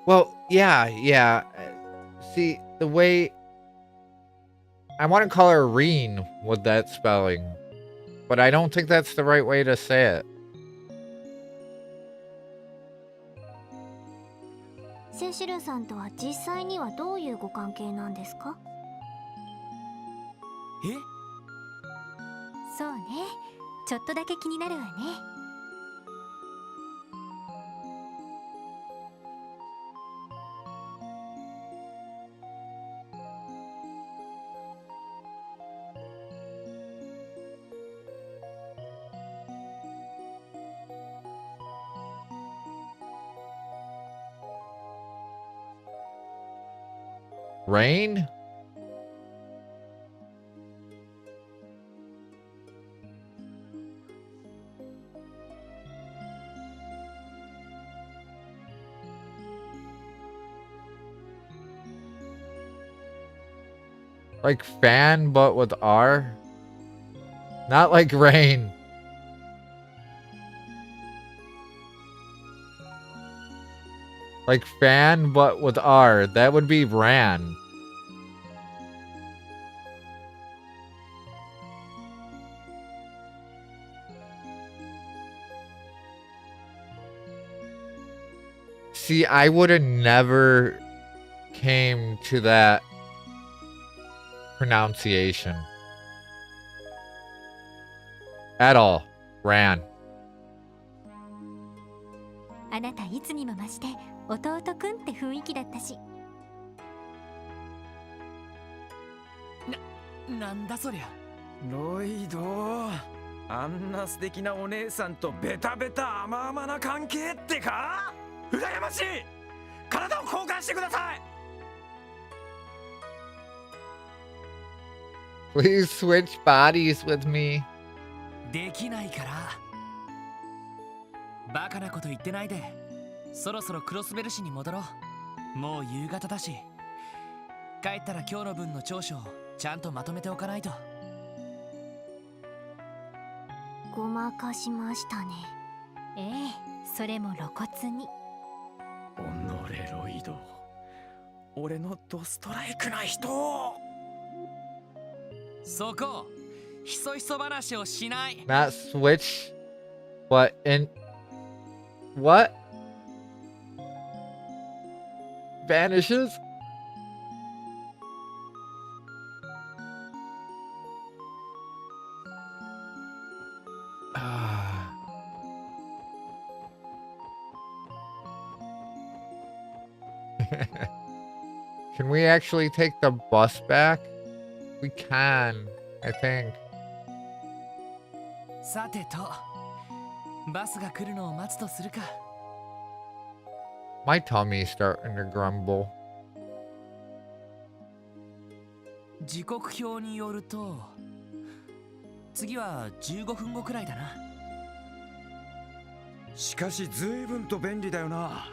Well, yeah. See, the way I want to call her Reen with that spelling, but I don't think that's the right way to say it. セシルさんとは実際にはどういうご関係なんですか？え？そうね、ちょっとだけ気になるわね。Rain? Like fan, but with R? Not like rain. Like fan, but with R. That would be ran. See, I would have never came to that pronunciation. At all. Ran. あなたいつにも増して弟くんって雰囲気だったし。なんだそりゃ。ロイド、あんな素敵なお姉さんとベタベタ甘々な関係ってか？羨ましい。体を交換してください。 Please switch bodies with me. できないから。バカなこと言ってないで。そろそろクロスベル市に戻ろう。もう夕方だし。帰ったら今日の分の長所をちゃんとまとめておかないと。ごまかしましたね。ええ、それも露骨に。おのれロイド、俺のドストライクな人。そこ、ひそひそ話をしない。Not switch, but in... What? vanishes. Can we actually take the bus back? We can, I think. さてと、バスが来るのを待つとするか。My tummy's starting to grumble. 時刻表によると、次は15分後くらいだな。しかし随分と便利だよな。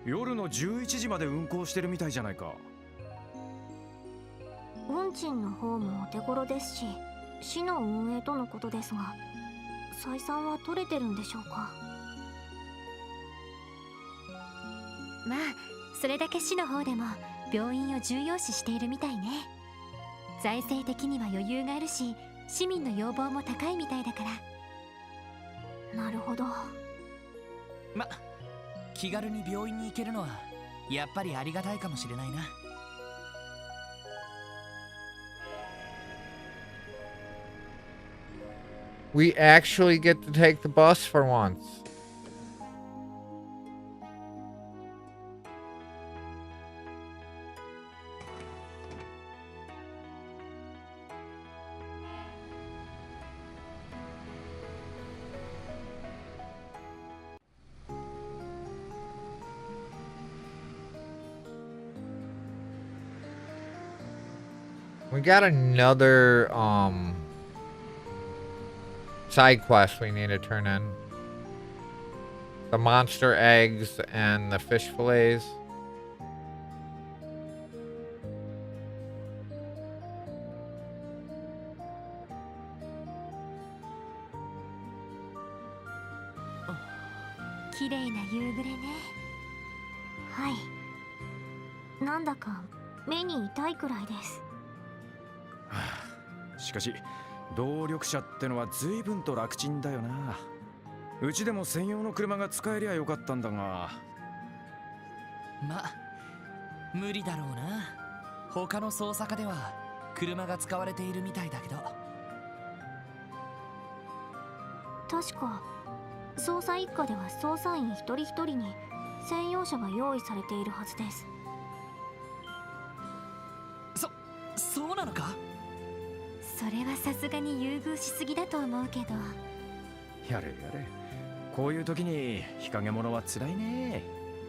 夜の11時まで運行してるみたいじゃないか。運賃の方もお手頃ですし、市の運営とのことですが、採算は取れてるんでしょうか。まあそれだけ市の方でも病院を重要視しているみたいね。財政的には余裕があるし、市民の要望も高いみたいだから。なるほど。ま、気軽に病院に行けるのはやっぱりありがたいかもしれないな。We actually get to take the bus for once. We got another side quest we need to turn in. The monster eggs and the fish fillets. Hi. なんだか目に痛いくらいです。しかし動力車ってのは随分と楽ちんだよな。うちでも専用の車が使えりゃよかったんだが。ま、無理だろうな。他の捜査課では車が使われているみたいだけど。確か捜査一課では捜査員一人一人に専用車が用意されているはずです。そうなのか？それはさすがに優遇しすぎだと思うけど。やれやれ、こういう時に日陰者は辛いね。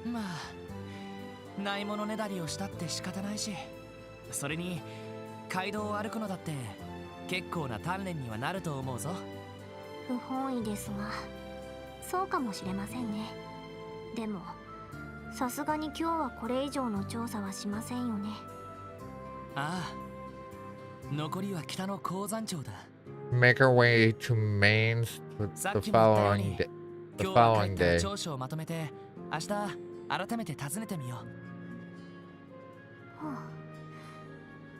まあないものねだりをしたって仕方ないし、それに街道を歩くのだって結構な鍛錬にはなると思うぞ。不本意ですが、そうかもしれませんね。でもさすがに今日はこれ以上の調査はしませんよね。ああ、残りは北の鉱山町だ。 Make our way to Mainz the following day. 今日は帰ったら調書をまとめて明日改めて訪ねてみよう。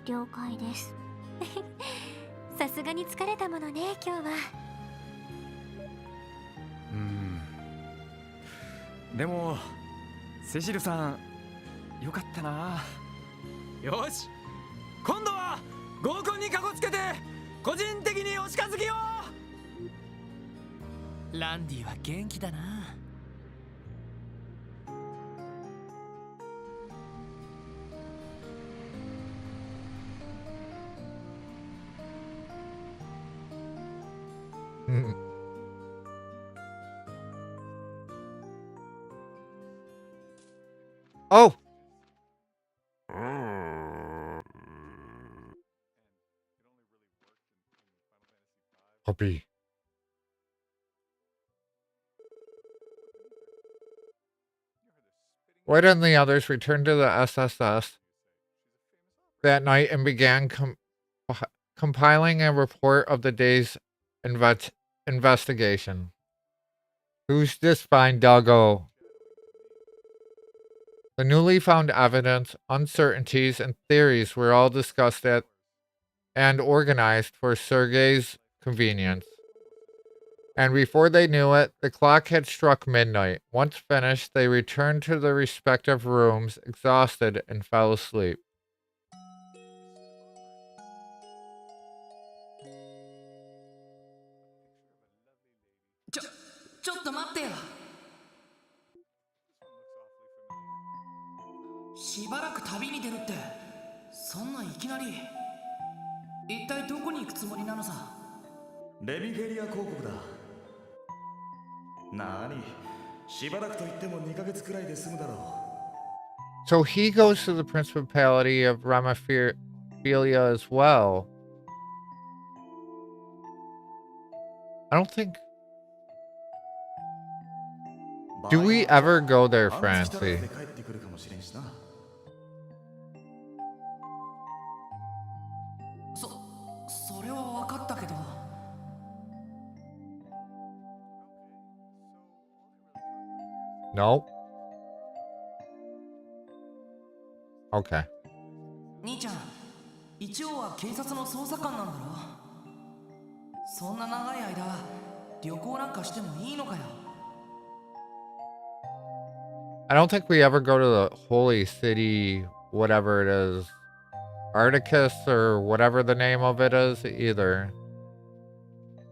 了解です。さすがに疲れたものね今日は。でもセシルさんよかったな。よし、今度は合コンにかこつけて個人的にお近づきを。ランディは元気だな。Oh! Puppy. White and the others returned to the SSS that night and began compiling a report of the day's investigation. Who's this fine doggo? The newly found evidence, uncertainties, and theories were all discussed and organized for Sergei's convenience. And before they knew it, the clock had struck midnight. Once finished, they returned to their respective rooms, exhausted, and fell asleep. ちょっと待ってよ。しばらく旅に出るって、そんないきなり。一体どこに行くつもりなのさ。レミフェリア公国だ。なに、しばらくと言っても2ヶ月くらいで済むだろう。 So he goes to the Principality of Ramaphilia as well. I don't think... Do we ever go there, Francie? それは分かったけど。No. Okay. 兄ちゃん、一応は警察の捜査官なんだろ。そんな長い間、旅行なんかしてもいいのかよ。 I don't think we ever go to the holy city, whatever it is, Articus or whatever the name of it is either,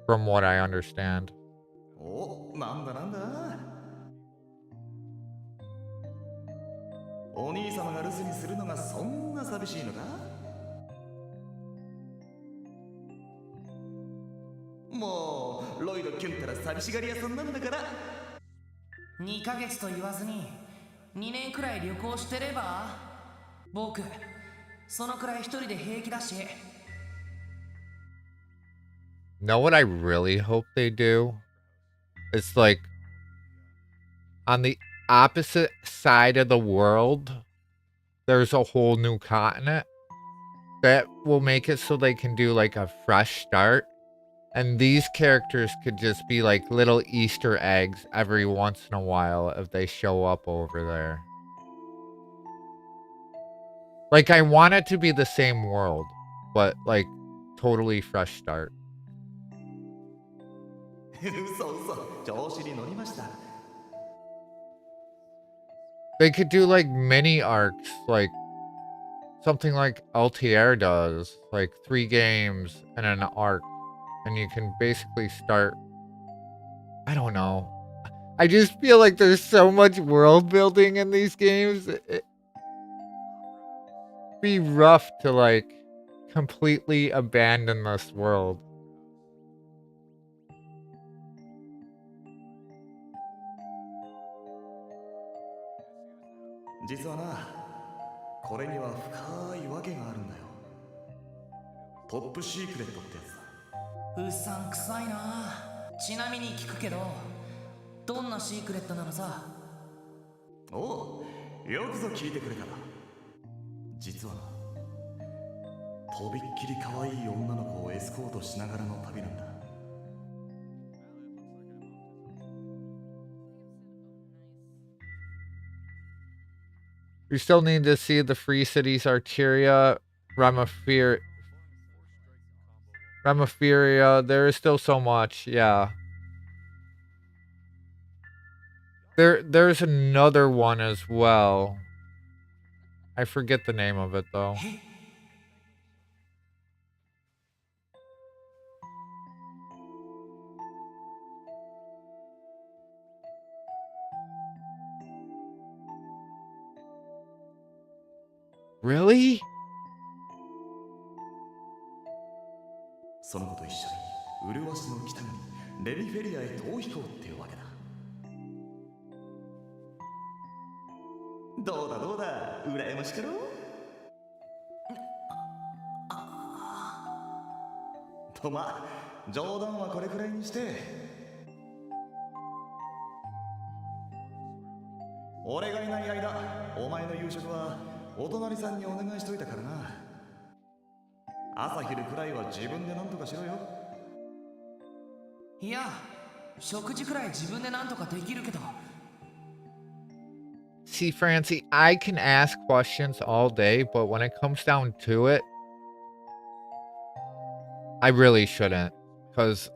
from what I understand. お、なんだなんだ。お兄様が留守にするのがそんな寂しいのか。もうロイドキュンったら寂しがり屋さんなんだから。2ヶ月と言わずに2年くらい旅行してれば。僕そのくらい一人で平気だし。 Know what I really hope they do? It's like on the opposite side of the world, there's a whole new continent that will make it so they can do like a fresh start. And these characters could just be like little Easter eggs every once in a while if they show up over there. Like, I want it to be the same world, but like totally fresh start. 嘘嘘、調子に乗りました。 They could do like mini arcs, like something like LTR does, like 3 games and an arc. And you can basically start, I don't know. I just feel like there's so much world building in these games. It'd be rough to like completely abandon this world. 実はな、これには深いわけがあるんだよ。トップシークレットってやつだ。うさんくさいな。ちなみに聞くけど、どんなシークレットなのさ。おう、よくぞ聞いてくれたな。実はな、とびっきり可愛い女の子をエスコートしながらの旅なんだ。 We still need to see the Free Cities Arteria, Ramaphiria. There is still so much, yeah. There's another one as well. I forget the name of it though. Really? その子と一緒に麗しの北国レミフェリアへ逃避行っていうわけだ。どうだどうだ、羨ましかろう。とまあ冗談はこれくらいにして、俺がいない間お前の夕食はお隣さんにお願いしといたからな。朝昼くらいは自分で何とかしろよ。いや、食事くらい自分で何とかできるけど。 See, Francie, I can ask questions all day, but when it comes down to it, I really shouldn't. Cause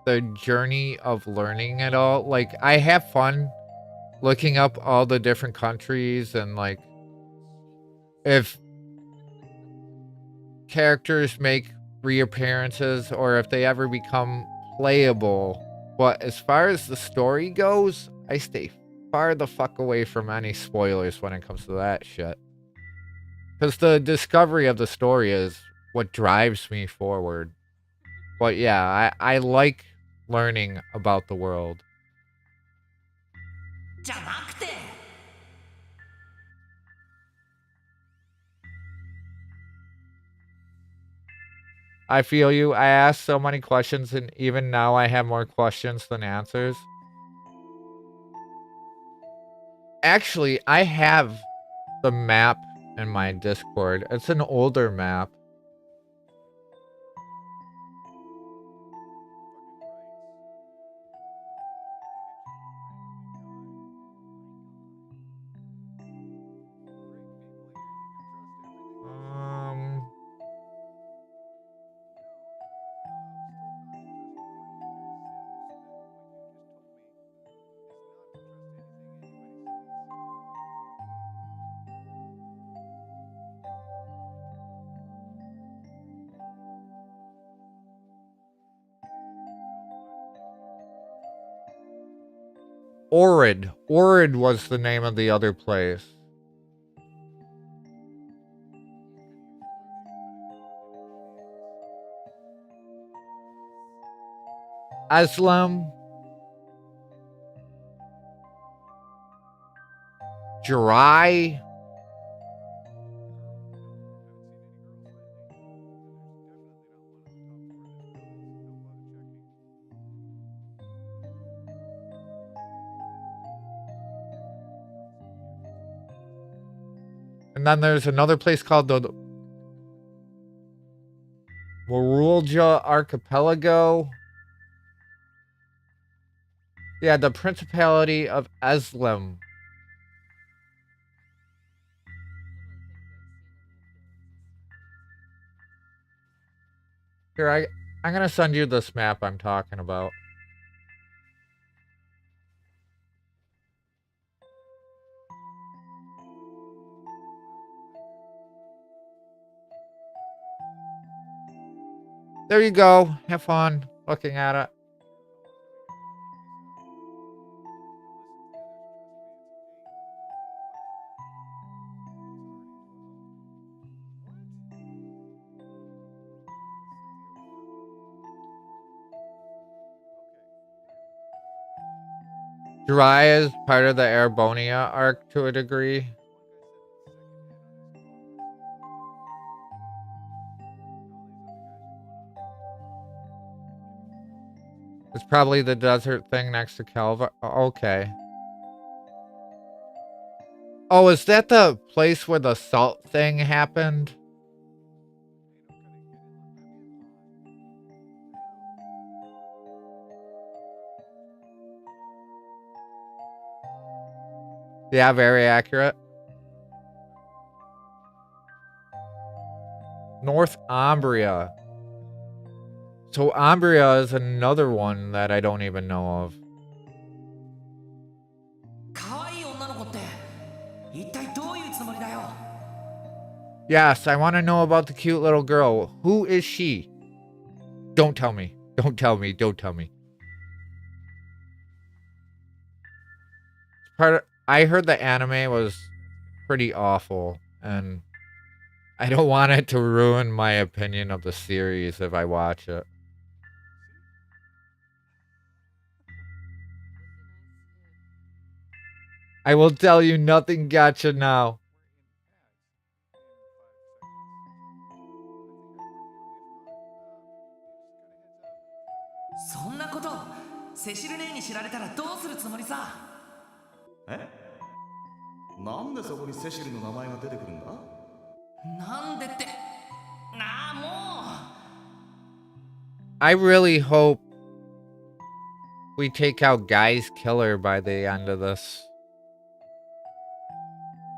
the journey of learning it all. Like, I have fun looking up all the different countries and, like, if characters make reappearances or if they ever become playable. But as far as the story goes, I stay far the fuck away from any spoilers when it comes to that shit. Because the discovery of the story is what drives me forward. But yeah, I like learning about the world. I feel you. I asked so many questions, and even now I have more questions than answers. Actually, I have the map in my Discord. It's an older map. Onward. Onward was the name of the other place. Aslam. Jirai. And then there's another place called the Marulja Archipelago. Yeah, the Principality of Aslam. Here, I'm gonna send you this map I'm talking about. There you go. Have fun looking at it. Jiraiya is part of the Erebonia arc to a degree. It's probably the desert thing next to Calva. Okay. Oh, is that the place where the salt thing happened? Yeah, very accurate. North Umbria. So Umbria is another one that I don't even know of. Yes, I want to know about the cute little girl. Who is she? Don't tell me. Don't tell me. Don't tell me. I heard the anime was pretty awful, and I don't want it to ruin my opinion of the series if I watch it. I will tell you nothing gotcha now. I really hope we take out Guy's killer by the end of this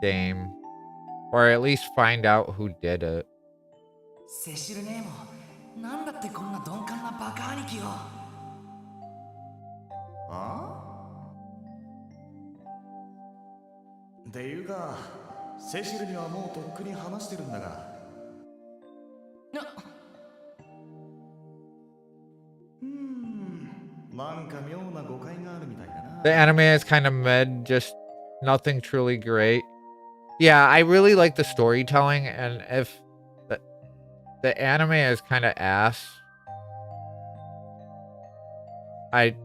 game. Or at least find out who did it. あっていうかセシルにはもうとっくに話してるんだがなんか妙な誤解があるみたいだな。 The anime is kind of mid, just nothing truly great. Yeah, I really like the storytelling, and if the anime is kind of ass, I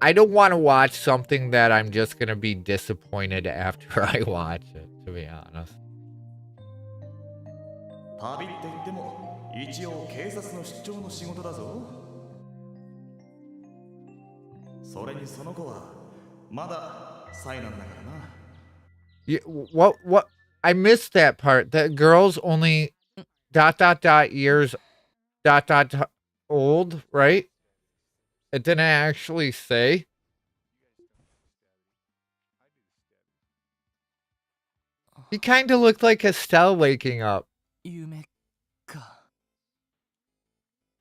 don't want to watch something that I'm just gonna be disappointed after I watch it, to be honest. 旅って言っても一応警察の出張の仕事だぞ。それにその子はまだ災難だからな。Yeah, what? I missed that part. The girl's only ... years ... old, right? It didn't actually say. He kind of looked like Estelle waking up.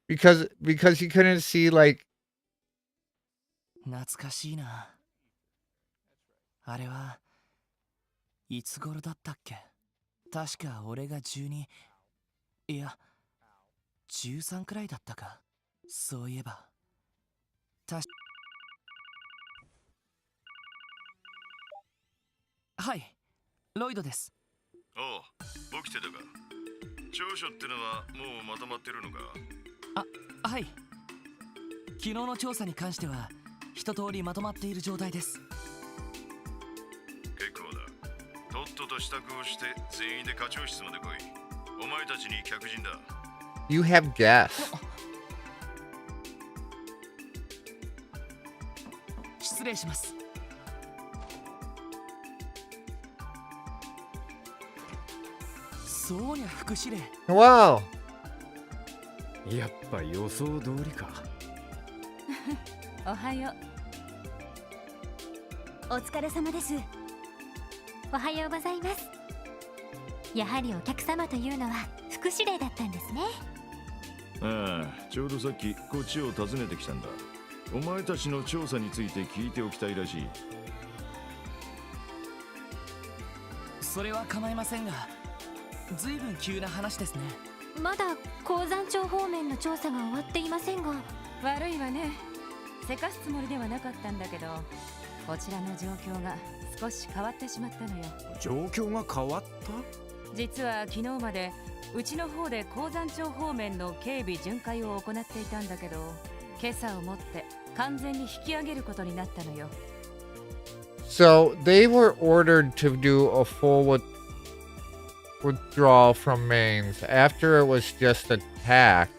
Because you couldn't see, like... 懐かしいな。あれはいつ頃だったっけ。確か俺が12、いや13くらいだったか。そういえばはい、ロイドです。おう、起きてたか。調書ってのはもうまとまってるのか。はい。昨日の調査に関しては一通りまとまっている状態です。結構だ。とっとと支度をして全員で課長室まで来い。お前たちに客人だ。 You have guests. 失礼します。そうにゃ副司令。Wow. やっぱ予想通りか。おはよう。お疲れ様です。おはようございます。やはりお客様というのは副司令だったんですね。ああ、ちょうどさっきこっちを訪ねてきたんだ。お前たちの調査について聞いておきたいらしい。それは構いませんが、ずいぶん急な話ですね。まだ鉱山町方面の調査が終わっていませんが。悪いわね。せかすつもりではなかったんだけど、こちらの状況が少し変わってしまったのよ。状況が変わった？実は昨日までうちの方で鉱山町方面の警備巡回を行っていたんだけど、今朝をもって完全に引き上げることになったのよ。So they were ordered to do a full withdrawal from mains after it was just attacked.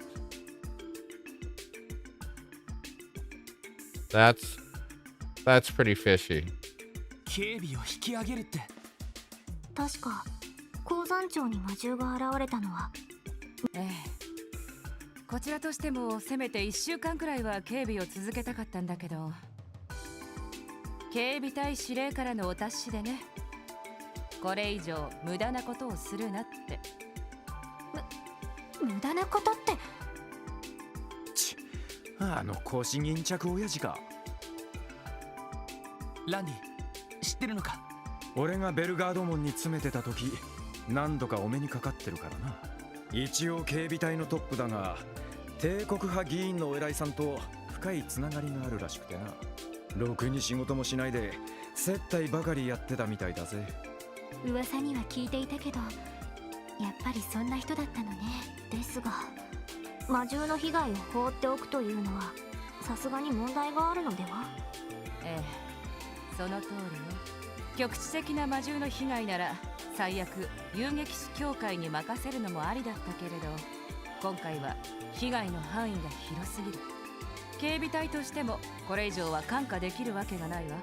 That's pretty fishy. 警備を引き上げるって。確か鉱山町に魔獣が現れたのは。ええ。こちらとしてもせめて1週間くらいは警備を続けたかったんだけど、警備隊司令からのお達しでね。これ以上無駄なことをするなって。無駄なことって。あの腰巾着親父か。ランディ、知ってるのか。俺がベルガード門に詰めてた時、何度かお目にかかってるからな。一応警備隊のトップだが、帝国派議員のお偉いさんと深いつながりがあるらしくてな。ろくに仕事もしないで接待ばかりやってたみたいだぜ。噂には聞いていたけど、やっぱりそんな人だったのね。ですが魔獣の被害を放っておくというのはさすがに問題があるのでは。ええ、その通りよ。局地的な魔獣の被害なら最悪遊撃士協会に任せるのもありだったけれど、今回は被害の範囲が広すぎる。警備隊としてもこれ以上は看過できるわけがないわ。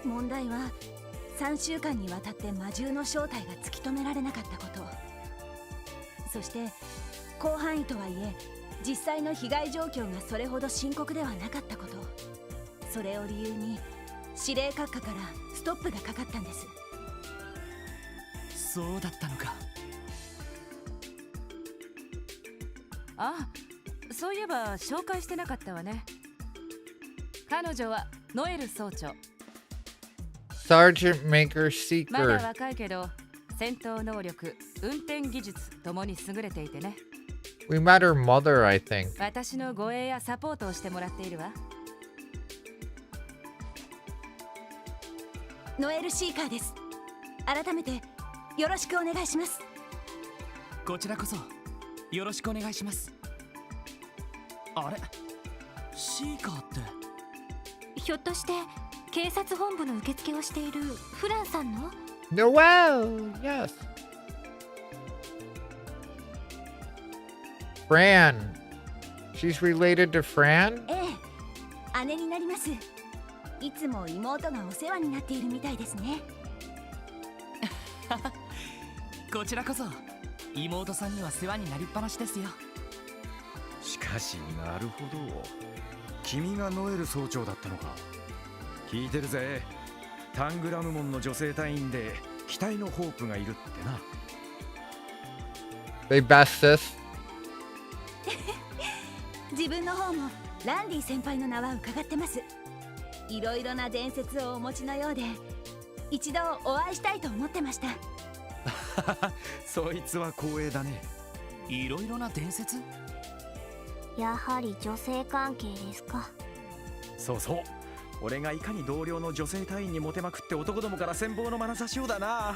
問題は3週間にわたって魔獣の正体が突き止められなかったこと。そして広範囲とはいえ実際の被害状況がそれほど深刻ではなかったこと。それを理由に司令閣下からストップがかかったんです。そうだったのか。ああ、そういえば紹介してなかったわね。彼女はノエル総長。 Sergeant Maker まだ Seeker. 若いけど戦闘能力、運転技術ともに優れていてね。 We met her mother, I think. 私の護衛やサポートをしてもらっているわ。ノエル・シーカーです。改めてよろしくお願いします。こちらこそよろしくお願いします。あれ、シーカーってひょっとして警察本部の受付をしているフランさんの？ Noel, yes. Fran. She's related to Fran? ええ、姉になります。いつも妹がお世話になっているみたいですね。こちらこそ妹さんには世話になりっぱなしですよ。しかしなるほど、君がノエル総長だったのか。聞いてるぜ、タングラム門の女性隊員で期待のホープがいるってな。 They best sis. 自分の方もランディ先輩の名は伺ってます。いろいろな伝説をお持ちのようで、一度お会いしたいと思ってました。そいつは光栄だね。いろいろな伝説？やはり女性関係ですか。そうそう、俺がいかに同僚の女性隊員にモテまくって男どもから羨望の眼差しをだな。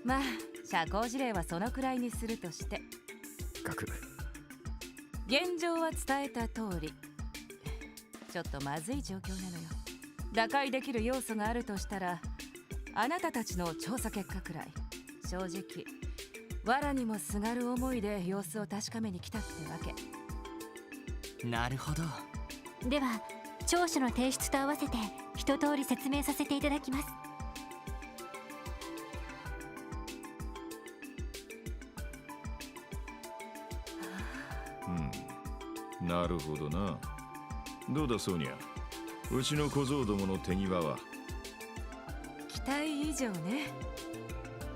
まあ社交辞令はそのくらいにするとして、現状は伝えた通り、ちょっとまずい状況なのよ。打開できる要素があるとしたら、あなたたちの調査結果くらい。正直藁にもすがる思いで様子を確かめに来たってわけ。なるほど。では調書の提出と合わせて一通り説明させていただきます。なるほどな。どうだソニア、うちの小僧どもの手際は。期待以上ね。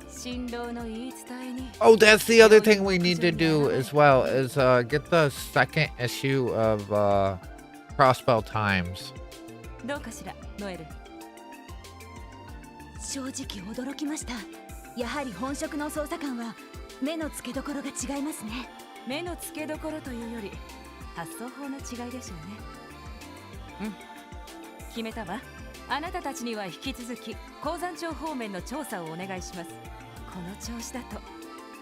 新郎の言い伝えに。 Oh, that's the other thing we need to do as well, is get the second issue of Crossbell Times. どうかしら、ノエル。正直驚きました。やはり本職の捜査官は目の付けどころが違いますね。目の付けどころというより発想法の違いでしょうね。うん、決めたわ。あなたたちには引き続き鉱山町方面の調査をお願いします。この調子だ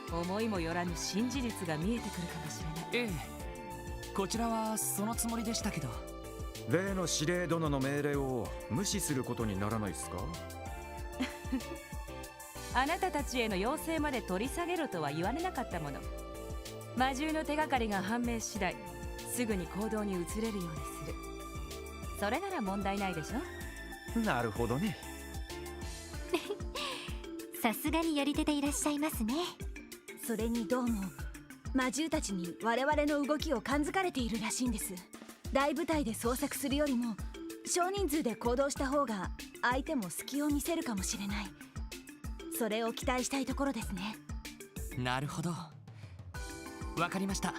と思いもよらぬ新事実が見えてくるかもしれない。ええ、こちらはそのつもりでしたけど。例の司令殿の命令を無視することにならないですか？あなたたちへの要請まで取り下げろとは言われなかったもの。魔獣の手がかりが判明次第、すぐに行動に移れるようにする。それなら問題ないでしょ。なるほどね。さすがにやり手でいらっしゃいますね。それにどうも魔獣たちに我々の動きを感づかれているらしいんです。大部隊で捜索するよりも少人数で行動した方が相手も隙を見せるかもしれない。それを期待したいところですね。なるほど、わかりました。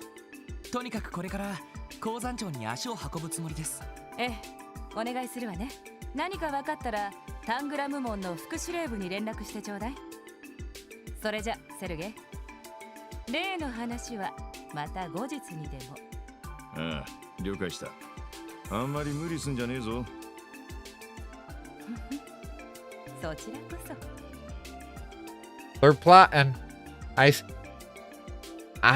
とにかくこれから鉱山町に足を運ぶつもりです。ええ、お願いするわね。何か分かったらタングラム門の副司令部に連絡してちょうだい。それじゃセルゲ、例の話はまた後日にでも。ああ、了解した。あんまり無理すんじゃねえぞ。そちらこそ。 They're plotting. I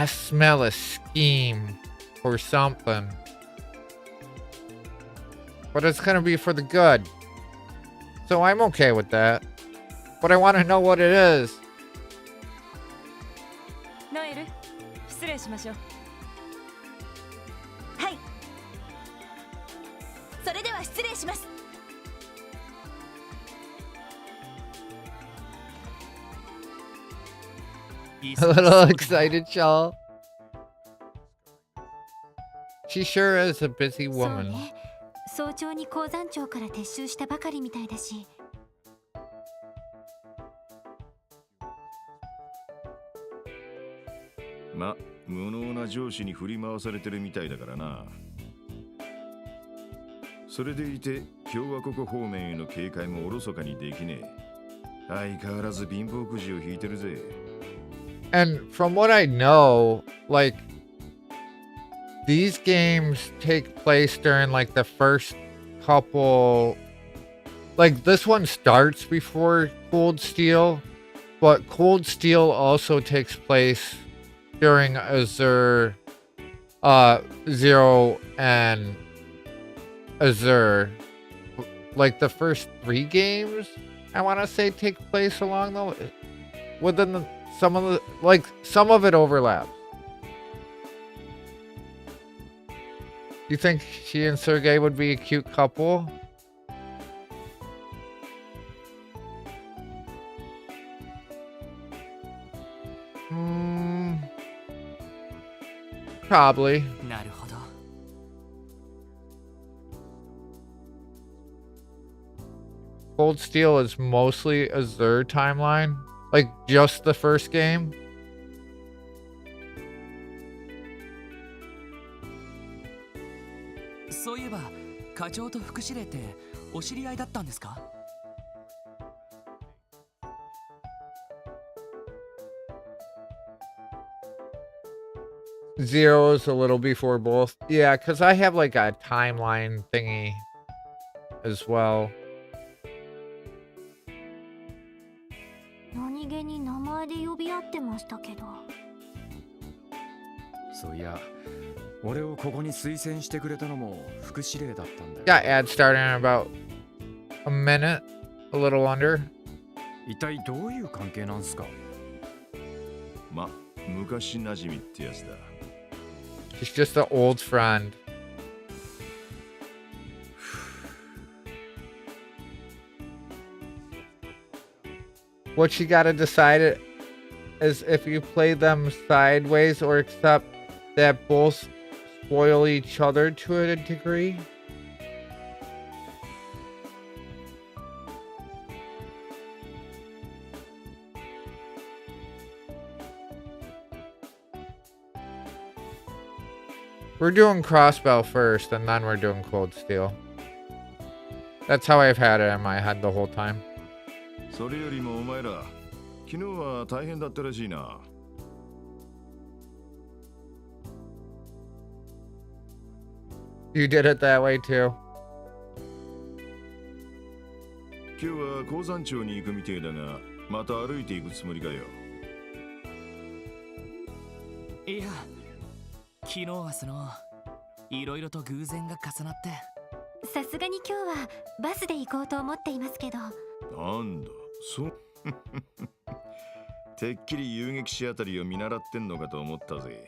smell a scheme or something. But it's gonna be for the good. So I'm okay with that. But I want to know what it is. ノエル、失礼しましょう。はい。それでは失礼します。A little excited, y'all. She sure is a busy そう woman. ね。早朝に鉱山町から撤収したばかりみたいだし。ま、無能な上司に振り回されてるみたいだからな。それでいて共和国方面への警戒もおろそかにできねえ。相変わらず貧乏くじを引いてるぜ。And from what I know, like, these games take place during like the first couple, like this one starts before Cold Steel, but Cold Steel also takes place during Azure, Zero and Azure. Like the first 3 games, I want to say, take place along the within the, some of it overlaps. You think she and Sergei would be a cute couple? Probably. なるほど。Cold Steel is mostly Azure timeline, like just the first game. そういえば課長と副司令ってお知り合いだったんですか？ Zero is a little before both. Yeah, because I have like a timeline thingy as well. 何気に名前で呼び合ってましたけど。そういや、俺をここに推薦してくれたのも副司令だったんだよ。 Got ad starting in about a minute, a little under. 一体どういう関係なんすか？ま、昔馴染みってやつだ。 She's just an old friend. What you gotta decide is if you play them sideways or accept that both spoil each other to a degree. We're doing Crossbow first, and then we're doing Cold Steel. That's how I've had it in my head the whole time. それよりもお前ら、昨日は大変だったらしいな。You did it that way too. 今日は鉱山町に行くみてえだが、また歩いていくつもりかよ。いや、昨日はいろいろと偶然が重なって。さすがに今日はバスで行こうと思っていますけど。なんだ、そう。てっきり遊撃士あたりを見習ってんのかと思ったぜ。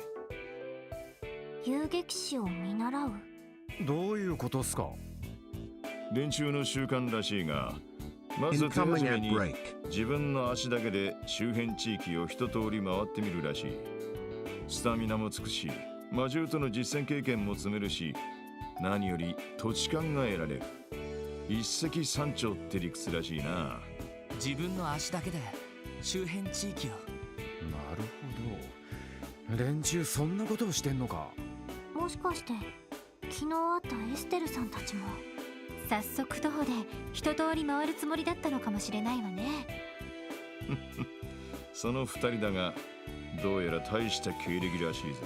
遊撃士を見習う？どういうことっすか？連中の習慣らしいが、まず手始めに自分の足だけで周辺地域を一通り回ってみるらしい。スタミナもつくし、魔獣との実戦経験も積めるし、何より土地勘が得られる。一石三鳥って理屈らしいな。自分の足だけで周辺地域を。なるほど。連中そんなことをしてんのか。もしかして昨日会ったエステルさんたちも早速徒歩で一通り回るつもりだったのかもしれないわね。その二人だが、どうやら大した経歴らしいぜ。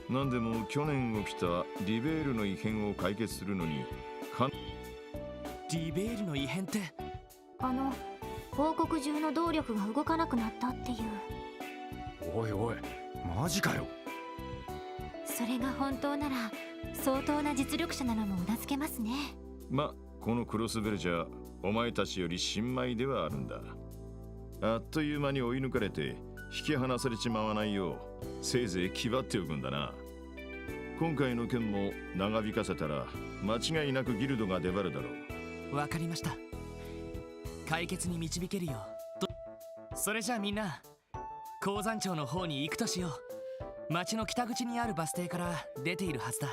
なんでも去年起きたリベールの異変を解決するのにリベールの異変って王国中の動力が動かなくなったっていう。おいおい、マジかよ。それが本当なら相当な実力者なのもうなずけますね。ま、このクロスベルじゃお前たちより新米ではあるんだ。あっという間に追い抜かれて引き離されちまわないようせいぜい気張っておくんだな。今回の件も長引かせたら間違いなくギルドが出張るだろう。わかりました。解決に導けるよと。それじゃあみんな鉱山町の方に行くとしよう。町の北口にあるバス停から出ているはずだ。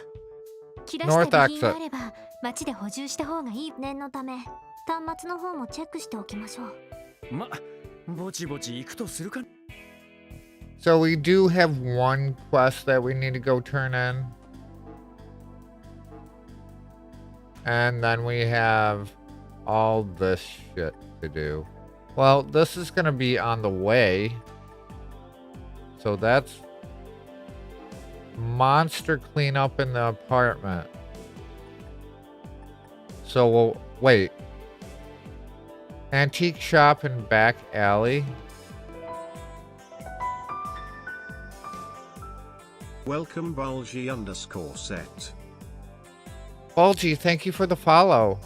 切らした部品があれば町で補充した方がいい。念のため端末の方もチェックしておきましょう。ま、ぼちぼち行くとするか。So we do have one quest that we need to go turn in. And then we have all this shit to do. Well, this is going to be on the way. So that's monster cleanup in the apartment. So we'll wait. Antique shop and back alley. Welcome Bulgy_set. Bulgy, thank you for the follow.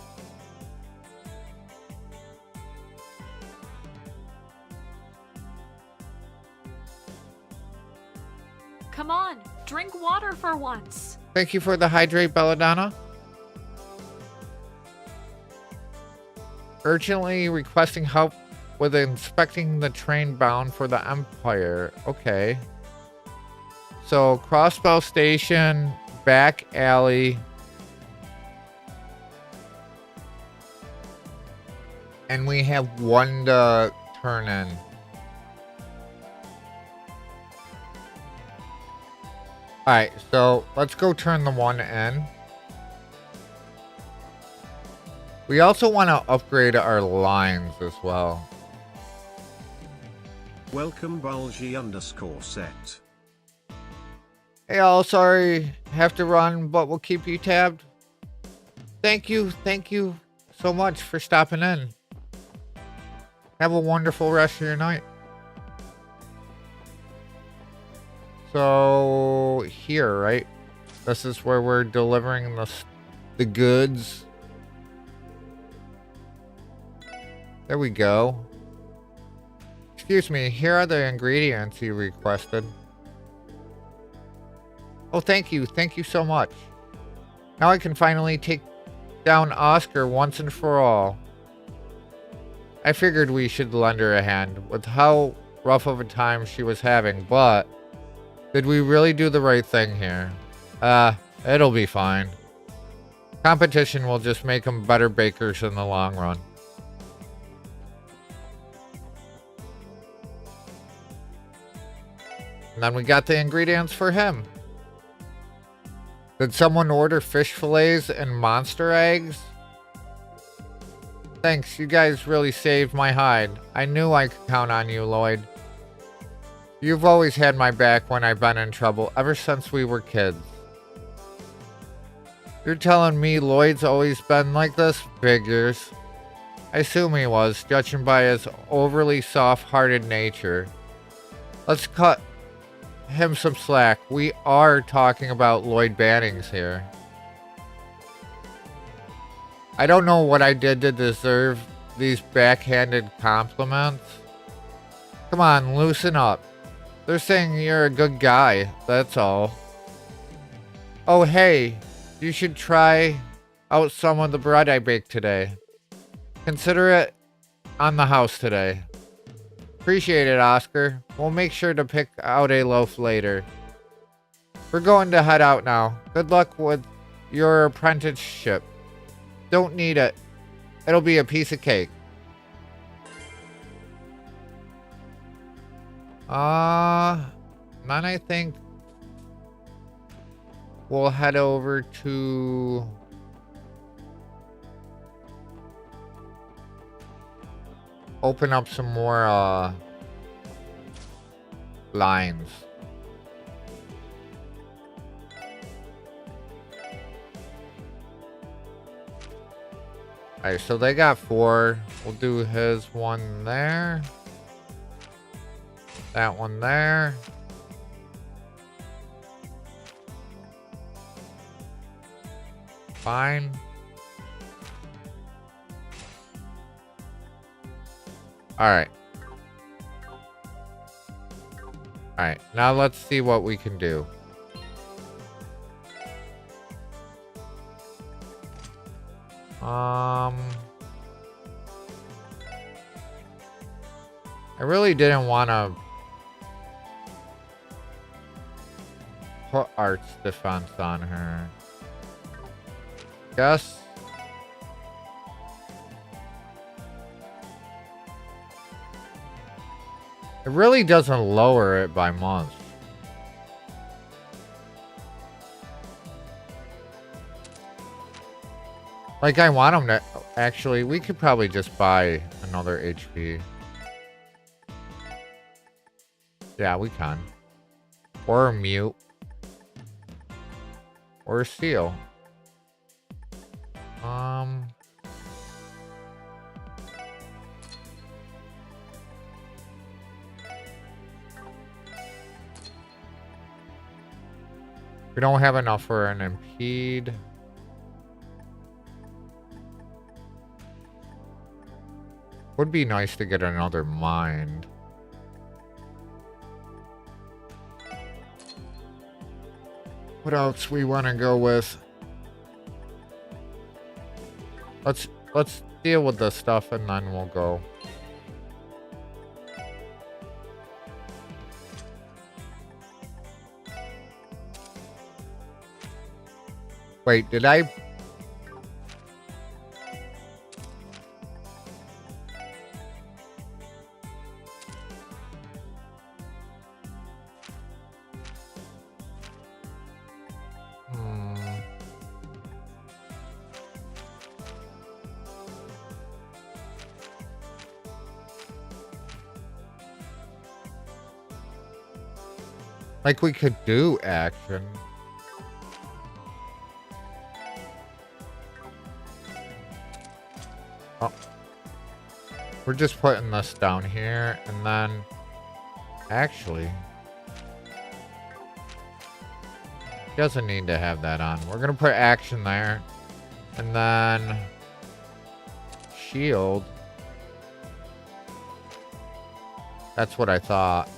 Come on, drink water for once. Thank you for the hydrate, Belladonna. Urgently requesting help with inspecting the train bound for the Empire. Okay. So, Crossbell Station, back alley. And we have one to turn in. Alright, so let's go turn the one in. We also want to upgrade our lines as well. Welcome Bulgy_set. Hey all, sorry, have to run, but we'll keep you tabbed. Thank you so much for stopping in. Have a wonderful rest of your night. So, here, right? This is where we're delivering the goods. There we go. Excuse me, here are the ingredients you requested. Oh, thank you so much. Now I can finally take down Oscar once and for all. I figured we should lend her a hand with how rough of a time she was having, but did we really do the right thing here? It'll be fine. Competition will just make them better bakers in the long run. And then we got the ingredients for him. Did someone order fish fillets and monster eggs? Thanks, you guys really saved my hide. I knew I could count on you, Lloyd. You've always had my back when I've been in trouble, ever since we were kids. You're telling me Lloyd's always been like this? Figures. I assume he was, judging by his overly soft-hearted nature. Let's cut him some slack. We are talking about Lloyd Bannings here. I don't know what I did to deserve these backhanded compliments. Come on, loosen up. They're saying you're a good guy, that's all. Oh hey, you should try out some of the bread I baked today. Consider it on the house today. Appreciate it, Oscar. We'll make sure to pick out a loaf later. We're going to head out now. Good luck with your apprenticeship. Don't need it. It'll be a piece of cake. Then I think we'll head over to open up some more lines. Alright, so they got 4. We'll do his one there. That one there. Fine. Alright. Alright, now let's see what we can do. I really didn't want to put Art's defense on her. Guess. It really doesn't lower it by month. Like, I want him to... Actually, we could probably just buy another HP. Yeah, we can. Or a mute. Or a seal. We don't have enough for an impede. Would be nice to get another mind. What else we want to go with? Let's deal with this stuff and then we'll go. Wait, did I... Like, we could do action. Oh. We're just putting this down here, and then... Actually... Doesn't need to have that on. We're gonna put action there. And then... Shield. That's what I thought.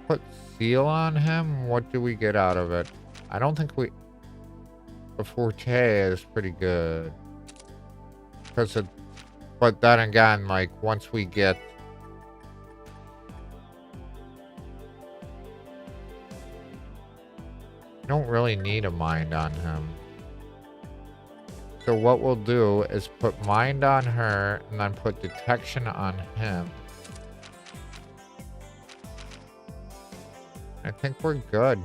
Put seal on him. What do we get out of it? I don't think we... The forte is pretty good. Because it... But then again, like, once we get... Don't really need a mind on him. So what we'll do is put mind on her and then put detection on him. I think we're good.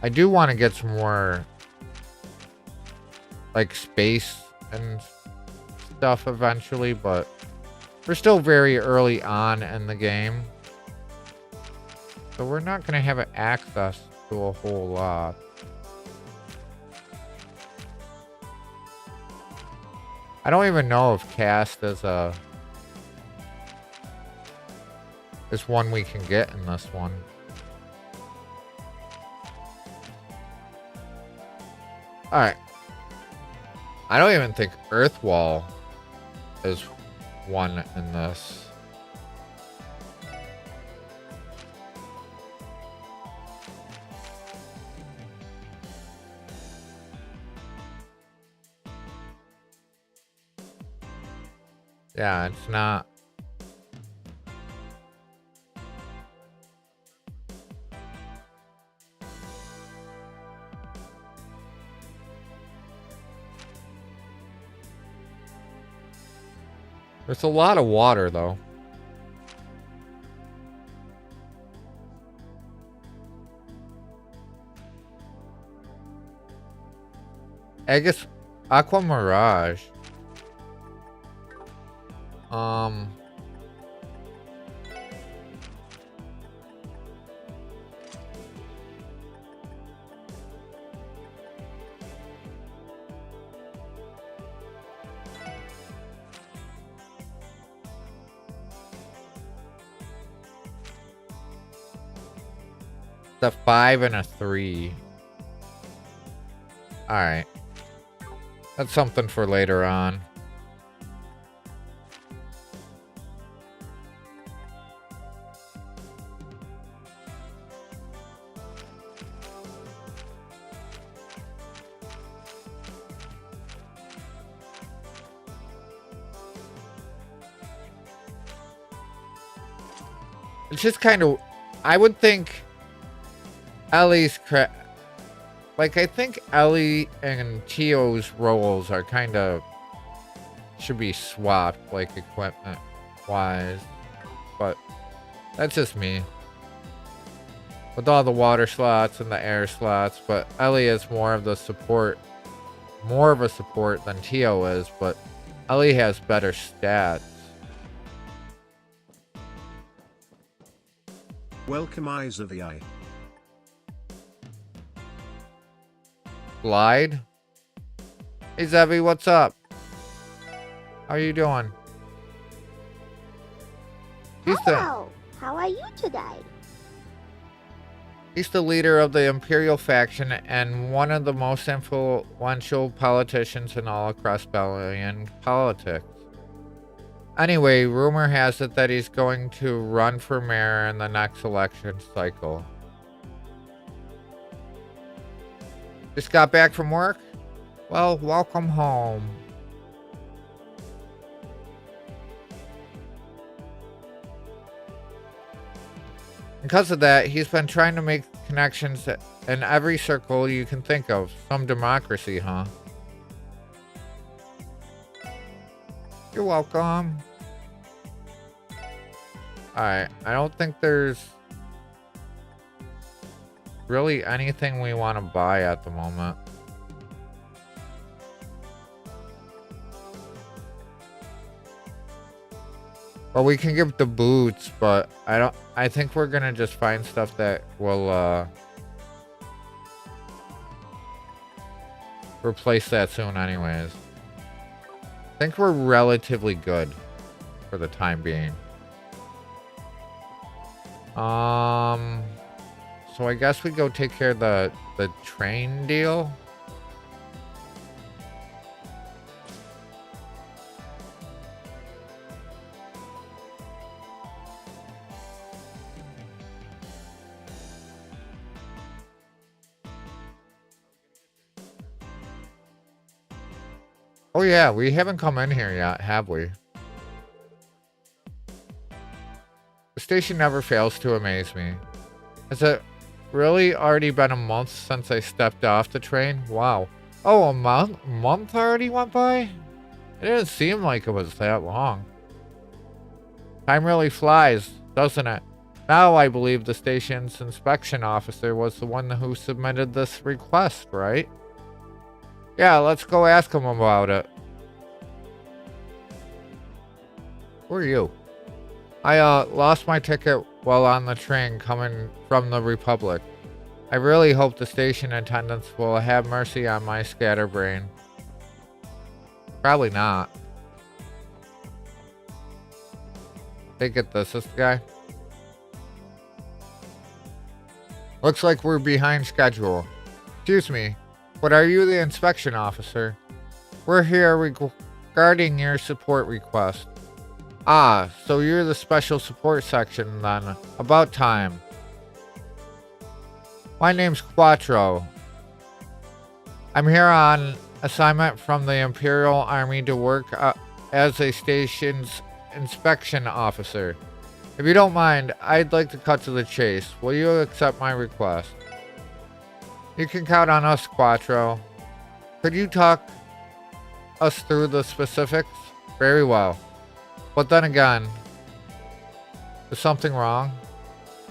I do want to get some more like space and stuff eventually, but we're still very early on in the game. So we're not going to have access to a whole lot. I don't even know if cast is one we can get in this one. Alright. I don't even think Earth Wall is one in this. Yeah, it's not. There's a lot of water, though. I guess Aqua Mirage. A 5 and a 3. Alright. That's something for later on. It's just kind of, I would think Ellie's like, I think Ellie and Tio's roles are kind of, should be swapped, like, equipment wise, but that's just me. With all the water slots and the air slots, but Ellie is more of a support than Tio is, but Ellie has better stats. Welcome, Eyes of the Eye. Glide? Hey Zevi, what's up? How are you doing? Hello. How are you today? He's the leader of the Imperial faction and one of the most influential politicians in all of Crossbellian politics. Anyway, rumor has it that he's going to run for mayor in the next election cycle. Just got back from work? Well, welcome home. Because of that, he's been trying to make connections in every circle you can think of. Some democracy, huh? You're welcome. Alright, I don't think there's really anything we want to buy at the moment. Well, we can give the boots, but I think we're gonna just find stuff that will replace that soon anyways. I think we're relatively good for the time being. So I guess we go take care of the train deal. Oh yeah, we haven't come in here yet, have we? The station never fails to amaze me. Has it really already been a month since I stepped off the train? Wow. Oh, a month already went by? It didn't seem like it was that long. Time really flies, doesn't it? Now I believe the station's inspection officer was the one who submitted this request, right? Yeah, let's go ask him about it. Who are you? I lost my ticket while on the train coming from the Republic. I really hope the station attendants will have mercy on my scatterbrain. Probably not. Take it, this is the guy. Looks like we're behind schedule. Excuse me, but are you the inspection officer? We're here regarding your support request. Ah, so you're the special support section then. About time. My name's Quattro. I'm here on assignment from the Imperial Army to work as a station's inspection officer. If you don't mind, I'd like to cut to the chase. Will you accept my request? You can count on us, Quattro. Could you talk us through the specifics? Very well. But then again, is something wrong?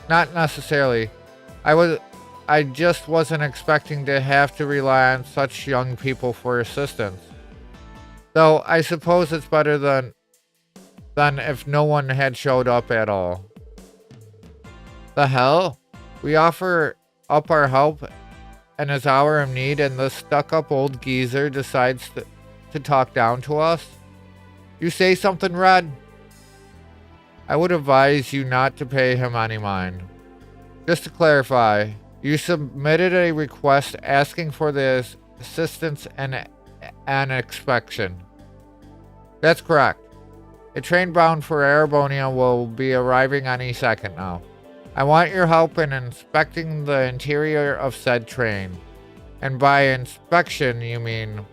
Not necessarily. I just wasn't expecting to have to rely on such young people for assistance. Though I suppose it's better than if no one had showed up at all. The hell? We offer up our help in his hour of need and this stuck-up old geezer decides to talk down to us? You say something, Red? I would advise you not to pay him any mind. Just to clarify, you submitted a request asking for the assistance and an inspection. That's correct. A train bound for Arabonia will be arriving any second now. I want your help in inspecting the interior of said train. And by inspection, you mean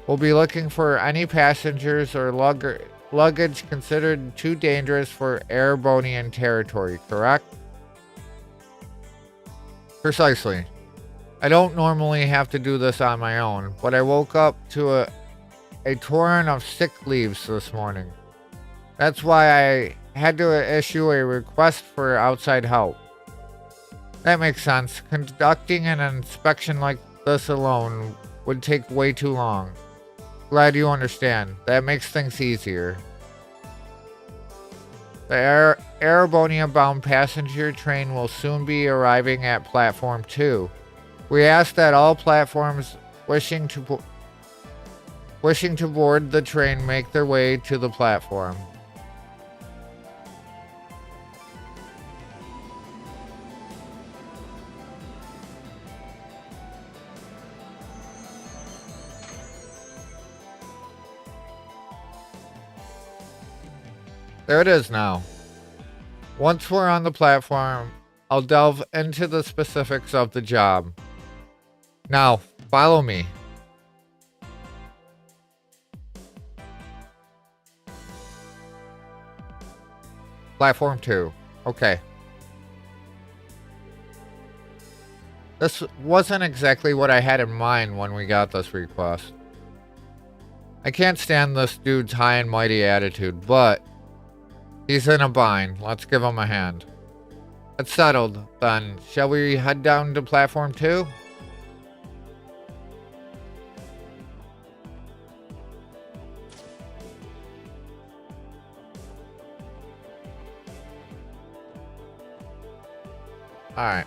we'll be looking for any passengers or luggage considered too dangerous for Erebonian territory, correct? Precisely. I don't normally have to do this on my own, but I woke up to a torrent of sick leaves this morning. That's why I had to issue a request for outside help. That makes sense. Conducting an inspection like this alone would take way too long. Glad you understand. That makes things easier. The Erebonia-bound passenger train will soon be arriving at Platform 2. We ask that all platforms wishing to board the train make their way to the platform. There it is now. Once we're on the platform, I'll delve into the specifics of the job. Now, follow me. Platform 2. Okay. This wasn't exactly what I had in mind when we got this request. I can't stand this dude's high and mighty attitude, but he's in a bind. Let's give him a hand. It's settled, then. Shall we head down to Platform 2? Alright.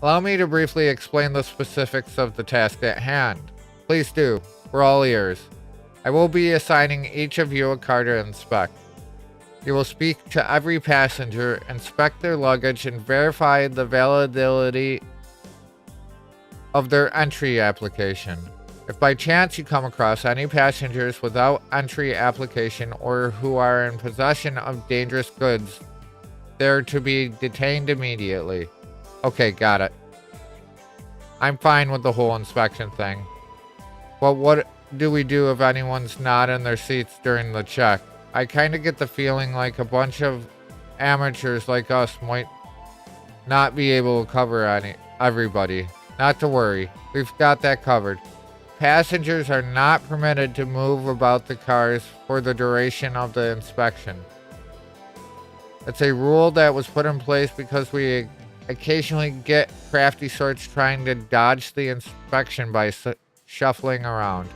Allow me to briefly explain the specifics of the task at hand. Please do. We're all ears. I will be assigning each of you a car to inspect. You will speak to every passenger, inspect their luggage, and verify the validity of their entry application. If by chance you come across any passengers without entry application or who are in possession of dangerous goods, they're to be detained immediately. Okay, got it. I'm fine with the whole inspection thing. But what do we do if anyone's not in their seats during the check? I kind of get the feeling like a bunch of amateurs like us might not be able to cover everybody. Not to worry, we've got that covered. Passengers are not permitted to move about the cars for the duration of the inspection. It's a rule that was put in place because we occasionally get crafty sorts trying to dodge the inspection by shuffling around.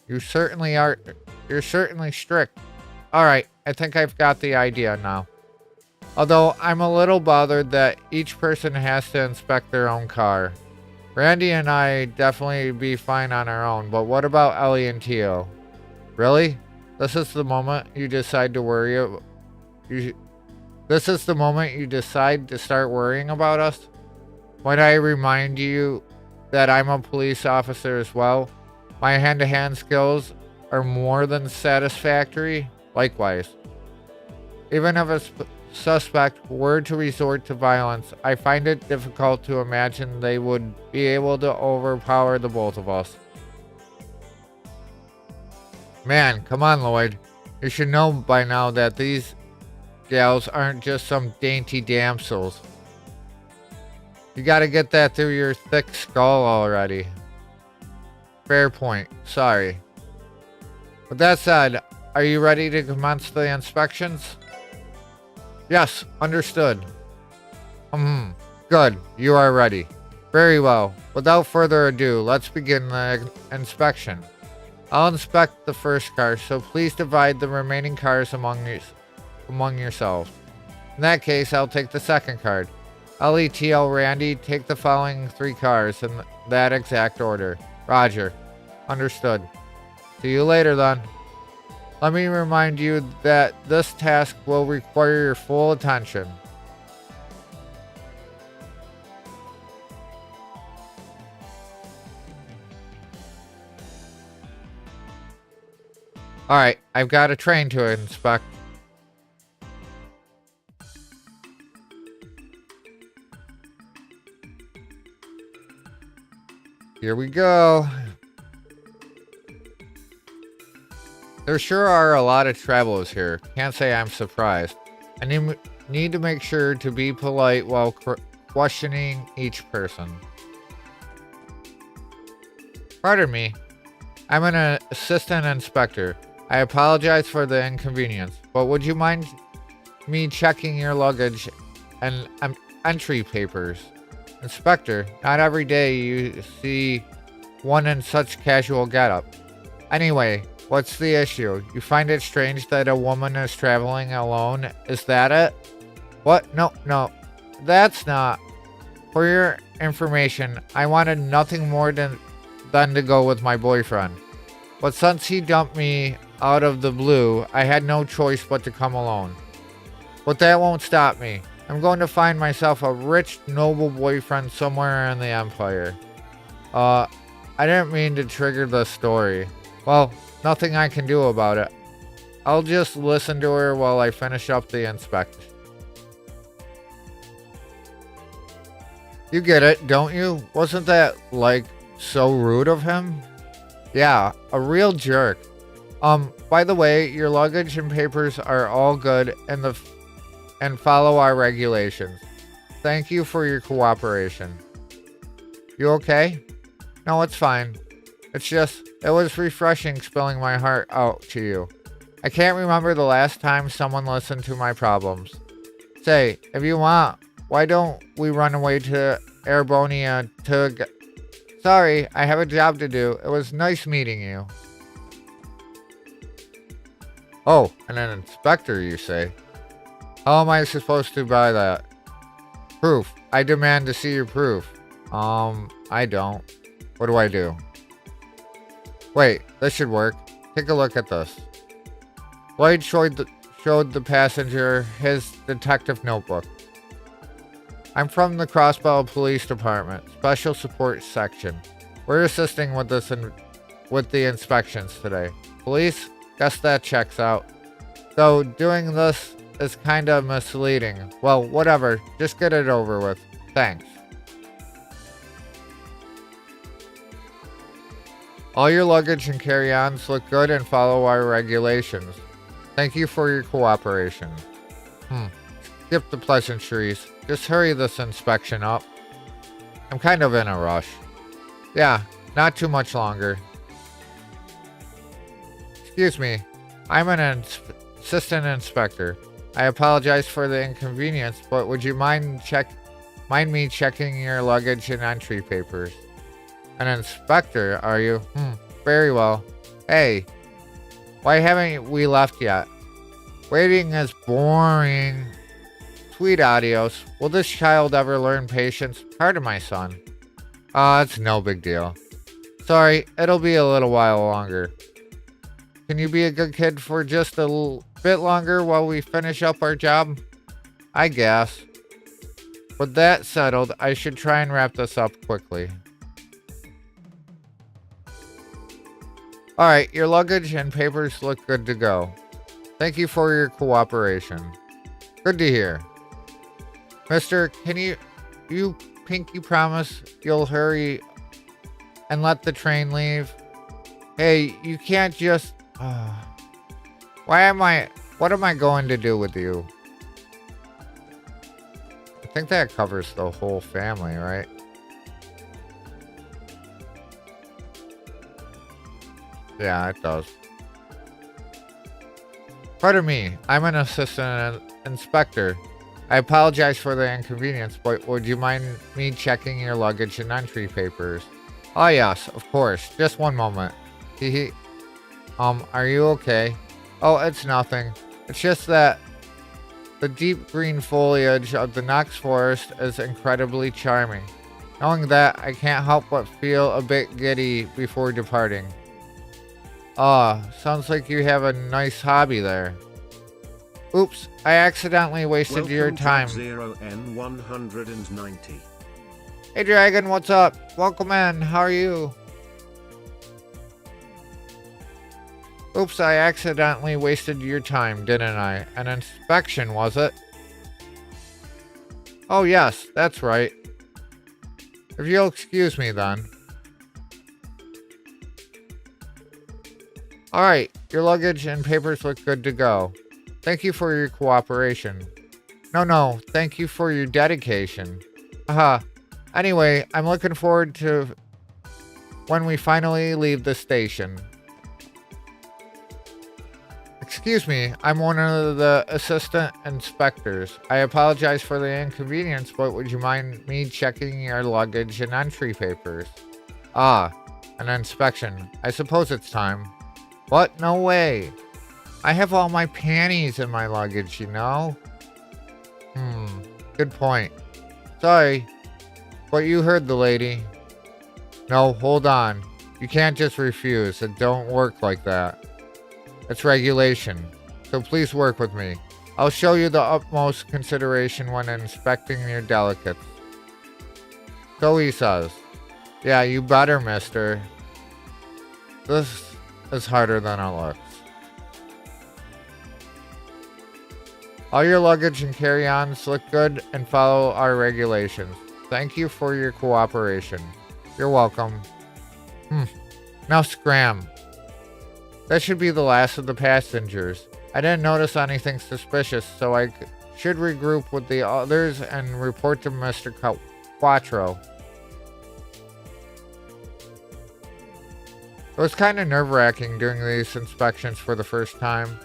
You're certainly strict. Alright, I think I've got the idea now. Although I'm a little bothered that each person has to inspect their own car. Randy and I definitely be fine on our own, but what about Ellie and Tio? Really? This is the moment you decide to This is the moment you decide to start worrying about us? Might I remind you that I'm a police officer as well? My hand-to-hand skills are more than satisfactory. Likewise. Even if a suspect were to resort to violence, I find it difficult to imagine they would be able to overpower the both of us. Man, come on, Lloyd. You should know by now that these gals aren't just some dainty damsels. You gotta get that through your thick skull already. Fair point. Sorry. With that said, are you ready to commence the inspections? Yes, understood. Good. You are ready. Very well. Without further ado, let's begin the inspection. I'll inspect the first car, so please divide the remaining cars among yourselves. In that case, I'll take the second card. Ellie, TL, Randy, take the following 3 cars in that exact order. Roger. Understood. See you later then. Let me remind you that this task will require your full attention. Alright, I've got a train to inspect. Here we go. There sure are a lot of travelers here. Can't say I'm surprised. I need to make sure to be polite while questioning each person. Pardon me. I'm an assistant inspector. I apologize for the inconvenience, but would you mind me checking your luggage and entry papers? Inspector, not every day you see one in such casual getup. Anyway, what's the issue? You find it strange that a woman is traveling alone? Is that it? What? No. That's not. For your information, I wanted nothing more than to go with my boyfriend. But since he dumped me out of the blue, I had no choice but to come alone. But that won't stop me. I'm going to find myself a rich, noble boyfriend somewhere in the Empire. I didn't mean to trigger the story. Well, nothing I can do about it. I'll just listen to her while I finish up the inspection. You get it, don't you? Wasn't that, so rude of him? Yeah, a real jerk. By the way, your luggage and papers are all good and follow our regulations. Thank you for your cooperation. You okay? No, it's fine. It's just, it was refreshing spilling my heart out to you. I can't remember the last time someone listened to my problems. Say, if you want, why don't we run away to Airbonia to... Sorry, I have a job to do. It was nice meeting you. Oh, and an inspector, you say? How am I supposed to buy that? Proof. I demand to see your proof. I don't. What do I do? Wait, this should work. Take a look at this. Lloyd showed the passenger his detective notebook. I'm from the Crossbell Police Department, Special Support Section. We're assisting with with the inspections today. Police? Guess that checks out. Though doing this is kinda misleading. Well, whatever. Just get it over with. Thanks. All your luggage and carry-ons look good and follow our regulations. Thank you for your cooperation. Skip the pleasantries. Just hurry this inspection up. I'm kind of in a rush. Yeah, not too much longer. Excuse me. I'm an assistant inspector. I apologize for the inconvenience, but would you mind me checking your luggage and entry papers? An inspector, are you? Very well. Hey, why haven't we left yet? Waiting is boring. Sweet adios. Will this child ever learn patience? Pardon my son. It's no big deal. Sorry, it'll be a little while longer. Can you be a good kid for just a bit longer while we finish up our job? I guess. With that settled, I should try and wrap this up quickly. Alright, your luggage and papers look good to go. Thank you for your cooperation. Good to hear. Mister, can you pinky promise you'll hurry and let the train leave? Hey, you can't just... what am I going to do with you? I think that covers the whole family, right? Yeah, it does. Pardon me, I'm an assistant inspector. I apologize for the inconvenience, but would you mind me checking your luggage and entry papers? Oh yes, of course. Just one moment. Are you okay? Oh, it's nothing. It's just that the deep green foliage of the Nox Forest is incredibly charming. Knowing that, I can't help but feel a bit giddy before departing. Sounds like you have a nice hobby there. Oops, I accidentally wasted your time. 0N190. Hey Dragon, what's up? Welcome in, how are you? Oops, I accidentally wasted your time, didn't I? An inspection, was it? Oh yes, that's right. If you'll excuse me then. Alright, your luggage and papers look good to go. Thank you for your cooperation. No, thank you for your dedication. Anyway, I'm looking forward to when we finally leave the station. Excuse me, I'm one of the assistant inspectors. I apologize for the inconvenience, but would you mind me checking your luggage and entry papers? An inspection. I suppose it's time. What? No way. I have all my panties in my luggage, you know? Good point. Sorry, but you heard the lady. No, hold on. You can't just refuse. It don't work like that. It's regulation. So please work with me. I'll show you the utmost consideration when inspecting your delicates. So he says. Yeah, you better, mister. This is harder than it looks. All your luggage and carry-ons look good and follow our regulations. Thank you for your cooperation. You're welcome. Now scram. That should be the last of the passengers. I didn't notice anything suspicious, so I should regroup with the others and report to Mr. Quattro. It was kind of nerve-wracking doing these inspections for the first time.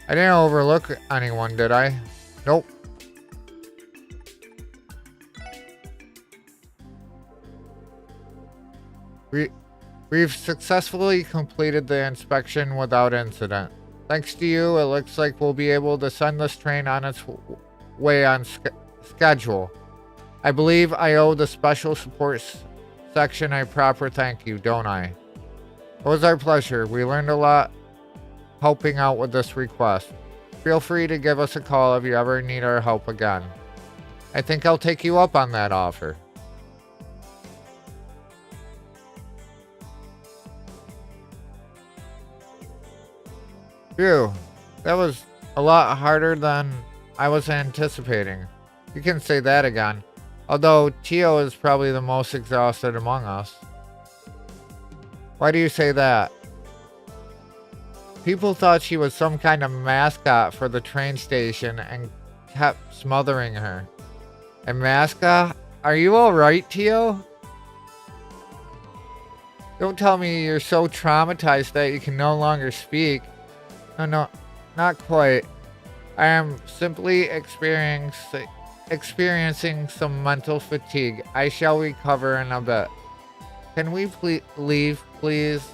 I didn't overlook anyone, did I? Nope. We've successfully completed the inspection without incident. Thanks to you, it looks like we'll be able to send this train on its way on schedule. I believe I owe the special support section a proper thank you, don't I? It was our pleasure. We learned a lot helping out with this request. Feel free to give us a call if you ever need our help again. I think I'll take you up on that offer. Phew, that was a lot harder than I was anticipating. You can say that again. Although Tio is probably the most exhausted among us. Why do you say that? People thought she was some kind of mascot for the train station and kept smothering her. A mascot? Are you alright, Tio? Don't tell me you're so traumatized that you can no longer speak. No, not quite. I am simply experiencing some mental fatigue. I shall recover in a bit. Can we leave, please?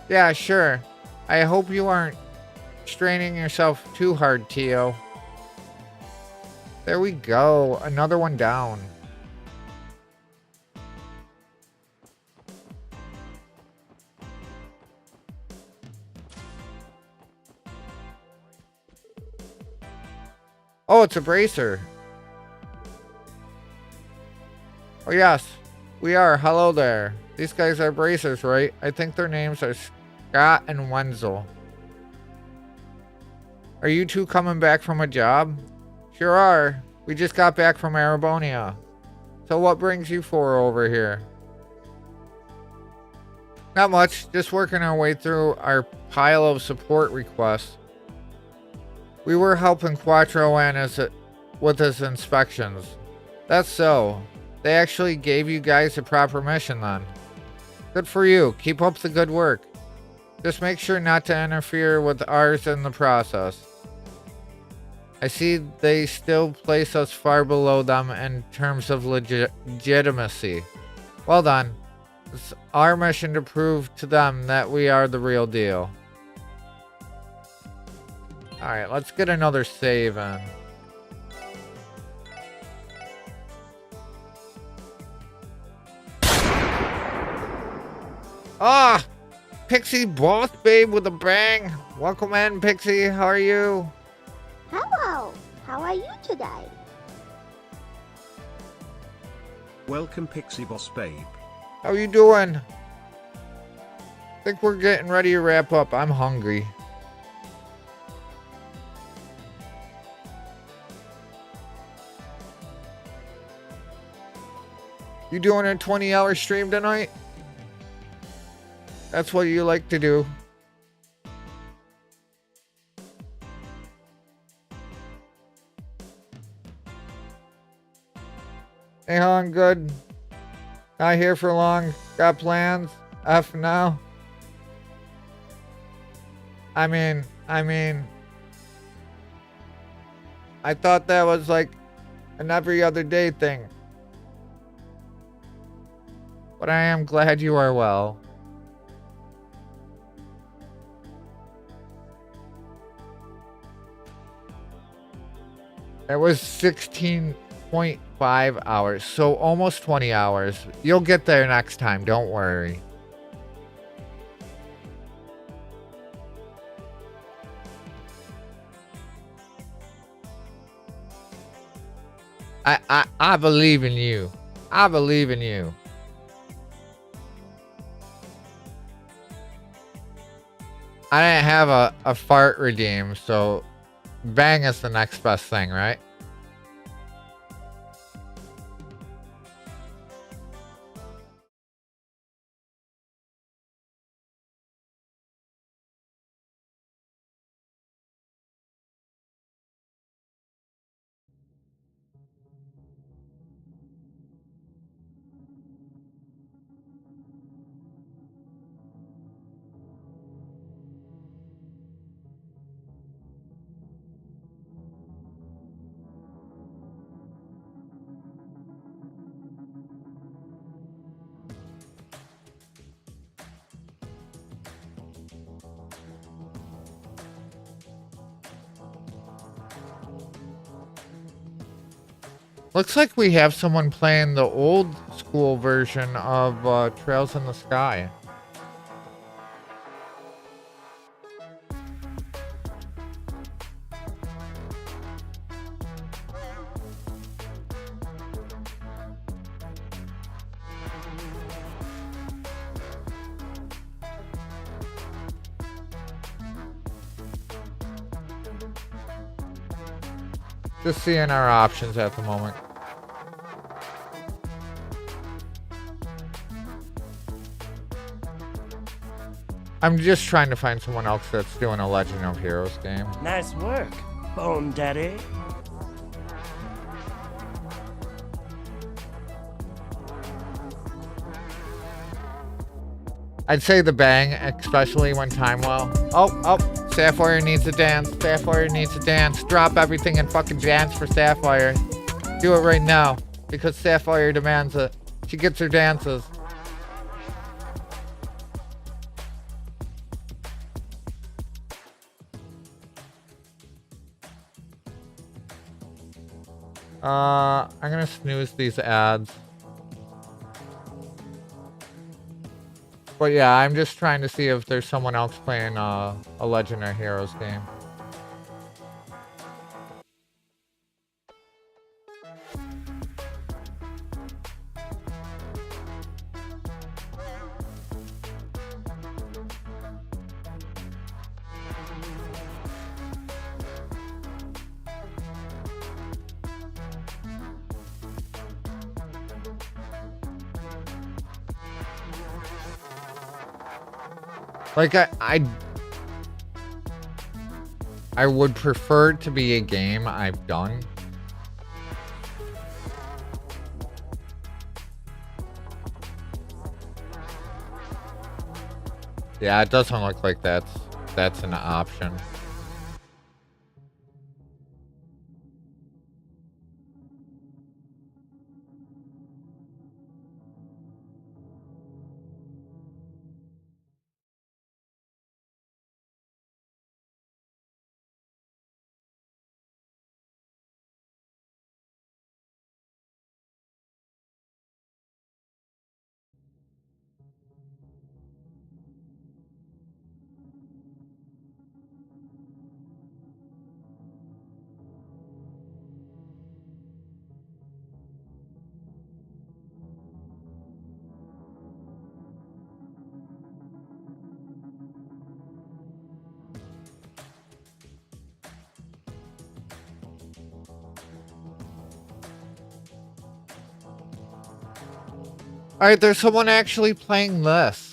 Yeah, sure. I hope you aren't straining yourself too hard, Tio. There we go. Another one down. Oh, it's a bracer. Oh, yes. We are. Hello there. These guys are bracers, right? I think their names are Scott and Wenzel. Are you two coming back from a job? Sure are. We just got back from Arabonia. So what brings you four over here? Not much. Just working our way through our pile of support requests. We were helping Quattro with his inspections. That's so. They actually gave you guys a proper mission then. Good for you. Keep up the good work. Just make sure not to interfere with ours in the process. I see they still place us far below them in terms of legitimacy. Well done. It's our mission to prove to them that we are the real deal. Alright, let's get another save in. Ah! Pixie Boss Babe with a bang! Welcome in, Pixie. How are you? Hello. How are you today? Welcome, Pixie Boss Babe. How you doing? Think we're getting ready to wrap up. I'm hungry. You doing a 20-hour stream tonight? That's what you like to do. Nihon, good. Not here for long. Got plans? F now. I mean, I thought that was like an every other day thing. But I am glad you are well. It was 16.5 hours, so almost 20 hours. You'll get there next time, don't worry. I believe in you. I believe in you. I didn't have a fart redeem, so bang is the next best thing, right? Looks like we have someone playing the old school version of Trails in the Sky. Just seeing our options at the moment. I'm just trying to find someone else that's doing a Legend of Heroes game. Nice work, Bone Daddy. I'd say the bang, especially when timed well. Oh, Sapphire needs to dance. Sapphire needs to dance. Drop everything and fucking dance for Sapphire. Do it right now, because Sapphire demands it. She gets her dances. I'm gonna snooze these ads. But yeah, I'm just trying to see if there's someone else playing a Legend of Heroes game. Like, I would prefer it to be a game I've done. Yeah, it doesn't look like that's an option. Alright, there's someone actually playing this.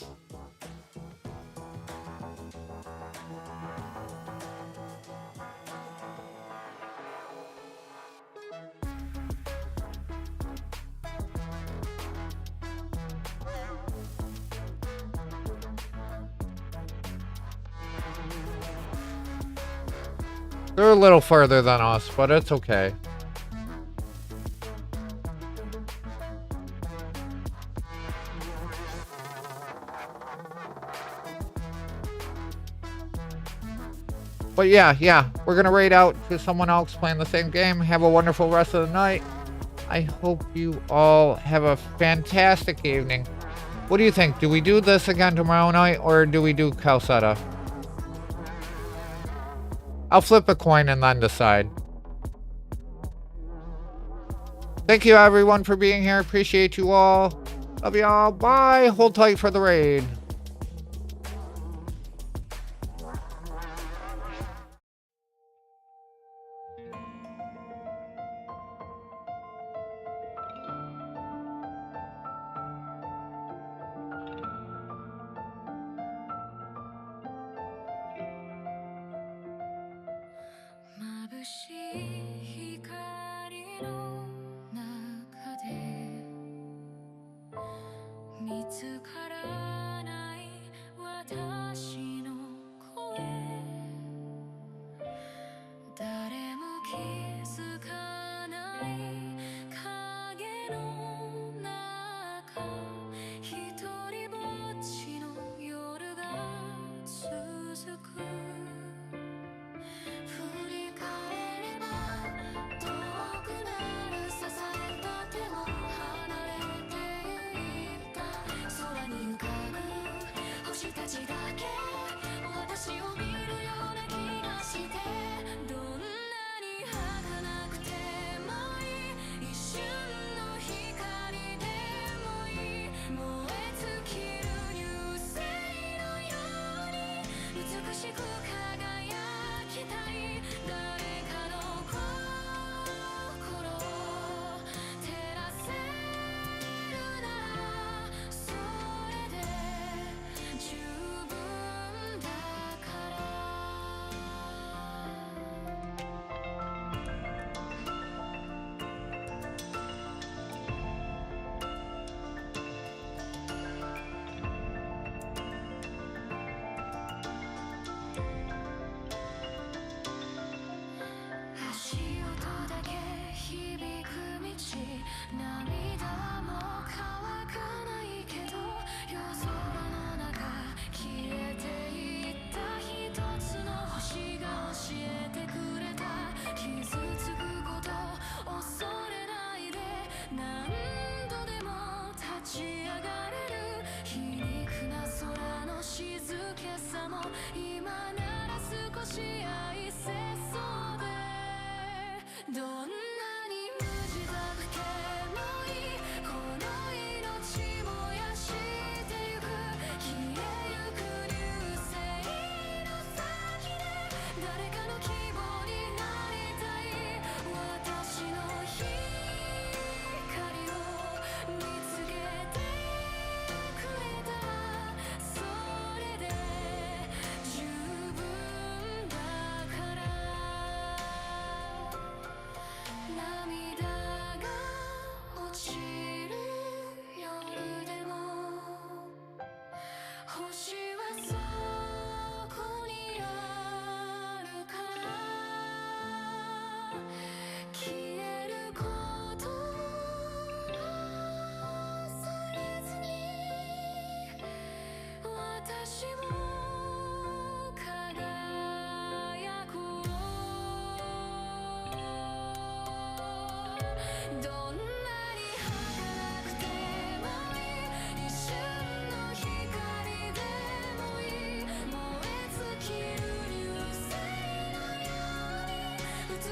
They're a little further than us, but it's okay. But yeah, we're gonna raid out to someone else playing the same game. Have a wonderful rest of the night. I hope you all have a fantastic evening. What do you think? Do we do this again tomorrow night, or do we do Calcutta? I'll flip a coin and then decide. Thank you everyone for being here. Appreciate you all. Love y'all. Bye. Hold tight for the raid.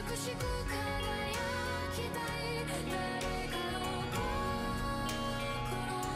美しく